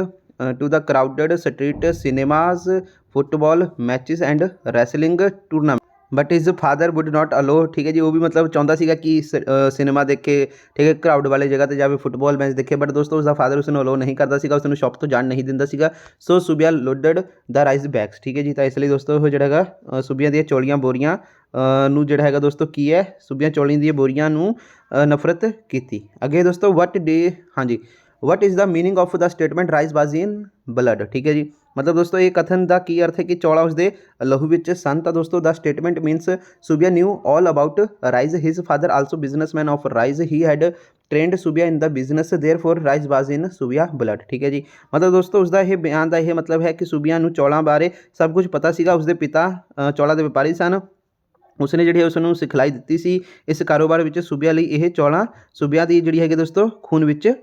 to the crowded street cinemas, football matches and wrestling tournament. But his father would not allow. ਠੀਕ ਹੈ ਜੀ, ਉਹ ਵੀ ਮਤਲਬ ਚਾਹੁੰਦਾ ਸੀਗਾ ਕਿ cinema ਦੇਖੇ, ਠੀਕ ਹੈ, ਕਰਾਊਡ ਵਾਲੇ ਜਗ੍ਹਾ 'ਤੇ ਜਾਵੇ, ਫੁੱਟਬਾਲ ਮੈਚ ਦੇਖੇ, ਬਟ ਦੋਸਤੋ ਉਸਦਾ ਫਾਦਰ ਉਸ ਨੂੰ ਅਲੋ ਨਹੀਂ ਕਰਦਾ ਸੀਗਾ, ਉਸ ਨੂੰ ਸ਼ੌਪ ਤੋਂ ਜਾਣ ਨਹੀਂ ਦਿੰਦਾ ਸੀਗਾ। ਸੋ ਸੁਬੀਆ ਲੋਡਡ ਦਾ ਰਾਈਸ ਬੈਗਸ। ਠੀਕ ਹੈ ਜੀ, ਤਾਂ ਇਸ ਲਈ ਦੋਸਤੋ ਉਹ ਜਿਹੜਾ ਹੈਗਾ ਸੁਬੀਆਂ ਦੀਆਂ ਚੌਲੀਆਂ ਬੋਰੀਆਂ ਨੂੰ ਜਿਹੜਾ ਹੈਗਾ ਦੋਸਤੋ ਕੀ ਹੈ, ਸੁਬੀਆਂ ਚੌਲੀਆਂ ਦੀਆਂ ਬੋਰੀਆਂ ਨੂੰ ਨਫ਼ਰਤ ਕੀਤੀ। ਅੱਗੇ ਦੋਸਤੋ ਵਟ ਡੇ, ਹਾਂਜੀ, what is the meaning of the statement rice was in blood. ਠੀਕ ਹੈ ਜੀ, ਮਤਲਬ ਦੋਸਤੋ ਇਹ ਕਥਨ ਦਾ ਕੀ ਅਰਥ ਹੈ ਕਿ ਚੌਲਾ ਉਸਦੇ ਲਹੂ ਵਿੱਚ ਸਨ। ਤਾਂ ਦੋਸਤੋ the statement means Subia knew all about rice, his father also businessman of rice, he had trained Subia in the business, therefore rice was in Subia blood. ਠੀਕ ਹੈ ਜੀ, ਮਤਲਬ ਦੋਸਤੋ ਉਸਦਾ ਇਹ ਬਿਆਨ ਦਾ ਇਹ ਮਤਲਬ ਹੈ ਕਿ ਸੁਬੀਆ ਨੂੰ ਚੌਲਾਂ ਬਾਰੇ ਸਭ ਕੁਝ ਪਤਾ ਸੀਗਾ, ਉਸਦੇ ਪਿਤਾ ਚੌਲਾਂ ਦੇ ਵਪਾਰੀ ਸਨ, ਉਸਨੇ ਜਿਹੜੀ ਉਸ ਨੂੰ ਸਿਖਲਾਈ ਦਿੱਤੀ ਸੀ ਇਸ ਕਾਰੋਬਾਰ ਵਿੱਚ। ਸੁਬੀਆ ਲਈ ਇਹ ਚੌਲਾਂ ਸੁਬੀਆ ਦੀ ਜਿਹੜੀ ਹੈਗੀ ਦੋਸਤੋ ਖੂਨ ਵਿੱਚ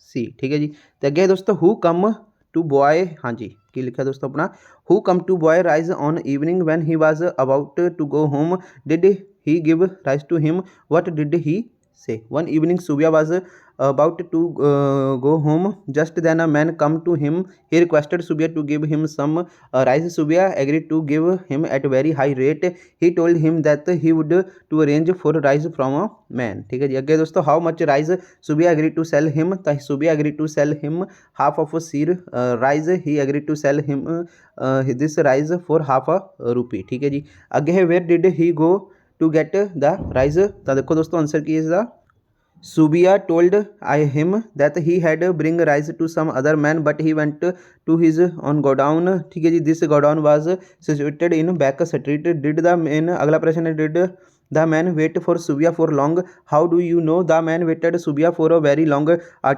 ਸੀ। ਠੀਕ ਹੈ ਜੀ, ਤੇ ਅੱਗੇ ਦੋਸਤੋ ਹੂ ਕਮ ਟੂ ਬॉय, ਹਾਂਜੀ ਕੀ ਲਿਖਿਆ ਦੋਸਤੋ ਆਪਣਾ, who come to buy rice on evening when he was about to go home, did he give rice to him, what did he say. One evening Subia was about to go home. Just then a man come to him. He requested Subia to give him some rice. Subia agreed to give him at very high rate. He told him that he would to arrange for rice from a man. ठीक है जी। अगे दोस्तों how much rice Subia agreed to sell him? तो Subia agreed to sell him half of a seer rice. He agreed to sell him this rice for half a rupee। ठीक है जी। अगे है where did he go to get the rice? तो देखो दोस्तों answer की इसका Subia told him that he had bring rice to some other man, but he went to his own godown। ठीक है जी। This godown was situated in back street। Did the man, अगला प्रश्न है, did the man wait for Subia for long? How do you know? The man waited Subia for a very long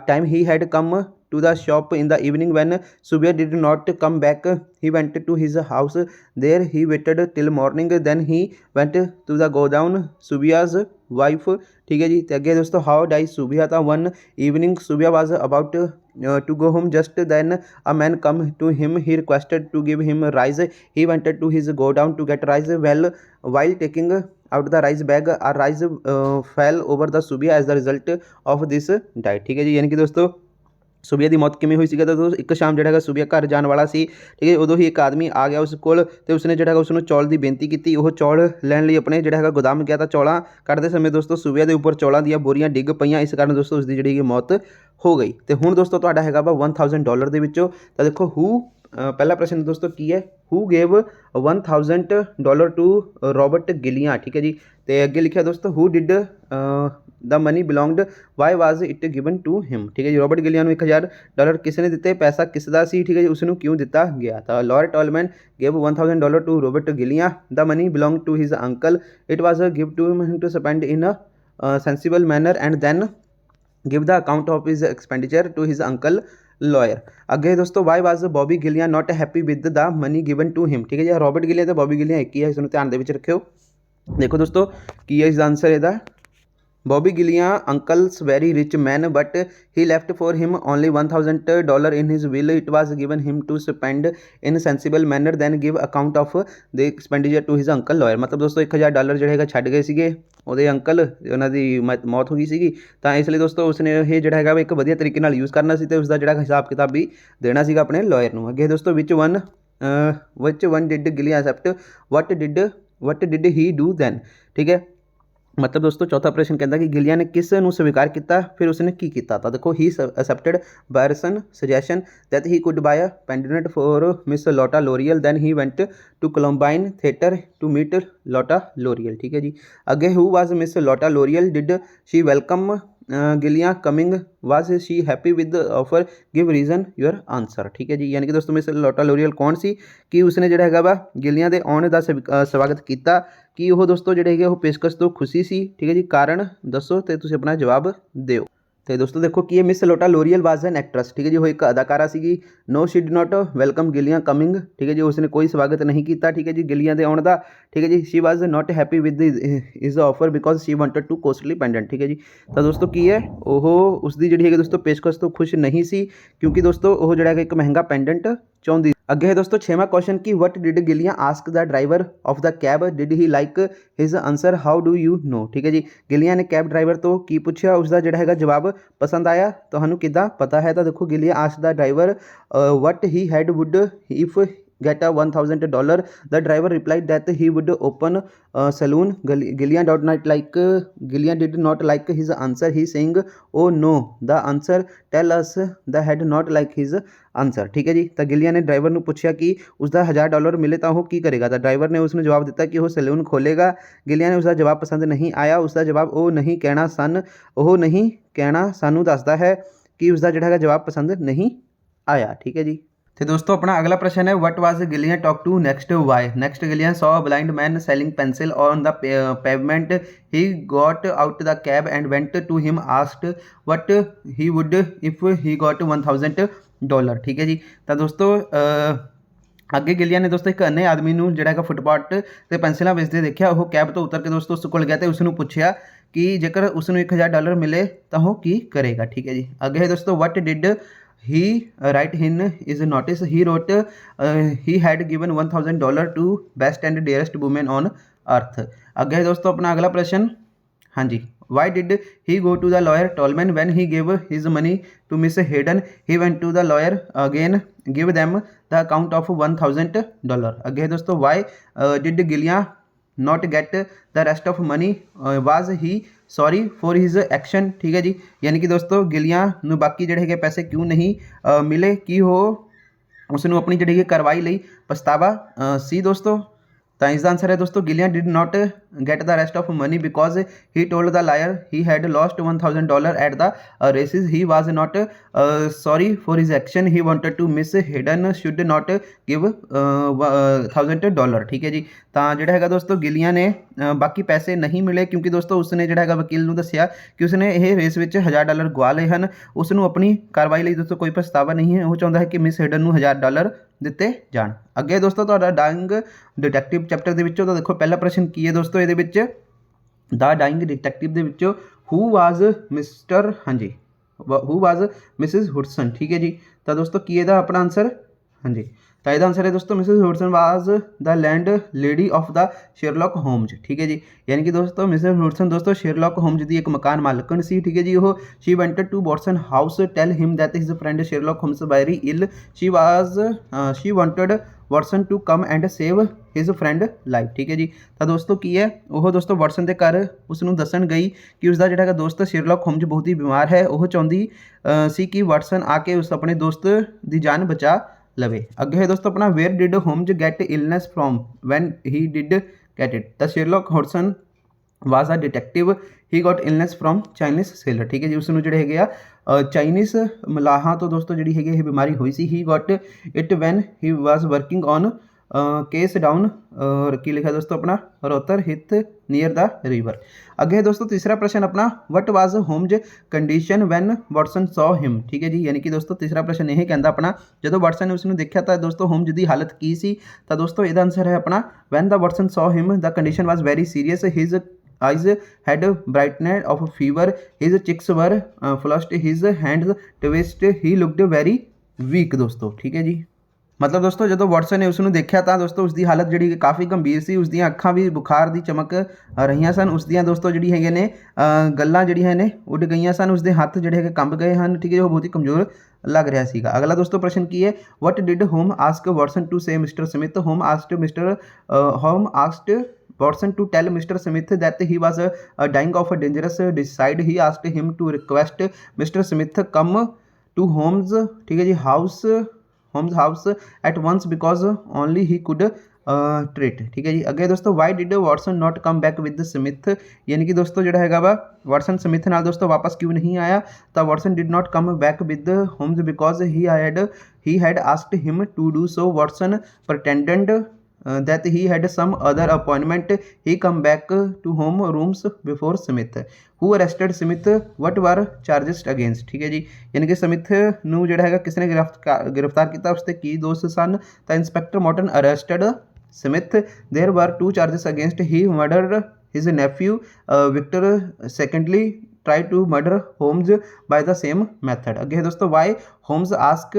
time. He had come to the shop in the evening. When Subia did not come back, he went to his house. There he waited till morning. Then he went to the godown। Subia's wife। ठीक है जी। तो अगे दोस्तों how die Subia? था one evening Subia was about to go home। Just then a man come to him। He requested to give him rice। He went to his godown to get rice। Well, while taking out the rice bag, a rice fell over the Subia as the result of this diet। ठीक है जी। यानी कि दोस्तों Subia ਦੀ ਮੌਤ ਕਿਵੇਂ ਹੋਈ ਸੀਗਾ? ਤਾਂ ਦੋਸਤੋ ਇੱਕ ਸ਼ਾਮ ਜਿਹੜਾ ਹੈਗਾ Subia ਘਰ ਜਾਣ ਵਾਲਾ ਸੀ। ਠੀਕ ਹੈ। ਉਦੋਂ ਹੀ ਇੱਕ ਆਦਮੀ ਆ ਗਿਆ ਉਸ ਕੋਲ ਤੇ ਉਸਨੇ ਜਿਹੜਾ ਹੈਗਾ ਉਸਨੂੰ ਚੌਲ ਦੀ ਬੇਨਤੀ ਕੀਤੀ। ਉਹ ਚੌਲ ਲੈਣ ਲਈ ਆਪਣੇ ਜਿਹੜਾ ਹੈਗਾ ਗੋਦਾਮ ਗਿਆ ਤਾਂ ਚੌਲਾਂ ਕੱਢਦੇ ਸਮੇਂ ਦੋਸਤੋ Subia ਦੇ ਉੱਪਰ ਚੌਲਾਂ ਦੀਆਂ ਬੋਰੀਆਂ ਡਿੱਗ ਪਈਆਂ। ਇਸ ਕਾਰਨ ਦੋਸਤੋ ਉਸਦੀ ਜਿਹੜੀ ਮੌਤ ਹੋ ਗਈ। ਤੇ ਹੁਣ ਦੋਸਤੋ ਤੁਹਾਡਾ ਹੈਗਾ ਵਾ $1000 ਦੇ ਵਿੱਚੋਂ। ਤਾਂ ਦੇਖੋ ਹੂ पहला प्रश्न दोस्तों की है who gave $1000 to Robert Gillian. ठीक है जी। तो अगे लिखा दोस्तों who did the money belonged why was it given to him. ठीक है जी। रॉबर्ट गिलियां को $1000 किसने दिते? पैसा किसदा सी? ठीक है जी। उसनू क्यों दिता गया? तो lord Tolman gave $1000 to Robert Gillian. The money belong to his uncle. It was give to him to spend in a sensible manner and then give the account of his expenditure to his uncle lawyer. अगे दोस्तों why was Bobby Gillian not happy with the money given to him. ठीक है जी। Robert गिलियां तो बॉबी गिलियां एक ही है, इसमें ध्यान दे रखियो। देखो दोस्तों की है इस आंसर ਇਹਦਾ Bobby Gillian uncle's very rich man but he left for him only $1000 in his will. It was given him to spend in sensible manner then give account of the expenditure to his uncle lawyer. मतलब दोस्तों $1000 ਜਿਹੜਾ ਹੈਗਾ ਛੱਡ ਗਏ ਸੀਗੇ ਉਹਦੇ uncle, ਉਹਨਾਂ ਦੀ ਮੌਤ ਹੋ ਗਈ ਸੀਗੀ। ਤਾਂ ਇਸ ਲਈ ਦੋਸਤੋ ਉਸਨੇ ਇਹ ਜਿਹੜਾ ਹੈਗਾ ਇੱਕ ਵਧੀਆ ਤਰੀਕੇ ਨਾਲ ਯੂਜ਼ ਕਰਨਾ ਸੀ ਤੇ ਉਸਦਾ ਜਿਹੜਾ ਹਿਸਾਬ ਕਿਤਾਬ ਵੀ ਦੇਣਾ ਸੀਗਾ ਆਪਣੇ ਲਾਇਰ ਨੂੰ। ਅੱਗੇ ਦੋਸਤੋ which one did Gillian accept what did he do then. ਠੀਕ ਹੈ। मतलब दोस्तों चौथा प्रश्न कहता कि गिलिया ने किस नूं स्वीकार किया फिर उसने की किया? तो देखो he accepted Bryson suggestion that he could buy a pendant for Miss Lotta Lauriere. Then he went to Columbine theatre to meet Lotta L'Oreal. ठीक है जी। अगे who was Miss Lotta Lauriere? Did she welcome गिलिया coming? Was she happy with offer? Give reason your answer. ठीक है जी। यानी कि दोस्तों मिस लोटा लोरियल कौन सी कि उसने जो है वा गिलिया के आने का स्वागत किया कि वो दोस्तों जोड़े है पेशकश तो खुशी सी। ठीक है जी। कारण दसो तो तुसीं अपना जवाब दिओ। तो दोस्तों देखो कि miss Lotta L'Oreal was an actress. ठीक है जी। वो एक अदाकारा सी। No she did not welcome गिलिया कमिंग। ठीक है जी। उसने कोई स्वागत नहीं किया। ठीक है जी गिलिया के आने का। ठीक है जी। She was not happy with his offer because she wanted to costly pendant. ठीक है जी। तो दोस्तों की है वो उसकी जी है दोस्तों पेशकश तो खुश नहीं सी क्योंकि दोस्तों वो जोड़ा है एक महंगा पेंडेंट चाहती। अगे है दोस्तों 6वां क्वेश्चन की वट डिड गिलिया ask the driver of the cab? Did he like his answer? How do you know? ठीक है जी। गिलिया ने कैब ड्राइवर तो की पूछा उसका जोड़ा है जवाब पसंद आया तो हूँ कि पता है? तो देखो गिलिया ask the driver what he had would if get a $1000। The driver replied that he would open a saloon। Gillian did not like his answer। He saying oh no the answer tell us the had not like his answer. ठीक है जी। तो गिलिया ने driver को पूछा कि उसका $1000 मिले तो वो की करेगा? तो ड्राइवर ने उसने जवाब दिता कि वो सैलून खोलेगा। गिलिया ने उसका जवाब पसंद नहीं आया। उसका जवाब वो नहीं कहना सानू दसदा है कि उसका जोड़ा जवाब पसंद नहीं आया। ठीक है जी। तो दोस्तों अपना अगला प्रश्न है what was Gilia talk to next why? Next Gilia saw a blind man selling pencil on the pavement. He got out the cab and went to him asked what he would if he got $1000। ठीक है जी। तो दोस्तों अगे गिलिया ने दोस्तों एक अन्य आदमी को जोड़ा फुटपाथ से पेंसिल बेचते देखा। वो कैब तो उतर के दोस्तों उस को गया तो उसने पूछा कि जेकर उसने $1000 मिले तो वो की करेगा? ठीक है जी। अगे है दोस्तों what did he write in is notice? He wrote he had given $1000 to best and dearest woman on earth। अगे दोस्तों अपना अगला प्रश्न हाँ जी Why did he go to the lawyer Tolman when he gave his money to Miss Hayden? He went to the lawyer again, give them the account of $1,000. अगे है दोस्तों, why did Gillian not get the rest of money? Was he sorry for his action? ठीक है जी, यानी कि दोस्तों गिलियां ਨੂੰ बाकी ਜਿਹੜੇ ਹੈਗੇ ਪੈਸੇ ਕਿਉਂ ਨਹੀਂ ਮਿਲੇ, ਕਿ ਉਹ ਉਸ ਨੂੰ ਆਪਣੀ ਜਿਹੜੀ ਕਾਰਵਾਈ ਲਈ ਪਛਤਾਵਾ ਸੀ ਦੋस्तों। तो इसका आंसर है दोस्तों, Gillian did not get the rest of money because he told the lawyer he had lost $1,000 at the races. He was not sorry for his action. He wanted to Miss Hidden should not give $1,000। ठीक है जी, तो जोड़ा है दोस्तों Gillian ने बाकी पैसे नहीं मिले क्योंकि दोस्तों उसने जोड़ा है वकील ਨੂੰ ਦੱਸਿਆ कि उसने ये रेस ਵਿੱਚ $1,000 ਗਵਾ ਲਏ ਹਨ। ਉਸ ਨੂੰ ਆਪਣੀ ਕਾਰਵਾਈ ਲਈ दोस्तों कोई पछतावा नहीं है। ਉਹ ਚਾਹੁੰਦਾ ਹੈ ਕਿ ਮਿਸ ਹਿਡਨ ਨੂੰ $1,000 ਦਿੱਤੇ ਜਾਣ। ਅੱਗੇ ਦੋਸਤੋ ਤੁਹਾਡਾ ਡਾਇੰਗ ਡਿਟੈਕਟਿਵ ਚੈਪਟਰ ਦੇ ਵਿੱਚੋਂ ਤਾਂ ਦੇਖੋ ਪਹਿਲਾ ਪ੍ਰਸ਼ਨ ਕੀ ਹੈ ਦੋਸਤੋ ਇਹਦੇ ਵਿੱਚ, ਦਾ ਡਾਇੰਗ ਡਿਟੈਕਟਿਵ ਦੇ ਵਿੱਚੋਂ ਹੂ ਵਾਜ਼ ਮਿਸਟਰ, ਹਾਂਜੀ ਹੂ ਵਾਜ਼ ਮਿਸਿਸ ਹੁਡਸਨ। ਠੀਕ ਹੈ ਜੀ, ਤਾਂ ਦੋਸਤੋ ਕੀ ਇਹਦਾ ਆਪਣਾ ਆਨਸਰ, ਹਾਂਜੀ ਤਾਂ ਇਹਦਾ ਆਨਸਰ ਹੈ ਦੋस्तों Mrs Hudson was the land lady of the Sherlock Holmes. ठीक है जी, यानी कि दोस्तों मिसिस हुडसन दोस्तों शेरलॉक होम्स की एक मकान मालकन सी। ठीक है जी, वो she wanted to Watson house tell him that his friend Sherlock Holmes very ill. She wanted Watson to come and save his friend life. ठीक है जी, तो दोस्तों की है वो दोस्तों वाटसन के घर उसनों दसन गई कि उसका जोड़ा दोस्त शेरलॉक होम्स बहुत ही बीमार है। वो चाहती सी कि वाटसन आके उस अपने दोस्त की जान बचा लवे। अगे है दोस्तों अपना, where did Holmes get illness from when he did get it. The Sherlock Hudson was a detective. He got illness from Chinese sailor. ठीक है जी, उसनों जोड़े है चाइनीस मलाहां तो दोस्तों जी है बीमारी हुई सी। He got it when he was working on case down, की लिखा दोस्तों अपना, रोतर हित नियर द रिवर। अगे है दोस्तों तीसरा प्रश्न अपना, what was Holmes condition when Watson saw him. ठीक है जी, यानी कि दोस्तों तीसरा प्रश्न यह कहता अपना, जो वाटसन ने उसने देखा तो दोस्तों होम्स की हालत की सी। तो दोस्तों यदा आंसर है अपना, when the Watson saw him the condition was very serious. His eyes had brightness of fever, his cheeks were flushed, his hands twisted, he looked very weak दोस्तों। ठीक है जी, मतलब दोस्तों जो वाटसन ने उसनों देखा तो दोस्तों उसकी हालत जी काफ़ी गंभीर सी, उसदी अखां भी बुखार की चमक रही सन, उसदियाँ दोस्तों जी है ने गल्लां जी ने उड़ गई सन, उसके हत्थ जोड़े है कंब गए हैं। ठीक है, वो बहुत ही कमज़ोर लग रहा सीगा। अगला दोस्तों प्रश्न की है, what did home ask Watson to से mister Smith. Home asked Watson to tell Mr. Smith that he was dying of a dangerous disease. He asked him to request Mr. Smith come to Holmes, ठीक है जी, Holmes house at once because only he could treat। ठीक है जी, अगे दोस्तों why did Watson not come back with Smith, यानी कि दोस्तों जोड़ा है वा वाटसन स्मिथ नाल दोस्तों वापस क्यों नहीं आया। तो Watson did not come back with Holmes because he had asked him to do so. Watson pretended that he had some other appointment. He come back to home rooms before Smith, who arrested Smith. What were charges against। ठीक है जी, यानी कि Smith नू जोड़ा है किसने गिरफ्तार किया, उसके की दोस्त सन। तो inspector Morton arrested Smith. There were 2 charges against he murdered his nephew Victor, secondly try to murder Holmes by the same method। अगे दोस्तों why Holmes asked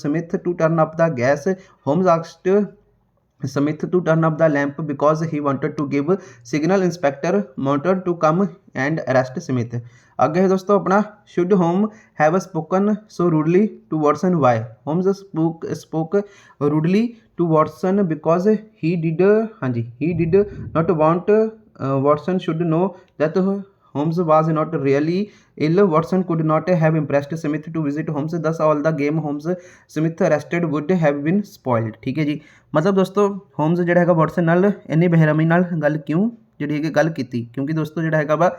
Smith to turn up the gas। Holmes asked Smith to turn up the lamp because he wanted to give signal Inspector Morton to come and arrest Smith। आगे है दोस्तों अपना, should Holmes have spoken so rudely to Watson। why Holmes spoke rudely to Watson because he did, हाँ जी, he did not want Watson should know that Holmes was not really ill. Watson could not have impressed Smith to visit Holmes, thus all the game Holmes Smith arrested would have been spoiled। ठीक है जी, मतलब दोस्तों Holmes जोड़ा है Watson नाल इन्नी बेरहमी नाल गल क्यों जी है गल की, क्योंकि दोस्तों जोड़ा है वा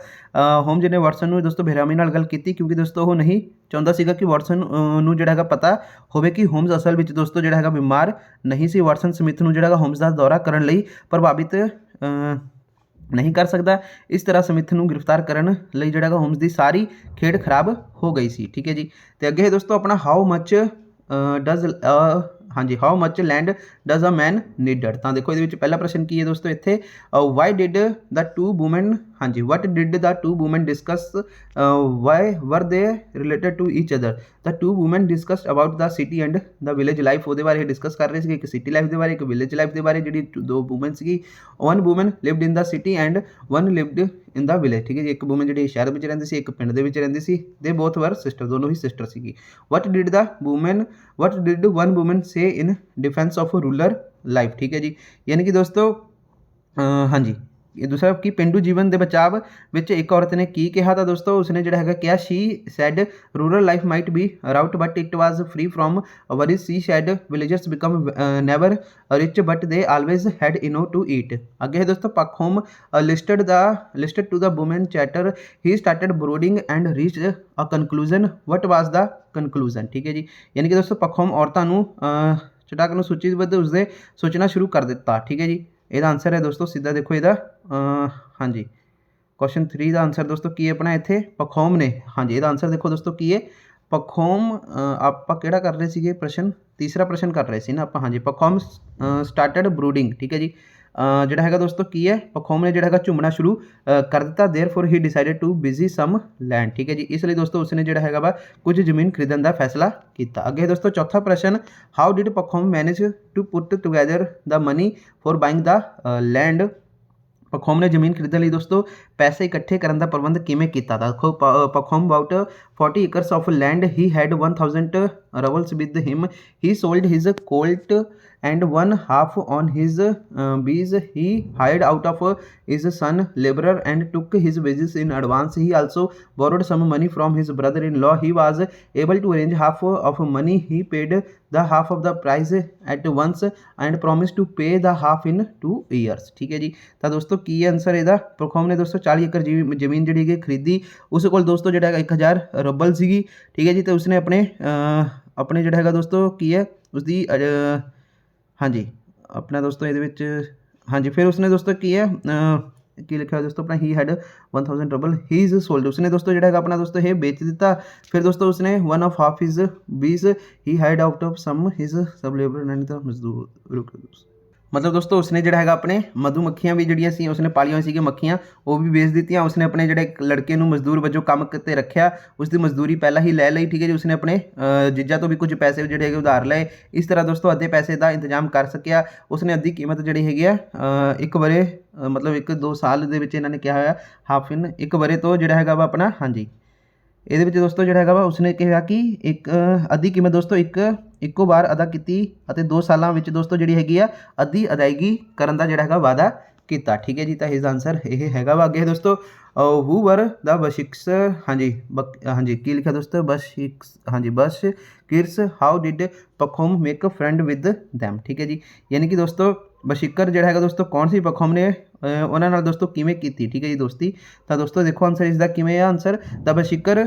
होम्स ने वाटसन में दोस्तों बेरहमी नाल गल की, क्योंकि दोस्तों वो नहीं चाहता सीगा कि वाटसन नू जोड़ा है पता होवे कि होम्स असल में दोस्तों जोड़ा है बीमार नहीं सी। वाटसन स्मिथ नू जोड़ा होम्स का दौरा करने लई प्रभावित नहीं कर सकता। इस तरह स्मिथ नू गिरफ्तार करने लई जोड़ा होम्स की सारी खेड खराब हो गई सी। ठीक है जी, तो अगे है दोस्तों अपना, हाउ मच डज, हाँ जी, how much land does a man needed. ਤਾਂ ਦੇਖੋ ਇਹਦੇ ਵਿੱਚ ਪਹਿਲਾ ਪ੍ਰਸ਼ਨ ਕੀ ਹੈ ਦੋਸਤੋ ਇੱਥੇ, why did the two woman, ਹਾਂਜੀ what did the two woman discuss, why were they related to each other. The two woman discussed about the city and the village life. ਉਹਦੇ ਬਾਰੇ ਡਿਸਕਸ ਕਰ ਰਹੇ ਸੀਗੇ, ਇੱਕ ਸਿਟੀ ਲਾਈਫ ਦੇ ਬਾਰੇ, ਇੱਕ ਵਿਲੇਜ ਲਾਈਫ ਦੇ ਬਾਰੇ। ਜਿਹੜੀ ਦੋ ਵੂਮਨ ਸੀਗੀ, one woman lived in the city and one lived in the village, ਠੀਕ ਹੈ ਜੀ। ਇੱਕ ਵੂਮਨ ਜਿਹੜੀ ਸ਼ਹਿਰ ਵਿੱਚ ਰਹਿੰਦੀ ਸੀ, ਇੱਕ ਪਿੰਡ ਦੇ ਵਿੱਚ ਰਹਿੰਦੀ ਸੀ। ਦੇ ਬੋਥ ਵਰ ਸਿਸਟਰ, ਦੋਨੋਂ ਹੀ ਸਿਸਟਰ ਸੀਗੀ। What did one woman say in defence of rural life, ठीक है जी। यानी कि दोस्तों ਹਾਂਜੀ ਇਹ ਦੂਸਰਾ ਕਿ ਪੇਂਡੂ ਜੀਵਨ ਦੇ ਬਚਾਵ ਵਿੱਚ ਇੱਕ ਔਰਤ ਨੇ ਕੀ ਕਿਹਾ ਤਾਂ ਦੋਸਤੋ ਉਸਨੇ ਜਿਹੜਾ ਹੈਗਾ ਕਿਹਾ, she said rural life might be rout but it was free from worries. She said villagers become never rich but they always had enough to eat. ਅੱਗੇ ਹੈ ਦੋਸਤੋ Pahom listened to the woman chatter, he started brooding and reach a conclusion. What was the conclusion, ਠੀਕ ਹੈ ਜੀ। ਯਾਨੀ ਕਿ ਦੋਸਤੋ ਪਖੋਮ ਔਰਤਾਂ ਨੂੰ ਚਟਾਕ ਨੂੰ ਸੂਚੀਬੱਧ ਉਸਦੇ ਸੋਚਣਾ ਸ਼ੁਰੂ ਕਰ ਦਿੱਤਾ, ਠੀਕ ਹੈ ਜੀ। ਇਹਦਾ ਆਂਸਰ ਹੈ ਦੋਸਤੋ ਸਿੱਧਾ ਦੇਖੋ ਇਹਦਾ ਹਾਂਜੀ ਕੁਐਸਚਨ 3 ਦਾ ਆਂਸਰ ਦੋਸਤੋ ਕੀ ਹੈ ਆਪਣਾ ਇੱਥੇ, ਪਖੋਮ ਨੇ। ਹਾਂਜੀ ਇਹਦਾ ਆਂਸਰ ਦੇਖੋ ਦੋਸਤੋ ਕੀ ਹੈ, ਪਖੋਮ ਆਪਾਂ ਕਿਹੜਾ ਕਰ ਰਹੇ ਸੀਗੇ ਪ੍ਰਸ਼ਨ, ਤੀਸਰਾ ਪ੍ਰਸ਼ਨ ਕਰ ਰਹੇ ਸੀ ਨਾ ਆਪਾਂ। ਹਾਂਜੀ ਪਖੋਮ ਸਟਾਰਟਡ ਬਰੂਡਿੰਗ, ਠੀਕ ਹੈ ਜੀ। ਜਿਹੜਾ ਹੈਗਾ ਦੋਸਤੋ ਕੀ ਹੈ, ਪਖੋਮ ਨੇ ਜਿਹੜਾ ਹੈਗਾ ਝੁੰਮਣਾ ਸ਼ੁਰੂ ਕਰ ਦਿੱਤਾ। Therefore he decided to busy some land, ਠੀਕ ਹੈ ਜੀ। ਇਸ ਲਈ ਦੋਸਤੋ ਉਸਨੇ ਜਿਹੜਾ ਹੈਗਾ ਵਾ ਕੁਝ ਜ਼ਮੀਨ ਖਰੀਦਣ ਦਾ ਫੈਸਲਾ ਕੀਤਾ। ਅੱਗੇ ਦੋਸਤੋ ਚੌਥਾ ਪ੍ਰਸ਼ਨ, how did Pahom manage to put together the money for buying the land. Pahom ਨੇ ਜ਼ਮੀਨ ਖਰੀਦਣ ਲਈ ਦੋਸਤੋ ਪੈਸੇ ਇਕੱਠੇ ਕਰਨ ਦਾ ਪ੍ਰਬੰਧ ਕਿਵੇਂ ਕੀਤਾ ਤਾਂ ਦੇਖੋ, Pahom about 40 acres of land, he had 1000 roubles with him, he sold his colt and one half on his bees. He hired out of his son laborer and took his wages in advance. He also borrowed some money from his brother-in-law. He was able to arrange half of money. He paid the half of the price at once and promised to pay the half in 2 years, ठीक है जी। ਤਾਂ ਦੋਸਤੋ ਕੀ answer ਇਹਦਾ, ਪਖੋਮ ਨੇ ਦੋਸਤੋ 40 ਏਕੜ ਜ਼ਮੀਨ ਜਿਹੜੀ ਹੈਗੀ ਖਰੀਦੀ। ਉਸ ਕੋਲ ਦੋਸਤੋ ਜਿਹੜਾ ਹੈਗਾ 1000 ਰਬਲ ਸੀਗੀ, ਠੀਕ ਹੈ ਜੀ। ਤੇ ਉਸਨੇ ਆਪਣੇ ਜਿਹੜਾ ਹੈਗਾ ਦੋਸਤੋ ਕੀ ਹੈ ਉਸਦੀ ਹਾਂਜੀ ਆਪਣਾ ਦੋਸਤੋ ਇਹਦੇ ਵਿੱਚ ਹਾਂਜੀ ਫਿਰ ਉਸਨੇ ਦੋਸਤੋ ਕੀ ਹੈ ਕੀ ਲਿਖਿਆ ਦੋਸਤੋ ਆਪਣਾ, he had 1000 rouble, he is sold. ਉਸਨੇ ਦੋਸਤੋ ਜਿਹੜਾ ਹੈਗਾ ਆਪਣਾ ਦੋਸਤੋ ਇਹ ਵੇਚ ਦਿੱਤਾ। ਫਿਰ ਦੋਸਤੋ ਉਸਨੇ one of half his bees, he had out of some his sub labour and ਦਾ ਮਜ਼ਦੂਰ। ਮਤਲਬ ਦੋਸਤੋ ਉਸਨੇ ਜਿਹੜਾ ਹੈਗਾ ਆਪਣੇ ਮਧੂ ਮੱਖੀਆਂ ਵੀ ਜਿਹੜੀਆਂ ਸੀ ਉਸਨੇ ਪਾਲੀਆਂ ਹੋਈਆਂ ਸੀਗੀਆਂ ਮੱਖੀਆਂ, ਉਹ ਵੀ ਵੇਚ ਦਿੱਤੀਆਂ। ਉਸਨੇ ਆਪਣੇ ਜਿਹੜੇ ਇੱਕ ਲੜਕੇ ਨੂੰ ਮਜ਼ਦੂਰ ਵਜੋਂ ਕੰਮ ਤੇ ਰੱਖਿਆ, ਉਸਦੀ ਮਜ਼ਦੂਰੀ ਪਹਿਲਾਂ ਹੀ ਲੈ ਲਈ, ਠੀਕ ਹੈ ਜੀ। ਉਸਨੇ ਆਪਣੇ ਜੀਜਾ ਤੋਂ ਵੀ ਕੁਝ ਪੈਸੇ ਜਿਹੜੇ ਹੈਗੇ ਉਧਾਰ ਲਏ। ਇਸ ਤਰ੍ਹਾਂ ਦੋਸਤੋ ਅੱਧੇ ਪੈਸੇ ਦਾ ਇੰਤਜ਼ਾਮ ਕਰ ਸਕਿਆ। ਉਸਨੇ ਅੱਧੀ ਕੀਮਤ ਜਿਹੜੀ ਹੈਗੀ ਆ ਇੱਕ ਵਰੇ ਮਤਲਬ 1-2 ਸਾਲ ਦੇ ਵਿੱਚ ਇਹਨਾਂ ਨੇ ਕਿਹਾ ਹੋਇਆ ਹਾਫ ਇਨ ਇੱਕ ਵਰੇ ਤੋਂ ਜਿਹੜਾ ਹੈਗਾ ਵਾ ਆਪਣਾ ਹਾਂਜੀ ਇਹਦੇ ਵਿੱਚ ਦੋਸਤੋ ਜਿਹੜਾ ਹੈਗਾ ਵਾ ਉਸਨੇ ਕਿਹਾ ਕਿ ਇੱਕ ਅੱਧੀ ਕੀਮਤ ਦੋਸਤੋ ਇੱਕੋ ਵਾਰ ਅਦਾ ਕੀਤੀ ਅਤੇ 2 ਸਾਲਾਂ ਵਿੱਚ ਦੋਸਤੋ ਜਿਹੜੀ ਹੈਗੀ ਆ ਅੱਧੀ ਅਦਾਇਗੀ ਕਰਨ ਦਾ ਜਿਹੜਾ ਹੈਗਾ ਵਾਅਦਾ ਕੀਤਾ, ਠੀਕ ਹੈ ਜੀ। ਤਾਂ ਇਸ ਦਾ ਆਨਸਰ ਇਹ ਹੈਗਾ ਵਾ। ਅੱਗੇ ਦੋਸਤੋ ਹੂ ਵਰ ਦਾ ਬਸ਼ਿਕਸ, ਹਾਂਜੀ ਕੀ ਲਿਖਿਆ ਦੋਸਤੋ, ਬਸ਼ਿਕਸ ਹਾਂਜੀ Bashkirs, how did Pahom make friend with them, ਠੀਕ ਹੈ ਜੀ। ਯਾਨੀ ਕਿ ਦੋਸਤੋ ਬਸ਼ਿਕਰ ਜਿਹੜਾ ਹੈਗਾ ਦੋਸਤੋ ਕੌਣ ਸੀ, ਪਖੋਮ ਨੇ ਉਹਨਾਂ ਨਾਲ ਦੋਸਤੋ ਕਿਵੇਂ ਕੀਤੀ, ਠੀਕ ਹੈ ਜੀ ਦੋਸਤੀ। ਤਾਂ ਦੋਸਤੋ ਦੇਖੋ ਆਨਸਰ ਇਸ ਦਾ ਕਿਵੇਂ ਆ ਆਨਸਰ, ਦਾ ਬਸ਼ਿਕਰ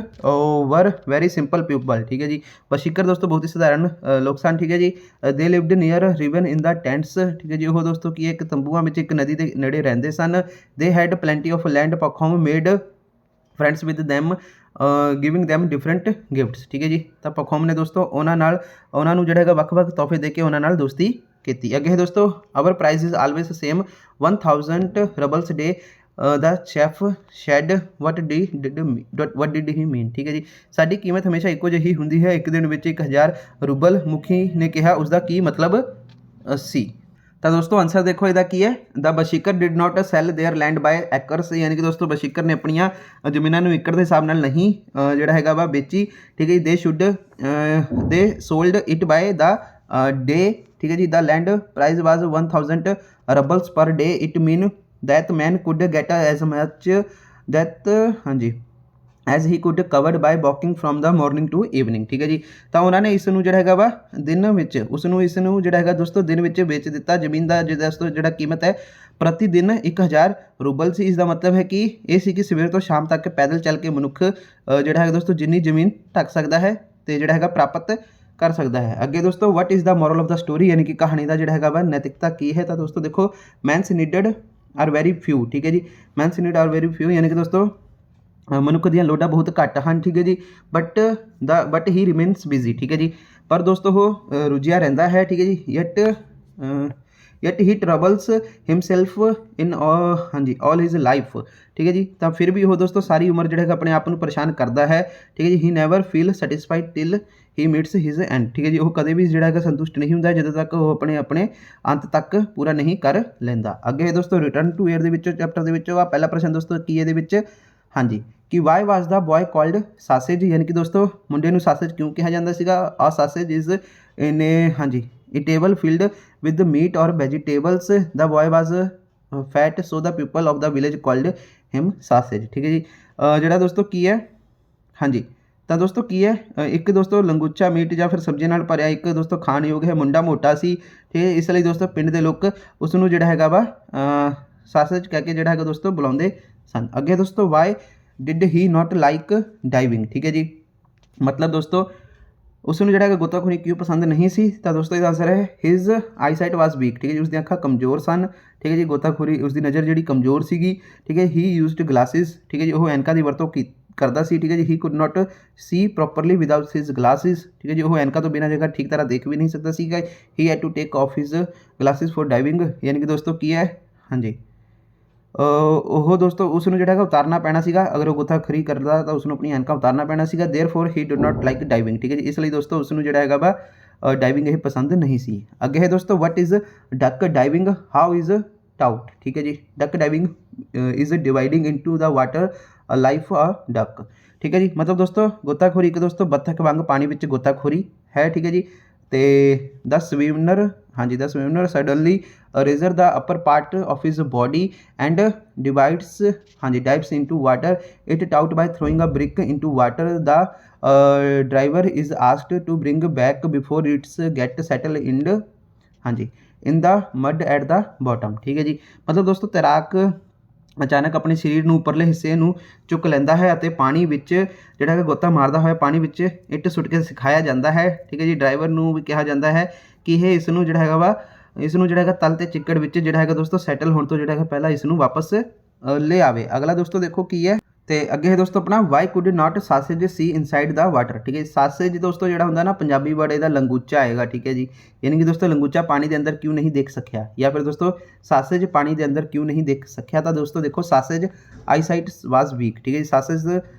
ਵਰ ਵੈਰੀ ਸਿੰਪਲ ਪੀਪਲ, ਠੀਕ ਹੈ ਜੀ। ਬਸ਼ਿਕਰ ਦੋਸਤੋ ਬਹੁਤ ਹੀ ਸਧਾਰਨ ਲੋਕ ਸਨ, ਠੀਕ ਹੈ ਜੀ। ਦੇ ਲਿਵਡ ਨੀਅਰ ਰਿਵਨ ਇਨ ਦਾ ਟੈਂਟਸ, ਠੀਕ ਹੈ ਜੀ। ਉਹ ਦੋਸਤੋ ਕੀ ਇੱਕ ਤੰਬੂਆਂ ਵਿੱਚ ਇੱਕ ਨਦੀ ਦੇ ਨੇੜੇ ਰਹਿੰਦੇ ਸਨ। They had plenty of land, Pahom made friends with them giving them different gifts, ਠੀਕ ਹੈ ਜੀ। ਤਾਂ ਪਖੋਮ ਨੇ ਦੋਸਤੋ ਉਹਨਾਂ ਨੂੰ ਜਿਹੜਾ ਹੈਗਾ ਵੱਖ-ਵੱਖ ਤੋਹਫੇ ਦੇ ਕੇ ਉਹਨਾਂ ਨਾਲ ਦੋਸਤੀ ਕੀਤੀ। ਅੱਗੇ ਦੋਸਤੋ our price is always same 1000 roubles day, the chief said what did he mean, ਠੀਕ ਹੈ ਜੀ। ਸਾਡੀ ਕੀਮਤ ਹਮੇਸ਼ਾ ਇੱਕੋ ਜਿਹੀ ਹੁੰਦੀ ਹੈ, ਇੱਕ ਦਿਨ ਵਿੱਚ 1000 ਰੂਬਲ, ਮੁਖੀ ਨੇ ਕਿਹਾ ਉਸਦਾ ਕੀ ਮਤਲਬ ਸੀ। ਤਾਂ ਦੋਸਤੋ ਆਨਸਰ ਦੇਖੋ ਇਹਦਾ ਕੀ ਹੈ, the Bashkir did not sell their land by acres, ਯਾਨੀ ਕਿ ਦੋਸਤੋ ਬਸ਼ੀਕਰ ਨੇ ਆਪਣੀਆਂ ਜ਼ਮੀਨਾਂ ਨੂੰ ਏਕੜ ਦੇ ਹਿਸਾਬ ਨਾਲ ਨਹੀਂ ਜਿਹੜਾ ਹੈਗਾ ਵਾ ਵੇਚੀ, ਠੀਕ ਹੈ ਜੀ। ਦੇ ਸੋਲਡ ਇਟ ਬਾਏ ਦਾ ਡੇ, ਠੀਕ ਹੈ ਜੀ। ਦਾ land price was 1000 roubles per day, it mean that man could get as much that ਹਾਂਜੀ as he could covered by walking from the morning to evening, ਠੀਕ ਹੈ ਜੀ। ਤਾਂ ਉਹਨਾਂ ਨੇ ਇਸ ਨੂੰ ਜਿਹੜਾ ਹੈਗਾ ਵਾ ਦਿਨ ਵਿੱਚ ਇਸ ਨੂੰ ਜਿਹੜਾ ਹੈਗਾ ਦੋਸਤੋ ਦਿਨ ਵਿੱਚ ਵੇਚ ਦਿੱਤਾ। ਜ਼ਮੀਨ ਦਾ ਦੋਸਤੋ ਜਿਹੜਾ ਕੀਮਤ ਹੈ ਪ੍ਰਤੀ ਦਿਨ 1000 ਰੂਬਲ ਸੀ। ਇਸ ਦਾ ਮਤਲਬ ਹੈ ਕਿ ਇਹ ਸੀ ਕਿ ਸਵੇਰ ਤੋਂ ਸ਼ਾਮ ਤੱਕ ਪੈਦਲ ਚੱਲ ਕੇ ਮਨੁੱਖ ਜਿਹੜਾ ਹੈਗਾ ਦੋਸਤੋ ਜਿੰਨੀ ਜ਼ਮੀਨ ਢੱਕ ਸਕਦਾ ਹੈ ਤੇ ਜਿਹੜਾ ਹੈਗਾ ਪ੍ਰਾਪਤ ਕਰ ਸਕਦਾ ਹੈ। ਅੱਗੇ ਦੋਸਤੋ what is the moral of the story, ਯਾਨੀ ਕਿ ਕਹਾਣੀ ਦਾ ਜਿਹੜਾ ਹੈਗਾ ਵਾ ਨੈਤਿਕਤਾ ਕੀ ਹੈ। ਤਾਂ ਦੋਸਤੋ ਦੇਖੋ ਮੈਨਸ ਨੀਡਡ ਆਰ ਵੈਰੀ ਫਿਊ, ਠੀਕ ਹੈ ਜੀ। ਮੈਨਸ ਨੀਡ ਆਰ ਵੈਰੀ ਫਿਊ, ਯਾਨੀ ਕਿ ਦੋਸਤੋ ਮਨੁੱਖ ਦੀਆਂ ਲੋੜਾਂ ਬਹੁਤ ਘੱਟ ਹਨ, ਠੀਕ ਹੈ ਜੀ। ਬਟ ਹੀ ਰਿਮੇਨਸ ਬਿਜ਼ੀ, ਠੀਕ ਹੈ ਜੀ। ਪਰ ਦੋਸਤੋ ਉਹ ਰੁੱਝਿਆ ਰਹਿੰਦਾ ਹੈ, ਠੀਕ ਹੈ ਜੀ। ਯਟ ਯਟ ਹੀ ਟਰਬਲਸ ਹਿਮਸੈਲਫ ਇਨ ਹਾਂਜੀ ਆਲ ਹਿਜ਼ ਲਾਈਫ। ਠੀਕ ਹੈ ਜੀ, ਤਾਂ ਫਿਰ ਵੀ ਉਹ ਦੋਸਤੋ ਸਾਰੀ ਉਮਰ ਜਿਹੜਾ ਹੈਗਾ ਆਪਣੇ ਆਪ ਨੂੰ ਪਰੇਸ਼ਾਨ ਕਰਦਾ ਹੈ। ਠੀਕ ਹੈ ਜੀ, he never feel satisfied till he meets his end. ਠੀਕ ਹੈ ਜੀ, ਉਹ ਕਦੇ ਵੀ ਜਿਹੜਾ ਹੈਗਾ ਸੰਤੁਸ਼ਟ ਨਹੀਂ ਹੁੰਦਾ ਜਦੋਂ ਤੱਕ ਉਹ ਆਪਣੇ ਅੰਤ ਤੱਕ ਪੂਰਾ ਨਹੀਂ ਕਰ ਲੈਂਦਾ। ਅੱਗੇ ਦੋਸਤੋ ਰਿਟਰਨ ਟੂ ਏਅਰ ਦੇ ਵਿੱਚੋਂ ਚੈਪਟਰ ਦੇ ਵਿੱਚੋਂ ਆ ਪਹਿਲਾ ਪ੍ਰਸ਼ਨ ਦੋਸਤੋ ਕੀ ਇਹਦੇ ਵਿੱਚ, ਹਾਂਜੀ, ਕਿ ਵਾਈ ਵਾਜ਼ ਦਾ ਬॉय ਕਾਲਡ ਸਾਸੇਜ, ਯਾਨੀ ਕਿ ਦੋਸਤੋ ਮੁੰਡੇ ਨੂੰ ਸਾਸੇਜ ਕਿਉਂ ਕਿਹਾ ਜਾਂਦਾ ਸੀਗਾ। ਆ ਸਾਸੇਜ ਇਜ਼ ਇਨ ਹਾਂਜੀ eatable filled with meat or vegetables, the boy was fat so the people of the village called him sausage. ਠੀਕ ਹੈ ਜੀ, ਜਿਹੜਾ ਦੋਸਤੋ ਕੀ ਹੈ, ਹਾਂਜੀ, ਤਾਂ ਦੋਸਤੋ ਕੀ ਹੈ, ਇੱਕ ਦੋਸਤੋ ਲੰਗੂਚਾ ਮੀਟ ਜਾਂ ਫਿਰ ਸਬਜ਼ੀਆਂ ਨਾਲ ਭਰਿਆ ਇੱਕ ਦੋਸਤੋ ਖਾਣਯੋਗ ਹੈ, ਮੁੰਡਾ ਮੋਟਾ ਸੀ, ਠੀਕ ਹੈ, ਇਸ ਲਈ ਦੋਸਤੋ ਪਿੰਡ ਦੇ ਲੋਕ ਉਸ ਨੂੰ ਜਿਹੜਾ ਹੈਗਾ ਵਾ ਸਾਸੇਜ ਕਹਿ ਕੇ ਜਿਹੜਾ ਹੈਗਾ ਦੋਸਤੋ ਬੁਲਾਉਂਦੇ ਸਨ। ਅੱਗੇ ਦੋਸਤੋ why did he not like diving. ਠੀਕ ਹੈ ਜੀ, ਮਤਲਬ ਦੋਸਤੋ ਉਸ ਨੂੰ ਜਿਹੜਾ ਹੈਗਾ ਗੋਤਾਖੋਰੀ ਕਿਉਂ ਪਸੰਦ ਨਹੀਂ ਸੀ, ਤਾਂ ਦੋਸਤੋ ਇਹਦਾ ਆਂਸਰ ਹੈ ਹਿਜ਼ ਆਈਸਾਈਟ ਵਾਜ਼ ਵੀਕ। ਠੀਕ ਹੈ ਜੀ, ਉਸ ਦੀਆਂ ਅੱਖਾਂ ਕਮਜ਼ੋਰ ਸਨ। ਠੀਕ ਹੈ ਜੀ, ਗੋਤਾਖੋਰੀ ਉਸ ਦੀ ਨਜ਼ਰ ਜਿਹੜੀ ਕਮਜ਼ੋਰ ਸੀਗੀ। ਠੀਕ ਹੈ, ਹੀ ਯੂਜ਼ਡ ਗਲਾਸਿਸ। ਠੀਕ ਹੈ ਜੀ, ਉਹ ਐਨਕਾਂ ਦੀ ਵਰਤੋਂ ਕਰਦਾ ਸੀ। ਠੀਕ ਹੈ ਜੀ, he could not see properly without his glasses. ਠੀਕ ਹੈ ਜੀ, ਉਹ ਐਨਕਾਂ ਤੋਂ ਬਿਨਾਂ ਜਗ੍ਹਾ ਠੀਕ ਤਰ੍ਹਾਂ ਦੇਖ ਵੀ ਨਹੀਂ ਸਕਦਾ ਸੀਗਾ। He had to take off his glasses for diving, ਯਾਨੀ ਕਿ ਦੋਸਤੋ ਕੀ ਹੈ, ਹਾਂਜੀ, ਉਹ ਦੋਸਤੋ ਉਸ ਨੂੰ ਜਿਹੜਾ ਹੈਗਾ ਉਤਾਰਨਾ ਪੈਣਾ ਸੀਗਾ। ਅਗਰ ਉਹ ਗੋਤਾਖੋਰੀ ਕਰਦਾ ਤਾਂ ਉਸ ਨੂੰ ਆਪਣੀ ਐਨਕਾਂ ਉਤਾਰਨਾ ਪੈਣਾ ਸੀਗਾ। ਦੇਅਰਫੋਰ ਹੀ ਡਿਡ ਨਾਟ ਲਾਈਕ ਡਾਈਵਿੰਗ। ਠੀਕ ਹੈ ਜੀ, ਇਸ ਲਈ ਦੋਸਤੋ ਉਸ ਨੂੰ ਜਿਹੜਾ ਹੈਗਾ ਵਾ ਡਾਈਵਿੰਗ ਇਹ ਪਸੰਦ ਨਹੀਂ ਸੀ। ਅੱਗੇ ਹੈ ਦੋਸਤੋ what is duck diving, how is tout. ਠੀਕ ਹੈ ਜੀ, duck diving is dividing into the water life ਆ ਡੱਕ। ਠੀਕ ਹੈ ਜੀ, ਮਤਲਬ ਦੋਸਤੋ ਗੋਤਾਖੋਰੀ ਇੱਕ ਦੋਸਤੋ ਬੱਤਖ ਵਾਂਗ ਪਾਣੀ ਵਿੱਚ ਗੋਤਾਖੋਰੀ ਹੈ। ਠੀਕ ਹੈ ਜੀ, ਤੇ ਦਾ ਸਵਿਮਰ, ਹਾਂਜੀ, the swimmer suddenly raises the upper part of his body and divides, ਹਾਂਜੀ, dives into water it taught by throwing a brick into water. The driver is asked to bring back before its get settle in, ਹਾਂਜੀ, in the mud at the bottom. ਠੀਕ ਹੈ ਜੀ, ਮਤਲਬ ਦੋਸਤੋ ਤੈਰਾਕ ਅਚਾਨਕ ਆਪਣੇ ਸਰੀਰ ਨੂੰ ਉੱਪਰਲੇ ਹਿੱਸੇ ਨੂੰ ਚੁੱਕ ਲੈਂਦਾ ਹੈ ਅਤੇ ਪਾਣੀ ਵਿੱਚ ਜਿਹੜਾ ਹੈਗਾ ਗੋਤਾ ਮਾਰਦਾ ਹੋਇਆ ਪਾਣੀ ਵਿੱਚ ਇੱਟ ਸੁੱਟ ਕੇ ਸਿਖਾਇਆ ਜਾਂਦਾ ਹੈ। ਠੀਕ ਹੈ ਜੀ, ਡਰਾਈਵਰ ਨੂੰ ਵੀ ਕਿਹਾ ਜਾਂਦਾ ਹੈ ਕਿ ਇਹ ਇਸ ਨੂੰ ਜਿਹੜਾ ਹੈਗਾ ਵਾ ਇਸ ਨੂੰ ਜਿਹੜਾ ਹੈਗਾ ਤਲ ਤੇ ਚਿੱਕੜ ਵਿੱਚ ਜਿਹੜਾ ਹੈਗਾ ਦੋਸਤੋ ਸੈਟਲ ਹੋਣ ਤੋਂ ਜਿਹੜਾ ਹੈਗਾ ਪਹਿਲਾਂ ਇਸ ਨੂੰ ਵਾਪਸ ਲੈ ਆਵੇ। ਅਗਲਾ ਦੋਸਤੋ ਦੇਖੋ ਕੀ ਹੈ, ਤੇ ਅੱਗੇ ਹੈ ਦੋਸਤੋ ਆਪਣਾ why could not sausage see inside the water. ਠੀਕ ਹੈ, ਸਾਸੇਜ ਦੋਸਤੋ ਜਿਹੜਾ ਹੁੰਦਾ ਨਾ ਪੰਜਾਬੀ ਵਰਡ ਇਹਦਾ ਲੰਗੂਚਾ ਆਏਗਾ। ਠੀਕ ਹੈ ਜੀ, ਯਾਨੀ ਕਿ ਦੋਸਤੋ ਲੰਗੂਚਾ ਪਾਣੀ ਦੇ ਅੰਦਰ ਕਿਉਂ ਨਹੀਂ ਦੇਖ ਸਕਿਆ, ਜਾਂ ਫਿਰ ਦੋਸਤੋ ਸਾਸੇਜ ਪਾਣੀ ਦੇ ਅੰਦਰ ਕਿਉਂ ਨਹੀਂ ਦੇਖ ਸਕਿਆ। ਤਾਂ ਦੋਸਤੋ ਦੇਖੋ ਸਾਸੇਜ ਆਈਸਾਈਟ ਵਾਜ਼ ਵੀਕ। ਠੀਕ ਹੈ ਜੀ, ਸਾਸੇਜ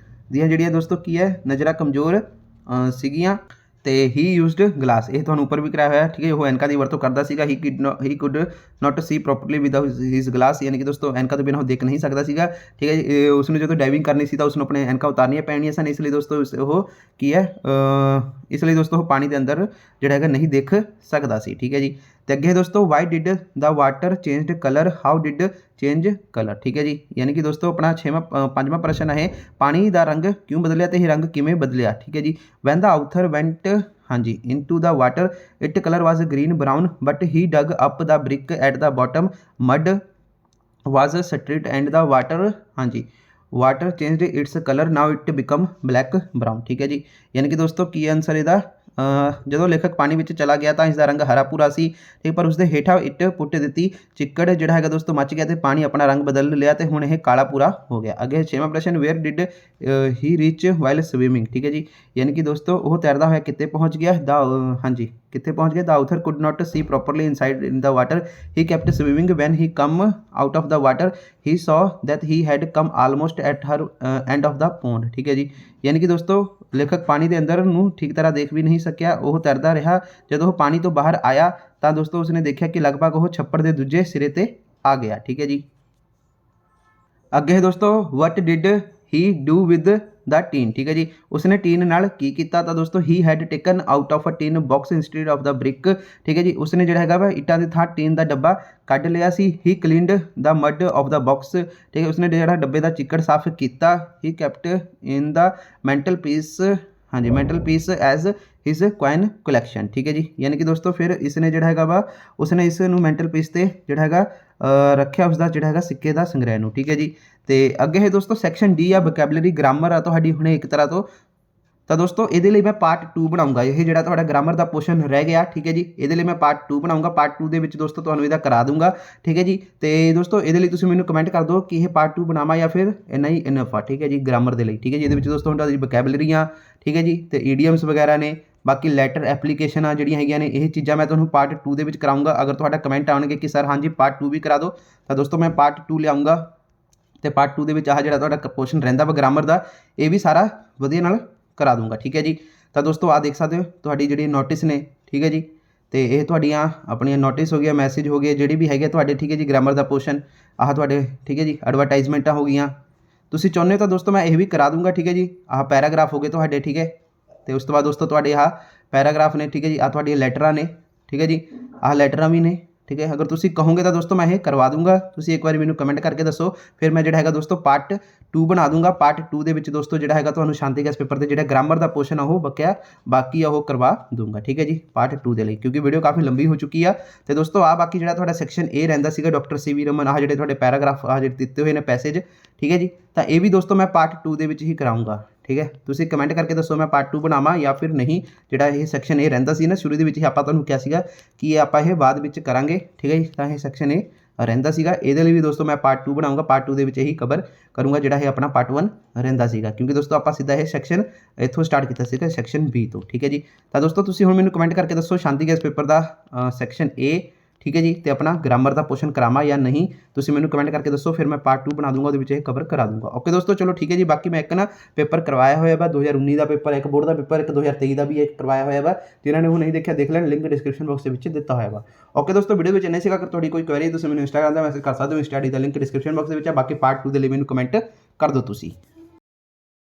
ਦੀਆਂ ਜਿਹੜੀਆਂ ਦੋਸਤੋ ਕੀ ਹੈ ਨਜ਼ਰਾਂ ਕਮਜ਼ੋਰ ਸੀਗੀਆਂ। ਤੇ ਹੀ ਯੂਜ਼ਡ ਗਲਾਸ, ਇਹ ਤੁਹਾਨੂੰ ਉੱਪਰ ਵੀ ਕਰਾਇਆ ਹੋਇਆ। ਠੀਕ ਹੈ, ਉਹ ਐਨਕਾਂ ਦੀ ਵਰਤੋਂ ਕਰਦਾ ਸੀਗਾ। He could not see properly without his glass, ਯਾਨੀ ਕਿ ਦੋਸਤੋ ਐਨਕਾਂ ਤੋਂ ਬਿਨਾਂ ਉਹ ਦੇਖ ਨਹੀਂ ਸਕਦਾ ਸੀਗਾ। ਠੀਕ ਹੈ ਜੀ, ਉਸ ਨੂੰ ਜਦੋਂ ਡਾਈਵਿੰਗ ਕਰਨੀ ਸੀ ਤਾਂ ਉਸ ਨੂੰ ਆਪਣੇ ਐਨਕਾਂ ਉਤਾਰਨੀਆਂ ਪੈਣੀਆਂ ਸਨ, ਇਸ ਲਈ ਦੋਸਤੋ ਉਹ ਕੀ ਹੈ ਇਸ ਲਈ ਦੋਸਤੋ ਉਹ ਪਾਣੀ ਦੇ ਅੰਦਰ ਜਿਹੜਾ ਹੈਗਾ ਨਹੀਂ ਦੇਖ ਸਕਦਾ ਸੀ। ਠੀਕ ਹੈ ਜੀ, ਤੇ ਅੱਗੇ ਦੋਸਤੋ why did the water changed colour, how did change colour. ਠੀਕ ਹੈ ਜੀ, ਯਾਨੀ ਕਿ ਦੋਸਤੋ ਆਪਣਾ ਪੰਜਵਾਂ ਪ੍ਰਸ਼ਨ ਹੈ ਪਾਣੀ ਦਾ ਰੰਗ ਕਿਉਂ ਬਦਲਿਆ ਤੇ ਇਹ ਰੰਗ ਕਿਵੇਂ ਬਦਲਿਆ। ਠੀਕ ਹੈ ਜੀ, ਵੈਨ ਦਾ ਆਊਥਰ ਵੈਂਟ, ਹਾਂਜੀ, into the water it colour was green brown but he dug up the brick at the bottom mud was stirred and the water, ਹਾਂਜੀ, water changed its colour now it become black brown. ਠੀਕ ਹੈ ਜੀ, ਯਾਨੀ ਕਿ ਦੋਸਤੋ ਕੀ answer ਇਹਦਾ, ਜਦੋਂ ਲੇਖਕ ਪਾਣੀ ਵਿੱਚ ਚਲਾ ਗਿਆ ਤਾਂ ਇਸ ਦਾ ਰੰਗ ਹਰਾ ਭੂਰਾ ਸੀ। ਠੀਕ, ਪਰ ਉਸਦੇ ਹੇਠਾਂ ਇੱਟ ਪੁੱਟ ਦਿੱਤੀ, ਚਿੱਕੜ ਜਿਹੜਾ ਹੈਗਾ ਦੋਸਤੋ ਮੱਚ ਗਿਆ ਤੇ ਪਾਣੀ ਆਪਣਾ ਰੰਗ ਬਦਲ ਲਿਆ ਤੇ ਹੁਣ ਇਹ ਕਾਲਾ ਭੂਰਾ ਹੋ ਗਿਆ। ਅੱਗੇ 6ਵਾਂ ਪ੍ਰਸ਼ਨ wear did he reach while swimming. ਠੀਕ ਹੈ ਜੀ, ਯਾਨੀ ਕਿ ਦੋਸਤੋ ਉਹ ਤੈਰਦਾ ਹੋਇਆ ਕਿੱਥੇ ਪਹੁੰਚ ਗਿਆ। ਦਾ ਹਾਂਜੀ ਕਿੱਥੇ ਪਹੁੰਚ ਗਿਆ। The author could not see properly inside in the water, he kept swimming when he come out of the water, he saw that he had come almost at her end of the pond. ਠੀਕ ਹੈ ਜੀ, ਯਾਨੀ ਕਿ ਦੋਸਤੋ ਲੇਖਕ ਪਾਣੀ ਦੇ ਅੰਦਰ ਨੂੰ ਠੀਕ ਤਰ੍ਹਾਂ ਦੇਖ ਵੀ ਨਹੀਂ ਸਕਿਆ, ਉਹ ਤੈਰਦਾ ਰਿਹਾ। ਜਦੋਂ ਉਹ ਪਾਣੀ ਤੋਂ ਬਾਹਰ ਆਇਆ ਤਾਂ ਦੋਸਤੋ ਉਸਨੇ ਦੇਖਿਆ ਕਿ ਲਗਭਗ ਉਹ ਛੱਪੜ ਦੇ ਦੂਜੇ ਸਿਰੇ ਤੇ ਆ ਗਿਆ। ਠੀਕ ਹੈ ਜੀ, ਅੱਗੇ ਹੈ ਦੋਸਤੋ what did he do with the tin. ਠੀਕ ਹੈ ਜੀ, ਉਸਨੇ ਟੀਨ ਨਾਲ ਕੀ ਕੀਤਾ। ਤਾਂ ਦੋਸਤੋ he had taken out of a tin box instead of the brick. ਠੀਕ ਹੈ ਜੀ, ਉਸਨੇ ਜਿਹੜਾ ਹੈਗਾ ਵਾ ਇੱਟਾਂ ਦੀ ਥਾਂ ਟੀਨ ਦਾ ਡੱਬਾ ਕੱਢ ਲਿਆ ਸੀ। ਹੀ ਕਲੀਨਡ ਦਾ ਮਡ ਆਫ ਦਾ ਬਾਕਸ। ਠੀਕ ਹੈ, ਉਸਨੇ ਜਿਹੜਾ ਡੱਬੇ ਦਾ ਚਿੱਕੜ ਸਾਫ਼ ਕੀਤਾ। ਹੀ ਕੈਪਟ ਇਨ ਦਾ ਮੈਂਟਲ ਪੀਸ, ਹਾਂਜੀ, mental piece as his coin collection. ਠੀਕ ਹੈ ਜੀ, ਯਾਨੀ ਕਿ ਦੋਸਤੋ ਫਿਰ ਇਸਨੇ ਜਿਹੜਾ ਹੈਗਾ ਵਾ ਉਸਨੇ ਇਸ ਨੂੰ ਮੈਂਟਲ ਪੀਸ ਤੇ ਜਿਹੜਾ ਹੈਗਾ ਰੱਖਿਆ ਉਸਦਾ ਜਿਹੜਾ ਹੈਗਾ ਸਿੱਕੇ ਦਾ ਸੰਗ੍ਰਹਿ ਨੂੰ। ਠੀਕ ਹੈ ਜੀ, ਤੇ ਅੱਗੇ ਹੈ ਦੋਸਤੋ ਸੈਕਸ਼ਨ ਡੀ ਆ ਵੋਕੈਬਲਰੀ ਗ੍ਰਾਮਰ ਆ ਤੁਹਾਡੀ ਹੁਣੇ ਇੱਕ ਤਰ੍ਹਾਂ ਤੋਂ। ਤਾਂ ਦੋਸਤੋ ਇਹਦੇ ਲਈ ਮੈਂ ਪਾਰਟ 2 ਬਣਾਉਂਗਾ, ਇਹ ਜਿਹੜਾ ਤੁਹਾਡਾ ਗ੍ਰਾਮਰ ਦਾ ਪੋਰਸ਼ਨ ਰਹਿ ਗਿਆ। ਠੀਕ ਹੈ ਜੀ, ਇਹਦੇ ਲਈ ਮੈਂ ਪਾਰਟ 2 ਬਣਾਉਂਗਾ। ਪਾਰਟ 2 ਦੇ ਵਿੱਚ ਦੋਸਤੋ ਤੁਹਾਨੂੰ ਇਹਦਾ ਕਰਾ ਦੂੰਗਾ। ਠੀਕ ਹੈ ਜੀ, ਤੇ ਦੋਸਤੋ ਇਹਦੇ ਲਈ ਤੁਸੀਂ ਮੈਨੂੰ ਕਮੈਂਟ ਕਰ ਦਿਓ ਕਿ ਇਹ ਪਾਰਟ 2 ਬਣਾਵਾਂ ਜਾਂ ਫਿਰ ਇੰਨਾ ਹੀ ਇਨਫ ਆ। ਠੀਕ ਹੈ ਜੀ, ਗ੍ਰਾਮਰ ਦੇ ਲਈ। ਠੀਕ ਹੈ ਜੀ, ਇਹਦੇ ਵਿੱਚ ਦੋਸਤੋ ਤੁਹਾਡੀ ਵੋਕੈਬਲਰੀਆਂ, ਠੀਕ ਹੈ ਜੀ, ਤੇ ਈਡੀਅਮਸ ਵਗੈਰਾ ਨੇ, ਬਾਕੀ ਲੈਟਰ ਐਪਲੀਕੇਸ਼ਨ ਆ ਜਿਹੜੀਆਂ ਹੈਗੀਆਂ ਨੇ ਇਹ ਚੀਜ਼ਾਂ ਮੈਂ ਤੁਹਾਨੂੰ ਪਾਰਟ 2 ਦੇ ਵਿੱਚ ਕਰਾਊਂਗਾ। ਅਗਰ ਤੁਹਾਡਾ ਕਮੈਂਟ ਆਉਣਗੇ ਕਿ ਸਰ ਹਾਂਜੀ ਪਾਰਟ 2 ਵੀ ਕਰਾ ਦਿਓ ਤਾਂ ਦੋਸਤੋ ਮੈਂ ਪਾਰਟ 2 ਲਿਆਊਂਗਾ ਤੇ ਪਾਰਟ 2 ਦੇ ਵਿੱਚ ਆਹ ਜਿਹੜਾ ਤੁਹਾਡਾ ਪੋਰਸ਼ਨ ਰਹਿੰਦਾ ਵਾ ਗ੍ਰਾਮਰ ਦਾ ਇਹ ਵੀ ਸਾਰਾ ਵਧੀਆ ਨਾਲ ਕਰਾ ਦੂੰਗਾ, ਠੀਕ ਹੈ ਜੀ। ਤਾਂ ਦੋਸਤੋ ਆਹ ਦੇਖ ਸਕਦੇ ਹੋ ਤੁਹਾਡੀ ਜਿਹੜੀ ਨੋਟਿਸ ਨੇ, ਠੀਕ ਹੈ ਜੀ। ਤੇ ਇਹ ਤੁਹਾਡੀਆਂ ਆਪਣੀਆਂ ਨੋਟਿਸ ਹੋ ਗਿਆ, ਮੈਸੇਜ ਹੋ ਗਏ, ਜਿਹੜੀ ਵੀ ਹੈਗੇ ਤੁਹਾਡੇ, ਠੀਕ ਹੈ ਜੀ। ਗ੍ਰਾਮਰ ਦਾ ਪੋਰਸ਼ਨ ਆਹ ਤੁਹਾਡੇ, ਠੀਕ ਹੈ ਜੀ। ਐਡਵਰਟਾਈਜ਼ਮੈਂਟਾਂ ਹੋ ਗਈਆਂ, ਤੁਸੀਂ ਚਾਹੁੰਦੇ ਹੋ ਤਾਂ ਦੋਸਤੋ ਮੈਂ ਇਹ ਵੀ ਕਰਾ ਦੂੰਗਾ, ਠੀਕ ਹੈ ਜੀ। ਆਹ ਪੈਰਾਗ੍ਰਾਫ ਹੋ ਗਏ ਤੁਹਾਡੇ, ਠੀਕ ਹੈ। ਤੇ ਉਸ ਤੋਂ ਬਾਅਦ ਦੋਸਤੋ ਤੁਹਾਡੇ ਆਹ ਪੈਰਾਗ੍ਰਾਫ ਨੇ, ਠੀਕ ਹੈ ਜੀ। ਆਹ ਤੁਹਾਡੀਆਂ ਲੈਟਰਾਂ ਨੇ, ਠੀਕ ਹੈ ਜੀ। ਆਹ ਲੈਟਰਾਂ ਵੀ ਨੇ, ਠੀਕ ਹੈ। ਅਗਰ ਤੁਸੀਂ ਕਹੋਗੇ ਤਾਂ ਦੋਸਤੋ ਮੈਂ ਇਹ ਕਰਵਾ ਦੂੰਗਾ। ਤੁਸੀਂ ਇੱਕ ਵਾਰੀ ਮੈਨੂੰ ਕਮੈਂਟ ਕਰਕੇ ਦੱਸੋ, ਫਿਰ ਮੈਂ ਜਿਹੜਾ ਹੈਗਾ ਦੋਸਤੋ ਪਾਰਟ 2 ਬਣਾ ਦੂੰਗਾ। ਪਾਰਟ 2 ਦੇ ਵਿੱਚ ਦੋਸਤੋ ਜਿਹੜਾ ਹੈਗਾ ਤੁਹਾਨੂੰ ਸ਼ਾਂਤੀ ਗੈਸ ਪੇਪਰ ਦੇ ਜਿਹੜਾ ਗ੍ਰਾਮਰ ਦਾ ਪੋਰਸ਼ਨ ਆ ਉਹ ਬਾਕੀ ਆ ਉਹ ਕਰਵਾ ਦੂੰਗਾ, ਠੀਕ ਹੈ ਜੀ। ਪਾਰਟ 2 ਦੇ ਲਈ, ਕਿਉਂਕਿ ਵੀਡੀਓ ਕਾਫੀ ਲੰਬੀ ਹੋ ਚੁੱਕੀ ਆ। ਤੇ ਦੋਸਤੋ ਆ ਬਾਕੀ ਜਿਹੜਾ ਤੁਹਾਡਾ ਸੈਕਸ਼ਨ A ਰਹਿੰਦਾ ਸੀਗਾ ਡਾਕਟਰ CV ਰਮਨ, ਆਹ ਜਿਹੜੇ ਤੁਹਾਡੇ ਪੈਰਾਗ੍ਰਾਫ ਆਹ ਜਿਹੜੇ ਦਿੱਤੇ ਹੋਏ ਨੇ ਪੈਸੇਜ, ਠੀਕ ਹੈ ਜੀ। ਤਾਂ ਇਹ ਵੀ ਦੋਸਤੋ ਮੈਂ ਪਾਰਟ 2 ਦੇ ਵਿੱਚ ਹੀ ਕਰਾਊਂਗਾ, ਠੀਕ ਹੈ। ਤੁਸੀਂ ਕਮੈਂਟ ਕਰਕੇ ਦੱਸੋ ਮੈਂ ਪਾਰਟ 2 ਬਣਾਵਾਂ ਜਾਂ ਫਿਰ ਨਹੀਂ। ਜਿਹੜਾ ਇਹ ਸੈਕਸ਼ਨ A ਰਹਿੰਦਾ ਸੀ ਨਾ ਸ਼ੁਰੂ ਦੇ ਵਿੱਚ ਹੀ ਆਪਾਂ ਤੁਹਾਨੂੰ ਕਿਹਾ ਸੀਗਾ ਕਿ ਇਹ ਆਪਾਂ ਇਹ ਬਾਅਦ ਵਿੱਚ ਕਰਾਂਗੇ, ਠੀਕ ਹੈ ਜੀ। ਤਾਂ ਇਹ ਸੈਕਸ਼ਨ A ਰਹਿੰਦਾ ਸੀਗਾ, ਇਹਦੇ ਲਈ ਵੀ ਦੋਸਤੋ ਮੈਂ ਪਾਰਟ 2 ਬਣਾਊਂਗਾ। ਪਾਰਟ 2 ਦੇ ਵਿੱਚ ਇਹੀ ਕਵਰ ਕਰੂੰਗਾ ਜਿਹੜਾ ਇਹ ਆਪਣਾ ਪਾਰਟ 1 ਰਹਿੰਦਾ ਸੀਗਾ, ਕਿਉਂਕਿ ਦੋਸਤੋ ਆਪਾਂ ਸਿੱਧਾ ਇਹ ਸੈਕਸ਼ਨ ਇੱਥੋਂ ਸਟਾਰਟ ਕੀਤਾ ਸੀਗਾ ਸੈਕਸ਼ਨ B ਤੋਂ, ਠੀਕ ਹੈ ਜੀ। ਤਾਂ ਦੋਸਤੋ ਤੁਸੀਂ ਹੁਣ ਮੈਨੂੰ ਕਮੈਂਟ ਕਰਕੇ ਦੱਸੋ ਸ਼ਾਂਤੀ ਗੈਸ ਪੇਪਰ ਦਾ ਸੈਕਸ਼ਨ A, ਠੀਕ ਹੈ ਜੀ, ਤੇ ਆਪਣਾ ਗ੍ਰਾਮਰ ਦਾ ਪੋਰਸ਼ਨ ਕਰਾਵਾਂ ਜਾਂ ਨਹੀਂ। ਤੁਸੀਂ ਮੈਨੂੰ ਕਮੈਂਟ ਕਰਕੇ ਦੱਸੋ, ਫਿਰ ਮੈਂ ਪਾਰਟ 2 ਬਣਾ ਦੂੰਗਾ, ਉਹਦੇ ਵਿੱਚ ਇਹ ਕਵਰ ਕਰਾ ਦੂੰਗਾ। ਓਕੇ ਦੋਸਤੋ, ਚਲੋ ਠੀਕ ਹੈ ਜੀ। ਬਾਕੀ ਮੈਂ ਇੱਕ ਨਾ ਪੇਪਰ ਕਰਵਾਇਆ ਹੋਇਆ ਵਾ 2019 ਦਾ ਪੇਪਰ, ਇੱਕ ਬੋਰਡ ਦਾ ਪੇਪਰ, ਇੱਕ 2023 ਦਾ ਵੀ ਇੱਕ ਕਰਵਾਇਆ ਹੋਇਆ ਵਾ। ਜਿਨ੍ਹਾਂ ਨੇ ਉਹ ਨਹੀਂ ਦੇਖਿਆ ਦੇਖ ਲੈਣ, ਲਿੰਕ ਡਿਸਕ੍ਰਿਪਸ਼ਨ ਬਾਕਸ ਦੇ ਵਿੱਚ ਦਿੱਤਾ ਹੋਇਆ ਵਾ। ਓਕੇ ਦੋਸਤੋ, ਵੀਡੀਓ ਵਿੱਚ ਇੰਨੇ ਸੀਗਾ। ਅਗਰ ਤੁਹਾਡੀ ਕੋਈ ਕੁਐਰੀ ਤੁਸੀਂ ਮੈਨੂੰ ਇੰਸਟਾਗ੍ਰਾਮ ਦਾ ਮੈਸੇਜ ਕਰ ਸਕਦੇ ਹੋ, ਇੰਸਟਾ ਆਈਡੀ ਦਾ ਲਿੰਕ ਡਿਸਕ੍ਰਿਪਸ਼ਨ ਬਾਕਸ ਦੇ ਵਿੱਚ ਆ। ਬਾਕੀ ਪਾਰਟ 2 ਦੇ ਲਈ ਮੈਨੂੰ ਕਮੈਂਟ ਕਰ ਦਿਓ ਤੁਸੀਂ।